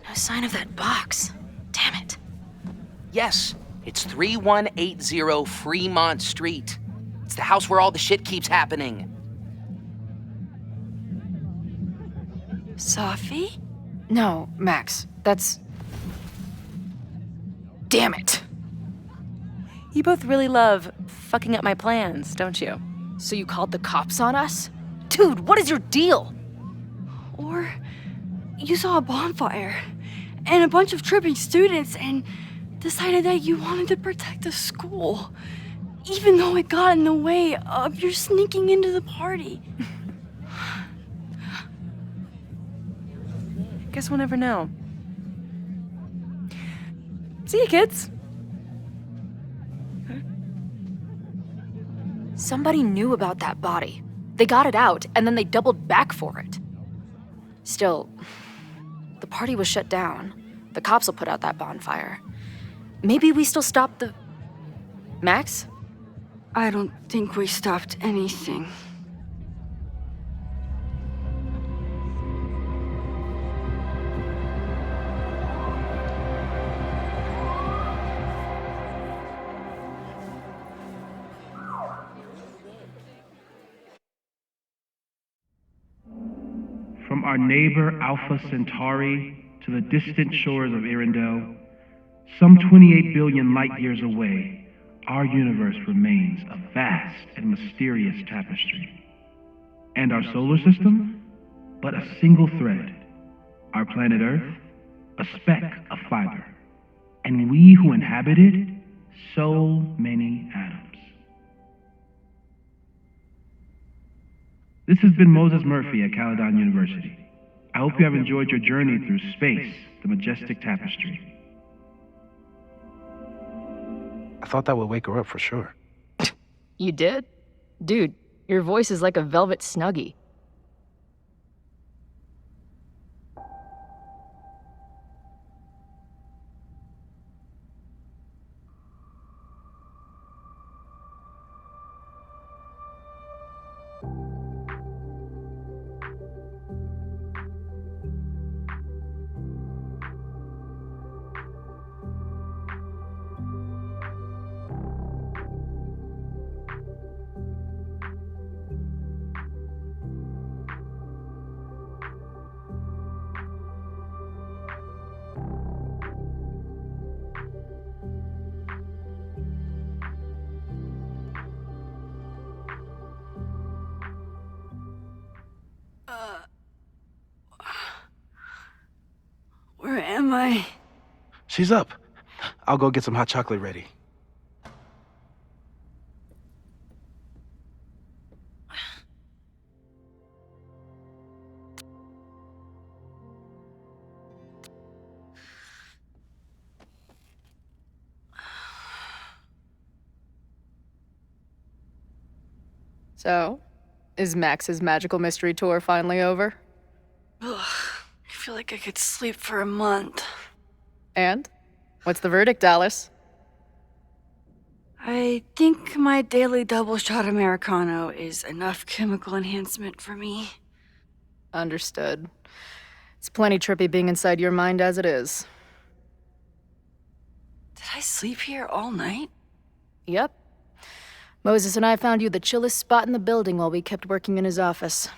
Speaker 10: No sign of that box. Damn it.
Speaker 24: Yes, it's 3180 Fremont Street. It's the house where all the shit keeps happening.
Speaker 6: Sophie?
Speaker 10: No, Max, that's... Damn it.
Speaker 2: You both really love fucking up my plans, don't you?
Speaker 10: So you called the cops on us? Dude, what is your deal?
Speaker 6: Or you saw a bonfire and a bunch of tripping students and decided that you wanted to protect the school, even though it got in the way of your sneaking into the party.
Speaker 2: Guess we'll never know. See you, kids.
Speaker 10: Somebody knew about that body.
Speaker 3: They got it out, and then they doubled back for it. Still, the party was shut down. The cops will put out that bonfire. Maybe we still stopped the... Max?
Speaker 6: I don't think we stopped anything.
Speaker 13: From our neighbor Alpha Centauri to the distant shores of Arendelle, some 28 billion light years away, our universe remains a vast and mysterious tapestry. And our solar system? But a single thread. Our planet Earth? A speck of fiber. And we who inhabit it? So many atoms. This has been Moses Murphy at Caledon University. I hope you have enjoyed your journey through space, the majestic tapestry.
Speaker 11: I thought that would wake her up for sure.
Speaker 10: You did? Dude, your voice is like a velvet snuggie.
Speaker 6: Where am I?
Speaker 11: She's up. I'll go get some hot chocolate ready.
Speaker 10: So, is Max's magical mystery tour finally over?
Speaker 6: Ugh, I feel like I could sleep for a month.
Speaker 10: And? What's the verdict, Alice?
Speaker 6: I think my daily double shot Americano is enough chemical enhancement for me.
Speaker 10: Understood. It's plenty trippy being inside your mind as it is.
Speaker 6: Did I sleep here all night?
Speaker 10: Yep. Moses and I found you the chillest spot in the building while we kept working in his office.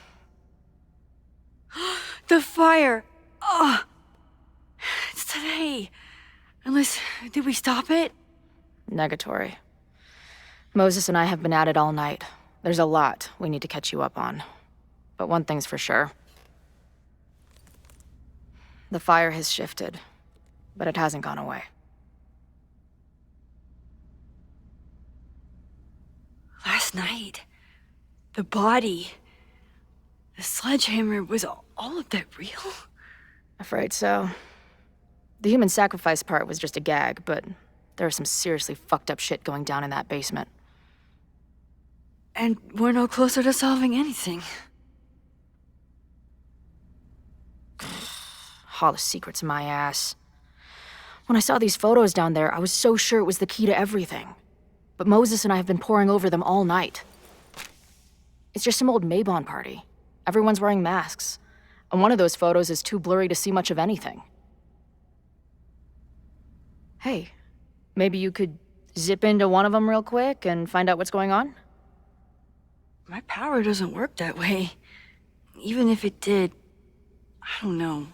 Speaker 6: The fire! Oh! It's today. Unless, did we stop it?
Speaker 10: Negatory. Moses and I have been at it all night. There's a lot we need to catch you up on. But one thing's for sure. The fire has shifted, but it hasn't gone away.
Speaker 6: Last night, the body, the sledgehammer, was all of that real?
Speaker 10: Afraid so. The human sacrifice part was just a gag, but there was some seriously fucked up shit going down in that basement.
Speaker 6: And we're no closer to solving anything.
Speaker 10: All the secrets in my ass. When I saw these photos down there, I was so sure it was the key to everything. But Moses and I have been poring over them all night. It's just some old Mabon party. Everyone's wearing masks. And one of those photos is too blurry to see much of anything. Hey, maybe you could zip into one of them real quick and find out what's going on?
Speaker 6: My power doesn't work that way. Even if it did, I don't know.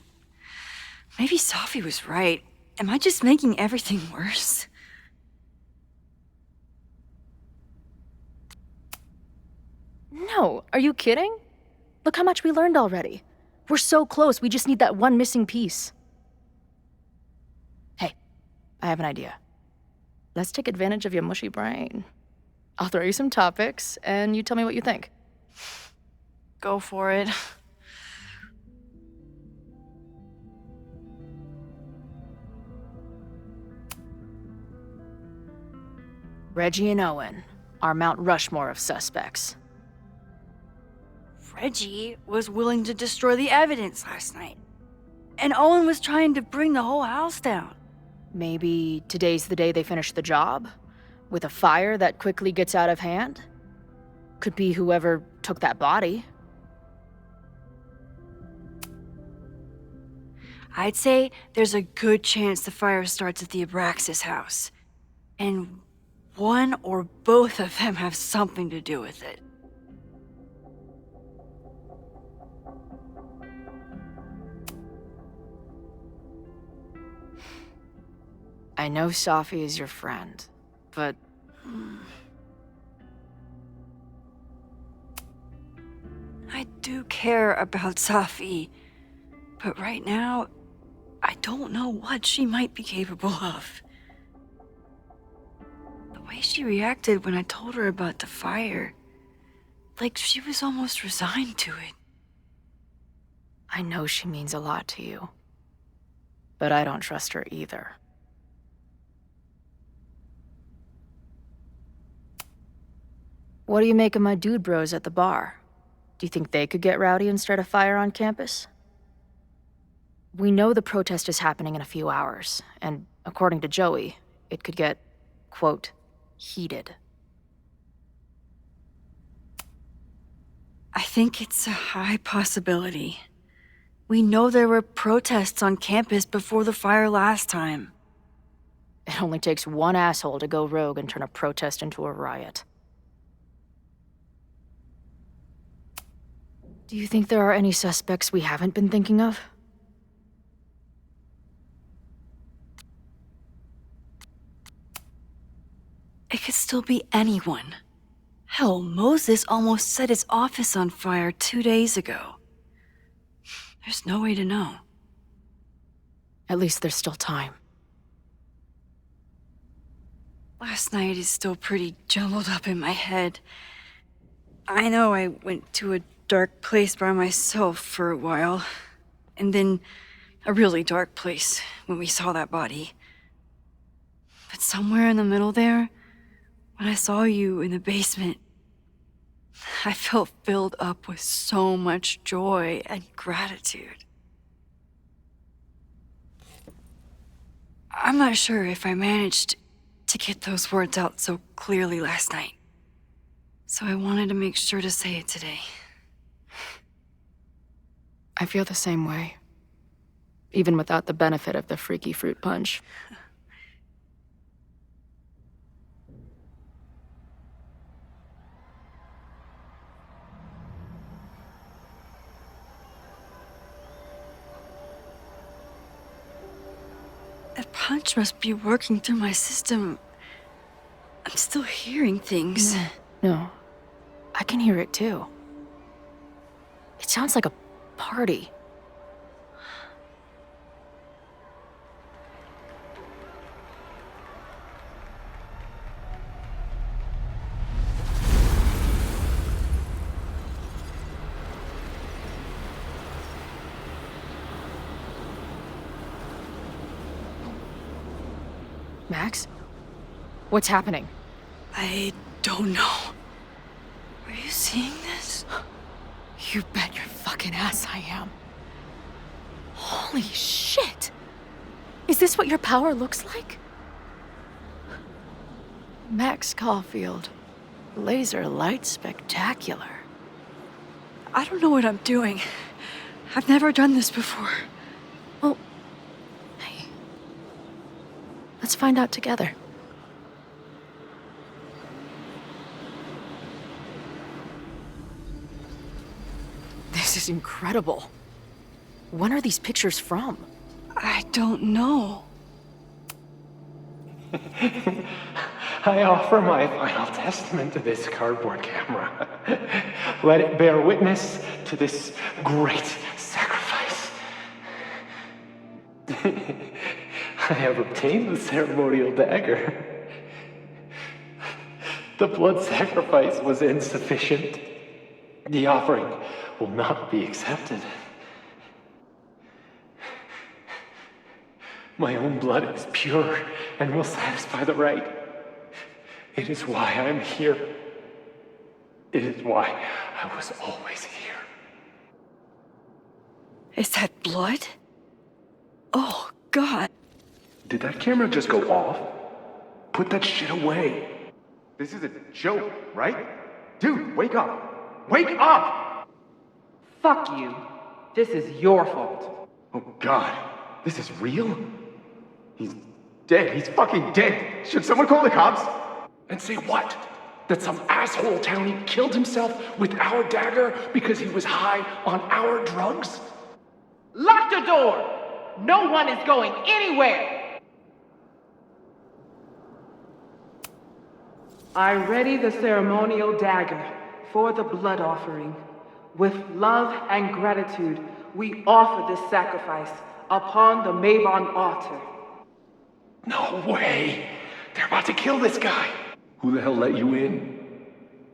Speaker 6: Maybe Sophie was right. Am I just making everything worse?
Speaker 10: No, are you kidding? Look how much we learned already. We're so close, we just need that one missing piece. Hey, I have an idea. Let's take advantage of your mushy brain. I'll throw you some topics, and you tell me what you think.
Speaker 6: Go for it.
Speaker 10: Reggie and Owen, our Mount Rushmore of suspects.
Speaker 6: Reggie was willing to destroy the evidence last night. And Owen was trying to bring the whole house down.
Speaker 3: Maybe today's the day they finish the job? With a fire that quickly gets out of hand? Could be whoever took that body.
Speaker 6: I'd say there's a good chance the fire starts at the Abraxas house. And one or both of them have something to do with it.
Speaker 3: I know Safi is your friend, but...
Speaker 6: I do care about Safi, but right now, I don't know what she might be capable of. The way she reacted when I told her about the fire, like she was almost resigned to it.
Speaker 3: I know she means a lot to you, but I don't trust her either. What do you make of my dude bros at the bar? Do you think they could get rowdy and start a fire on campus? We know the protest is happening in a few hours, and according to Joey, it could get, quote, heated.
Speaker 6: I think it's a high possibility. We know there were protests on campus before the fire last time.
Speaker 3: It only takes one asshole to go rogue and turn a protest into a riot. Do you think there are any suspects we haven't been thinking of?
Speaker 6: It could still be anyone. Hell, Moses almost set his office on fire 2 days ago. There's no way to know.
Speaker 3: At least there's still time.
Speaker 6: Last night is still pretty jumbled up in my head. I know I went to a dark place by myself for a while, and then a really dark place when we saw that body. But somewhere in the middle there, when I saw you in the basement, I felt filled up with so much joy and gratitude. I'm not sure if I managed to get those words out so clearly last night, so I wanted to make sure to say it today.
Speaker 3: I feel the same way. Even without the benefit of the freaky fruit punch.
Speaker 6: That punch must be working through my system. I'm still hearing things.
Speaker 3: No. I can hear it too. It sounds like a party. Max? What's happening?
Speaker 6: I don't know. Are you seeing this?
Speaker 3: You bet your fucking ass I am. Holy shit! Is this what your power looks like? Max Caulfield. Laser light spectacular.
Speaker 6: I don't know what I'm doing. I've never done this before.
Speaker 3: Well, hey. Let's find out together. This is incredible. When are these pictures from?
Speaker 6: I don't know.
Speaker 16: I offer my final testament to this cardboard camera. Let it bear witness to this great sacrifice. I have obtained the ceremonial dagger. The blood sacrifice was insufficient. The offering will not be accepted. My own blood is pure and will satisfy the rite. It is why I'm here. It is why I was always here.
Speaker 6: Is that blood? Oh, God.
Speaker 16: Did that camera just go off? Put that shit away. This is a joke, right? Dude, wake up! Wake up!
Speaker 15: Fuck you. This is your fault.
Speaker 16: Oh God, this is real? He's dead. He's fucking dead. Should someone call the cops? And say what? That some asshole townie killed himself with our dagger because he was high on our drugs?
Speaker 15: Lock the door! No one is going anywhere! I ready the ceremonial dagger for the blood offering. With love and gratitude, we offer this sacrifice upon the Mabon altar.
Speaker 16: No way! They're about to kill this guy! Who the hell let you in?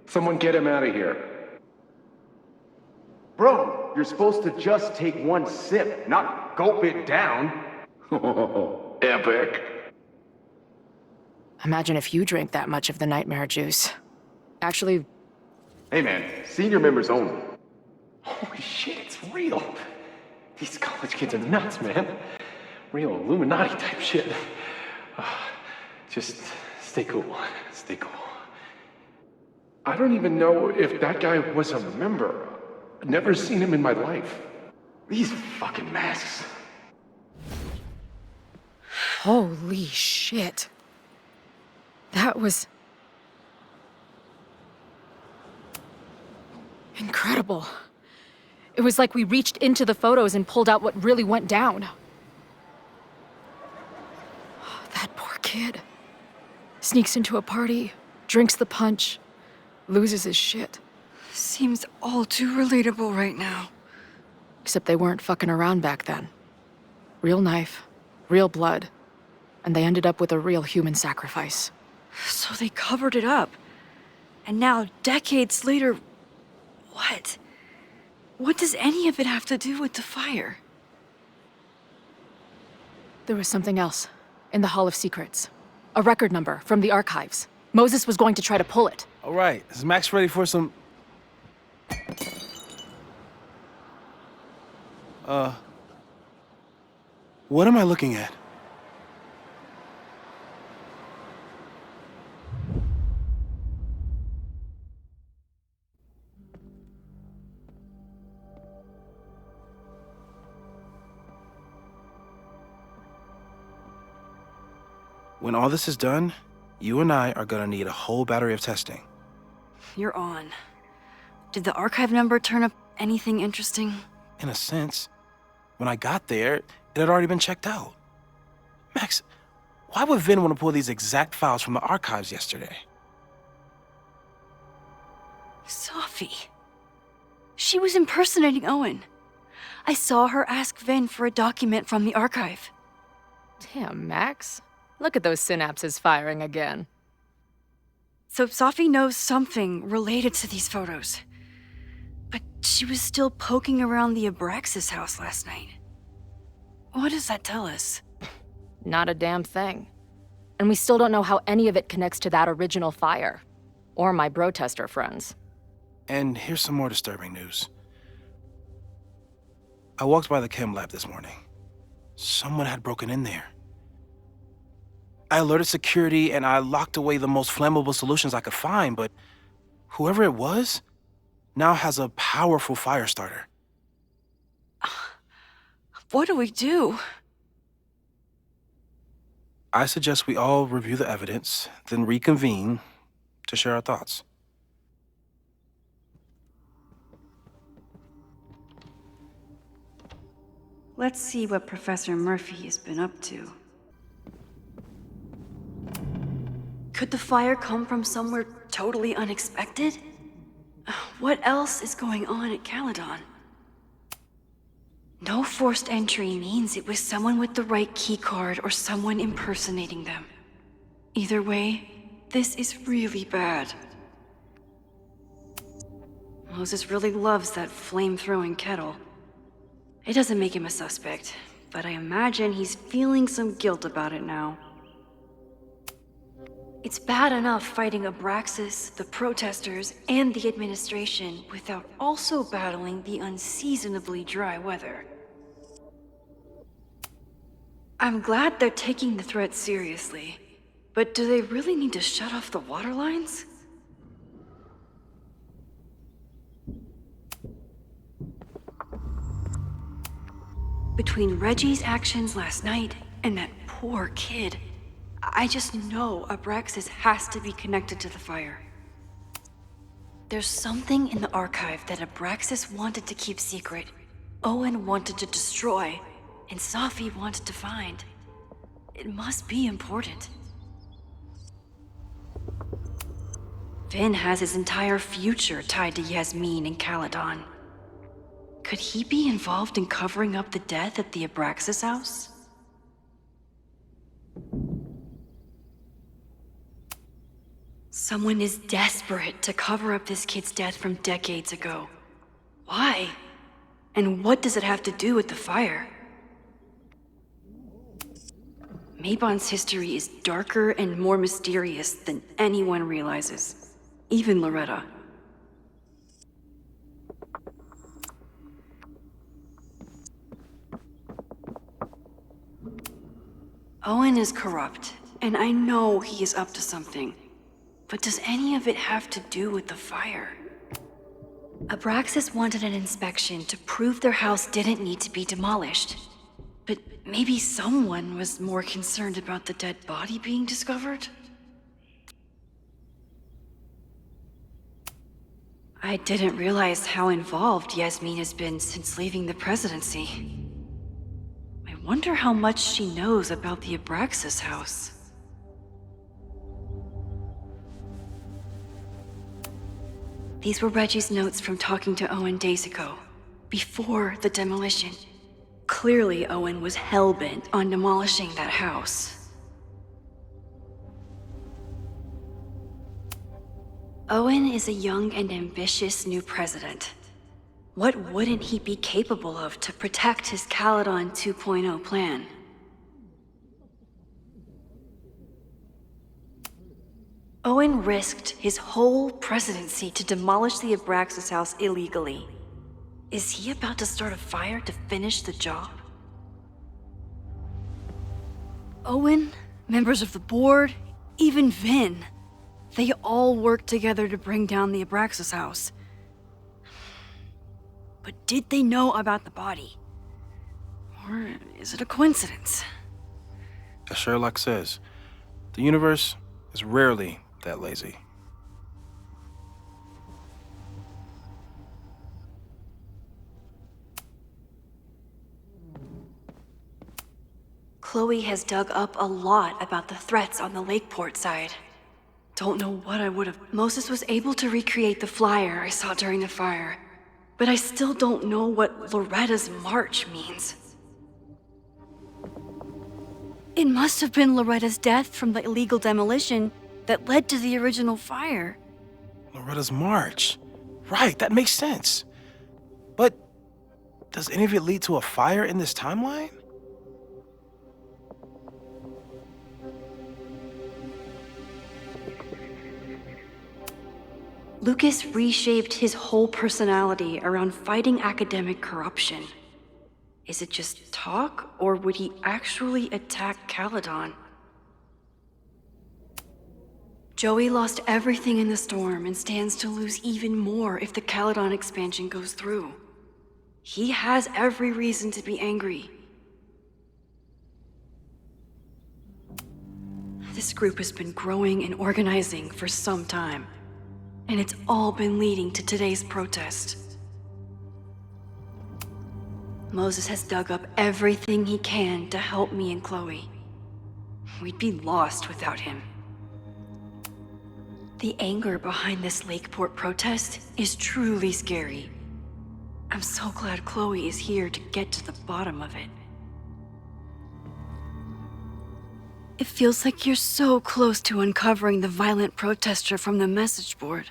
Speaker 16: Someone get him out of here.
Speaker 25: Bro, you're supposed to just take one sip, not gulp it down.
Speaker 16: Oh, epic.
Speaker 10: Imagine if you drank that much of the nightmare juice. Actually...
Speaker 25: Hey man, senior members only.
Speaker 16: Holy shit, it's real. These college kids are nuts, man. Real Illuminati type shit. Just stay cool. Stay cool. I don't even know if that guy was a member. Never seen him in my life. These fucking masks.
Speaker 10: Holy shit. That was... incredible. It was like we reached into the photos and pulled out what really went down. That poor kid. Sneaks into a party, drinks the punch, loses his shit.
Speaker 6: Seems all too relatable right now.
Speaker 10: Except they weren't fucking around back then. Real knife, real blood, and they ended up with a real human sacrifice.
Speaker 6: So they covered it up. And now, decades later, what? What does any of it have to do with the fire?
Speaker 10: There was something else in the Hall of Secrets. A record number from the archives. Moses was going to try to pull it.
Speaker 11: All right, is Max ready for some... What am I looking at? When all this is done, you and I are gonna need a whole battery of testing.
Speaker 6: You're on. Did the archive number turn up anything interesting?
Speaker 11: In a sense. When I got there, it had already been checked out. Max, why would Vin want to pull these exact files from the archives yesterday?
Speaker 6: Sophie. She was impersonating Owen. I saw her ask Vin for a document from the archive.
Speaker 10: Damn, Max. Look at those synapses firing again.
Speaker 6: So Sophie knows something related to these photos. But she was still poking around the Abraxas house last night. What does that tell us?
Speaker 10: Not a damn thing. And we still don't know how any of it connects to that original fire. Or my bro-tester friends.
Speaker 11: And here's some more disturbing news. I walked by the chem lab this morning. Someone had broken in there. I alerted security and I locked away the most flammable solutions I could find, but whoever it was now has a powerful fire starter.
Speaker 6: What do we do?
Speaker 11: I suggest we all review the evidence, then reconvene to share our thoughts.
Speaker 6: Let's see what Professor Murphy has been up to. Could the fire come from somewhere totally unexpected? What else is going on at Caledon? No forced entry means it was someone with the right keycard or someone impersonating them. Either way, this is really bad. Moses really loves that flame-throwing kettle. It doesn't make him a suspect, but I imagine he's feeling some guilt about it now. It's bad enough fighting Abraxas, the protesters, and the administration without also battling the unseasonably dry weather. I'm glad they're taking the threat seriously. But do they really need to shut off the water lines? Between Reggie's actions last night and that poor kid, I just know Abraxas has to be connected to the fire. There's something in the archive that Abraxas wanted to keep secret, Owen wanted to destroy, and Safi wanted to find. It must be important. Vin has his entire future tied to Yasmin and Caledon. Could he be involved in covering up the death at the Abraxas house? Someone is desperate to cover up this kid's death from decades ago. Why? And what does it have to do with the fire? Mabon's history is darker and more mysterious than anyone realizes, even Loretta. Owen is corrupt, and I know he is up to something. But does any of it have to do with the fire? Abraxas wanted an inspection to prove their house didn't need to be demolished. But maybe someone was more concerned about the dead body being discovered? I didn't realize how involved Yasmin has been since leaving the presidency. I wonder how much she knows about the Abraxas house. These were Reggie's notes from talking to Owen days ago, before the demolition. Clearly, Owen was hell-bent on demolishing that house. Owen is a young and ambitious new president. What wouldn't he be capable of to protect his Caledon 2.0 plan? Owen risked his whole presidency to demolish the Abraxas house illegally. Is he about to start a fire to finish the job? Owen, members of the board, even Vin. They all worked together to bring down the Abraxas house. But did they know about the body? Or is it a coincidence?
Speaker 11: As Sherlock says, the universe is rarely that lazy.
Speaker 6: Chloe has dug up a lot about the threats on the Lakeport side. Don't know what I would have. Moses was able to recreate the flyer I saw during the fire, but I still don't know what Loretta's march means. It must have been Loretta's death from the illegal demolition that led to the original fire.
Speaker 11: Loretta's march. Right, that makes sense. But does any of it lead to a fire in this timeline?
Speaker 6: Lucas reshaped his whole personality around fighting academic corruption. Is it just talk, or would he actually attack Caledon? Joey lost everything in the storm and stands to lose even more if the Caledon expansion goes through. He has every reason to be angry. This group has been growing and organizing for some time, and it's all been leading to today's protest. Moses has dug up everything he can to help me and Chloe. We'd be lost without him. The anger behind this Lakeport protest is truly scary. I'm so glad Chloe is here to get to the bottom of it. It feels like you're so close to uncovering the violent protester from the message board.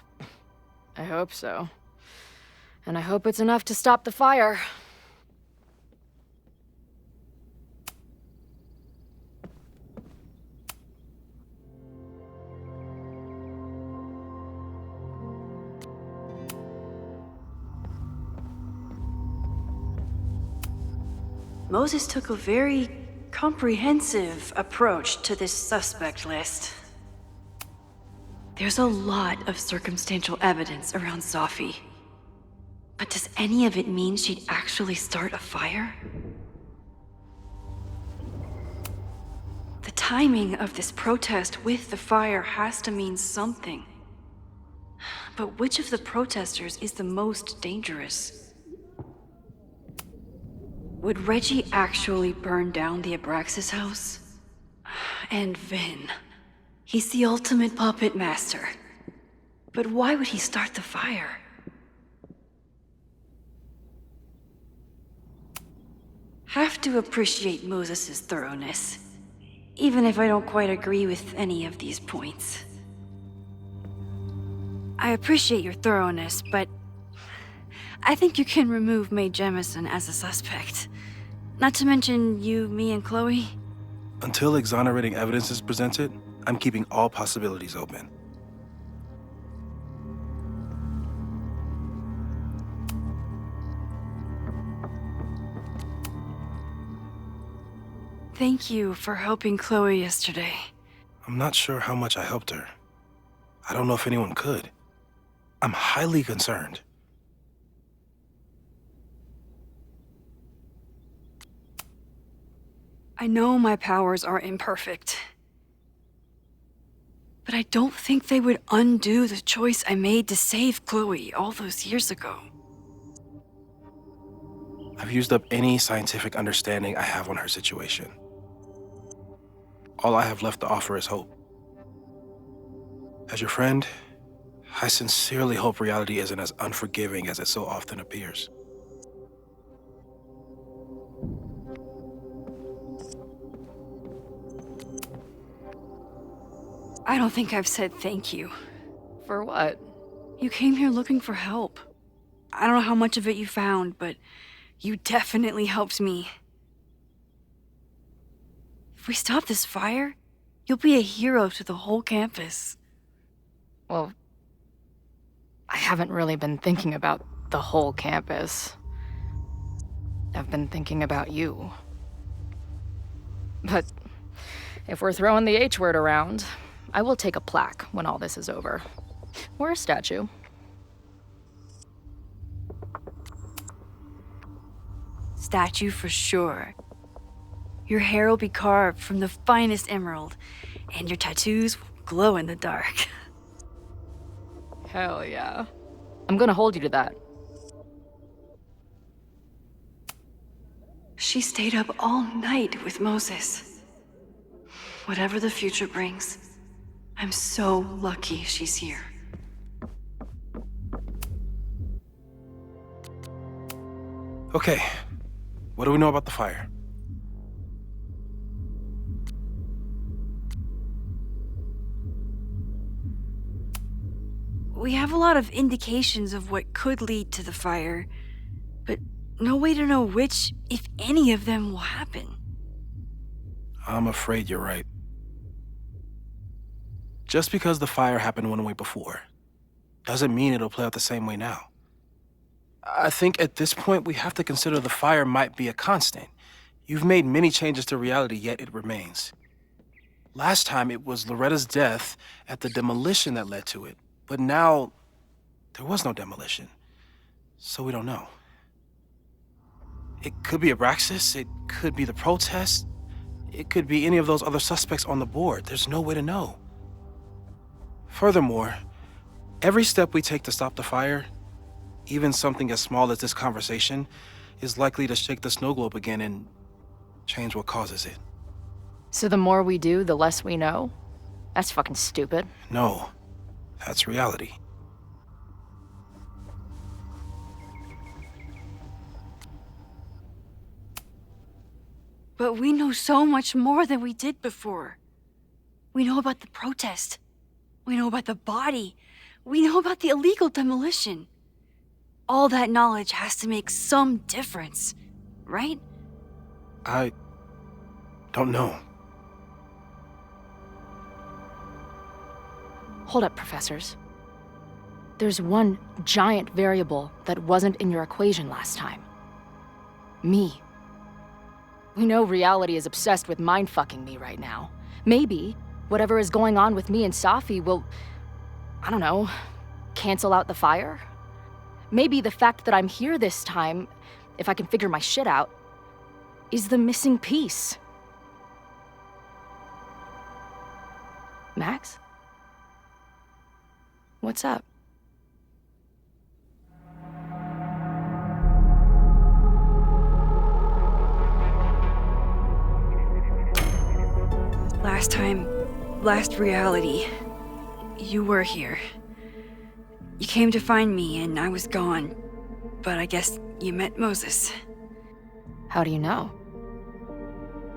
Speaker 10: I hope so. And I hope it's enough to stop the fire.
Speaker 6: Moses took a very
Speaker 1: comprehensive approach to this suspect list. There's a lot of circumstantial evidence around Sophie. But does any of it mean she'd actually start a fire? The timing of this protest with the fire has to mean something. But which of the protesters is the most dangerous? Would Reggie actually burn down the Abraxas house? And Vin. He's the ultimate puppet master. But why would he start the fire? Have to appreciate Moses' thoroughness, even if I don't quite agree with any of these points. I appreciate your thoroughness, but I think you can remove Mae Jemison as a suspect. Not to mention you, me, and Chloe.
Speaker 11: Until exonerating evidence is presented, I'm keeping all possibilities open.
Speaker 1: Thank you for helping Chloe yesterday.
Speaker 11: I'm not sure how much I helped her. I don't know if anyone could. I'm highly concerned.
Speaker 1: I know my powers are imperfect. But I don't think they would undo the choice I made to save Chloe all those years ago.
Speaker 11: I've used up any scientific understanding I have on her situation. All I have left to offer is hope. As your friend, I sincerely hope reality isn't as unforgiving as it so often appears.
Speaker 1: I don't think I've said thank you.
Speaker 10: For what?
Speaker 1: You came here looking for help. I don't know how much of it you found, but you definitely helped me. If we stop this fire, you'll be a hero to the whole campus.
Speaker 10: Well, I haven't really been thinking about the whole campus. I've been thinking about you. But if we're throwing the H word around, I will take a plaque when all this is over. Or a statue.
Speaker 1: Statue for sure. Your hair will be carved from the finest emerald, and your tattoos will glow in the dark.
Speaker 10: Hell yeah. I'm gonna hold you to that.
Speaker 1: She stayed up all night with Moses. Whatever the future brings, I'm so lucky she's here.
Speaker 11: Okay, what do we know about the fire?
Speaker 1: We have a lot of indications of what could lead to the fire, but no way to know which, if any of them, will happen.
Speaker 11: I'm afraid you're right. Just because the fire happened one way before, doesn't mean it'll play out the same way now. I think at this point we have to consider the fire might be a constant. You've made many changes to reality, yet it remains. Last time it was Loretta's death at the demolition that led to it. But now, there was no demolition, so we don't know. It could be Abraxas, it could be the protest, it could be any of those other suspects on the board. There's no way to know. Furthermore, every step we take to stop the fire, even something as small as this conversation, is likely to shake the snow globe again and change what causes it.
Speaker 10: So the more we do, the less we know? That's fucking stupid.
Speaker 11: No. That's reality.
Speaker 1: But we know so much more than we did before. We know about the protest. We know about the body. We know about the illegal demolition. All that knowledge has to make some difference, right?
Speaker 11: I don't know.
Speaker 10: Hold up, professors. There's one giant variable that wasn't in your equation last time. Me.
Speaker 3: We know reality is obsessed with mind-fucking me right now. Maybe whatever is going on with me and Safi will, I don't know, cancel out the fire? Maybe the fact that I'm here this time, if I can figure my shit out, is the missing piece. Max? What's up?
Speaker 6: Last reality, you were here. You came to find me and I was gone, but I guess you met Moses.
Speaker 3: How do you know?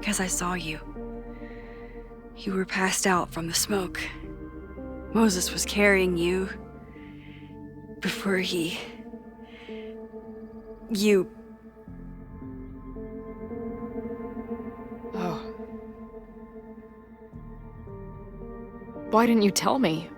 Speaker 6: 'Cause I saw you. You were passed out from the smoke. Moses was carrying you before you...
Speaker 3: Oh. Why didn't you tell me?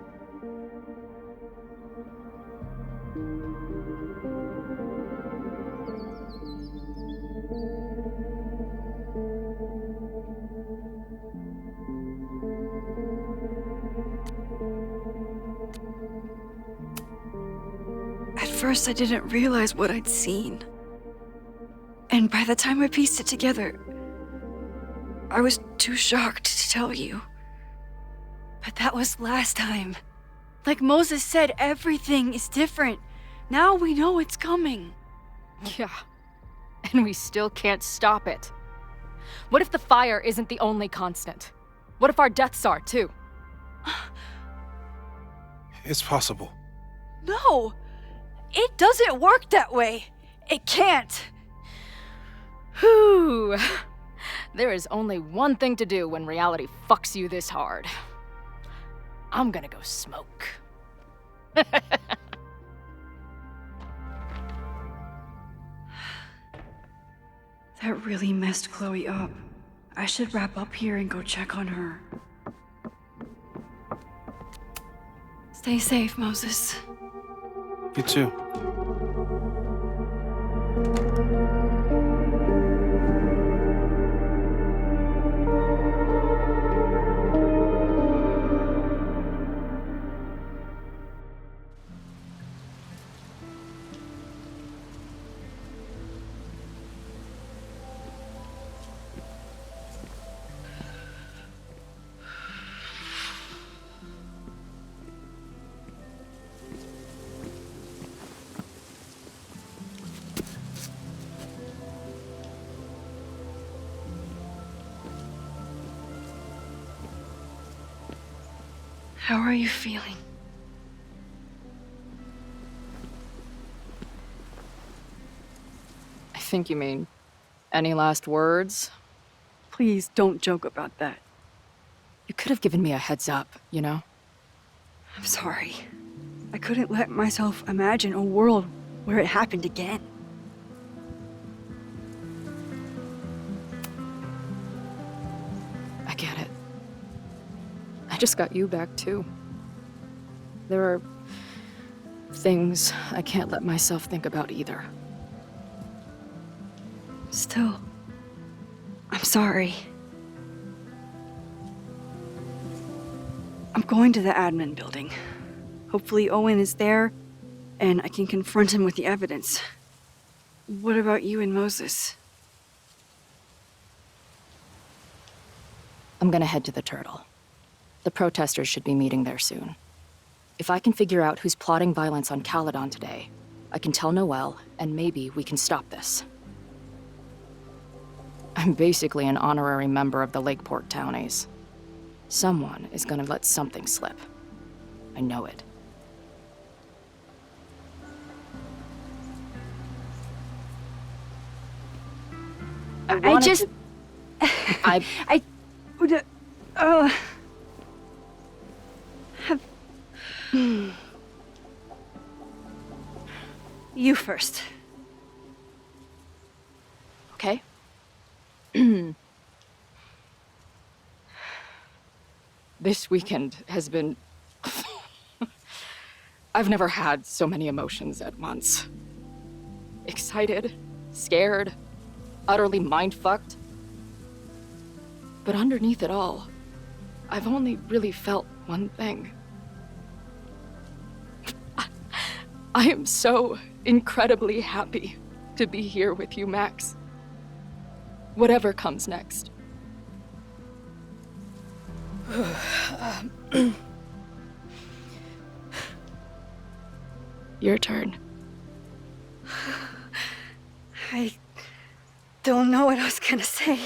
Speaker 6: At first, I didn't realize what I'd seen. And by the time I pieced it together, I was too shocked to tell you. But that was last time. Like Moses said, everything is different. Now we know it's coming.
Speaker 3: Yeah. And we still can't stop it. What if the fire isn't the only constant? What if our deaths are, too?
Speaker 11: It's possible.
Speaker 6: No! It doesn't work that way. It can't.
Speaker 3: Whew. There is only one thing to do when reality fucks you this hard. I'm gonna go smoke.
Speaker 6: That really messed Chloe up. I should wrap up here and go check on her. Stay safe, Moses.
Speaker 11: You too.
Speaker 6: How are you feeling?
Speaker 3: I think you mean, any last words?
Speaker 6: Please don't joke about that.
Speaker 3: You could have given me a heads up, you know?
Speaker 6: I'm sorry. I couldn't let myself imagine a world where it happened again.
Speaker 3: I get it. I just got you back, too. There are things I can't let myself think about either.
Speaker 6: Still, I'm sorry. I'm going to the admin building. Hopefully Owen is there, and I can confront him with the evidence. What about you and Moses?
Speaker 3: I'm gonna head to the Turtle. The protesters should be meeting there soon. If I can figure out who's plotting violence on Caledon today, I can tell Noelle, and maybe we can stop this. I'm basically an honorary member of the Lakeport Townies. Someone is gonna let something slip. I know it.
Speaker 6: You first.
Speaker 3: Okay. This weekend has been... I've never had so many emotions at once. Excited, scared, utterly mind-fucked.
Speaker 10: But underneath it all, I've only really felt one thing. I am so incredibly happy to be here with you, Max. Whatever comes next. Your turn.
Speaker 6: I don't know what I was gonna say.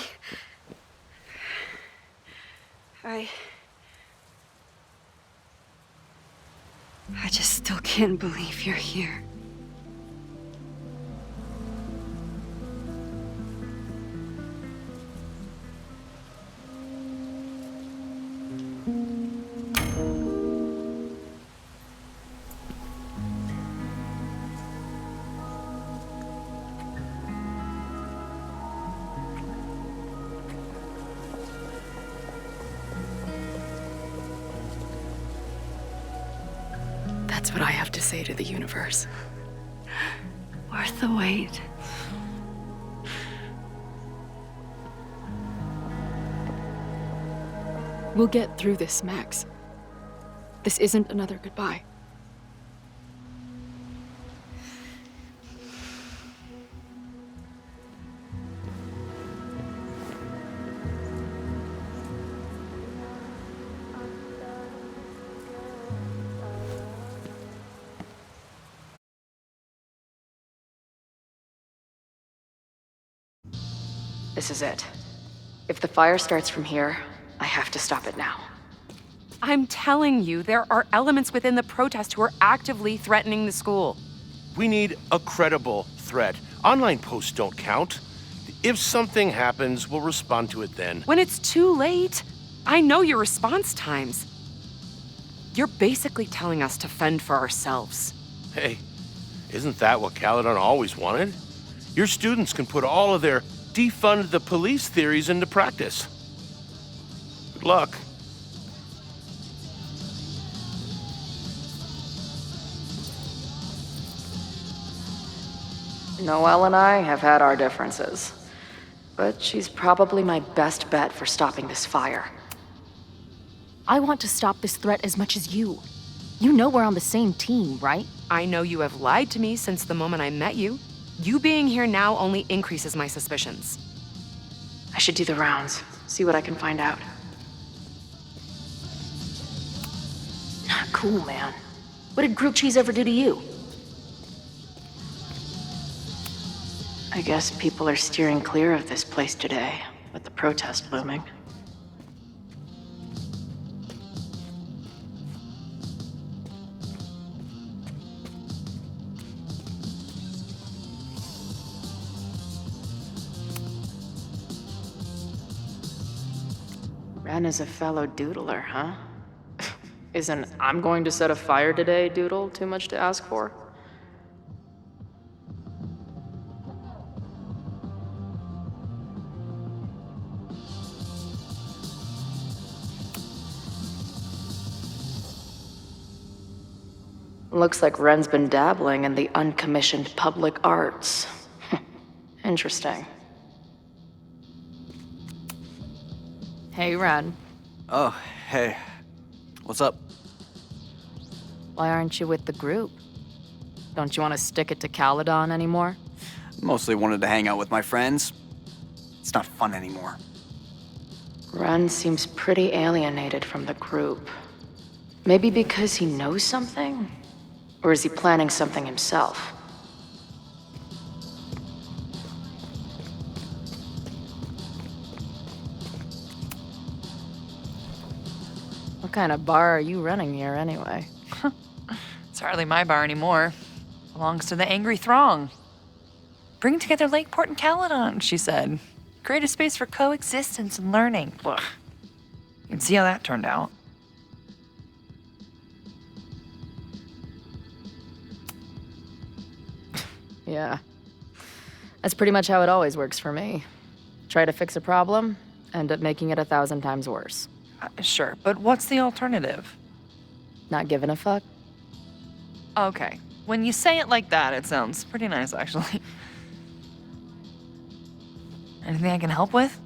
Speaker 6: I just still can't believe you're here.
Speaker 10: That's what I have to say to the universe.
Speaker 6: Worth the wait.
Speaker 10: We'll get through this, Max. This isn't another goodbye. This is it. If the fire starts from here, I have to stop it now.
Speaker 2: I'm telling you, there are elements within the protest who are actively threatening the school.
Speaker 7: We need a credible threat. Online posts don't count. If something happens, we'll respond to it then.
Speaker 2: When it's too late, I know your response times. You're basically telling us to fend for ourselves.
Speaker 7: Hey, isn't that what Caledon always wanted? Your students can put all of their defund the police theories into practice. Good luck.
Speaker 9: Noelle and I have had our differences, but she's probably my best bet for stopping this fire.
Speaker 3: I want to stop this threat as much as you. You know we're on the same team, right?
Speaker 2: I know you have lied to me since the moment I met you. You being here now only increases my suspicions.
Speaker 9: I should do the rounds, see what I can find out.
Speaker 3: Not cool, man. What did grilled cheese ever do to you?
Speaker 9: I guess people are steering clear of this place today, with the protest looming. Ren is a fellow doodler, huh? Isn't "I'm going to set a fire today" doodle too much to ask for? Looks like Ren's been dabbling in the uncommissioned public arts. Interesting. Hey, Ren.
Speaker 17: Oh, hey. What's up?
Speaker 9: Why aren't you with the group? Don't you want to stick it to Caledon anymore?
Speaker 17: Mostly wanted to hang out with my friends. It's not fun anymore.
Speaker 9: Ren seems pretty alienated from the group. Maybe because he knows something? Or is he planning something himself? What kind of bar are you running here anyway?
Speaker 2: It's hardly my bar anymore. Belongs to the angry throng. Bring together Lakeport and Caledon, she said. Create a space for coexistence and learning. Ugh. You can see how that turned out.
Speaker 9: Yeah. That's pretty much how it always works for me. Try to fix a problem, end up making it 1,000 times worse.
Speaker 2: Sure, but what's the alternative?
Speaker 9: Not giving a fuck?
Speaker 2: Okay. When you say it like that, it sounds pretty nice, actually. Anything I can help with?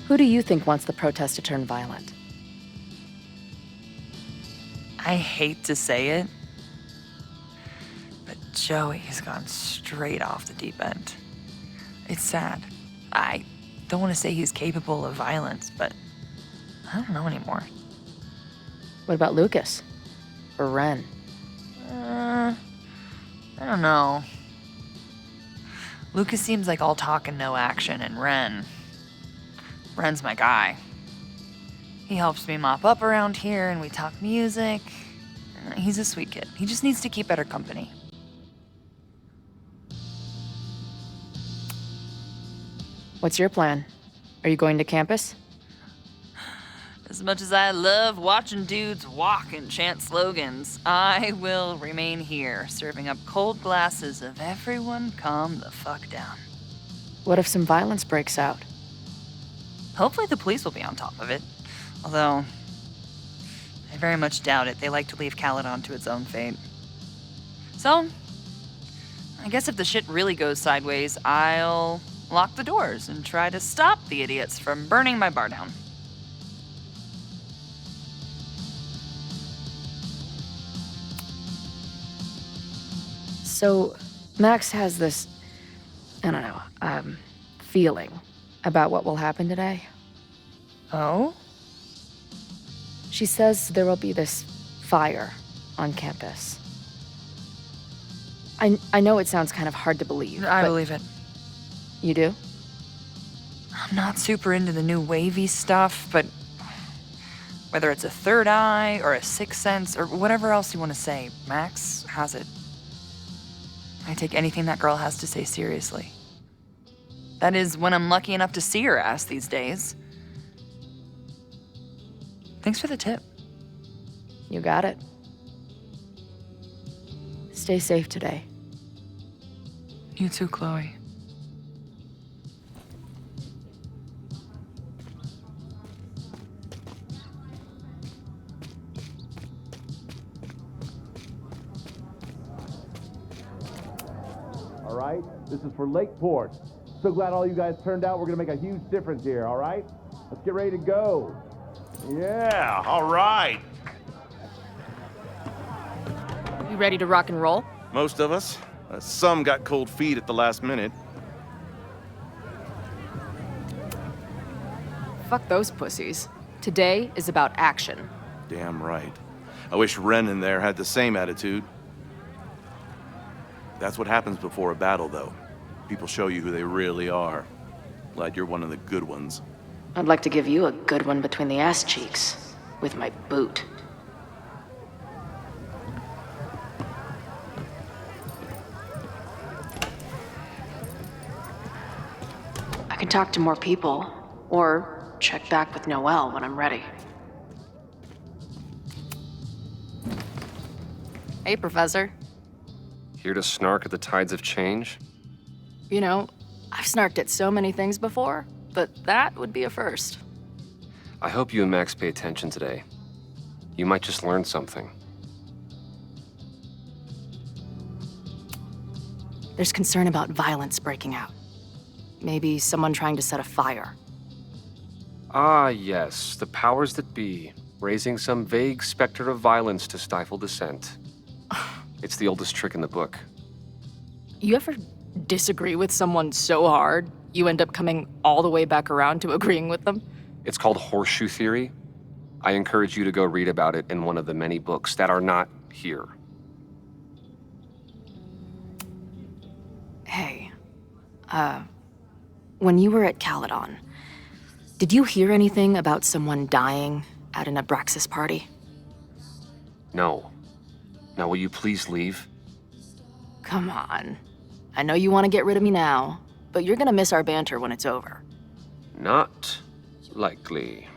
Speaker 10: Who do you think wants the protest to turn violent?
Speaker 2: I hate to say it, but Joey's gone straight off the deep end. It's sad. I don't want to say he's capable of violence, but I don't know anymore.
Speaker 10: What about Lucas? Or Ren?
Speaker 2: I don't know. Lucas seems like all talk and no action, and Ren's my guy. He helps me mop up around here, and we talk music. He's a sweet kid. He just needs to keep better company.
Speaker 10: What's your plan? Are you going to campus?
Speaker 2: As much as I love watching dudes walk and chant slogans, I will remain here, serving up cold glasses of everyone calm the fuck down.
Speaker 10: What if some violence breaks out?
Speaker 2: Hopefully the police will be on top of it. Although, I very much doubt it. They like to leave Caledon to its own fate. So, I guess if the shit really goes sideways, I'll lock the doors and try to stop the idiots from burning my bar down.
Speaker 10: So, Max has this, I don't know, feeling about what will happen today.
Speaker 2: Oh?
Speaker 10: She says there will be this fire on campus. I know it sounds kind of hard to believe.
Speaker 2: I believe it.
Speaker 10: You do?
Speaker 2: I'm not super into the new wavy stuff, but whether it's a third eye or a sixth sense or whatever else you want to say, Max has it. I take anything that girl has to say seriously. That is, when I'm lucky enough to see her ass these days. Thanks for the tip.
Speaker 10: You got it. Stay safe today.
Speaker 2: You too, Chloe.
Speaker 18: All right, this is for Lakeport. So glad all you guys turned out. We're gonna make a huge difference here, all right? Let's get ready to go.
Speaker 7: Yeah, all right.
Speaker 10: You ready to rock and roll?
Speaker 11: Most of us. Some got cold feet at the last minute.
Speaker 10: Fuck those pussies. Today is about action.
Speaker 11: Damn right. I wish Ren in there had the same attitude. That's what happens before a battle, though. People show you who they really are. Glad you're one of the good ones.
Speaker 5: I'd like to give you a good one between the ass cheeks with my boot. I can talk to more people, or check back with Noelle when I'm ready.
Speaker 10: Hey, Professor.
Speaker 19: Here to snark at the tides of change?
Speaker 10: You know, I've snarked at so many things before, but that would be a first.
Speaker 19: I hope you and Max pay attention today. You might just learn something.
Speaker 10: There's concern about violence breaking out. Maybe someone trying to set a fire.
Speaker 19: Ah, yes, the powers that be, raising some vague specter of violence to stifle dissent. It's the oldest trick in the book.
Speaker 10: You ever disagree with someone so hard, you end up coming all the way back around to agreeing with them?
Speaker 19: It's called horseshoe theory. I encourage you to go read about it in one of the many books that are not here.
Speaker 10: Hey, when you were at Caledon, did you hear anything about someone dying at an Abraxas party?
Speaker 19: No. Now, will you please leave?
Speaker 10: Come on. I know you want to get rid of me now, but you're gonna miss our banter when it's over.
Speaker 19: Not likely.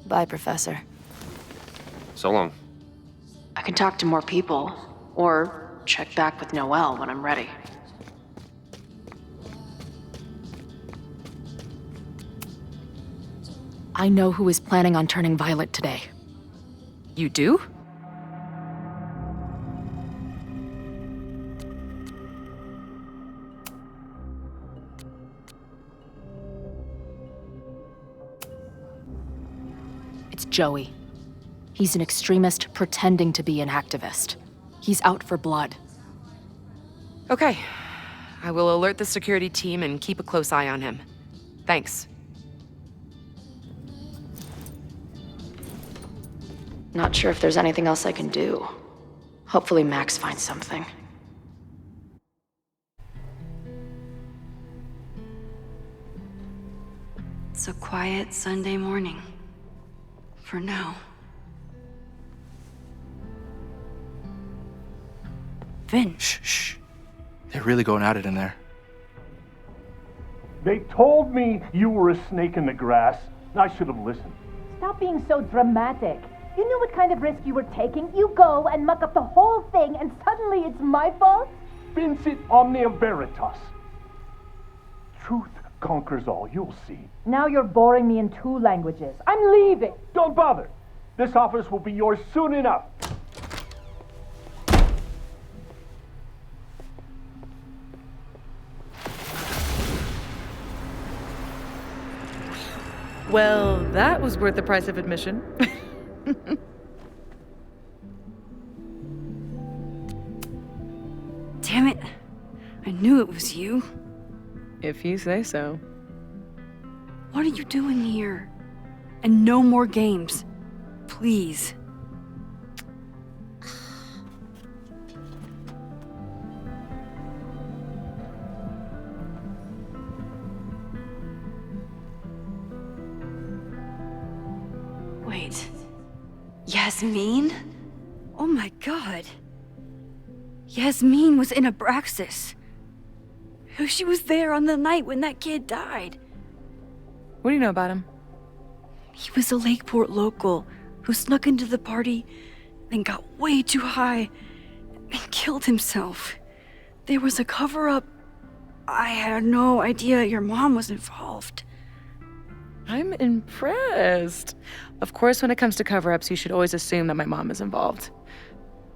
Speaker 10: Bye, Professor.
Speaker 19: So long.
Speaker 5: I can talk to more people, or check back with Noelle when I'm ready.
Speaker 10: I know who is planning on turning violent today. You do?
Speaker 3: It's Joey. He's an extremist pretending to be an activist. He's out for blood.
Speaker 12: Okay. I will alert the security team and keep a close eye on him. Thanks.
Speaker 9: Not sure if there's anything else I can do. Hopefully Max finds something.
Speaker 6: It's a quiet Sunday morning. For now. Vin.
Speaker 14: Shh. They're really going at it in there.
Speaker 18: They told me you were a snake in the grass. I should have listened.
Speaker 21: Stop being so dramatic. You knew what kind of risk you were taking. You go and muck up the whole thing, and suddenly it's my fault?
Speaker 18: Vincit omnia veritas. Truth conquers all, you'll see.
Speaker 21: Now you're boring me in 2 languages. I'm leaving.
Speaker 18: Don't bother. This office will be yours soon enough.
Speaker 22: Well, that was worth the price of admission.
Speaker 6: Damn it. I knew it was you.
Speaker 22: If you say so.
Speaker 6: What are you doing here? And no more games. Please. Wait. Yasmin? Oh my god. Yasmin was in Abraxas. She was there on the night when that kid died.
Speaker 22: What do you know about him?
Speaker 6: He was a Lakeport local who snuck into the party, then got way too high and killed himself. There was a cover-up. I had no idea your mom was involved.
Speaker 22: I'm impressed. Of course, when it comes to cover-ups, you should always assume that my mom is involved.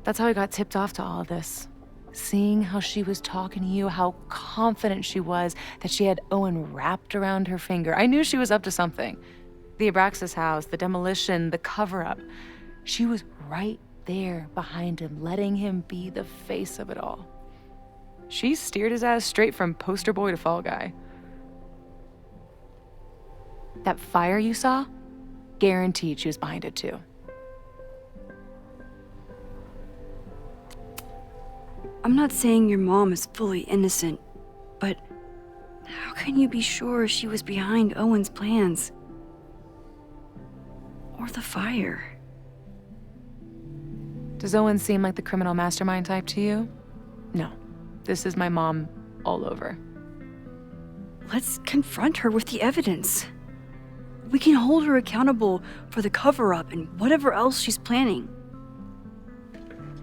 Speaker 22: That's how I got tipped off to all of this. Seeing how she was talking to you, how confident she was that she had Owen wrapped around her finger. I knew she was up to something. The Abraxas house, the demolition, the cover-up. She was right there behind him, letting him be the face of it all. She steered his ass straight from poster boy to fall guy. That fire you saw? Guaranteed she was behind it too.
Speaker 6: I'm not saying your mom is fully innocent, but how can you be sure she was behind Owen's plans? Or the fire?
Speaker 22: Does Owen seem like the criminal mastermind type to you? No. This is my mom all over.
Speaker 6: Let's confront her with the evidence. We can hold her accountable for the cover-up and whatever else she's planning.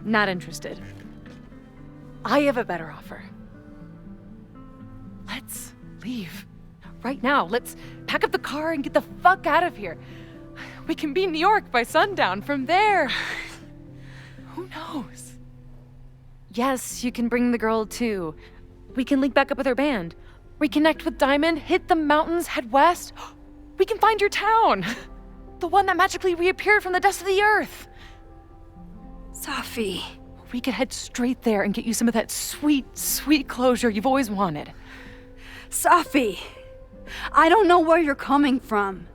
Speaker 22: Not interested. I have a better offer. Let's leave. Right now, let's pack up the car and get the fuck out of here. We can be in New York by sundown. From there, who knows? Yes, you can bring the girl too. We can link back up with her band. Reconnect with Diamond, hit the mountains, head west. We can find your town. The one that magically reappeared from the dust of the earth.
Speaker 6: Safi.
Speaker 22: We could head straight there and get you some of that sweet, sweet closure you've always wanted.
Speaker 6: Safi, I don't know where you're coming from.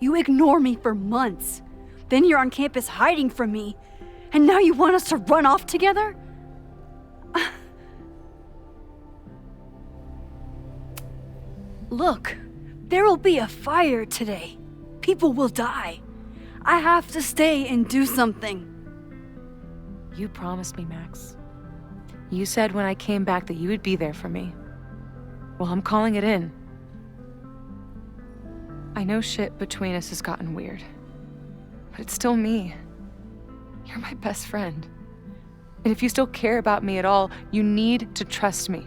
Speaker 6: You ignore me for months. Then you're on campus hiding from me. And now you want us to run off together? Look, there will be a fire today. People will die. I have to stay and do something.
Speaker 22: You promised me, Max. You said when I came back that you would be there for me. Well, I'm calling it in. I know shit between us has gotten weird, but it's still me. You're my best friend. And if you still care about me at all, you need to trust me.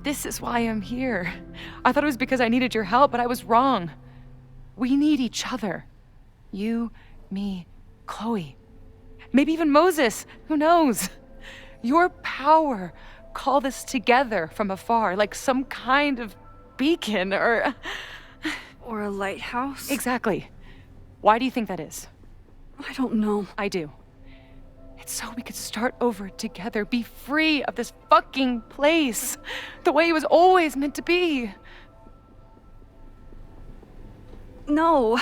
Speaker 22: This is why I'm here. I thought it was because I needed your help, but I was wrong. We need each other. You, me, Chloe. Maybe even Moses, who knows? Your power called us together from afar, like some kind of beacon or
Speaker 6: a lighthouse?
Speaker 22: Exactly. Why do you think that is?
Speaker 1: I don't know.
Speaker 22: I do. It's so we could start over together, be free of this fucking place, the way it was always meant to be.
Speaker 1: No,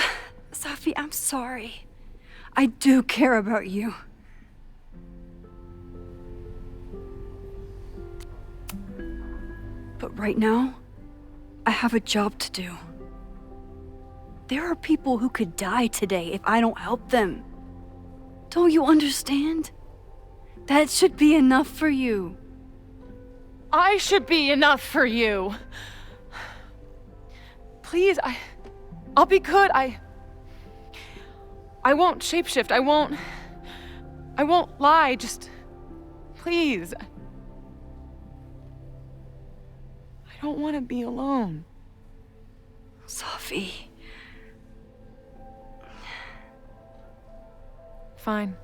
Speaker 1: Safi, I'm sorry. I do care about you. But right now, I have a job to do. There are people who could die today if I don't help them. Don't you understand? That should be enough for you.
Speaker 22: I should be enough for you. Please, I'll be good. I won't shapeshift. I won't lie. Just please. I don't want to be alone.
Speaker 1: Safi.
Speaker 22: Fine.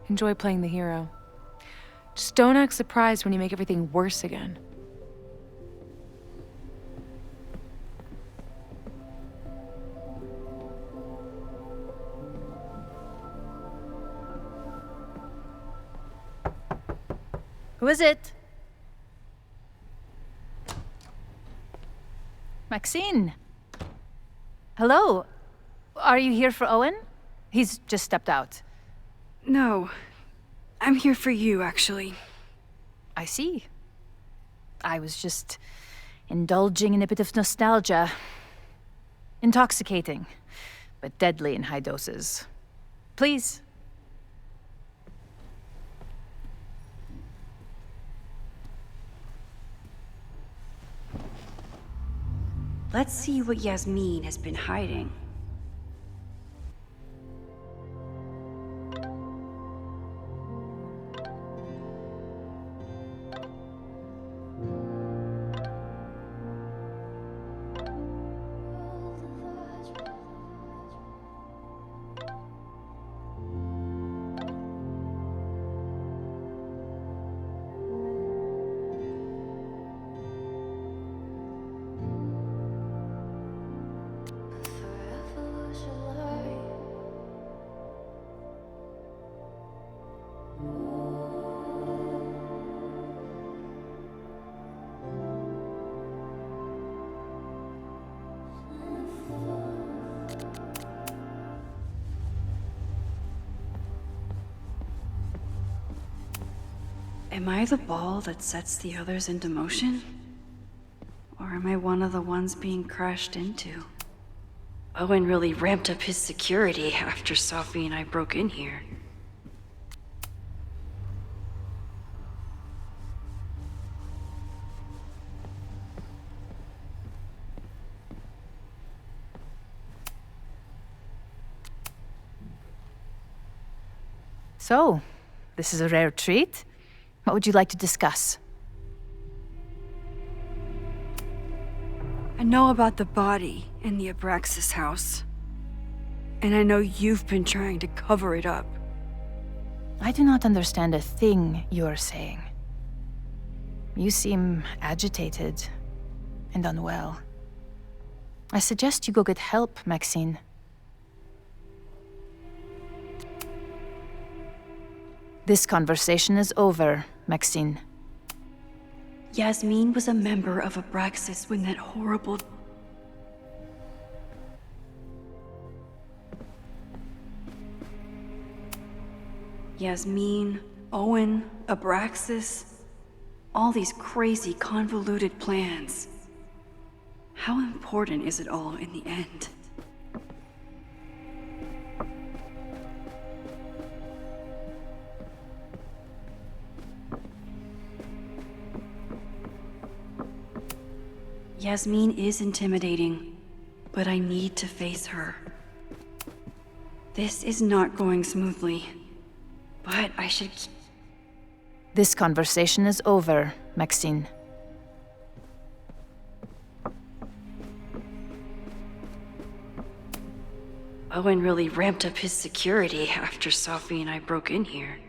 Speaker 22: Enjoy playing the hero. Just don't act surprised when you make everything worse again.
Speaker 21: Who is it? Maxine. Hello. Are you here for Owen? He's just stepped out.
Speaker 1: No. I'm here for you, actually.
Speaker 21: I see. I was just indulging in a bit of nostalgia. Intoxicating, but deadly in high doses. Please.
Speaker 1: Let's see what Yasmin has been hiding. Am I the ball that sets the others into motion? Or am I one of the ones being crashed into? Owen really ramped up his security after Safi and I broke in here.
Speaker 21: So, this is a rare treat. What would you like to discuss?
Speaker 1: I know about the body in the Abraxas house. And I know you've been trying to cover it up.
Speaker 21: I do not understand a thing you're saying. You seem agitated and unwell. I suggest you go get help, Maxine. This conversation is over, Maxine.
Speaker 1: Yasmin was a member of Abraxas when that horrible... Yasmin, Owen, Abraxas, all these crazy, convoluted plans. How important is it all in the end? Yasmin is intimidating, but I need to face her. This is not going smoothly, but I should...
Speaker 21: This conversation is over, Maxine.
Speaker 1: Owen really ramped up his security after Safi and I broke in here.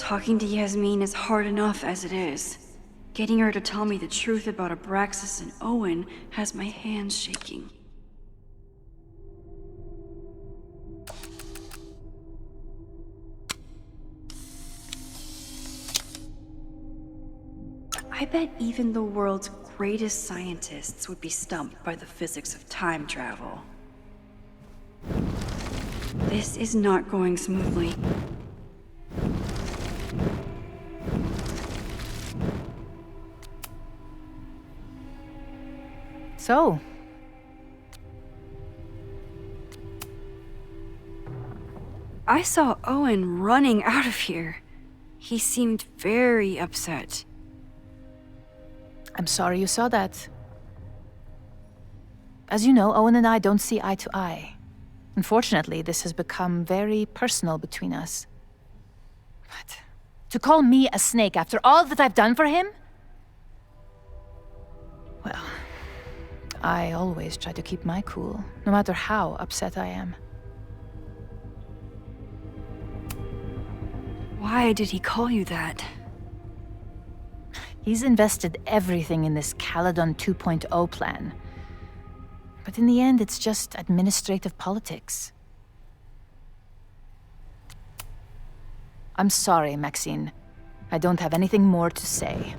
Speaker 1: Talking to Yasmin is hard enough as it is. Getting her to tell me the truth about Abraxas and Owen has my hands shaking. I bet even the world's greatest scientists would be stumped by the physics of time travel. This is not going smoothly.
Speaker 21: So,
Speaker 1: I saw Owen running out of here. He seemed very upset.
Speaker 21: I'm sorry you saw that. As you know, Owen and I don't see eye to eye. Unfortunately, this has become very personal between us. But to call me a snake after all that I've done for him? Well, I always try to keep my cool, no matter how upset I am.
Speaker 1: Why did he call you that?
Speaker 21: He's invested everything in this Caledon 2.0 plan. But in the end, it's just administrative politics. I'm sorry, Maxine. I don't have anything more to say.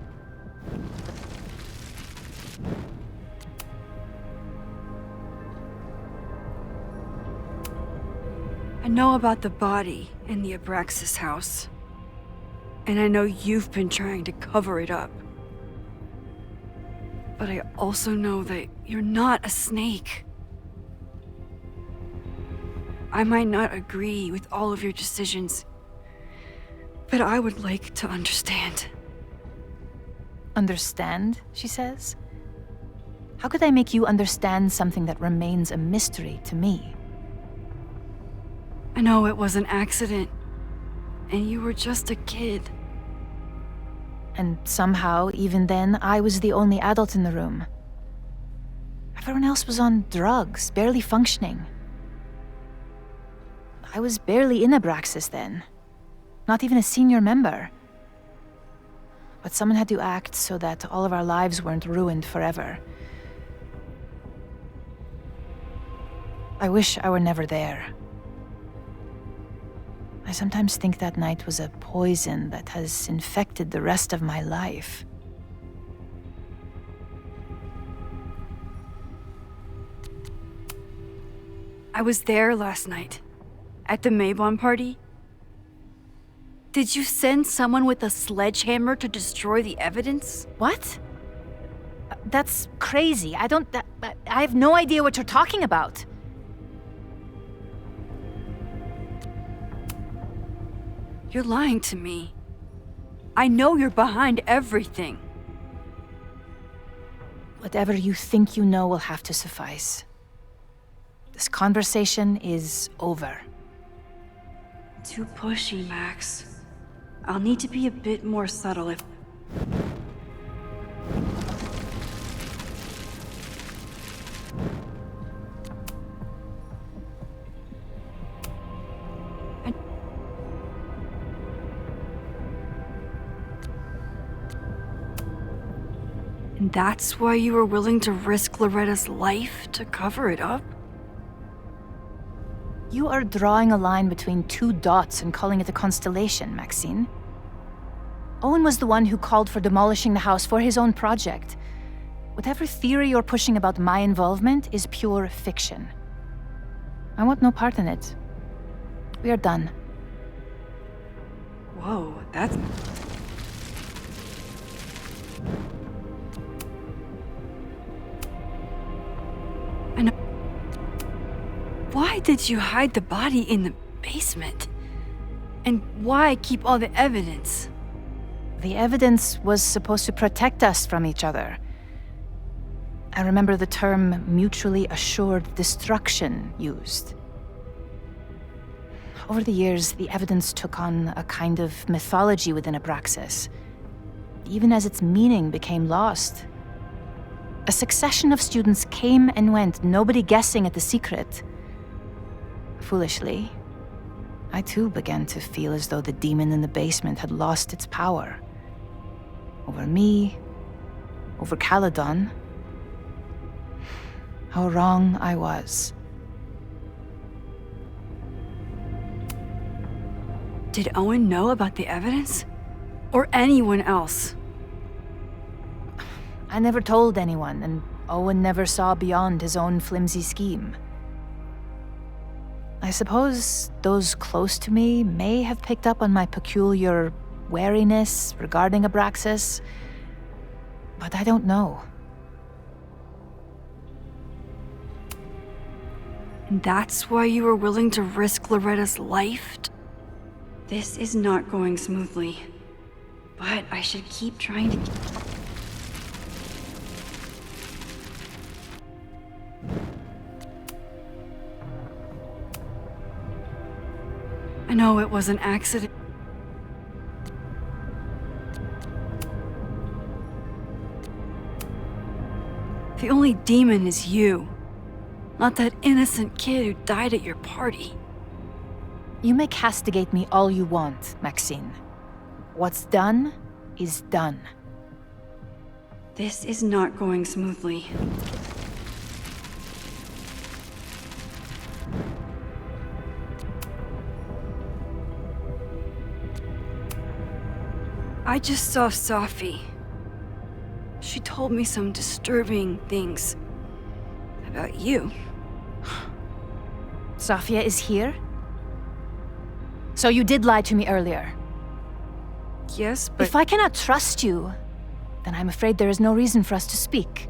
Speaker 1: I know about the body in the Abraxas house. And I know you've been trying to cover it up. But I also know that you're not a snake. I might not agree with all of your decisions, but I would like to understand.
Speaker 21: Understand, she says? How could I make you understand something that remains a mystery to me?
Speaker 1: I know it was an accident, and you were just a kid.
Speaker 21: And somehow, even then, I was the only adult in the room. Everyone else was on drugs, barely functioning. I was barely in Abraxas then. Not even a senior member. But someone had to act so that all of our lives weren't ruined forever. I wish I were never there. I sometimes think that night was a poison that has infected the rest of my life.
Speaker 1: I was there last night, at the Maybon party. Did you send someone with a sledgehammer to destroy the evidence?
Speaker 21: What? That's crazy. I have no idea what you're talking about.
Speaker 1: You're lying to me. I know you're behind everything.
Speaker 21: Whatever you think you know will have to suffice. This conversation is over.
Speaker 1: Too pushy, Max. I'll need to be a bit more subtle if... And that's why you were willing to risk Loretta's life to cover it up?
Speaker 21: You are drawing a line between two dots and calling it a constellation, Maxine. Owen was the one who called for demolishing the house for his own project. Whatever theory you're pushing about my involvement is pure fiction. I want no part in it. We are done.
Speaker 1: Whoa, that's... And why did you hide the body in the basement? And why keep all the evidence?
Speaker 21: The evidence was supposed to protect us from each other. I remember the term mutually assured destruction used. Over the years, the evidence took on a kind of mythology within Abraxas, even as its meaning became lost. A succession of students came and went, nobody guessing at the secret. Foolishly, I too began to feel as though the demon in the basement had lost its power. Over me, over Caledon. How wrong I was.
Speaker 1: Did Owen know about the evidence? Or anyone else?
Speaker 21: I never told anyone, and Owen never saw beyond his own flimsy scheme. I suppose those close to me may have picked up on my peculiar wariness regarding Abraxas, but I don't know.
Speaker 1: And that's why you were willing to risk Loretta's life? This is not going smoothly. But I should keep trying to... I know it was an accident. The only demon is you. Not that innocent kid who died at your party.
Speaker 21: You may castigate me all you want, Maxine. What's done is done.
Speaker 1: This is not going smoothly. I just saw Safi. She told me some disturbing things about you.
Speaker 21: Safia is here? So you did lie to me earlier?
Speaker 1: Yes, but...
Speaker 21: If I cannot trust you, then I'm afraid there is no reason for us to speak.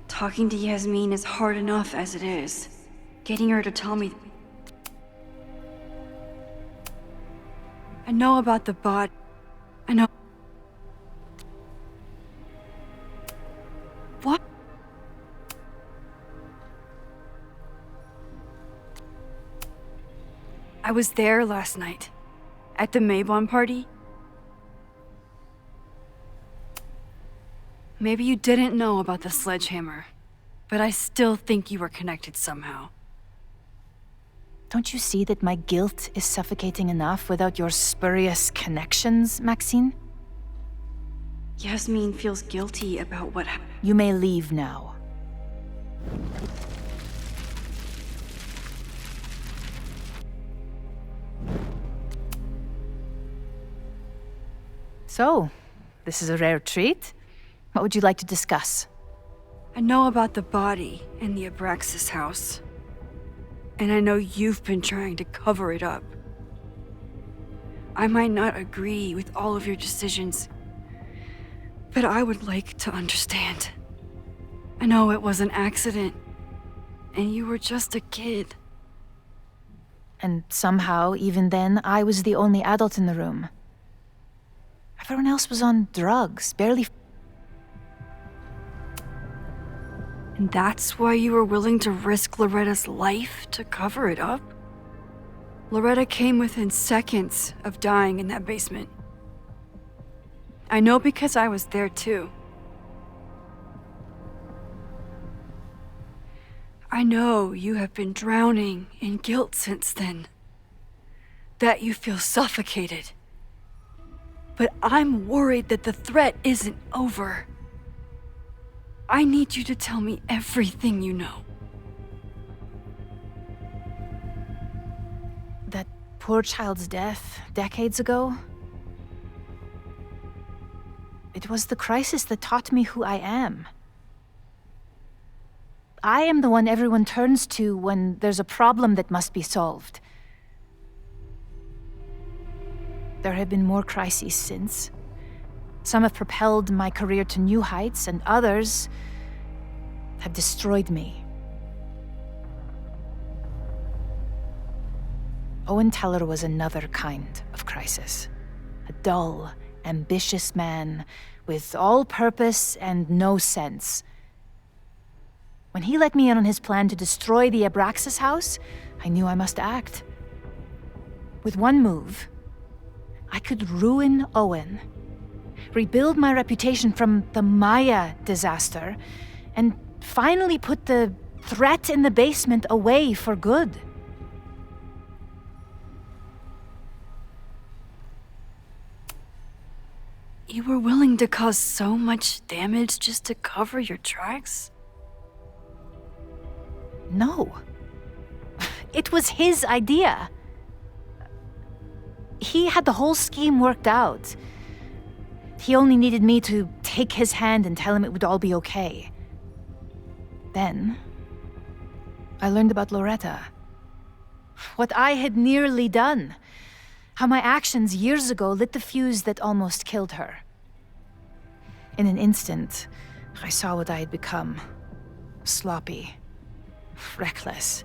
Speaker 1: Talking to Yasmin is hard enough as it is. Getting her to tell me... I know about the bot. I know... What? I was there last night. At the Maybon party. Maybe you didn't know about the sledgehammer, but I still think you were connected somehow.
Speaker 21: Don't you see that my guilt is suffocating enough without your spurious connections, Maxine?
Speaker 1: Yasmin feels guilty about what happened.
Speaker 21: You may leave now. So, this is a rare treat. What would you like to discuss?
Speaker 1: I know about the body in the Abraxas house. And I know you've been trying to cover it up. I might not agree with all of your decisions, but I would like to understand. I know it was an accident, and you were just a kid.
Speaker 21: And somehow, even then, I was the only adult in the room. Everyone else was on drugs, barely...
Speaker 1: And that's why you were willing to risk Loretta's life to cover it up? Loretta came within seconds of dying in that basement. I know because I was there too. I know you have been drowning in guilt since then. That you feel suffocated. But I'm worried that the threat isn't over. I need you to tell me everything you know.
Speaker 21: That poor child's death decades ago? It was the crisis that taught me who I am. I am the one everyone turns to when there's a problem that must be solved. There have been more crises since. Some have propelled my career to new heights, and others have destroyed me. Owen Teller was another kind of crisis. A dull, ambitious man with all purpose and no sense. When he let me in on his plan to destroy the Abraxas house, I knew I must act. With one move, I could ruin Owen, rebuild my reputation from the Maya disaster, and finally put the threat in the basement away for good.
Speaker 1: You were willing to cause so much damage just to cover your tracks?
Speaker 21: No. It was his idea. He had the whole scheme worked out. He only needed me to take his hand and tell him it would all be okay. Then, I learned about Loretta. What I had nearly done. How my actions years ago lit the fuse that almost killed her. In an instant, I saw what I had become. Sloppy. Reckless.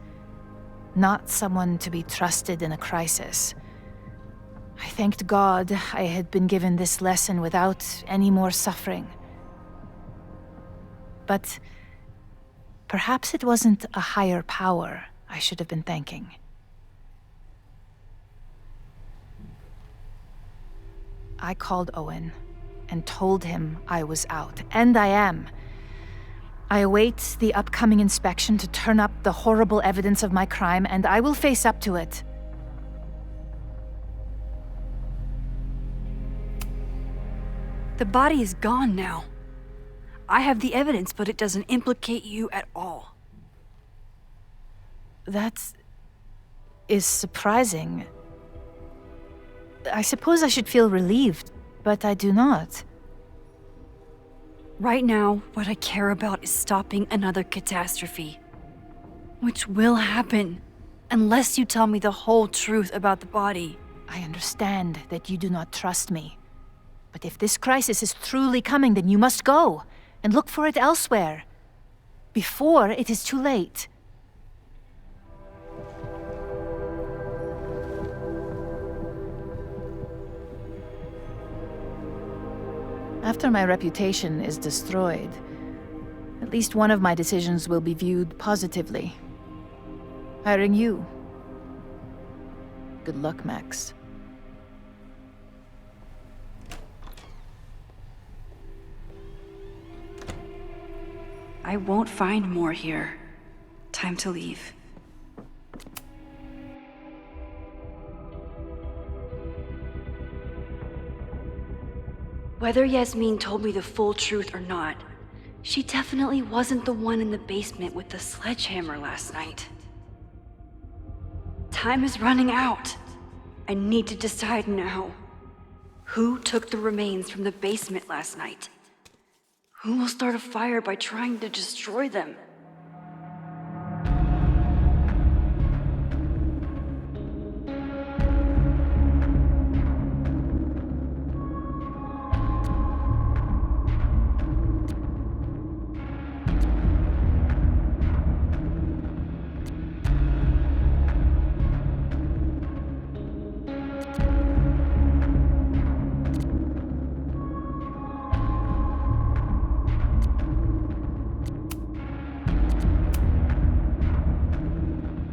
Speaker 21: Not someone to be trusted in a crisis. I thanked God I had been given this lesson without any more suffering. But perhaps it wasn't a higher power I should have been thanking. I called Owen and told him I was out, and I am. I await the upcoming inspection to turn up the horrible evidence of my crime, and I will face up to it.
Speaker 1: The body is gone now. I have the evidence, but it doesn't implicate you at all.
Speaker 21: That is surprising. I suppose I should feel relieved, but I do not.
Speaker 1: Right now, what I care about is stopping another catastrophe. Which will happen, unless you tell me the whole truth about the body.
Speaker 21: I understand that you do not trust me. But if this crisis is truly coming, then you must go and look for it elsewhere. Before it is too late. After my reputation is destroyed, at least one of my decisions will be viewed positively. Hiring you. Good luck, Max.
Speaker 1: I won't find more here. Time to leave. Whether Yasmin told me the full truth or not, she definitely wasn't the one in the basement with the sledgehammer last night. Time is running out. I need to decide now. Who took the remains from the basement last night? Who will start a fire by trying to destroy them?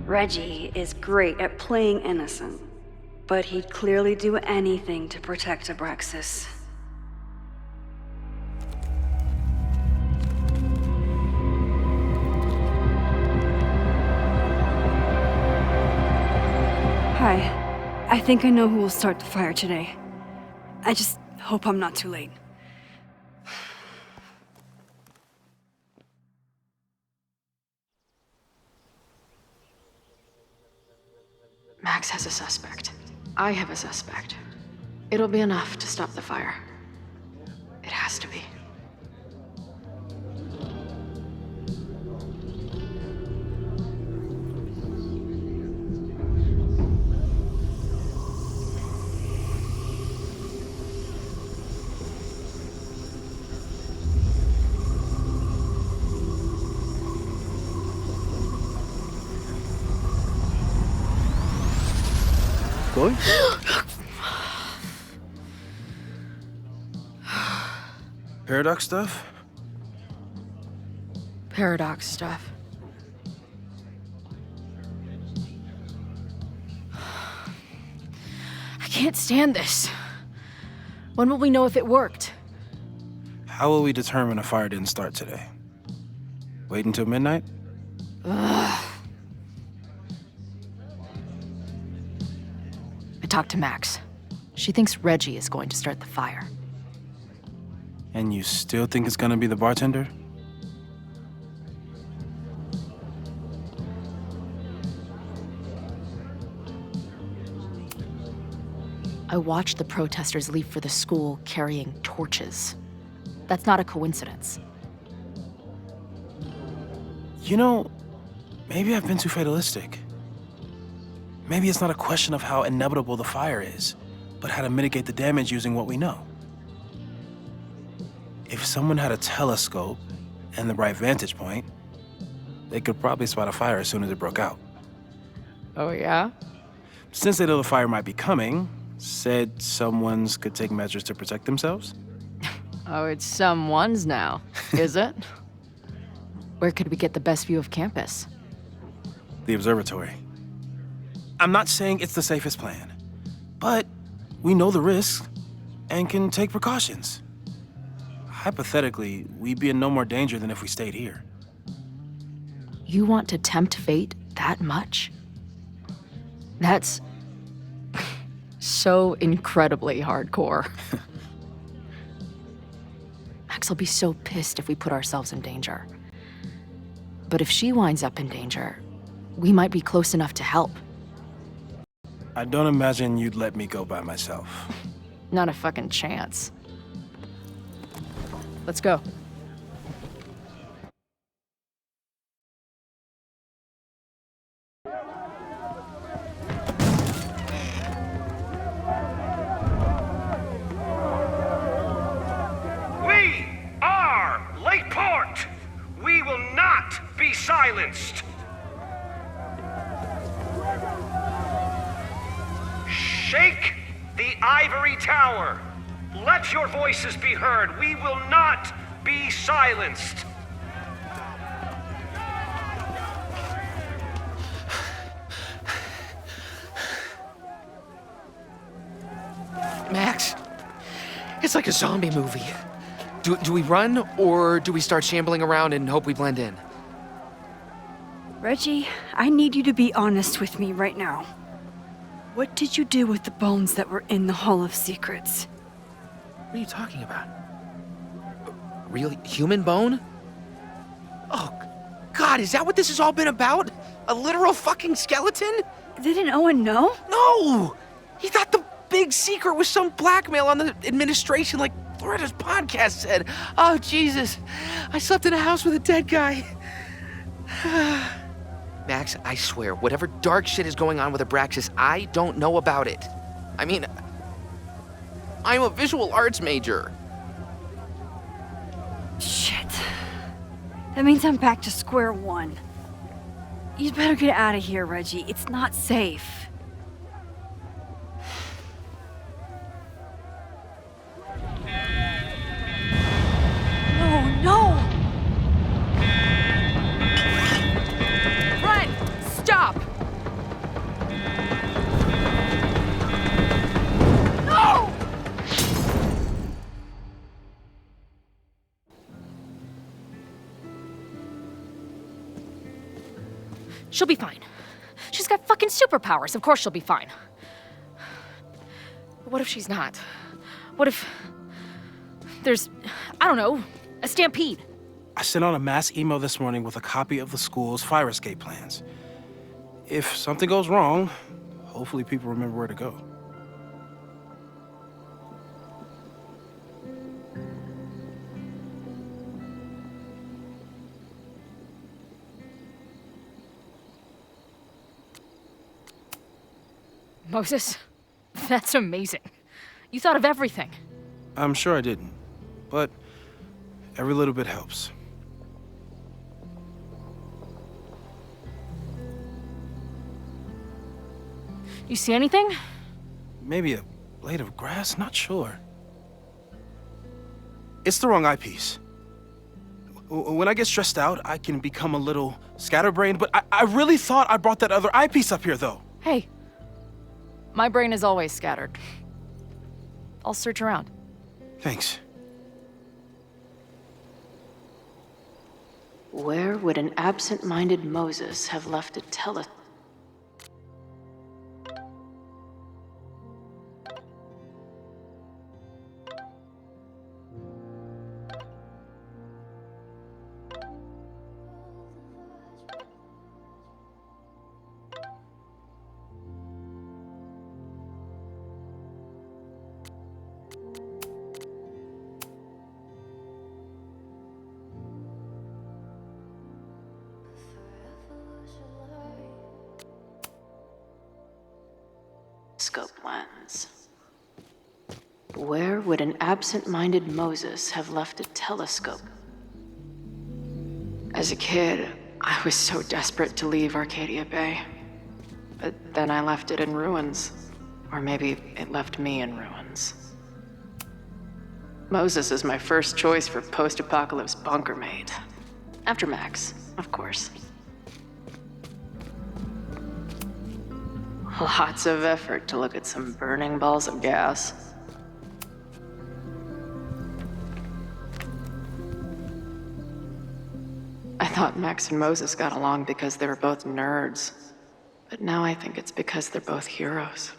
Speaker 1: Reggie is great at playing innocent, but he'd clearly do anything to protect Abraxas. Hi. I think I know who will start the fire today. I just hope I'm not too late.
Speaker 9: Max has a suspect. I have a suspect. It'll be enough to stop the fire. It has to be.
Speaker 11: Going? Paradox stuff?
Speaker 10: Paradox stuff. I can't stand this. When will we know if it worked?
Speaker 11: How will we determine a fire didn't start today? Wait until midnight?
Speaker 10: Ugh. I talked to Max. She thinks Reggie is going to start the fire.
Speaker 11: And you still think it's gonna be the bartender?
Speaker 10: I watched the protesters leave for the school carrying torches. That's not a coincidence.
Speaker 11: You know, maybe I've been too fatalistic. Maybe it's not a question of how inevitable the fire is, but how to mitigate the damage using what we know. If someone had a telescope and the right vantage point, they could probably spot a fire as soon as it broke out.
Speaker 10: Oh, yeah?
Speaker 11: Since they know the fire might be coming, said someone's could take measures to protect themselves?
Speaker 10: Oh, it's someone's now, is it? Where could we get the best view of campus?
Speaker 11: The observatory. I'm not saying it's the safest plan, but we know the risks and can take precautions. Hypothetically, we'd be in no more danger than if we stayed here.
Speaker 10: You want to tempt fate that much? That's so incredibly hardcore. Max will be so pissed if we put ourselves in danger. But if she winds up in danger, we might be close enough to help.
Speaker 11: I don't imagine you'd let me go by myself.
Speaker 10: Not a fucking chance. Let's go.
Speaker 4: We are Lakeport! We will not be silenced! Shake the ivory tower! Let your voices be heard! We will not be silenced!
Speaker 12: Max, it's like a zombie movie. Do we run, or do we start shambling around and hope we blend in?
Speaker 6: Reggie, I need you to be honest with me right now. What did you do with the bones that were in the Hall of Secrets?
Speaker 12: What are you talking about? Real human bone? Oh, God, is that what this has all been about? A literal fucking skeleton?
Speaker 6: Didn't Owen know?
Speaker 12: No! He thought the big secret was some blackmail on the administration, like Loretta's podcast said. Oh, Jesus. I slept in a house with a dead guy. Max, I swear, whatever dark shit is going on with Abraxas, I don't know about it. I mean, I'm a visual arts major.
Speaker 6: Shit. That means I'm back to square one. You'd better get out of here, Reggie. It's not safe. No!
Speaker 10: Run! Stop!
Speaker 6: No!
Speaker 3: She'll be fine. She's got fucking superpowers. Of course she'll be fine. But what if she's not? What if there's, I don't know, a stampede?
Speaker 11: I sent out a mass email this morning with a copy of the school's fire escape plans. If something goes wrong, hopefully people remember where to go.
Speaker 3: Moses, that's amazing. You thought of everything.
Speaker 11: I'm sure I didn't, but every little bit helps.
Speaker 3: You see anything?
Speaker 11: Maybe a blade of grass, not sure. It's the wrong eyepiece. When I get stressed out, I can become a little scatterbrained, but I really thought I brought that other eyepiece up here, though.
Speaker 10: Hey, my brain is always scattered. I'll search around.
Speaker 11: Thanks.
Speaker 9: Where would an absent-minded Moses have left a telescope lens? Where would an absent-minded Moses have left a telescope? As a kid, I was so desperate to leave Arcadia Bay. But then I left it in ruins. Or maybe it left me in ruins. Moses is my first choice for post-apocalypse bunker mate. After Max, of course. Lots of effort to look at some burning balls of gas. I thought Max and Moses got along because they were both nerds. But now I think it's because they're both heroes.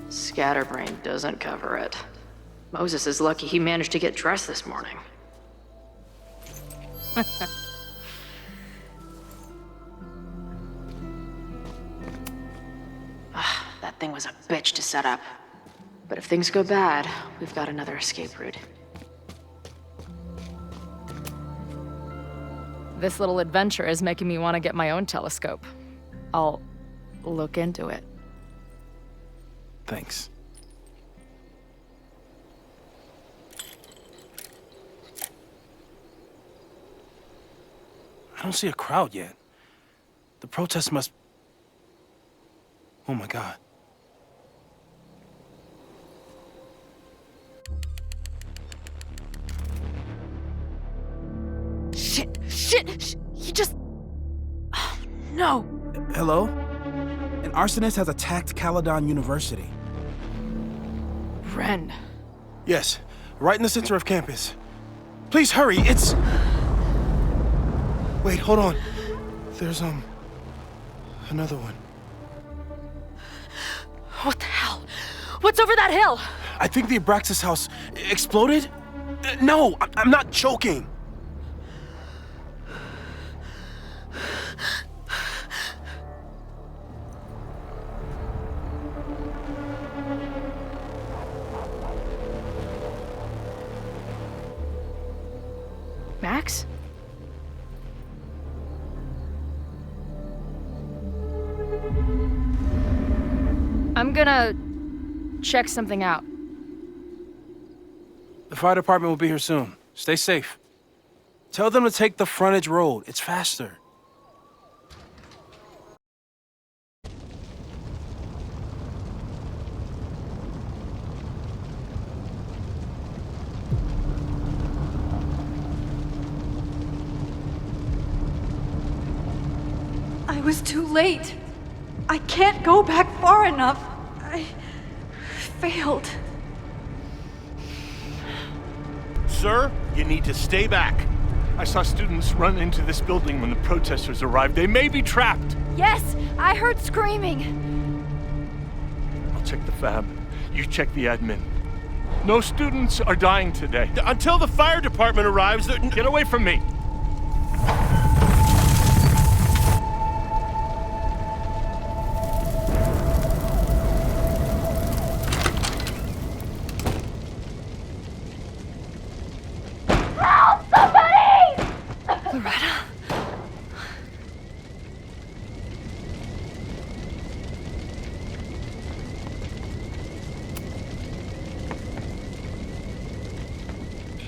Speaker 9: Scatterbrain doesn't cover it. Moses is lucky he managed to get dressed this morning. That thing was a bitch to set up. But if things go bad, we've got another escape route.
Speaker 3: This little adventure is making me want to get my own telescope. I'll look into it.
Speaker 11: Thanks. I don't see a crowd yet. The protest must... Oh my God.
Speaker 3: Shit! He just... Oh, no!
Speaker 11: Hello? An arsonist has attacked Caledon University.
Speaker 3: Ren.
Speaker 11: Yes, right in the center of campus. Please hurry, it's... Wait, hold on. There's, another one.
Speaker 3: What the hell? What's over that hill?
Speaker 11: I think the Abraxas house exploded? No, I'm not joking.
Speaker 3: Max? I'm gonna check something out.
Speaker 11: The fire department will be here soon. Stay safe. Tell them to take the frontage road. It's faster.
Speaker 1: I was too late. I can't go back far enough. I failed.
Speaker 7: Sir, you need to stay back. I saw students run into this building when the protesters arrived. They may be trapped.
Speaker 1: Yes, I heard screaming.
Speaker 7: I'll check the fab. You check the admin. No students are dying today. Until the fire department arrives, get away from me.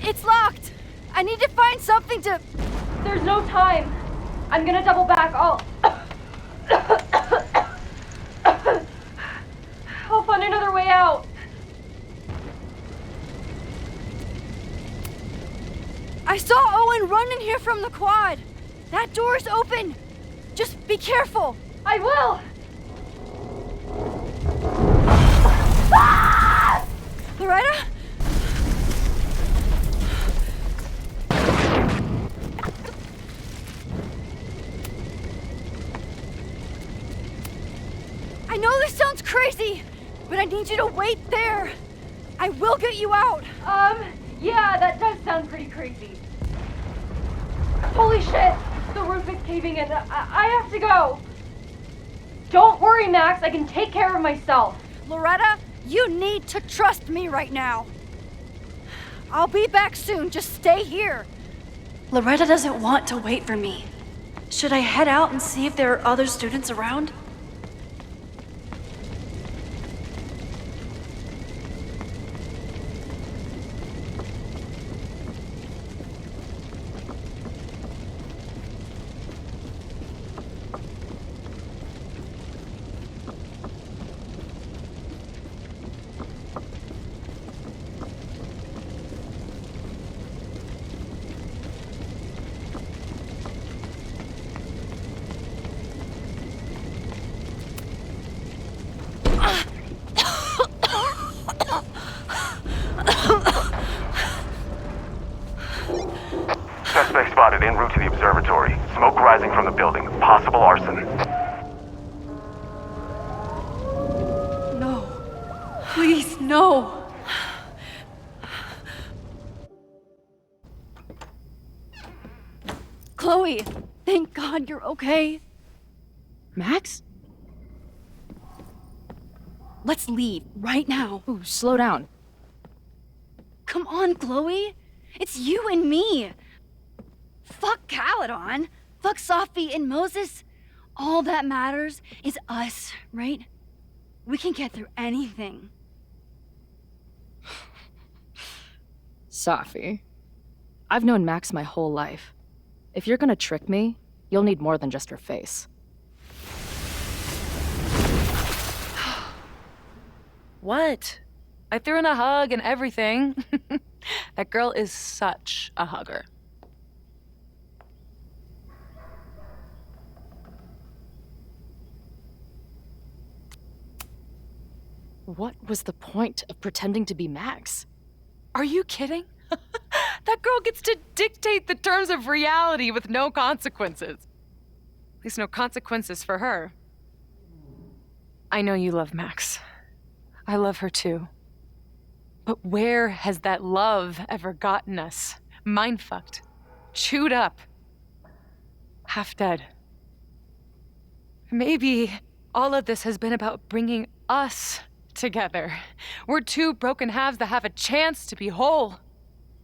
Speaker 1: It's locked! I need to find something to...
Speaker 3: There's no time. I'm gonna double back. I'll find another way out.
Speaker 1: I saw Owen run in here from the quad. That door's open. Just be careful.
Speaker 3: I will!
Speaker 1: Loretta?
Speaker 6: know this sounds crazy, but I need you to wait there. I will get you out.
Speaker 3: Yeah, that does sound pretty crazy. Holy shit! The roof is caving in. I have to go. Don't worry, Max. I can take care of myself.
Speaker 6: Loretta, you need to trust me right now. I'll be back soon. Just stay here.
Speaker 1: Loretta doesn't want to wait for me. Should I head out and see if there are other students around?
Speaker 8: Suspect spotted en route to the observatory. Smoke rising from the building. Possible arson.
Speaker 1: No. Please, no. Chloe, thank God you're okay.
Speaker 10: Max?
Speaker 1: Let's leave right now.
Speaker 10: Ooh, slow down.
Speaker 1: Come on, Chloe. It's you and me. Fuck Caledon. Fuck Sophie and Moses. All that matters is us, right? We can get through anything.
Speaker 10: Sophie. I've known Max my whole life. If you're gonna trick me, you'll need more than just her face.
Speaker 22: What? I threw in a hug and everything. That girl is such a hugger.
Speaker 10: What was the point of pretending to be Max?
Speaker 22: Are you kidding? That girl gets to dictate the terms of reality with no consequences. At least no consequences for her. I know you love Max. I love her too. But where has that love ever gotten us? Mind-fucked. Chewed up. Half dead. Maybe all of this has been about bringing us together. We're two broken halves that have a chance to be whole.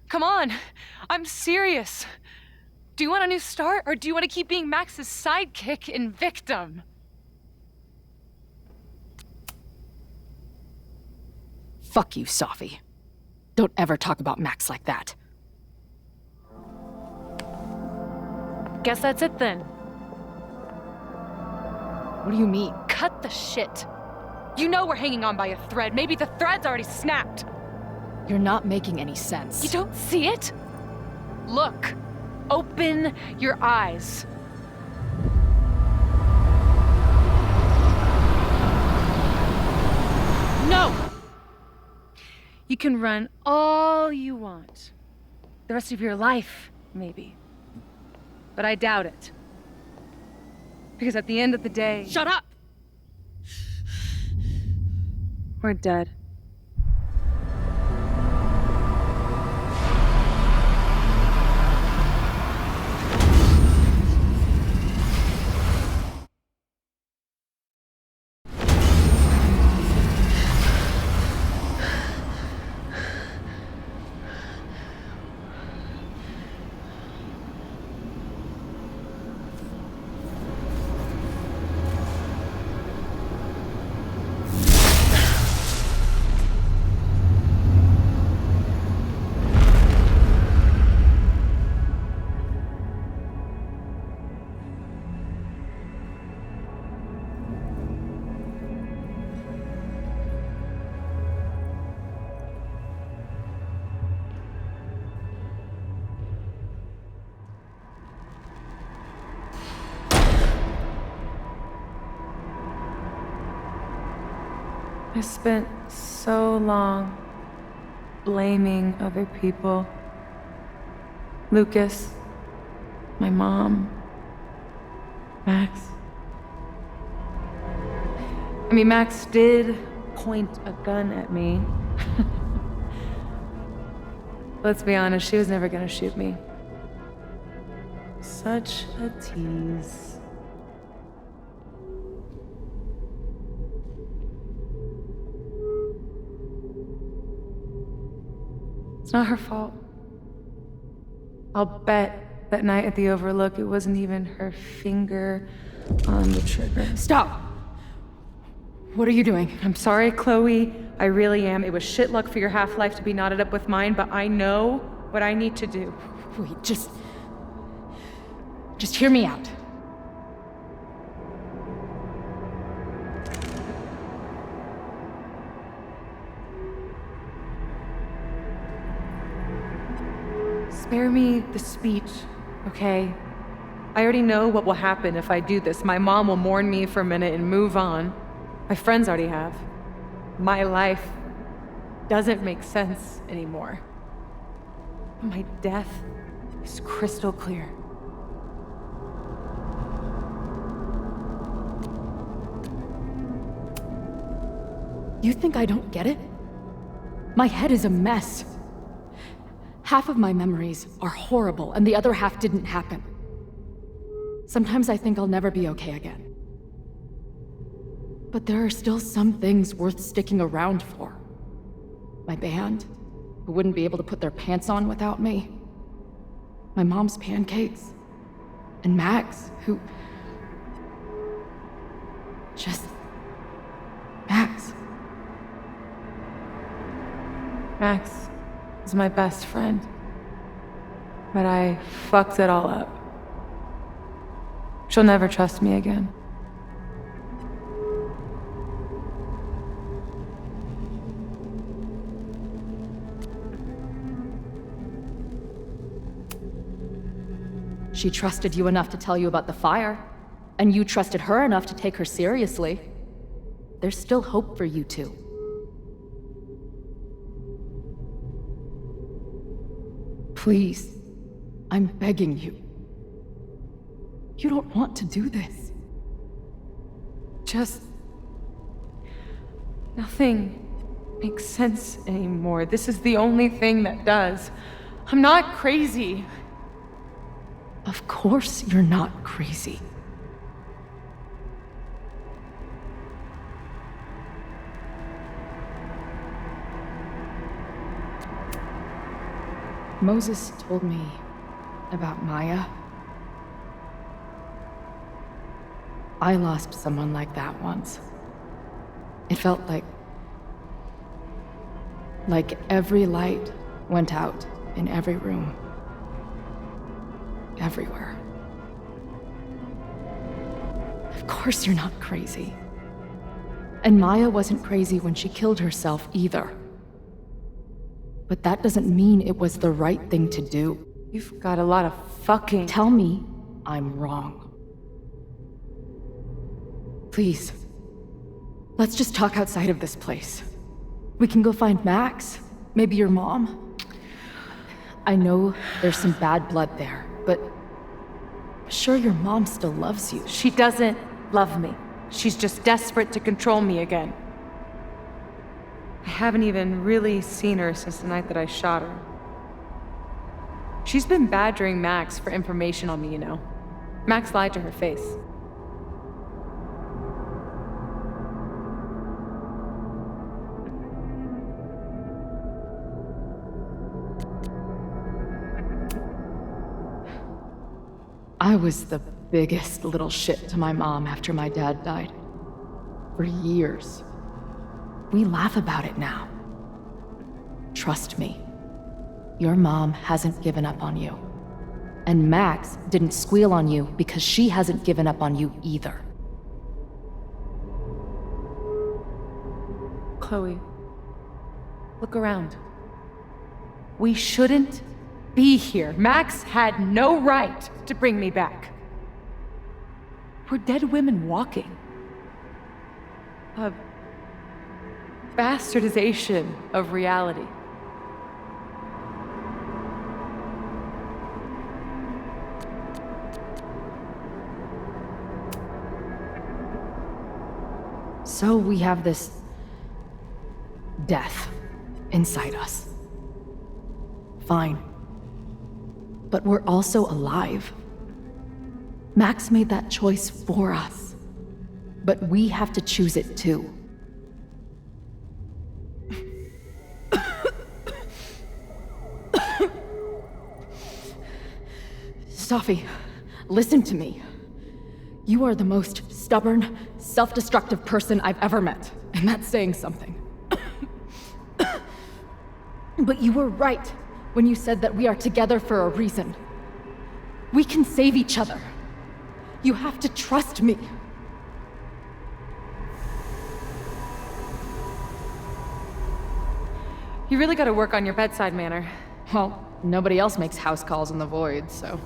Speaker 22: Come on, I'm serious. Do you want a new start, or do you want to keep being Max's sidekick and victim?
Speaker 10: Fuck you, Sophie. Don't ever talk about Max like that.
Speaker 22: Guess that's it then.
Speaker 10: What do you mean?
Speaker 22: Cut the shit. You know we're hanging on by a thread. Maybe the thread's already snapped.
Speaker 10: You're not making any sense.
Speaker 22: You don't see it? Look. Open your eyes. No! You can run all you want. The rest of your life, maybe. But I doubt it. Because at the end of the day...
Speaker 10: Shut up!
Speaker 22: We're dead. I spent so long blaming other people. Lucas, my mom, Max. I mean, Max did point a gun at me. Let's be honest, she was never gonna shoot me. Such a tease. It's not her fault. I'll bet that night at the Overlook it wasn't even her finger on the trigger.
Speaker 3: Stop! What are you doing?
Speaker 22: I'm sorry, Chloe. I really am. It was shit luck for your half-life to be knotted up with mine, but I know what I need to do.
Speaker 3: Wait, just hear me out.
Speaker 22: Spare me the speech, okay? I already know what will happen if I do this. My mom will mourn me for a minute and move on. My friends already have. My life doesn't make sense anymore. My death is crystal clear.
Speaker 3: You think I don't get it? My head is a mess. Half of my memories are horrible, and the other half didn't happen. Sometimes I think I'll never be okay again. But there are still some things worth sticking around for. My band, who wouldn't be able to put their pants on without me. My mom's pancakes. And Max, who... just... Max.
Speaker 22: Max is my best friend. But I fucked it all up. She'll never trust me again.
Speaker 3: She trusted you enough to tell you about the fire, and you trusted her enough to take her seriously. There's still hope for you two. Please, I'm begging you. You don't want to do this.
Speaker 22: Just... nothing makes sense anymore. This is the only thing that does. I'm not crazy.
Speaker 3: Of course you're not crazy. Moses told me about Maya. I lost someone like that once. It felt like every light went out in every room. Everywhere. Of course you're not crazy. And Maya wasn't crazy when she killed herself either. But that doesn't mean it was the right thing to do.
Speaker 22: You've got a lot of fucking...
Speaker 3: Tell me I'm wrong. Please. Let's just talk outside of this place. We can go find Max, maybe your mom. I know there's some bad blood there, but I'm sure your mom still loves you.
Speaker 22: She doesn't love me. She's just desperate to control me again. I haven't even really seen her since the night that I shot her. She's been badgering Max for information on me, you know. Max lied to her face.
Speaker 3: I was the biggest little shit to my mom after my dad died. For years. We laugh about it now. Trust me. Your mom hasn't given up on you. And Max didn't squeal on you because she hasn't given up on you either.
Speaker 22: Chloe, look around. We shouldn't be here. Max had no right to bring me back. We're dead women walking. A bastardization of reality.
Speaker 10: So we have this death inside us. Fine. But we're also alive. Max made that choice for us. But we have to choose it too. Safi, listen to me. You are the most stubborn, self-destructive person I've ever met, and that's saying something. But you were right when you said that we are together for a reason. We can save each other. You have to trust me.
Speaker 22: You really gotta work on your bedside manner.
Speaker 10: Well, nobody else makes house calls in the void, so...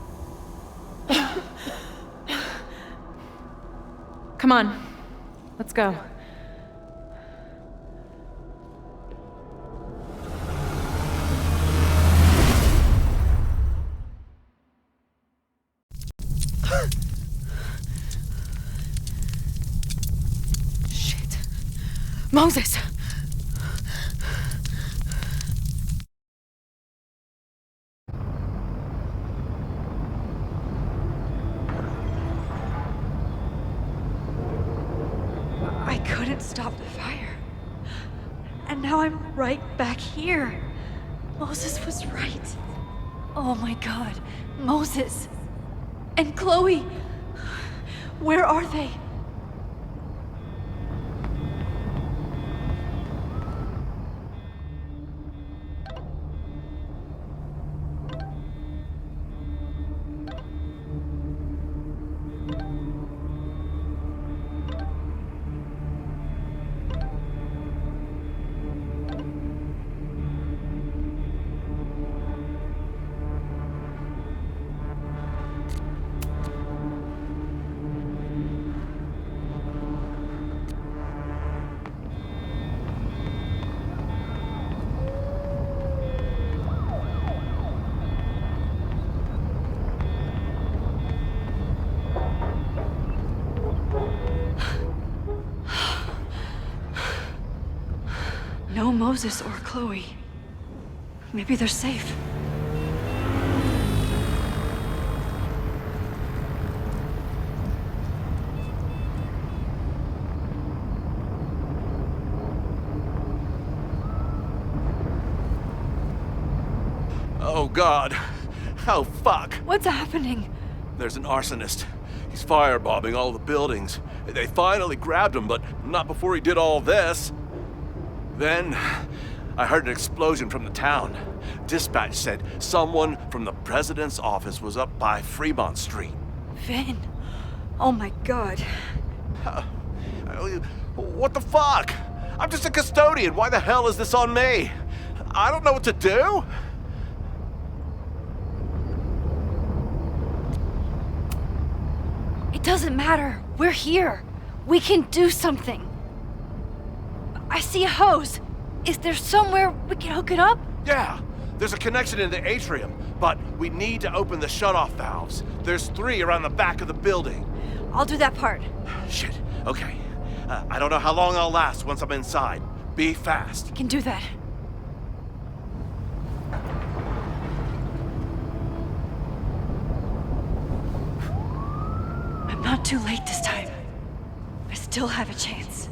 Speaker 22: Come on, let's go.
Speaker 10: Shit. Moses!
Speaker 1: I couldn't stop the fire. And now I'm right back here. Moses was right. Oh my god. Moses. And Chloe. Where are they? No Moses or Chloe. Maybe they're safe.
Speaker 7: Oh God. Oh fuck.
Speaker 1: What's happening?
Speaker 7: There's an arsonist. He's firebombing all the buildings. They finally grabbed him, but not before he did all this. Then, I heard an explosion from the town. Dispatch said someone from the president's office was up by Fremont Street.
Speaker 1: Vin. Oh my god.
Speaker 7: What the fuck? I'm just a custodian. Why the hell is this on me? I don't know what to do.
Speaker 1: It doesn't matter. We're here. We can do something. I see a hose. Is there somewhere we can hook it up?
Speaker 7: Yeah, there's a connection in the atrium, but we need to open the shutoff valves. There's 3 around the back of the building.
Speaker 1: I'll do that part.
Speaker 7: Shit, okay. I don't know how long I'll last once I'm inside. Be fast.
Speaker 1: Can do that. I'm not too late this time. I still have a chance.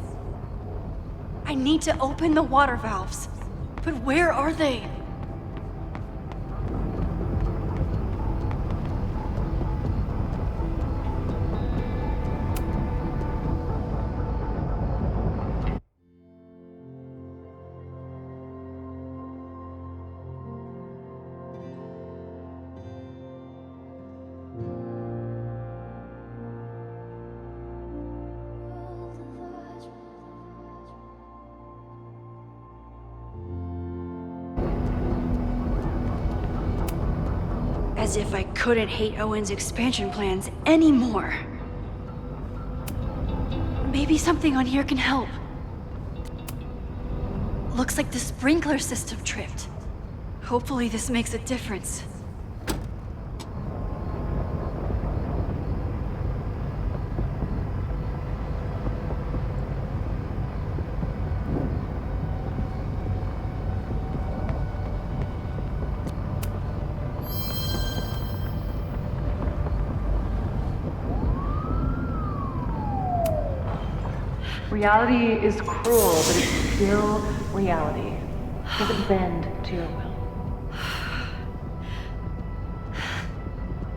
Speaker 1: I need to open the water valves. But where are they? As if I couldn't hate Owen's expansion plans anymore. Maybe something on here can help. Looks like the sprinkler system tripped. Hopefully this makes a difference.
Speaker 22: Reality is cruel, but it's still reality. It doesn't bend to your will.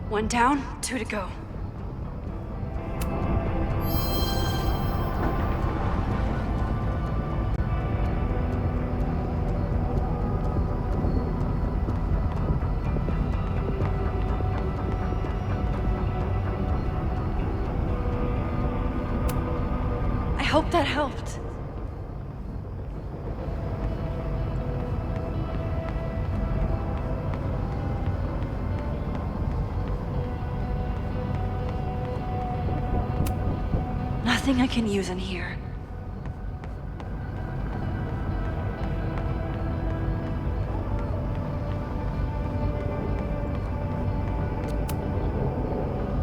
Speaker 1: 1 down, 2 to go. I hope that helped. Nothing I can use in here.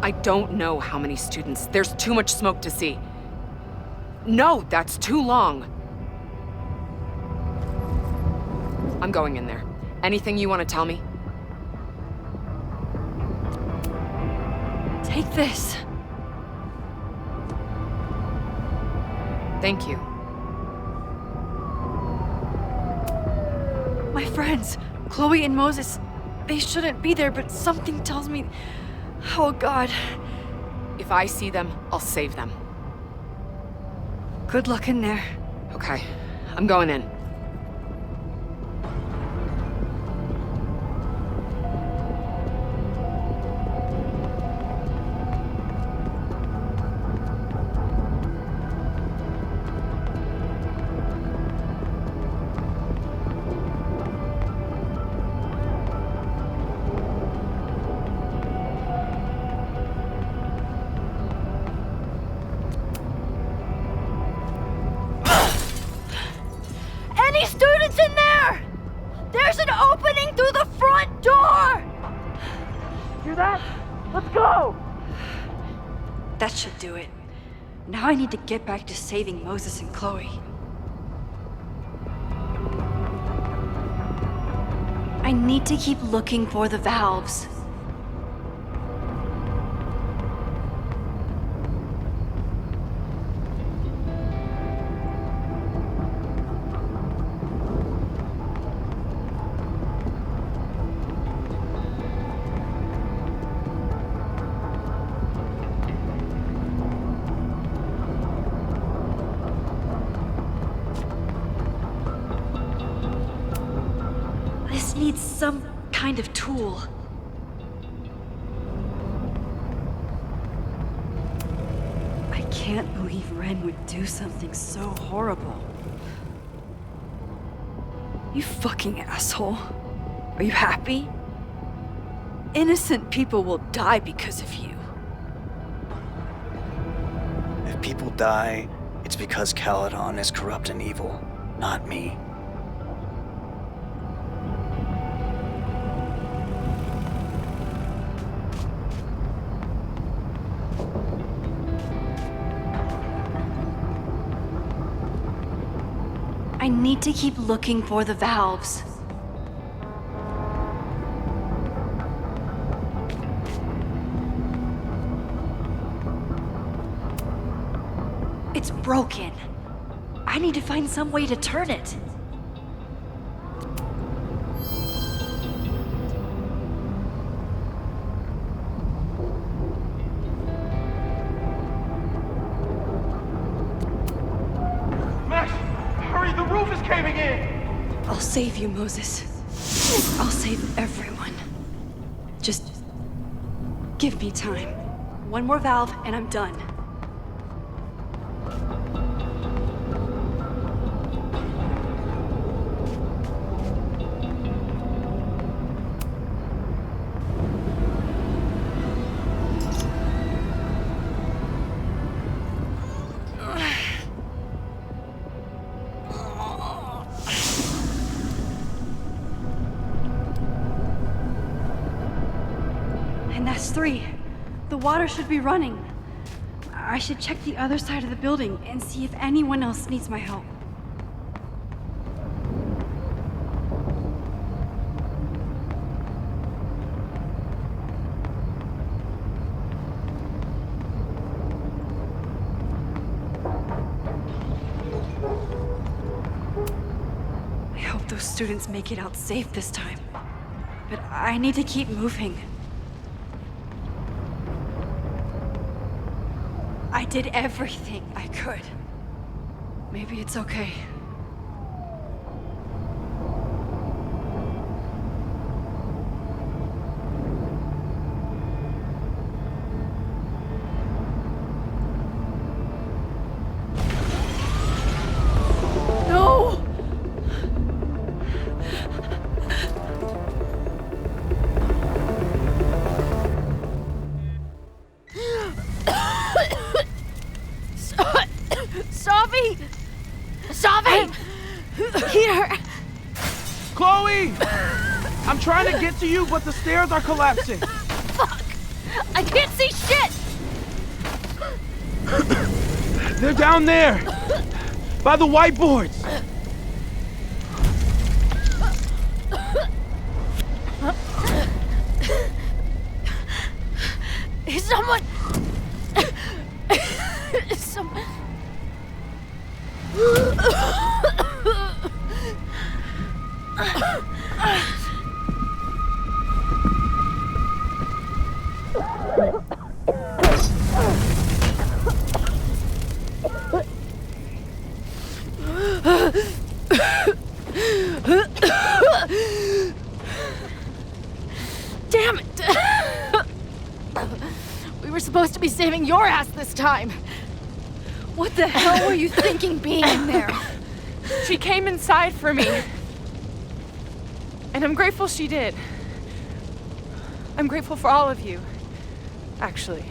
Speaker 10: I don't know how many students. There's too much smoke to see. No, that's too long. I'm going in there. Anything you want to tell me?
Speaker 1: Take this.
Speaker 10: Thank you.
Speaker 1: My friends, Chloe and Moses, they shouldn't be there, but something tells me... Oh, God.
Speaker 10: If I see them, I'll save them.
Speaker 1: Good luck in there.
Speaker 10: Okay, I'm going in.
Speaker 1: Any students in there? There's an opening through the front door!
Speaker 13: Hear that? Let's go!
Speaker 1: That should do it. Now I need to get back to saving Moses and Chloe. I need to keep looking for the valves. This needs some kind of tool. I can't believe Ren would do something so horrible. You fucking asshole. Are you happy? Innocent people will die because of you.
Speaker 17: If people die, it's because Caledon is corrupt and evil, not me.
Speaker 1: I need to keep looking for the valves. It's broken. I need to find some way to turn it.
Speaker 13: Max, hurry, the roof is caving in!
Speaker 1: I'll save you, Moses. I'll save everyone. Just give me time. One more valve and I'm done. And that's 3. The water should be running. I should check the other side of the building and see if anyone else needs my help. those students make it out safe this time. But I need to keep moving. I did everything I could. Maybe it's okay.
Speaker 3: No! Sophie! Sophie! Here!
Speaker 15: Chloe! I'm trying to get to you, but the stairs are collapsing.
Speaker 3: Fuck! I can't see shit!
Speaker 15: They're down there! By the whiteboards!
Speaker 3: Is someone... Is someone... Damn it! We were supposed to be saving your ass this time. What the hell were you thinking being in there?
Speaker 10: She came inside for me. And I'm grateful she did. I'm grateful for all of you, actually.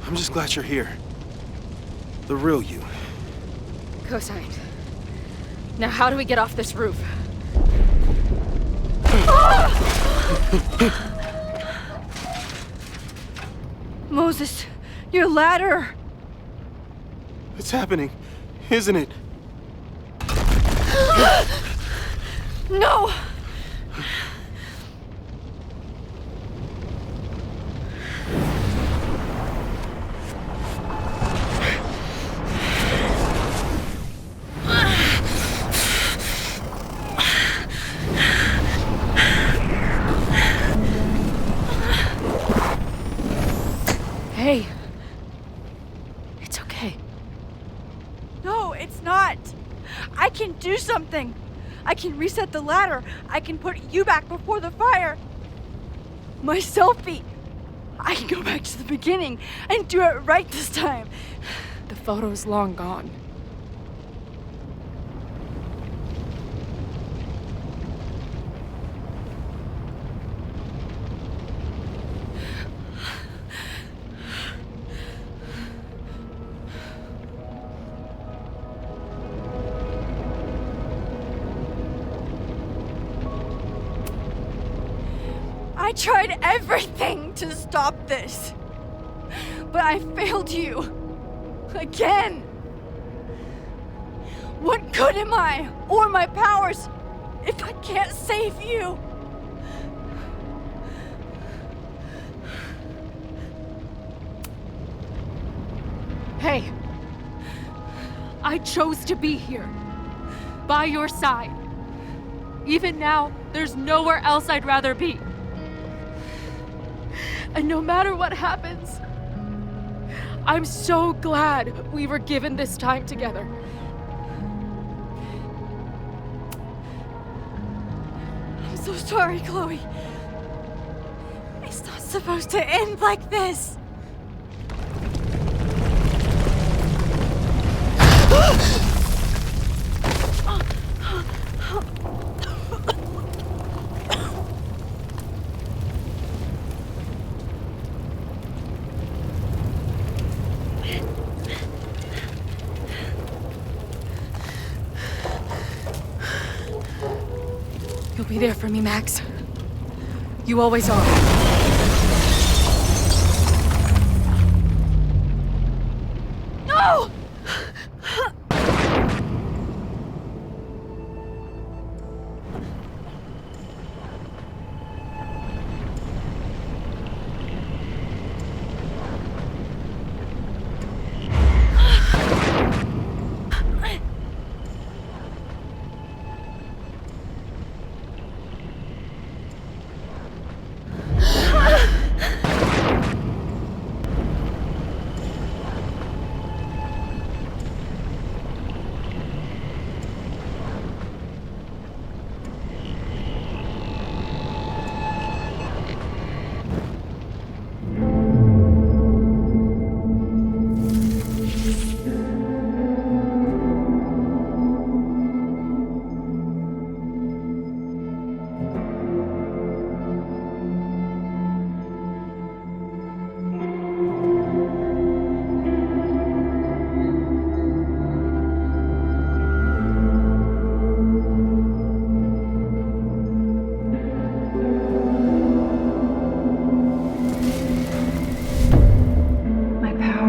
Speaker 11: I'm just glad you're here. The real you.
Speaker 3: Co-signed. Now how do we get off this roof?
Speaker 1: Moses, your ladder!
Speaker 11: It's happening, isn't it?
Speaker 1: No!
Speaker 3: Hey. It's okay.
Speaker 1: No, it's not! I can do something! I can reset the ladder. I can put you back before the fire. My selfie. I can go back to the beginning and do it right this time.
Speaker 10: The photo's long gone.
Speaker 1: I tried everything to stop this. But I failed you. Again. What good am I, or my powers, if I can't save you?
Speaker 3: Hey. I chose to be here. By your side. Even now, there's nowhere else I'd rather be. And no matter what happens, I'm so glad we were given this time together.
Speaker 1: I'm so sorry, Chloe. It's not supposed to end like this.
Speaker 3: You'll be there for me, Max. You always are.
Speaker 1: No!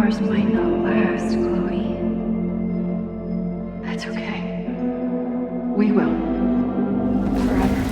Speaker 1: powers might not last, Chloe. That's okay. We will. Forever.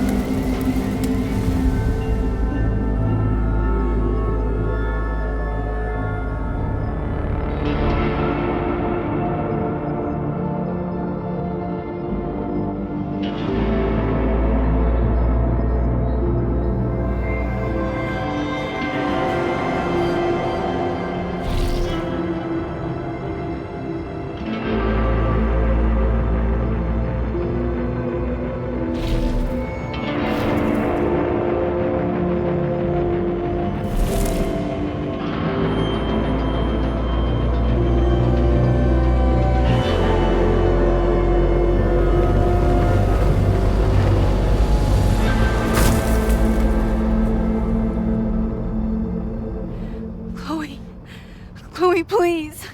Speaker 6: Chloe, please.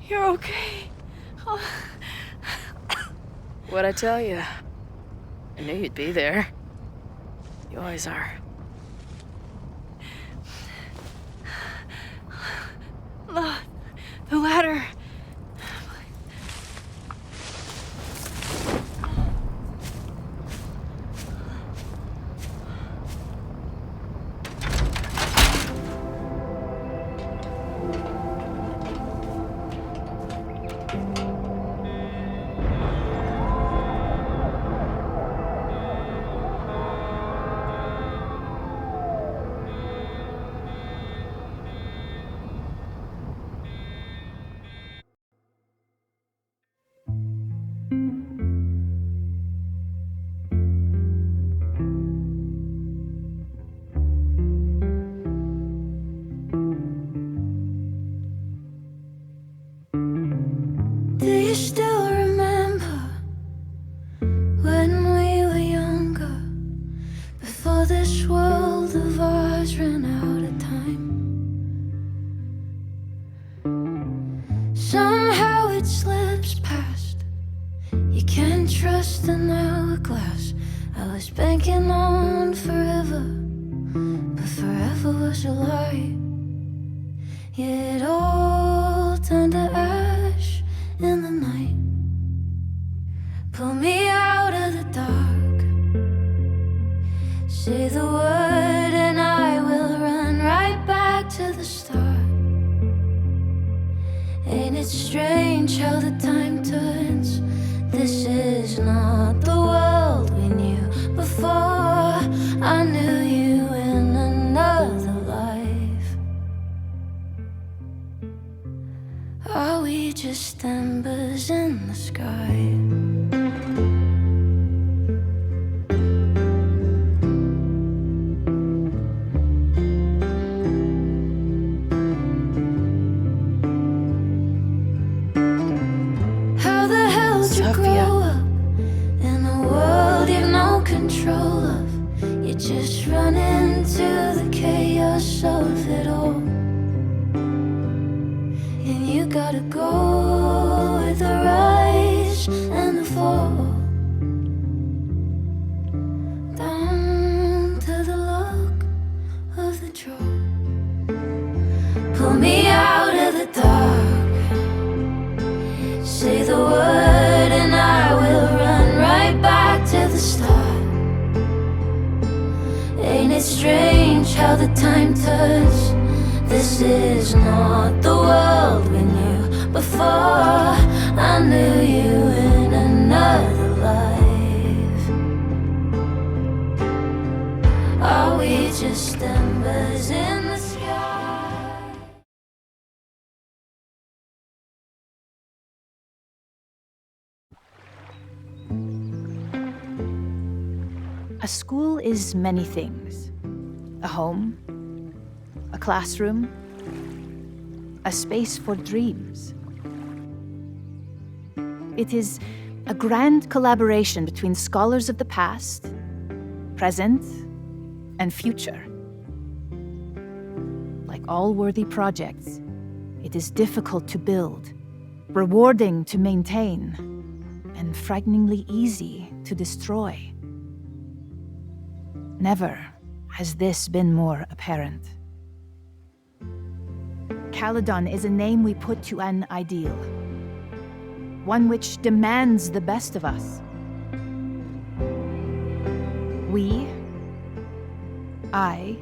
Speaker 6: You're okay.
Speaker 10: What'd I tell you? I knew you'd be there. You always are.
Speaker 6: The ladder.
Speaker 16: Do you still remember when we were younger, before this world of ours ran out of time? Somehow it slips past. You can't trust an hourglass. I was banking on forever, but forever was a lie. Yeah, it all turned to ash in the night. Pull me out of the dark. Say the word and I will run right back to the start. Ain't it strange how the time turns? This is not the world we knew before. I knew you in another life. Are we just embers in the sky? How the hell did you grow up in a world you've no control of? You just run into the chaos of it all. And you gotta go with the rise and the fall, down to the luck of the draw. Pull me out of the dark. Say the word and I will run right back to the start. Ain't it strange how the time turns? This is not the world we knew before. I knew you in another life. Are we just embers in the sky?
Speaker 21: A school is many things. A home, a classroom, a space for dreams. It is a grand collaboration between scholars of the past, present, and future. Like all worthy projects, it is difficult to build, rewarding to maintain, and frighteningly easy to destroy. Never has this been more apparent. Caledon is a name we put to an ideal, one which demands the best of us. I,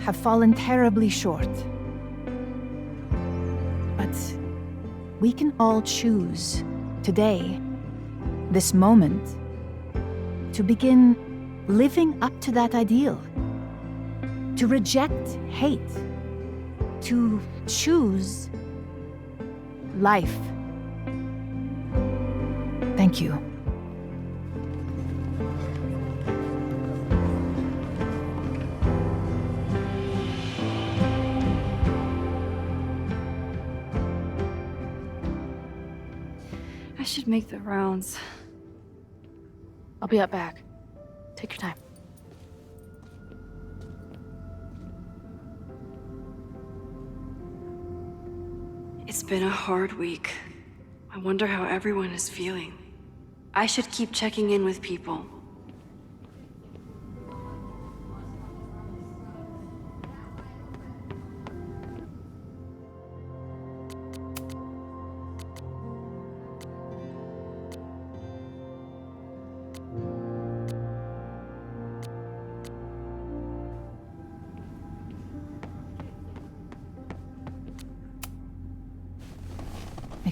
Speaker 21: have fallen terribly short. But we can all choose today, this moment, to begin living up to that ideal, to reject hate, to choose life. Thank you.
Speaker 1: I should make the rounds.
Speaker 10: I'll be up back. Take your time.
Speaker 1: It's been a hard week. I wonder how everyone is feeling. I should keep checking in with people.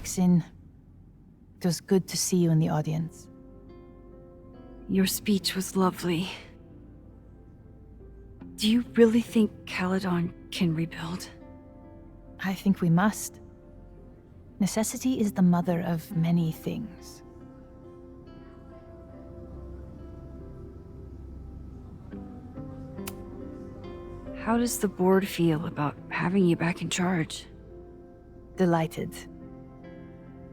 Speaker 21: Maxine, it was good to see you in the audience.
Speaker 1: Your speech was lovely. Do you really think Caledon can rebuild?
Speaker 21: I think we must. Necessity is the mother of many things.
Speaker 1: How does the board feel about having you back in charge?
Speaker 21: Delighted.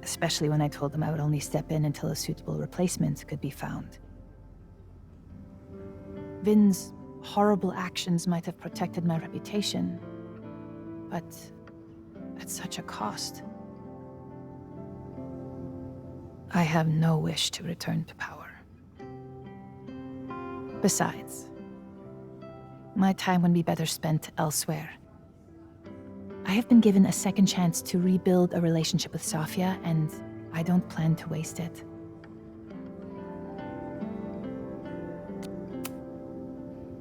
Speaker 21: Especially when I told them I would only step in until a suitable replacement could be found. Vin's horrible actions might have protected my reputation, but at such a cost. I have no wish to return to power. Besides, my time would be better spent elsewhere. I have been given a second chance to rebuild a relationship with Safia, and I don't plan to waste it.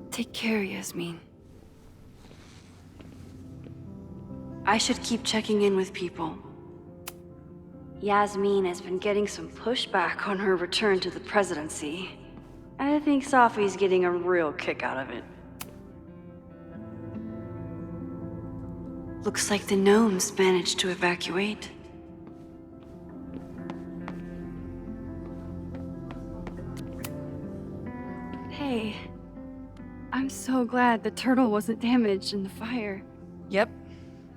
Speaker 1: Take care, Yasmin. I should keep checking in with people. Yasmin has been getting some pushback on her return to the presidency. I think Safi's getting a real kick out of it. Looks like the gnomes managed to evacuate. Hey, I'm so glad the turtle wasn't damaged in the fire.
Speaker 2: Yep.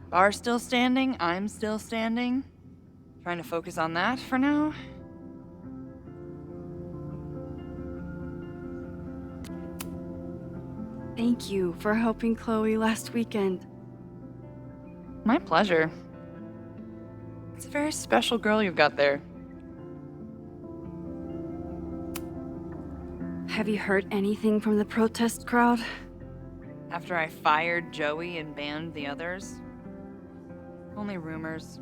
Speaker 2: Bar's still standing, I'm still standing. Trying to focus on that for now.
Speaker 1: Thank you for helping Chloe last weekend.
Speaker 2: My pleasure. It's a very special girl you've got there.
Speaker 1: Have you heard anything from the protest crowd?
Speaker 2: After I fired Joey and banned the others? Only rumors.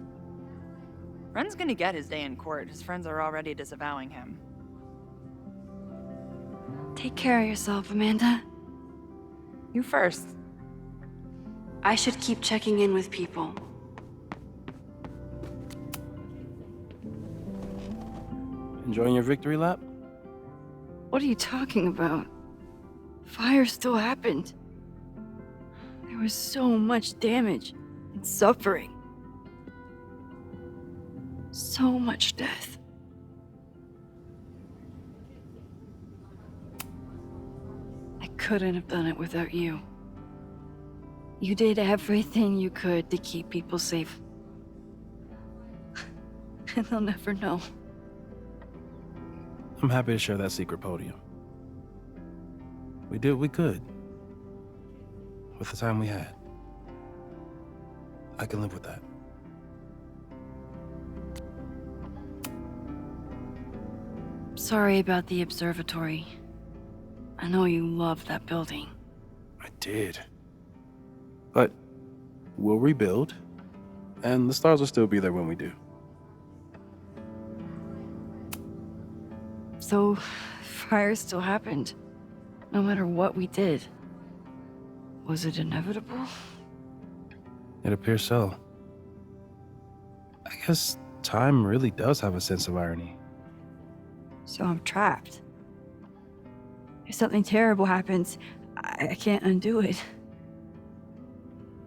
Speaker 2: Ren's gonna get his day in court. His friends are already disavowing him.
Speaker 1: Take care of yourself, Amanda.
Speaker 2: You first.
Speaker 1: I should keep checking in with people.
Speaker 11: Enjoying your victory lap?
Speaker 1: What are you talking about? Fire still happened. There was so much damage and suffering. So much death. I couldn't have done it without you. You did everything you could to keep people safe. And they'll never know.
Speaker 11: I'm happy to share that secret podium. We did what we could. With the time we had. I can live with that.
Speaker 1: Sorry about the observatory. I know you love that building.
Speaker 11: I did. But we'll rebuild, and the stars will still be there when we do.
Speaker 1: So, fire still happened, no matter what we did. Was it inevitable?
Speaker 11: It appears so. I guess time really does have a sense of irony.
Speaker 1: So I'm trapped. If something terrible happens, I can't undo it.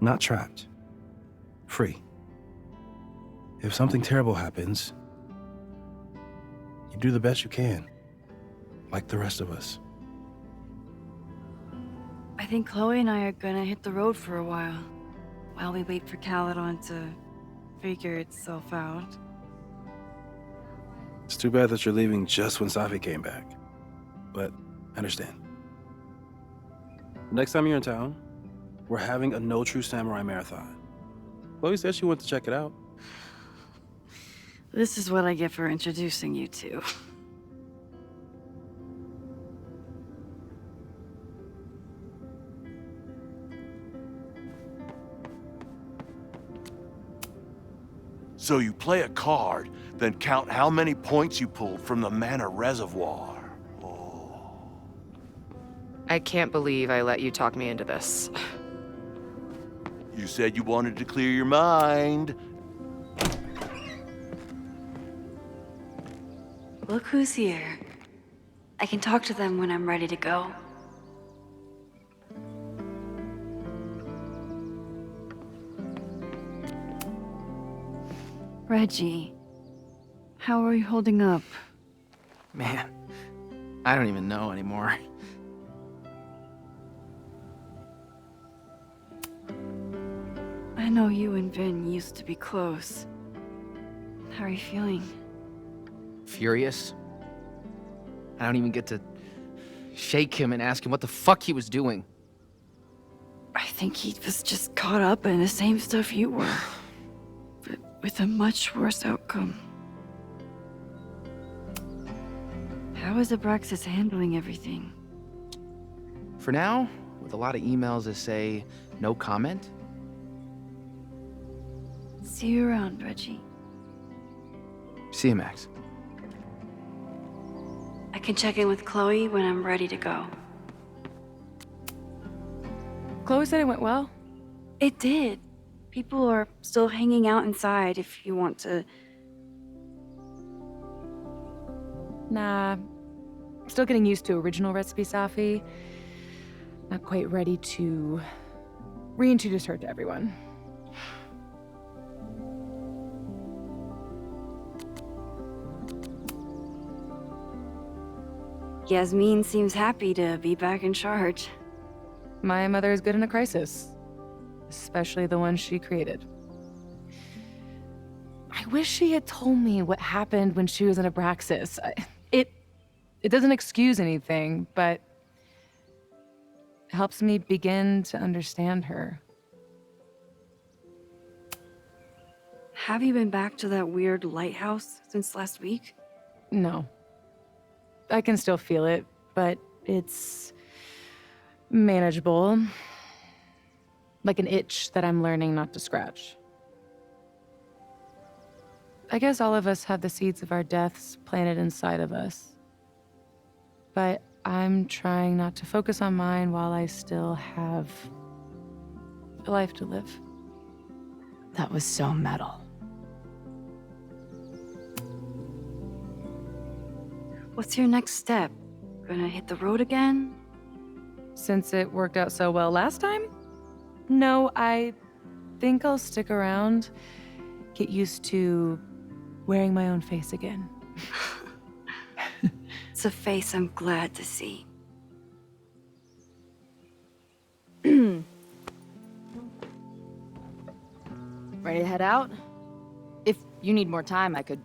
Speaker 11: Not trapped. Free. If something terrible happens, you do the best you can, like the rest of us.
Speaker 1: I think Chloe and I are gonna hit the road for a while we wait for Caledon to figure itself out.
Speaker 11: It's too bad that you're leaving just when Safi came back, but I understand. Next time you're in town, we're having a No True Samurai marathon. Chloe said she went to check it out.
Speaker 1: This is what I get for introducing you to.
Speaker 7: So you play a card, then count how many points you pulled from the mana reservoir.
Speaker 22: I can't believe I let you talk me into this.
Speaker 7: You said you wanted to clear your mind.
Speaker 1: Look who's here. I can talk to them when I'm ready to go. Reggie, how are you holding up?
Speaker 12: Man, I don't even know anymore.
Speaker 1: I know you and Vin used to be close. How are you feeling?
Speaker 12: Furious. I don't even get to shake him and ask him what the fuck he was doing.
Speaker 1: I think he was just caught up in the same stuff you were, but with a much worse outcome. How is Abraxas handling everything?
Speaker 12: For now, with a lot of emails that say no comment.
Speaker 1: See you around, Reggie.
Speaker 12: See you, Max.
Speaker 1: I can check in with Chloe when I'm ready to go.
Speaker 22: Chloe said it went well.
Speaker 1: It did. People are still hanging out inside if you want to.
Speaker 22: Nah. Still getting used to original recipe Safi. Not quite ready to reintroduce her to everyone.
Speaker 1: Yasmin seems happy to be back in charge.
Speaker 22: My mother is good in a crisis, especially the one she created. I wish she had told me what happened when she was in Abraxas. It doesn't excuse anything, but helps me begin to understand her.
Speaker 1: Have you been back to that weird lighthouse since last week?
Speaker 22: No. I can still feel it, but it's manageable. Like an itch that I'm learning not to scratch. I guess all of us have the seeds of our deaths planted inside of us. But I'm trying not to focus on mine while I still have a life to live.
Speaker 21: That was so metal.
Speaker 1: What's your next step? Gonna hit the road again?
Speaker 22: Since it worked out so well last time? No, I think I'll stick around, get used to wearing my own face again.
Speaker 1: It's a face I'm glad to see.
Speaker 3: Ready to head out? If you need more time, I could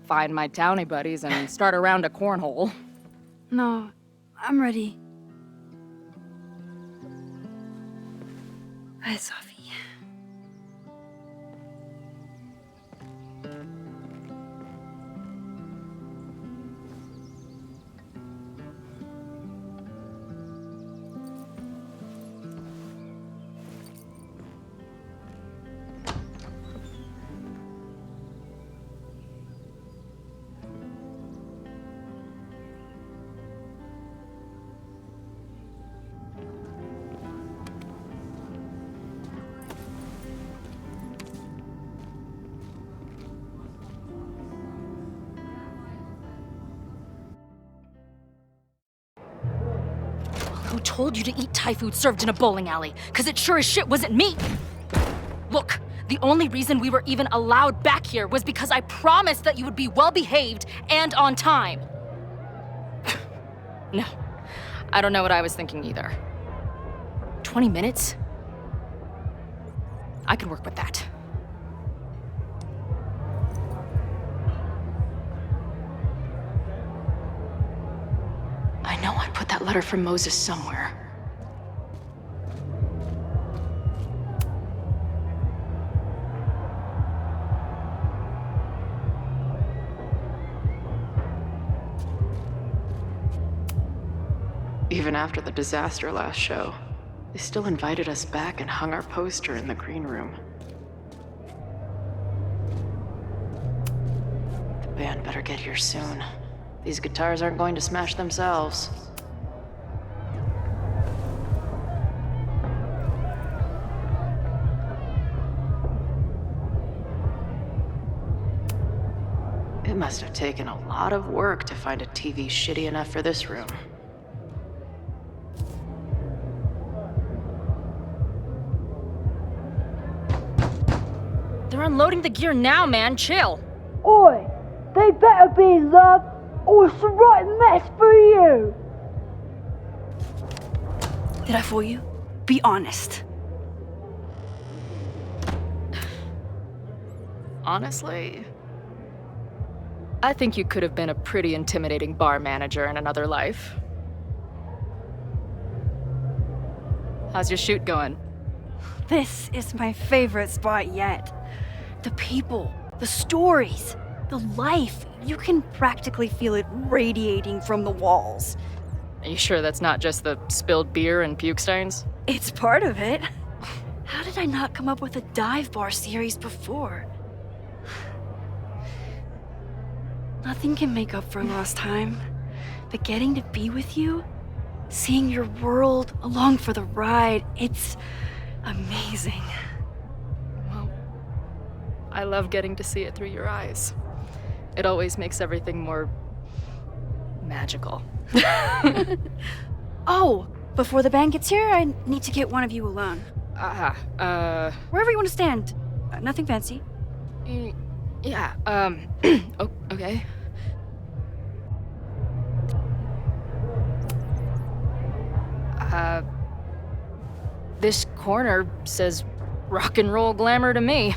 Speaker 3: find my townie buddies and start a round of cornhole.
Speaker 1: No, I'm ready. Hi, Sophie.
Speaker 3: Who told you to eat Thai food served in a bowling alley? Because it sure as shit wasn't me! Look, the only reason we were even allowed back here was because I promised that you would be well-behaved and on time. No, I don't know what I was thinking either. 20 minutes? I can work with that. I know I put that letter from Moses somewhere.
Speaker 9: Even after the disaster last show, they still invited us back and hung our poster in the green room. The band better get here soon. These guitars aren't going to smash themselves. It must have taken a lot of work to find a TV shitty enough for this room.
Speaker 3: They're unloading the gear now, man. Chill.
Speaker 19: Oi! They better be in love, or it's a right mess for you!
Speaker 20: Did I fool you? Be honest.
Speaker 3: Honestly, I think you could have been a pretty intimidating bar manager in another life. How's your shoot going?
Speaker 20: This is my favorite spot yet. The people, the stories, the life. You can practically feel it radiating from the walls.
Speaker 3: Are you sure that's not just the spilled beer and puke stains?
Speaker 20: It's part of it. How did I not come up with a dive bar series before? Nothing can make up for lost time, but getting to be with you, seeing your world along for the ride, it's amazing.
Speaker 3: Well, I love getting to see it through your eyes. It always makes everything more magical.
Speaker 20: Oh, before the band gets here, I need to get one of you alone. Wherever you want to stand. Nothing fancy.
Speaker 3: Yeah, okay. This corner says rock and roll glamour to me.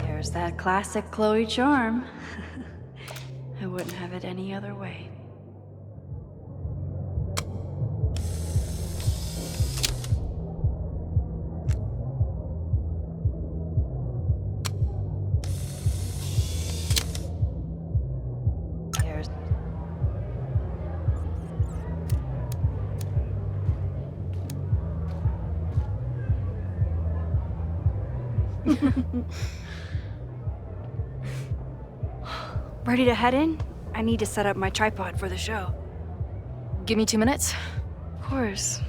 Speaker 20: There's that classic Chloe charm. I wouldn't have it any other way. There's... Ready to head in? I need to set up my tripod for the show.
Speaker 3: Give me 2 minutes.
Speaker 20: Of course.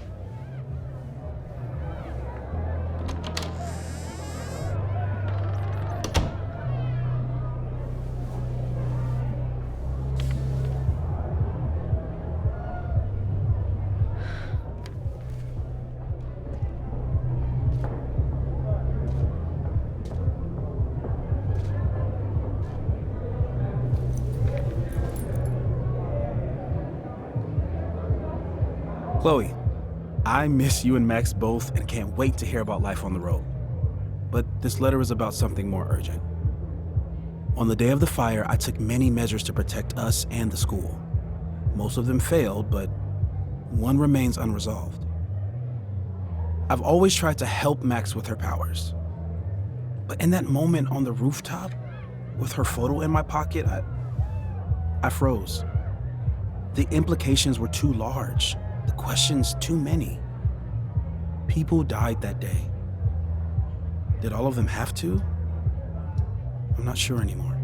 Speaker 11: Chloe, I miss you and Max both and can't wait to hear about life on the road. But this letter is about something more urgent. On the day of the fire, I took many measures to protect us and the school. Most of them failed, but one remains unresolved. I've always tried to help Max with her powers. But in that moment on the rooftop, with her photo in my pocket, I froze. The implications were too large. The questions too many. People died that day. Did all of them have to? I'm not sure anymore.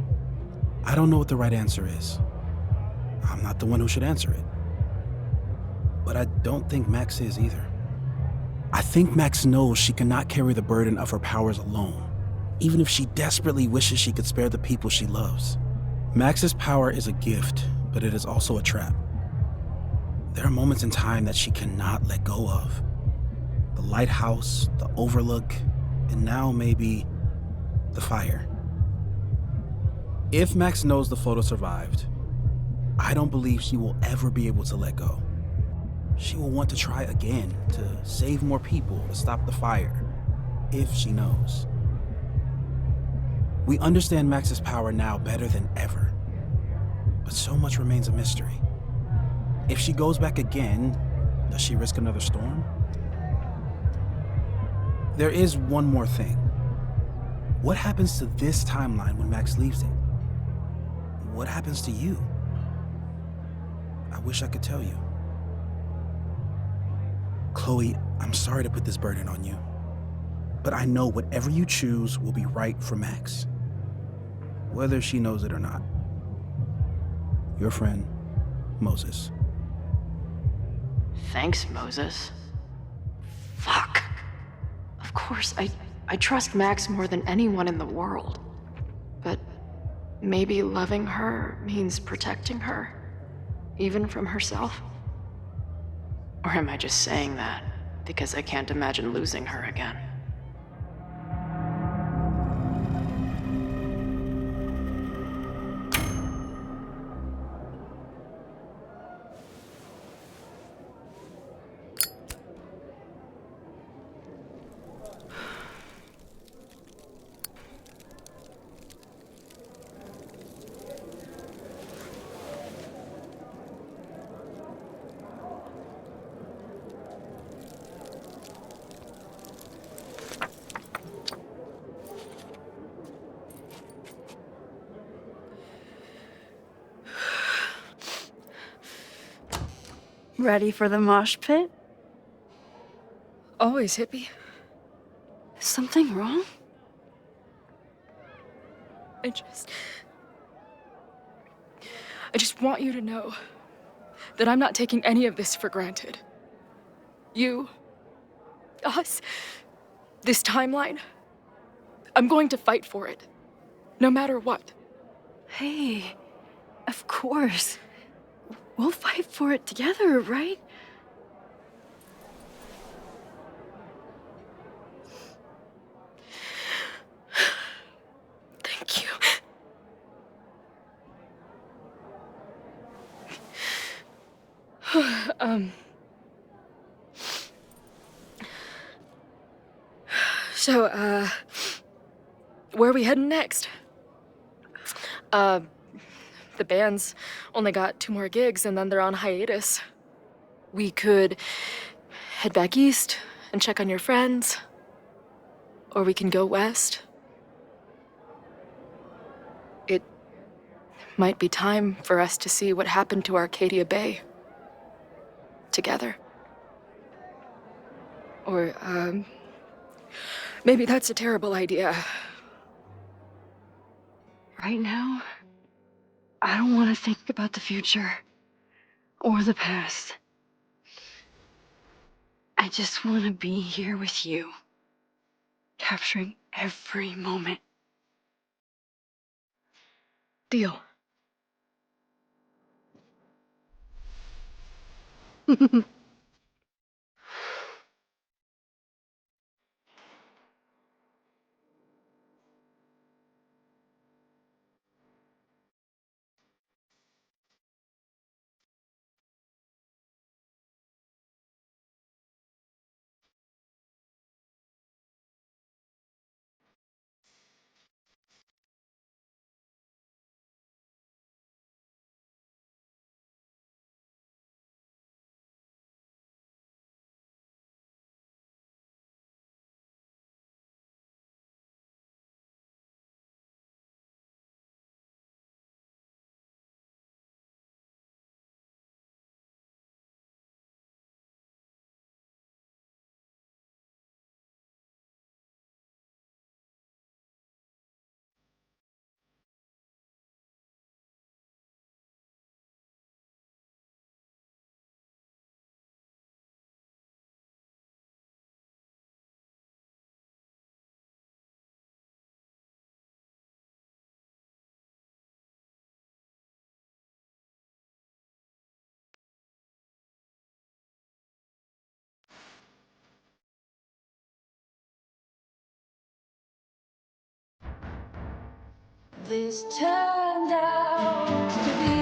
Speaker 11: I don't know what the right answer is. I'm not the one who should answer it. But I don't think Max is either. I think Max knows she cannot carry the burden of her powers alone, even if she desperately wishes she could spare the people she loves. Max's power is a gift, but it is also a trap. There are moments in time that she cannot let go of. The lighthouse, the overlook, and now maybe the fire. If Max knows the photo survived, I don't believe she will ever be able to let go. She will want to try again, to save more people, to stop the fire, if she knows. We understand Max's power now better than ever, but so much remains a mystery. If she goes back again, does she risk another storm? There is one more thing. What happens to this timeline when Max leaves it? What happens to you? I wish I could tell you. Chloe, I'm sorry to put this burden on you, but I know whatever you choose will be right for Max, whether she knows it or not. Your friend, Moses.
Speaker 9: Thanks, Moses. Fuck. Of course, I trust Max more than anyone in the world. But maybe loving her means protecting her, even from herself? Or am I just saying that because I can't imagine losing her again?
Speaker 20: Ready for the mosh pit?
Speaker 10: Always, hippie.
Speaker 20: Is something wrong?
Speaker 10: I just want you to know that I'm not taking any of this for granted. You, us, this timeline. I'm going to fight for it, no matter what.
Speaker 20: Hey, of course. We'll fight for it together, right?
Speaker 10: Thank you. So, where are we heading next? The band's only got 2 more gigs and then they're on hiatus. We could head back east and check on your friends. Or we can go west. It might be time for us to see what happened to Arcadia Bay. Together. Or, maybe that's a terrible idea.
Speaker 20: Right now, I don't want to think about the future or the past. I just want to be here with you, capturing every moment.
Speaker 10: Deal.
Speaker 16: this turned out to be